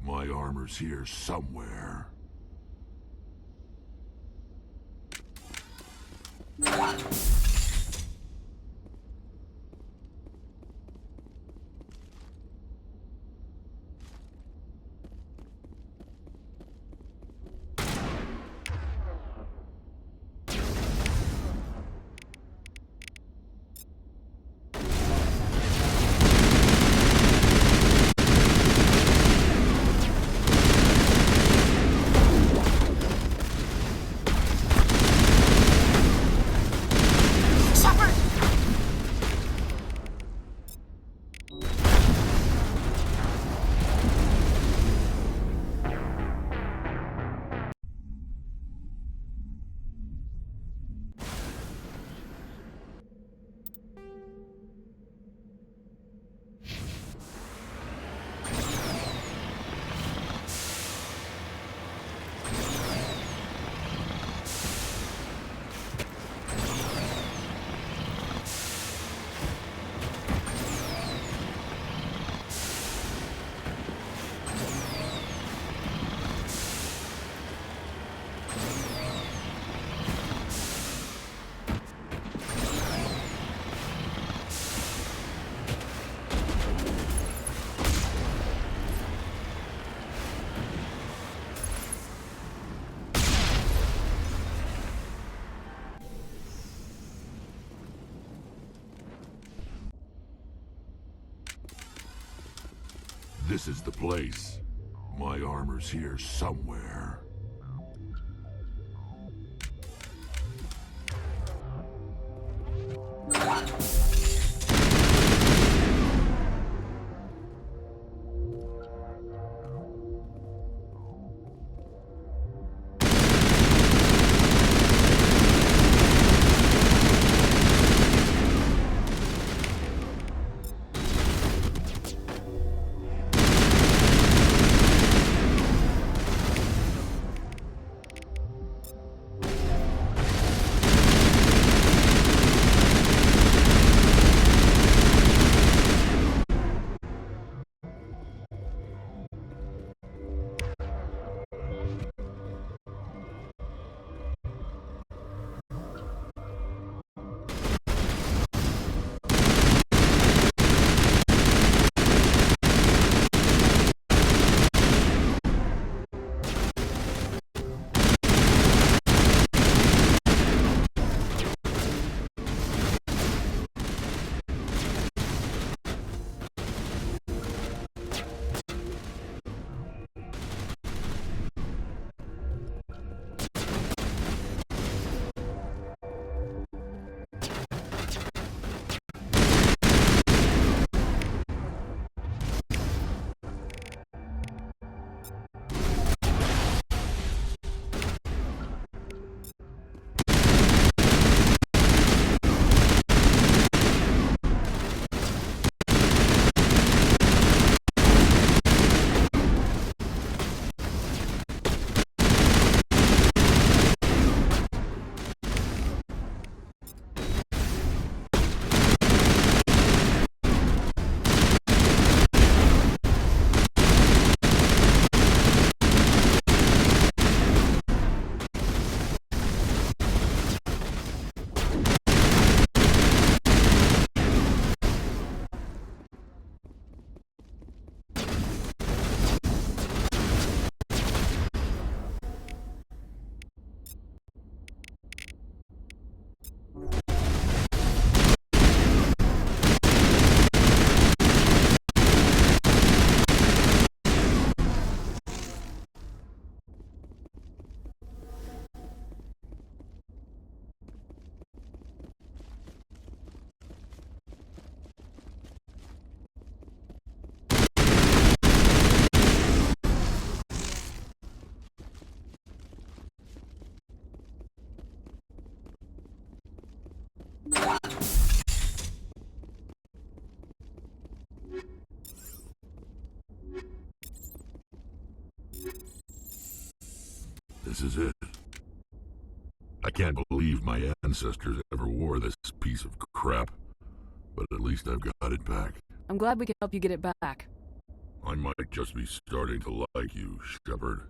My armor's here somewhere. This is the place. My armor's here somewhere. This is it. I can't believe my ancestors ever wore this piece of crap, but at least I've got it back. I'm glad we could help you get it back. I might just be starting to like you, Shepard.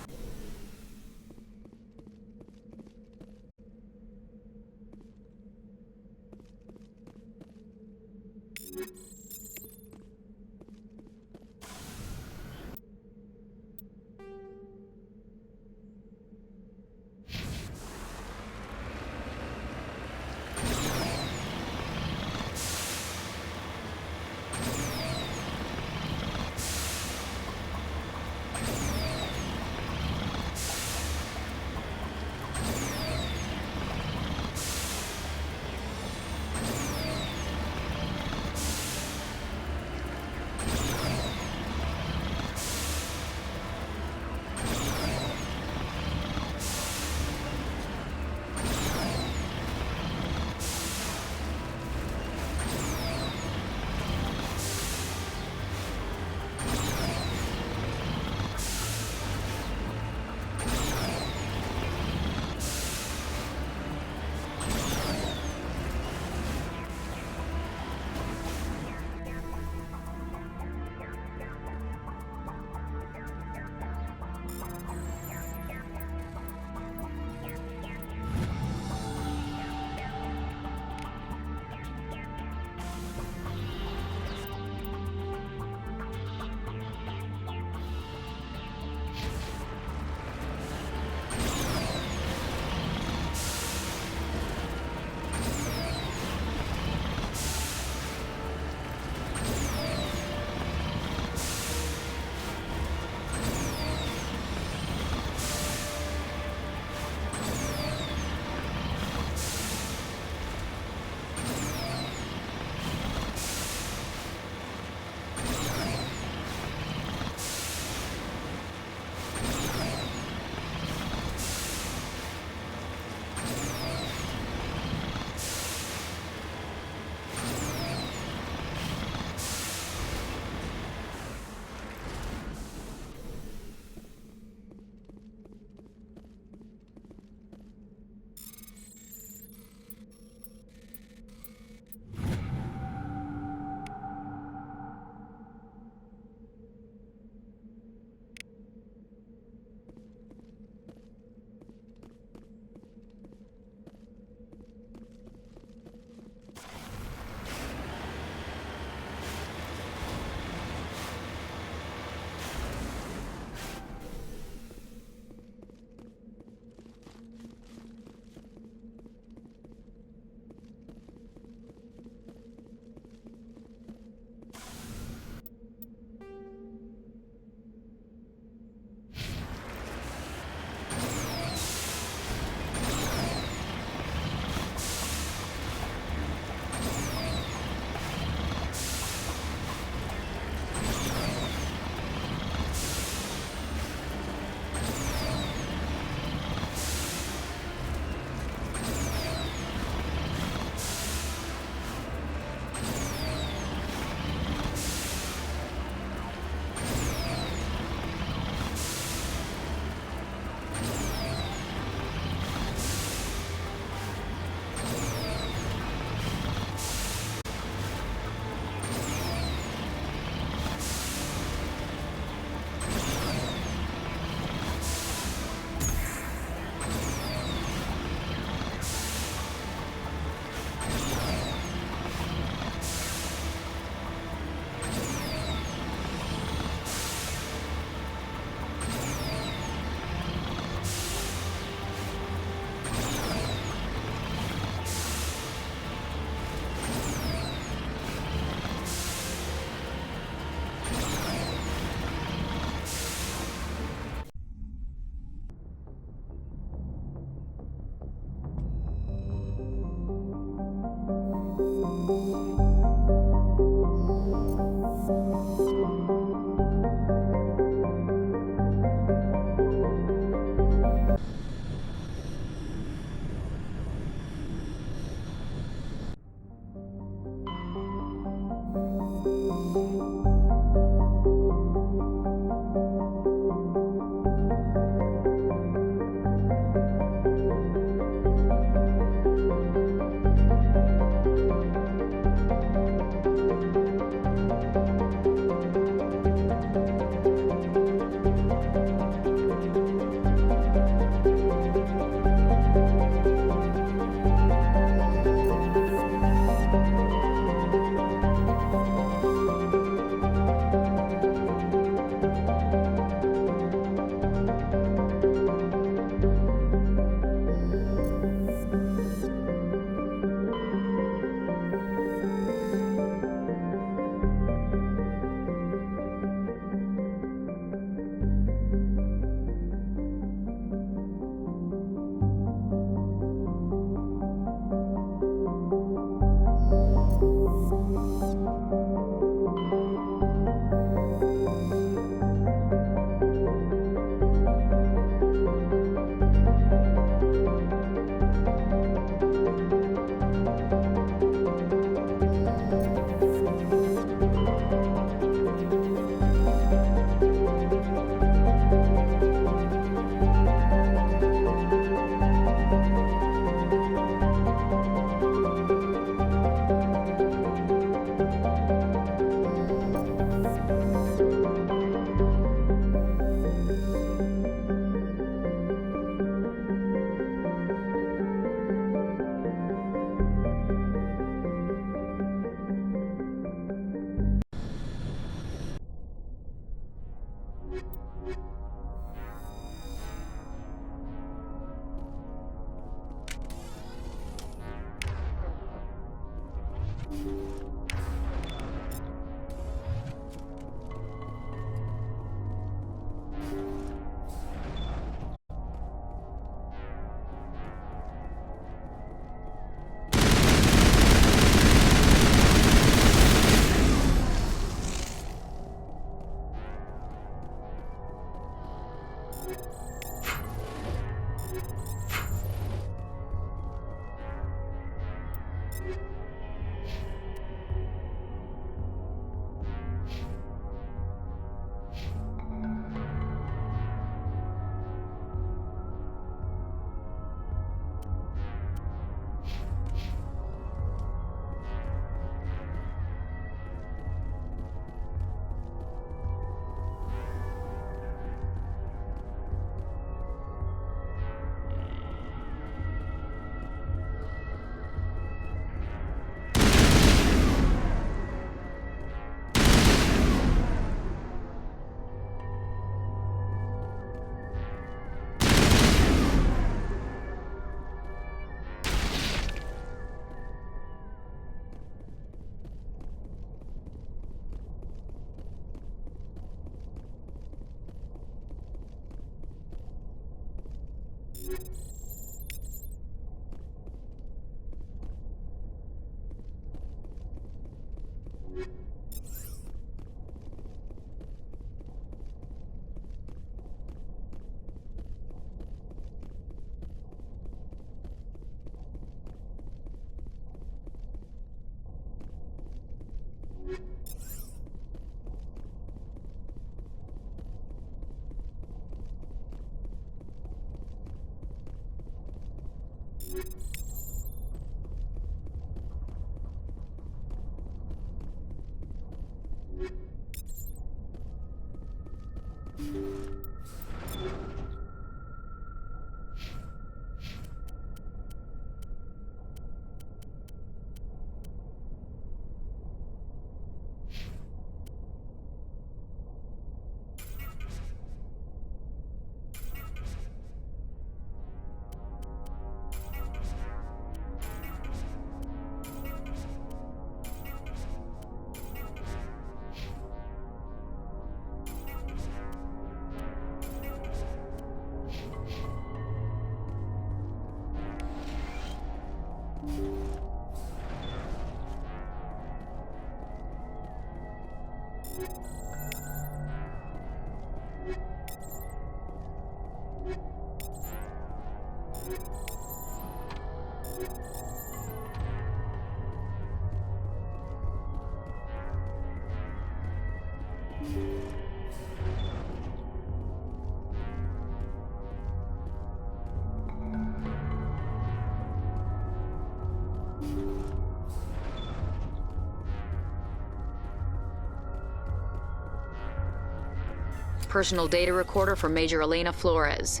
Personal data recorder for Major Elena Flores.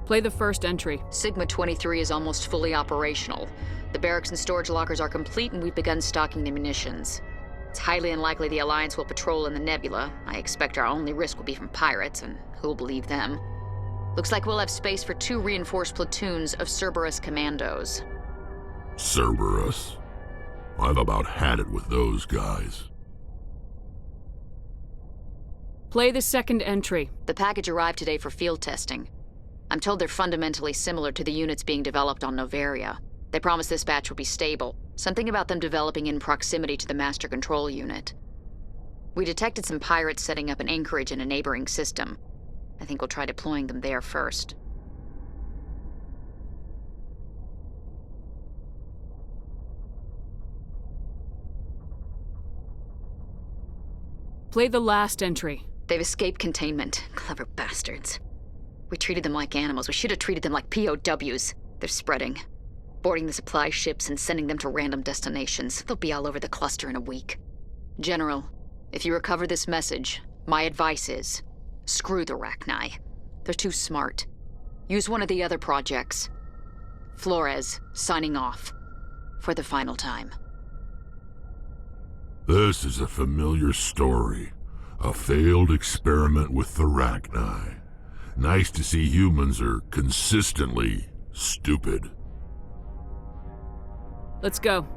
Play the first entry. Sigma 23 is almost fully operational. The barracks and storage lockers are complete, and we've begun stocking the munitions. It's highly unlikely the Alliance will patrol in the nebula. I expect our only risk will be from pirates, and who'll believe them? Looks like we'll have space for 2 reinforced platoons of Cerberus commandos. Cerberus? I've about had it with those guys. Play the second entry. The package arrived today for field testing. I'm told they're fundamentally similar to the units being developed on Noveria. They promise this batch will be stable. Something about them developing in proximity to the master control unit. We detected some pirates setting up an anchorage in a neighboring system. I think we'll try deploying them there first. Play the last entry. They've escaped containment. Clever bastards. We treated them like animals. We should have treated them like POWs. They're spreading. Boarding the supply ships and sending them to random destinations. They'll be all over the cluster in a week. General, if you recover this message, my advice is, screw the Rachni. They're too smart. Use one of the other projects. Flores, signing off. For the final time. This is a familiar story. A failed experiment with the Rachni. Nice to see humans are consistently stupid. Let's go.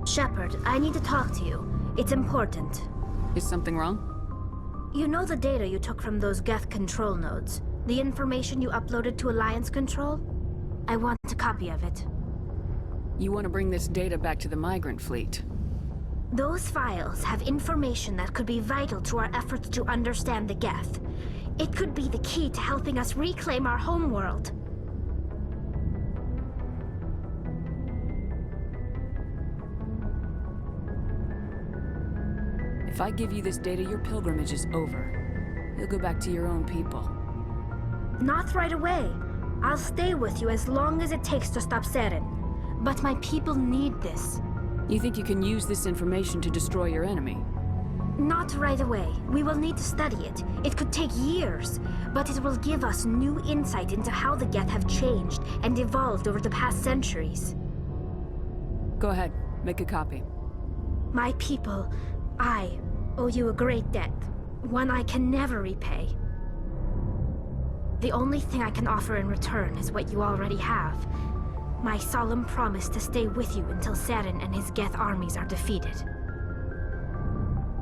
Shepard, I need to talk to you. It's important. Is something wrong? You know the data you took from those Geth control nodes? The information you uploaded to Alliance Control? I want a copy of it. You want to bring this data back to the migrant fleet? Those files have information that could be vital to our efforts to understand the Geth. It could be the key to helping us reclaim our homeworld. If I give you this data, your pilgrimage is over. You'll go back to your own people. Not right away. I'll stay with you as long as it takes to stop Saren. But my people need this. You think you can use this information to destroy your enemy? Not right away. We will need to study it. It could take years, but it will give us new insight into how the Geth have changed and evolved over the past centuries. Go ahead, make a copy. My people, I owe you a great debt, one I can never repay. The only thing I can offer in return is what you already have. My solemn promise to stay with you until Saren and his Geth armies are defeated.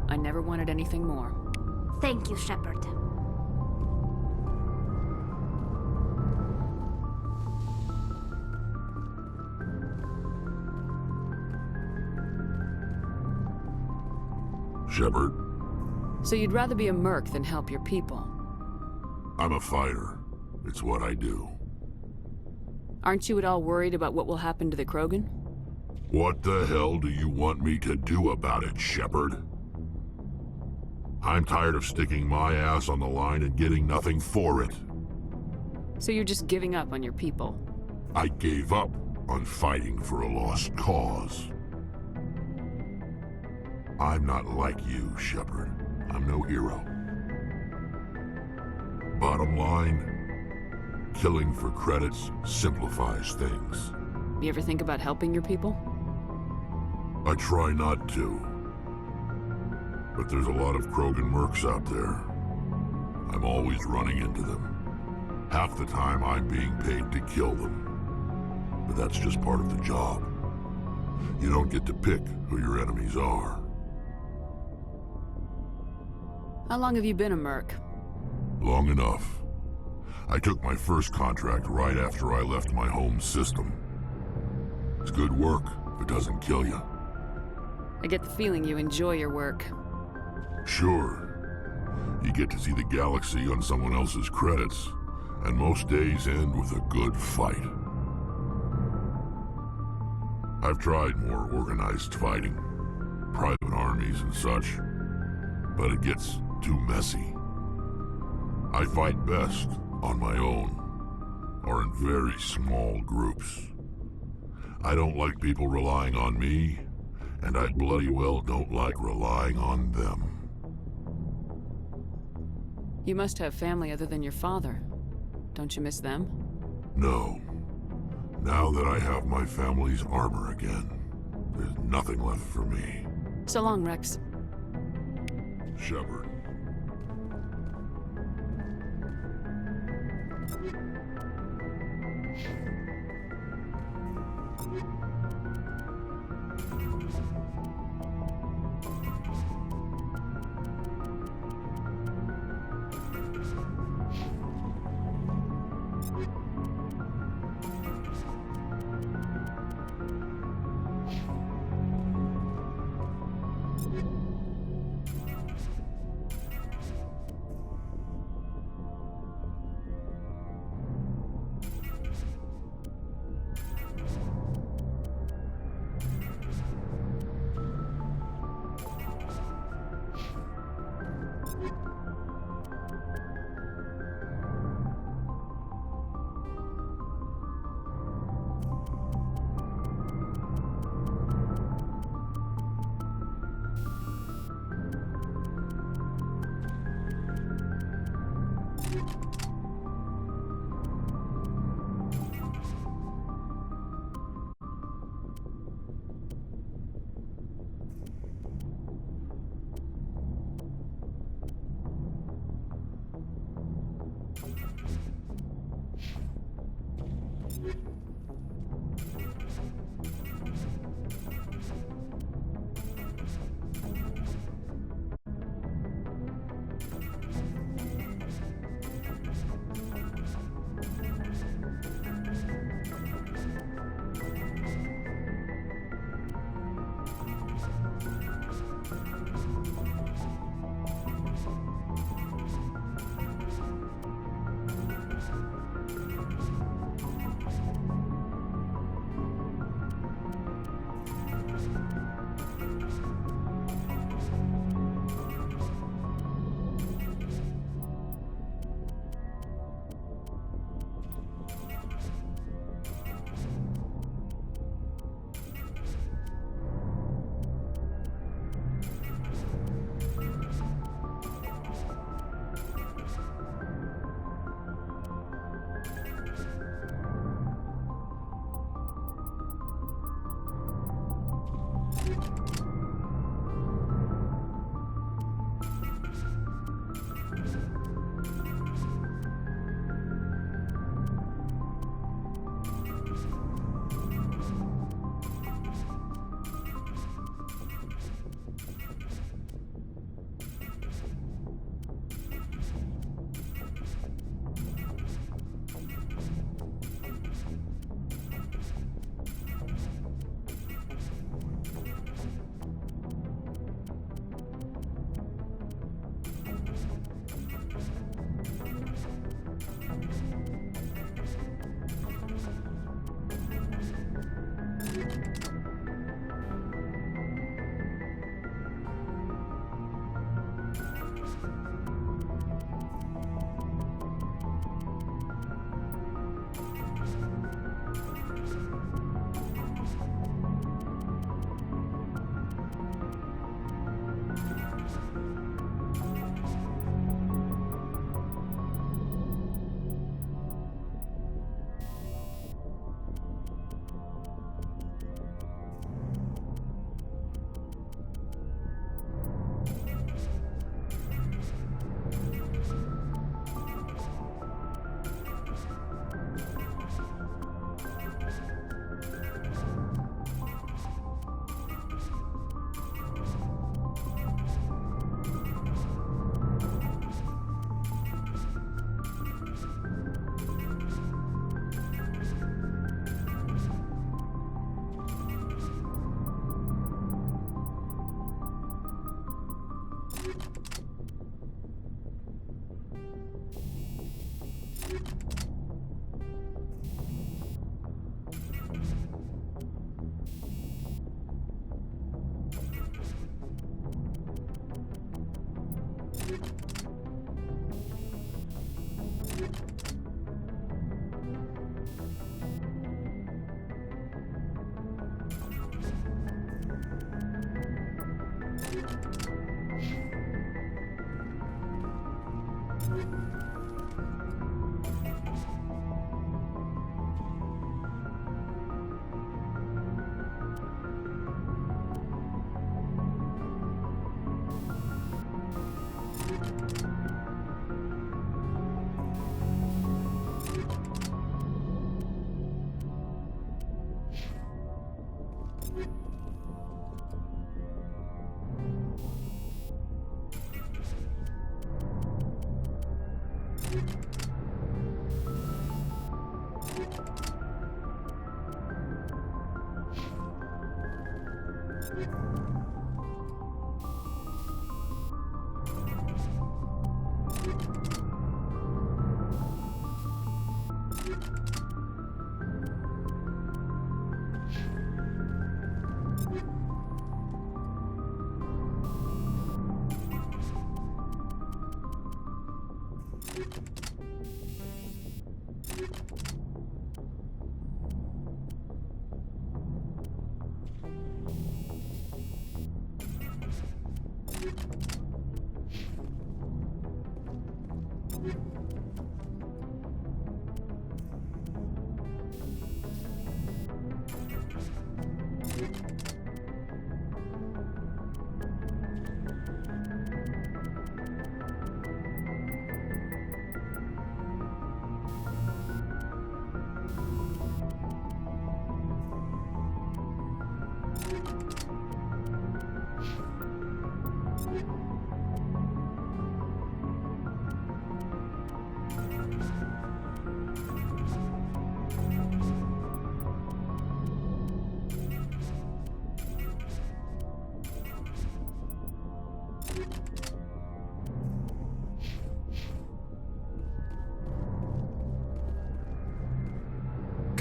I never wanted anything more. Thank you, Shepard. Shepard, So you'd rather be a merc than help your people? I'm a fighter. It's what I do. Aren't you at all worried about what will happen to the Krogan? What the hell do you want me to do about it, Shepard? I'm tired of sticking my ass on the line and getting nothing for it. So you're just giving up on your people? I gave up on fighting for a lost cause. I'm not like you, Shepard. I'm no hero. Bottom line, killing for credits simplifies things. You ever think about helping your people? I try not to. But there's a lot of Krogan mercs out there. I'm always running into them. Half the time I'm being paid to kill them. But that's just part of the job. You don't get to pick who your enemies are. How long have you been a merc? Long enough. I took my first contract right after I left my home system. It's good work if it doesn't kill you. I get the feeling you enjoy your work. Sure. You get to see the galaxy on someone else's credits, and most days end with a good fight. I've tried more organized fighting, private armies and such, but it gets too messy. I fight best on my own, or in very small groups. I don't like people relying on me, and I bloody well don't like relying on them. You must have family other than your father. Don't you miss them? No. Now that I have my family's armor again, there's nothing left for me. So long, Rex. Shepard.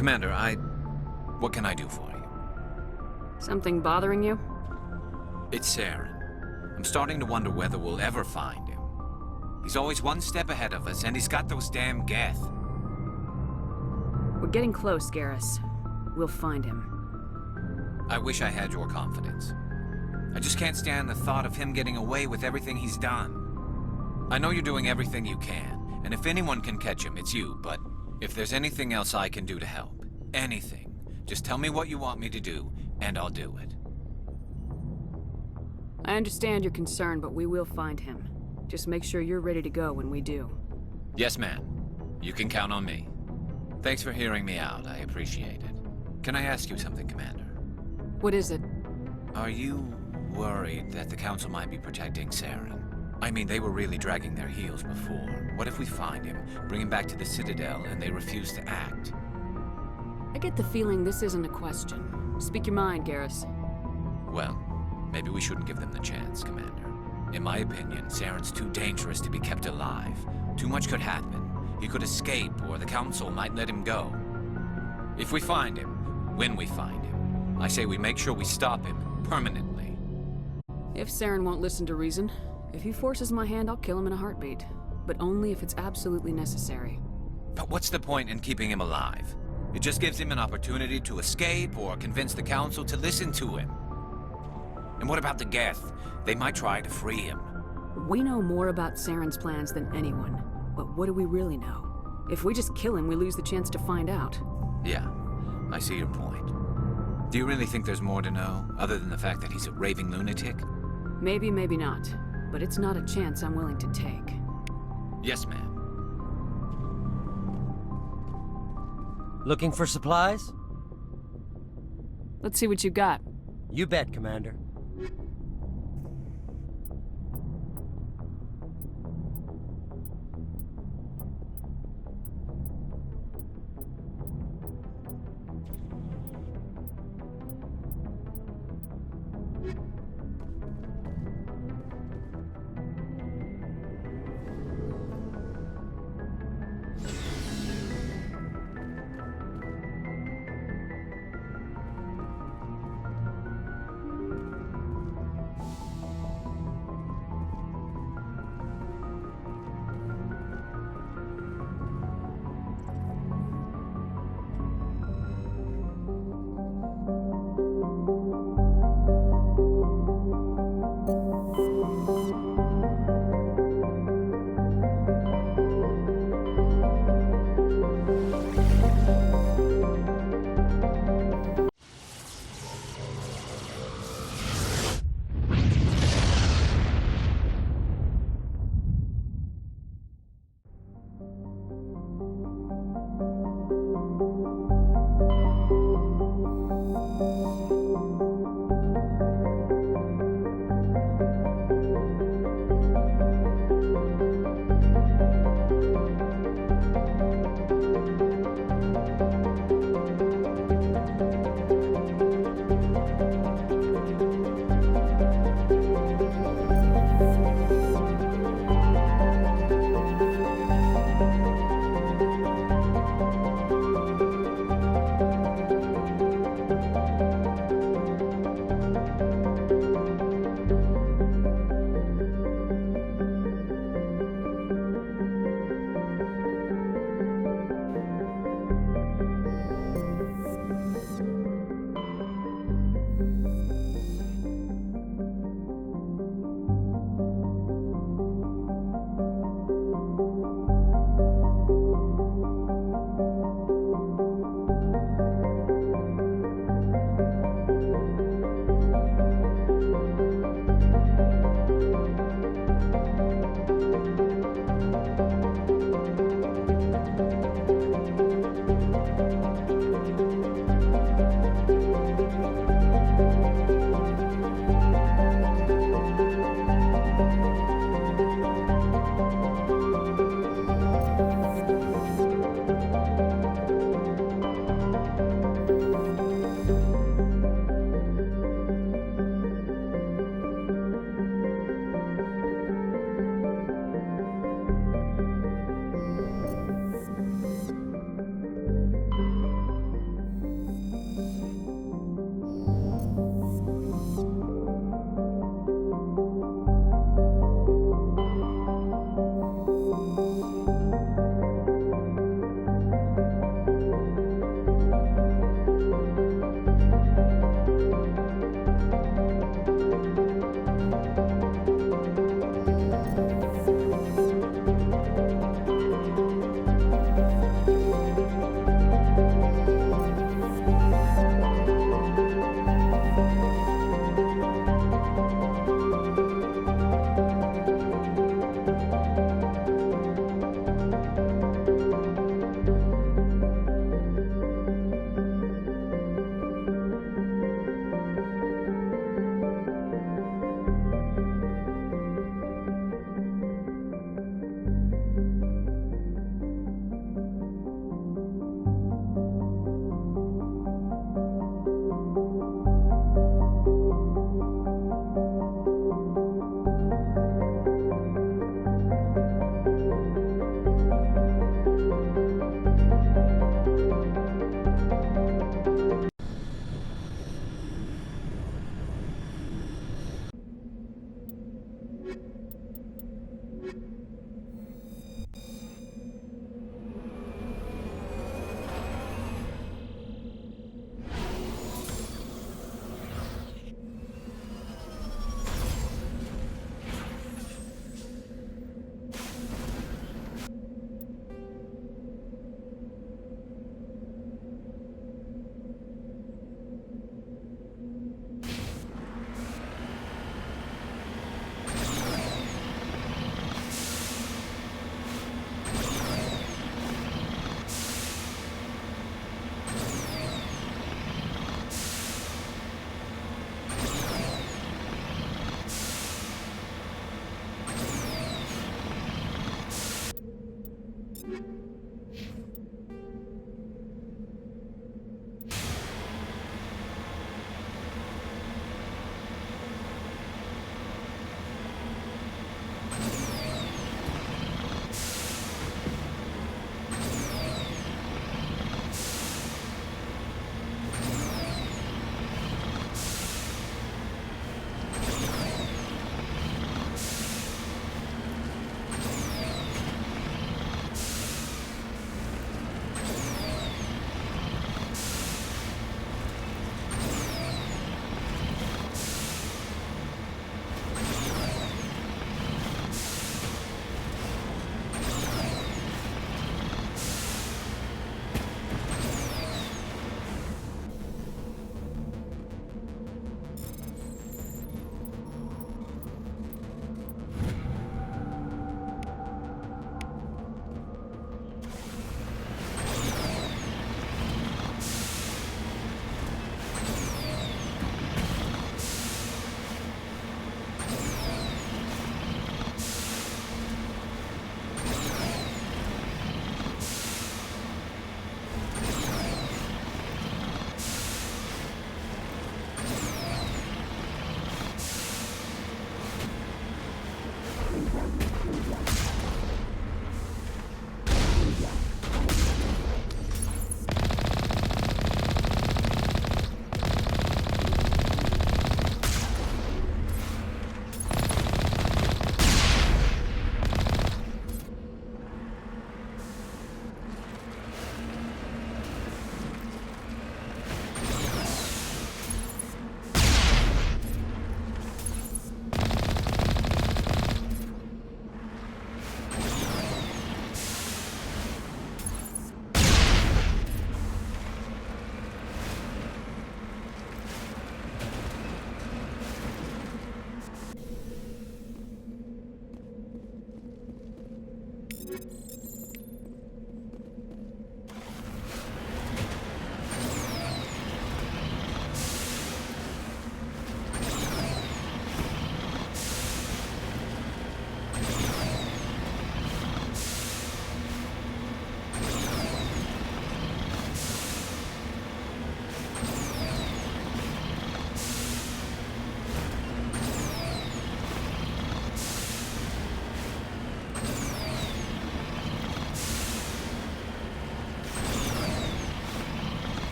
Commander, what can I do for you? Something bothering you? It's Saren. I'm starting to wonder whether we'll ever find him. He's always one step ahead of us, and he's got those damn Geth. We're getting close, Garrus. We'll find him. I wish I had your confidence. I just can't stand the thought of him getting away with everything he's done. I know you're doing everything you can, and if anyone can catch him, it's you, but if there's anything else I can do to help, anything, just tell me what you want me to do, and I'll do it. I understand your concern, but we will find him. Just make sure you're ready to go when we do. Yes, ma'am. You can count on me. Thanks for hearing me out. I appreciate it. Can I ask you something, Commander? What is it? Are you worried that the Council might be protecting Saren? I mean, they were really dragging their heels before. What if we find him, bring him back to the Citadel, and they refuse to act? I get the feeling this isn't a question. Speak your mind, Garrus. Well, maybe we shouldn't give them the chance, Commander. In my opinion, Saren's too dangerous to be kept alive. Too much could happen. He could escape, or the Council might let him go. If we find him, when we find him, I say we make sure we stop him, permanently. If Saren won't listen to reason, if he forces my hand, I'll kill him in a heartbeat. But only if it's absolutely necessary. But what's the point in keeping him alive? It just gives him an opportunity to escape, or convince the Council to listen to him. And what about the Geth? They might try to free him. We know more about Saren's plans than anyone. But what do we really know? If we just kill him, we lose the chance to find out. Yeah, I see your point. Do you really think there's more to know, other than the fact that he's a raving lunatic? Maybe, maybe not. But it's not a chance I'm willing to take. Yes, ma'am. Looking for supplies? Let's see what you got. You bet, Commander.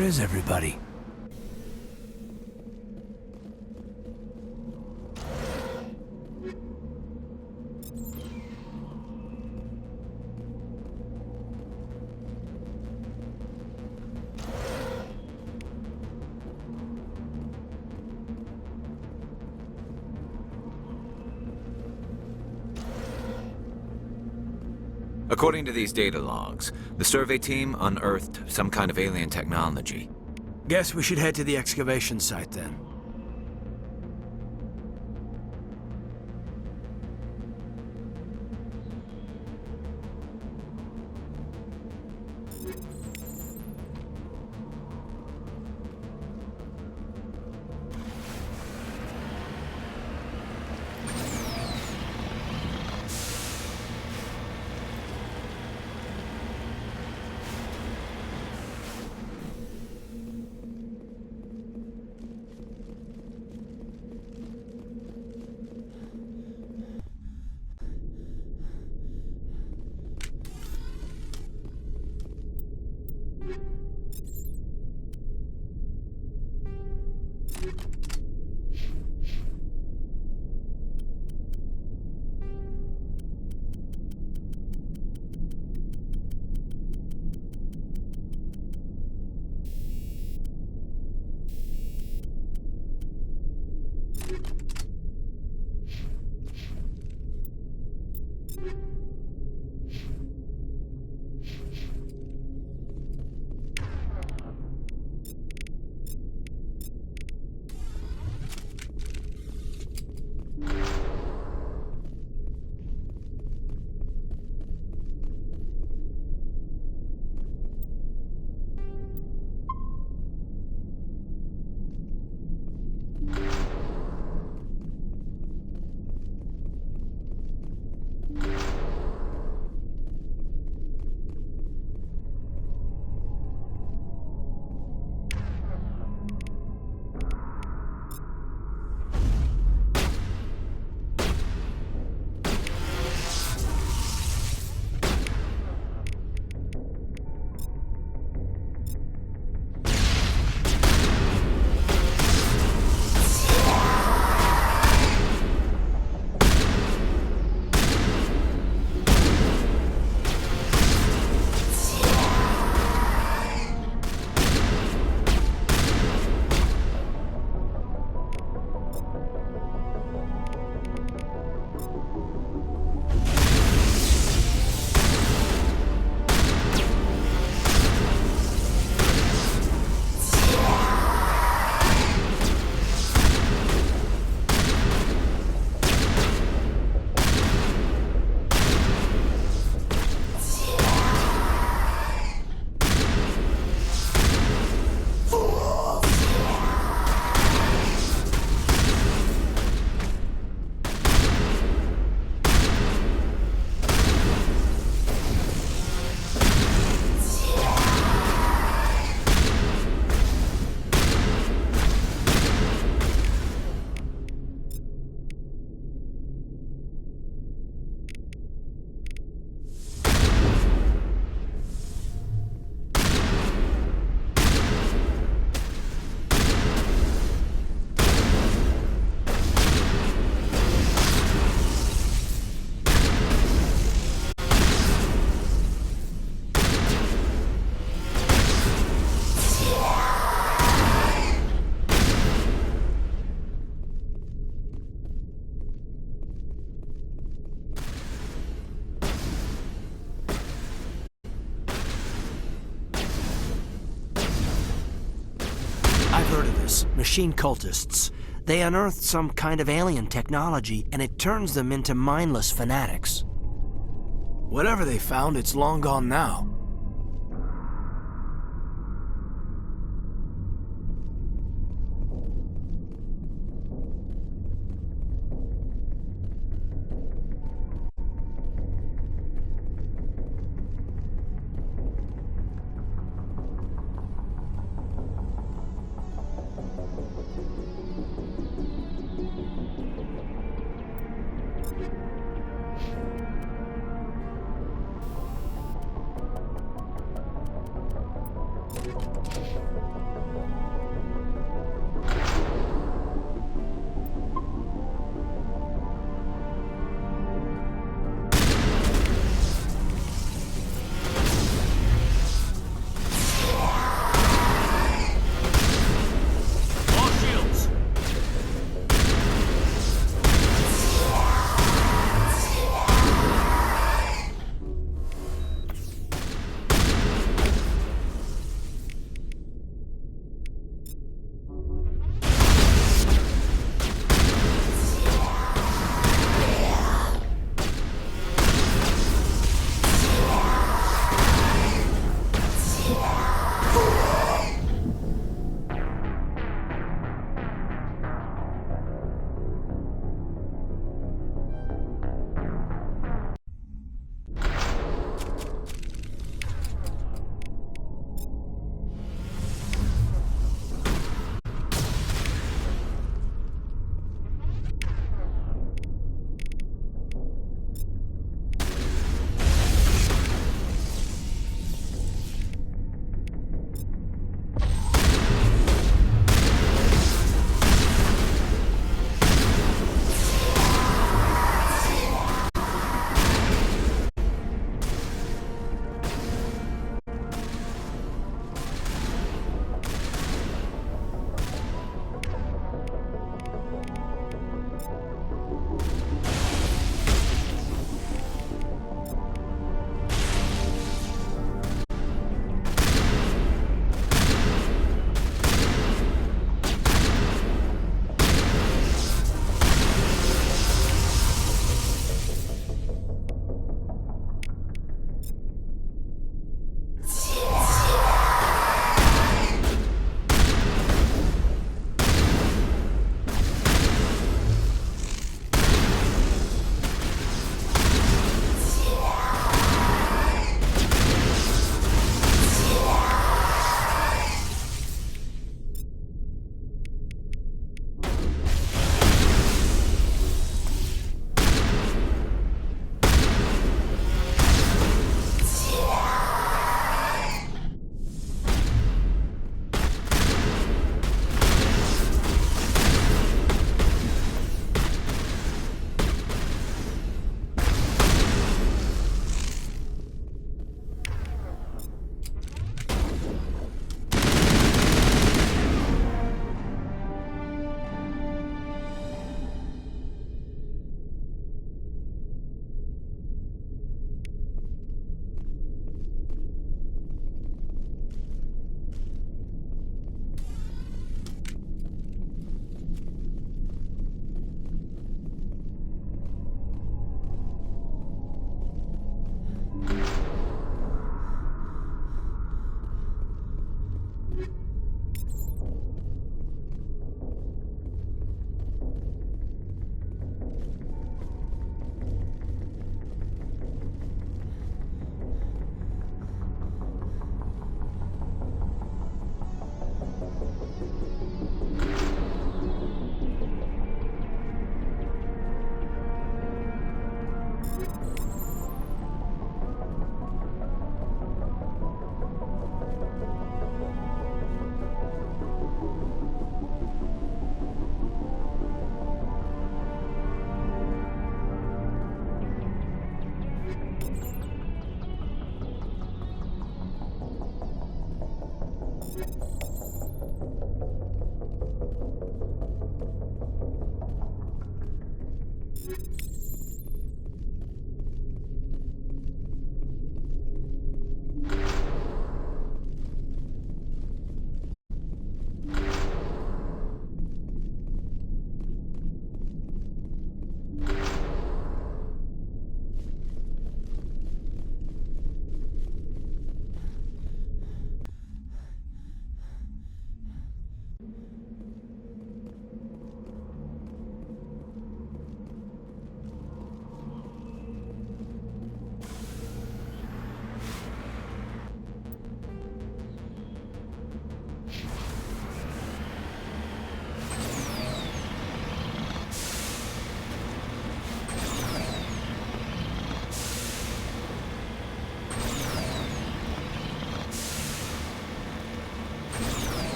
Where is everybody? According to these data logs, the survey team unearthed some kind of alien technology. Guess we should head to the excavation site then. Heard of this. Machine cultists. They unearthed some kind of alien technology, and it turns them into mindless fanatics. Whatever they found, it's long gone now.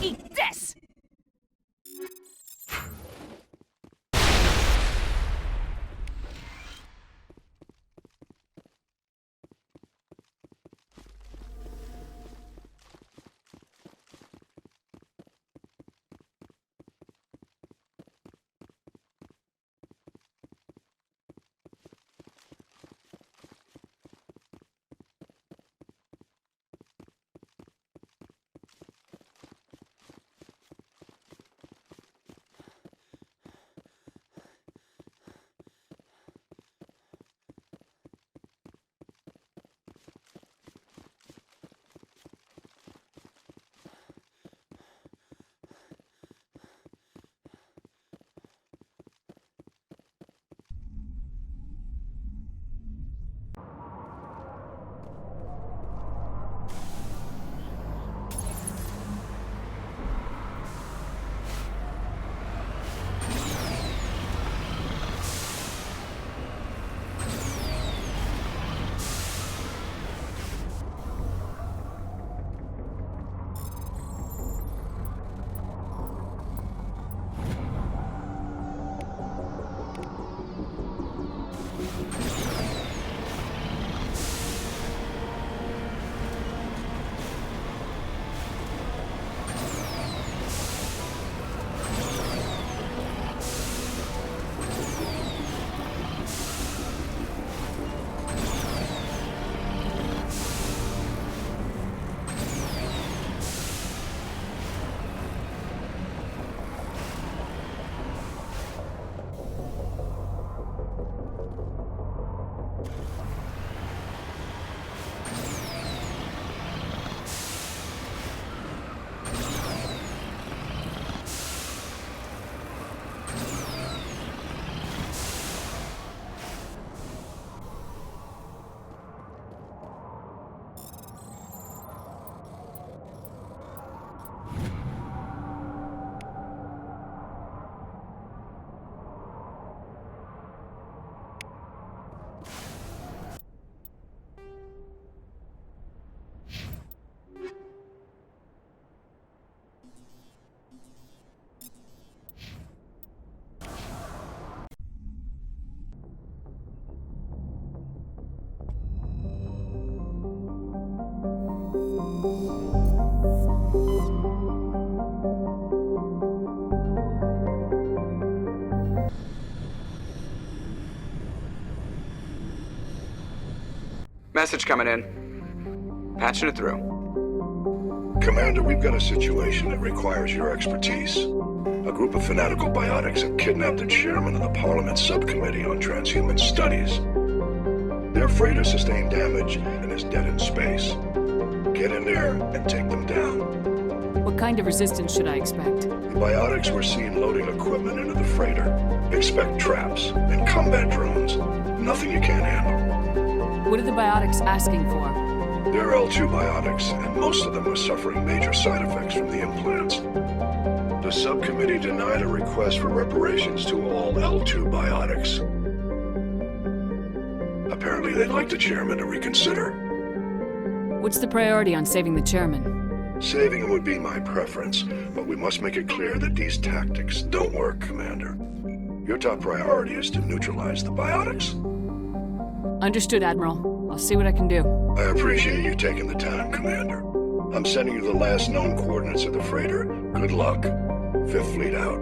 Eat this! Message coming in. Patching it through. Commander, we've got a situation that requires your expertise. A group of fanatical biotics have kidnapped the chairman of the Parliament Subcommittee on Transhuman Studies. Their freighter sustained damage and is dead in space. Get in there and take them down. What kind of resistance should I expect? The biotics were seen loading equipment into the freighter. Expect traps and combat drones. Nothing you can't handle. What are the biotics asking for? They're L2 biotics, and most of them are suffering major side effects from the implants. The subcommittee denied a request for reparations to all L2 biotics. Apparently they'd like the chairman to reconsider. What's the priority on saving the chairman? Saving him would be my preference, but we must make it clear that these tactics don't work, Commander. Your top priority is to neutralize the biotics. Understood, Admiral. I'll see what I can do. I appreciate you taking the time, Commander. I'm sending you the last known coordinates of the freighter. Good luck. Fifth Fleet out.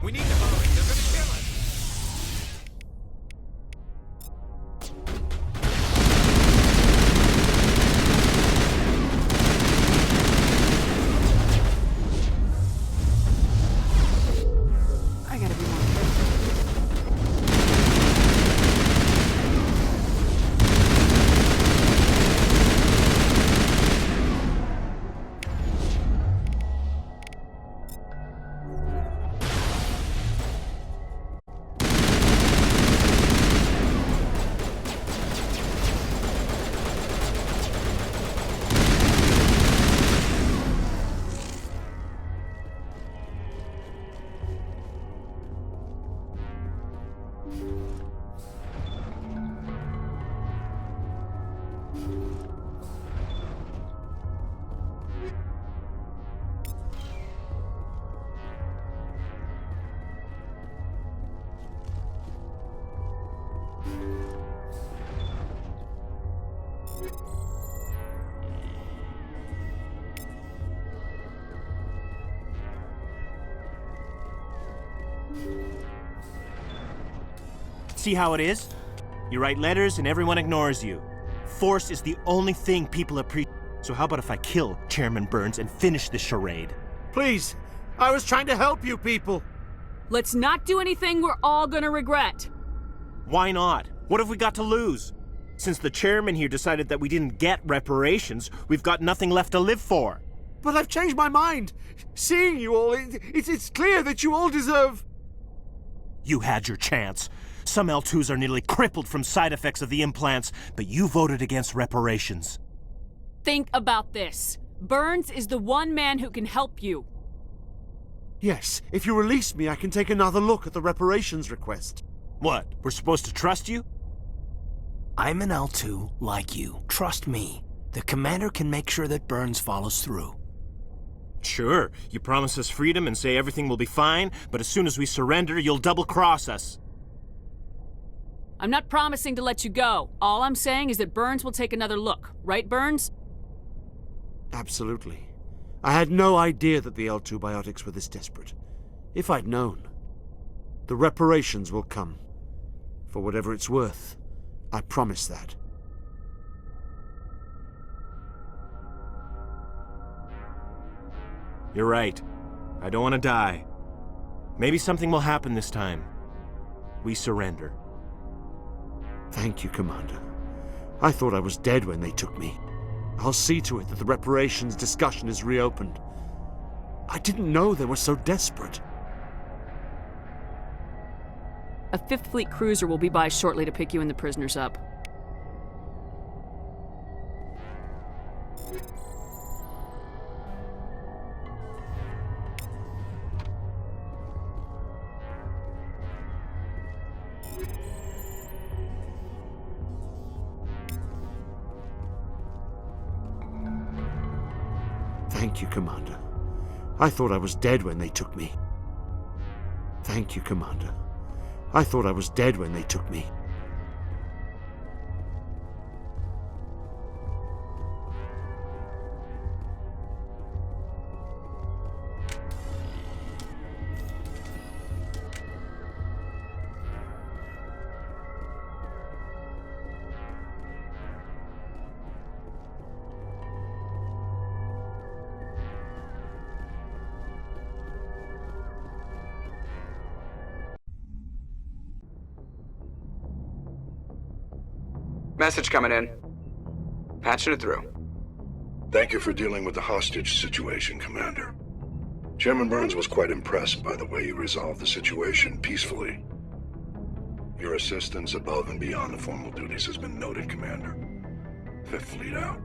We need to hurry. They're gonna kill us. I gotta be more careful. See how it is? You write letters and everyone ignores you. Force is the only thing people appreciate. So how about if I kill Chairman Burns and finish this charade? Please, I was trying to help you people. Let's not do anything we're all gonna regret. Why not? What have we got to lose? Since the chairman here decided that we didn't get reparations, we've got nothing left to live for. But I've changed my mind. Seeing you all, it's clear that you all deserve... You had your chance. Some L2s are nearly crippled from side effects of the implants, but you voted against reparations. Think about this. Burns is the one man who can help you. Yes, if you release me, I can take another look at the reparations request. What, we're supposed to trust you? I'm an L2 like you. Trust me. The commander can make sure that Burns follows through. Sure, you promise us freedom and say everything will be fine, but as soon as we surrender, you'll double-cross us. I'm not promising to let you go. All I'm saying is that Burns will take another look. Right, Burns? Absolutely. I had no idea that the L2 biotics were this desperate. If I'd known. The reparations will come. For whatever it's worth. I promise that. You're right. I don't want to die. Maybe something will happen this time. We surrender. Thank you, Commander. I thought I was dead when they took me. I'll see to it that the reparations discussion is reopened. I didn't know they were so desperate. A 5th Fleet cruiser will be by shortly to pick you and the prisoners up. Thank you, Commander. I thought I was dead when they took me. Thank you, Commander. I thought I was dead when they took me. Message coming in. Patching it through. Thank you for dealing with the hostage situation, Commander. Chairman Burns was quite impressed by the way you resolved the situation peacefully. Your assistance above and beyond the formal duties has been noted, Commander. 5th Fleet out.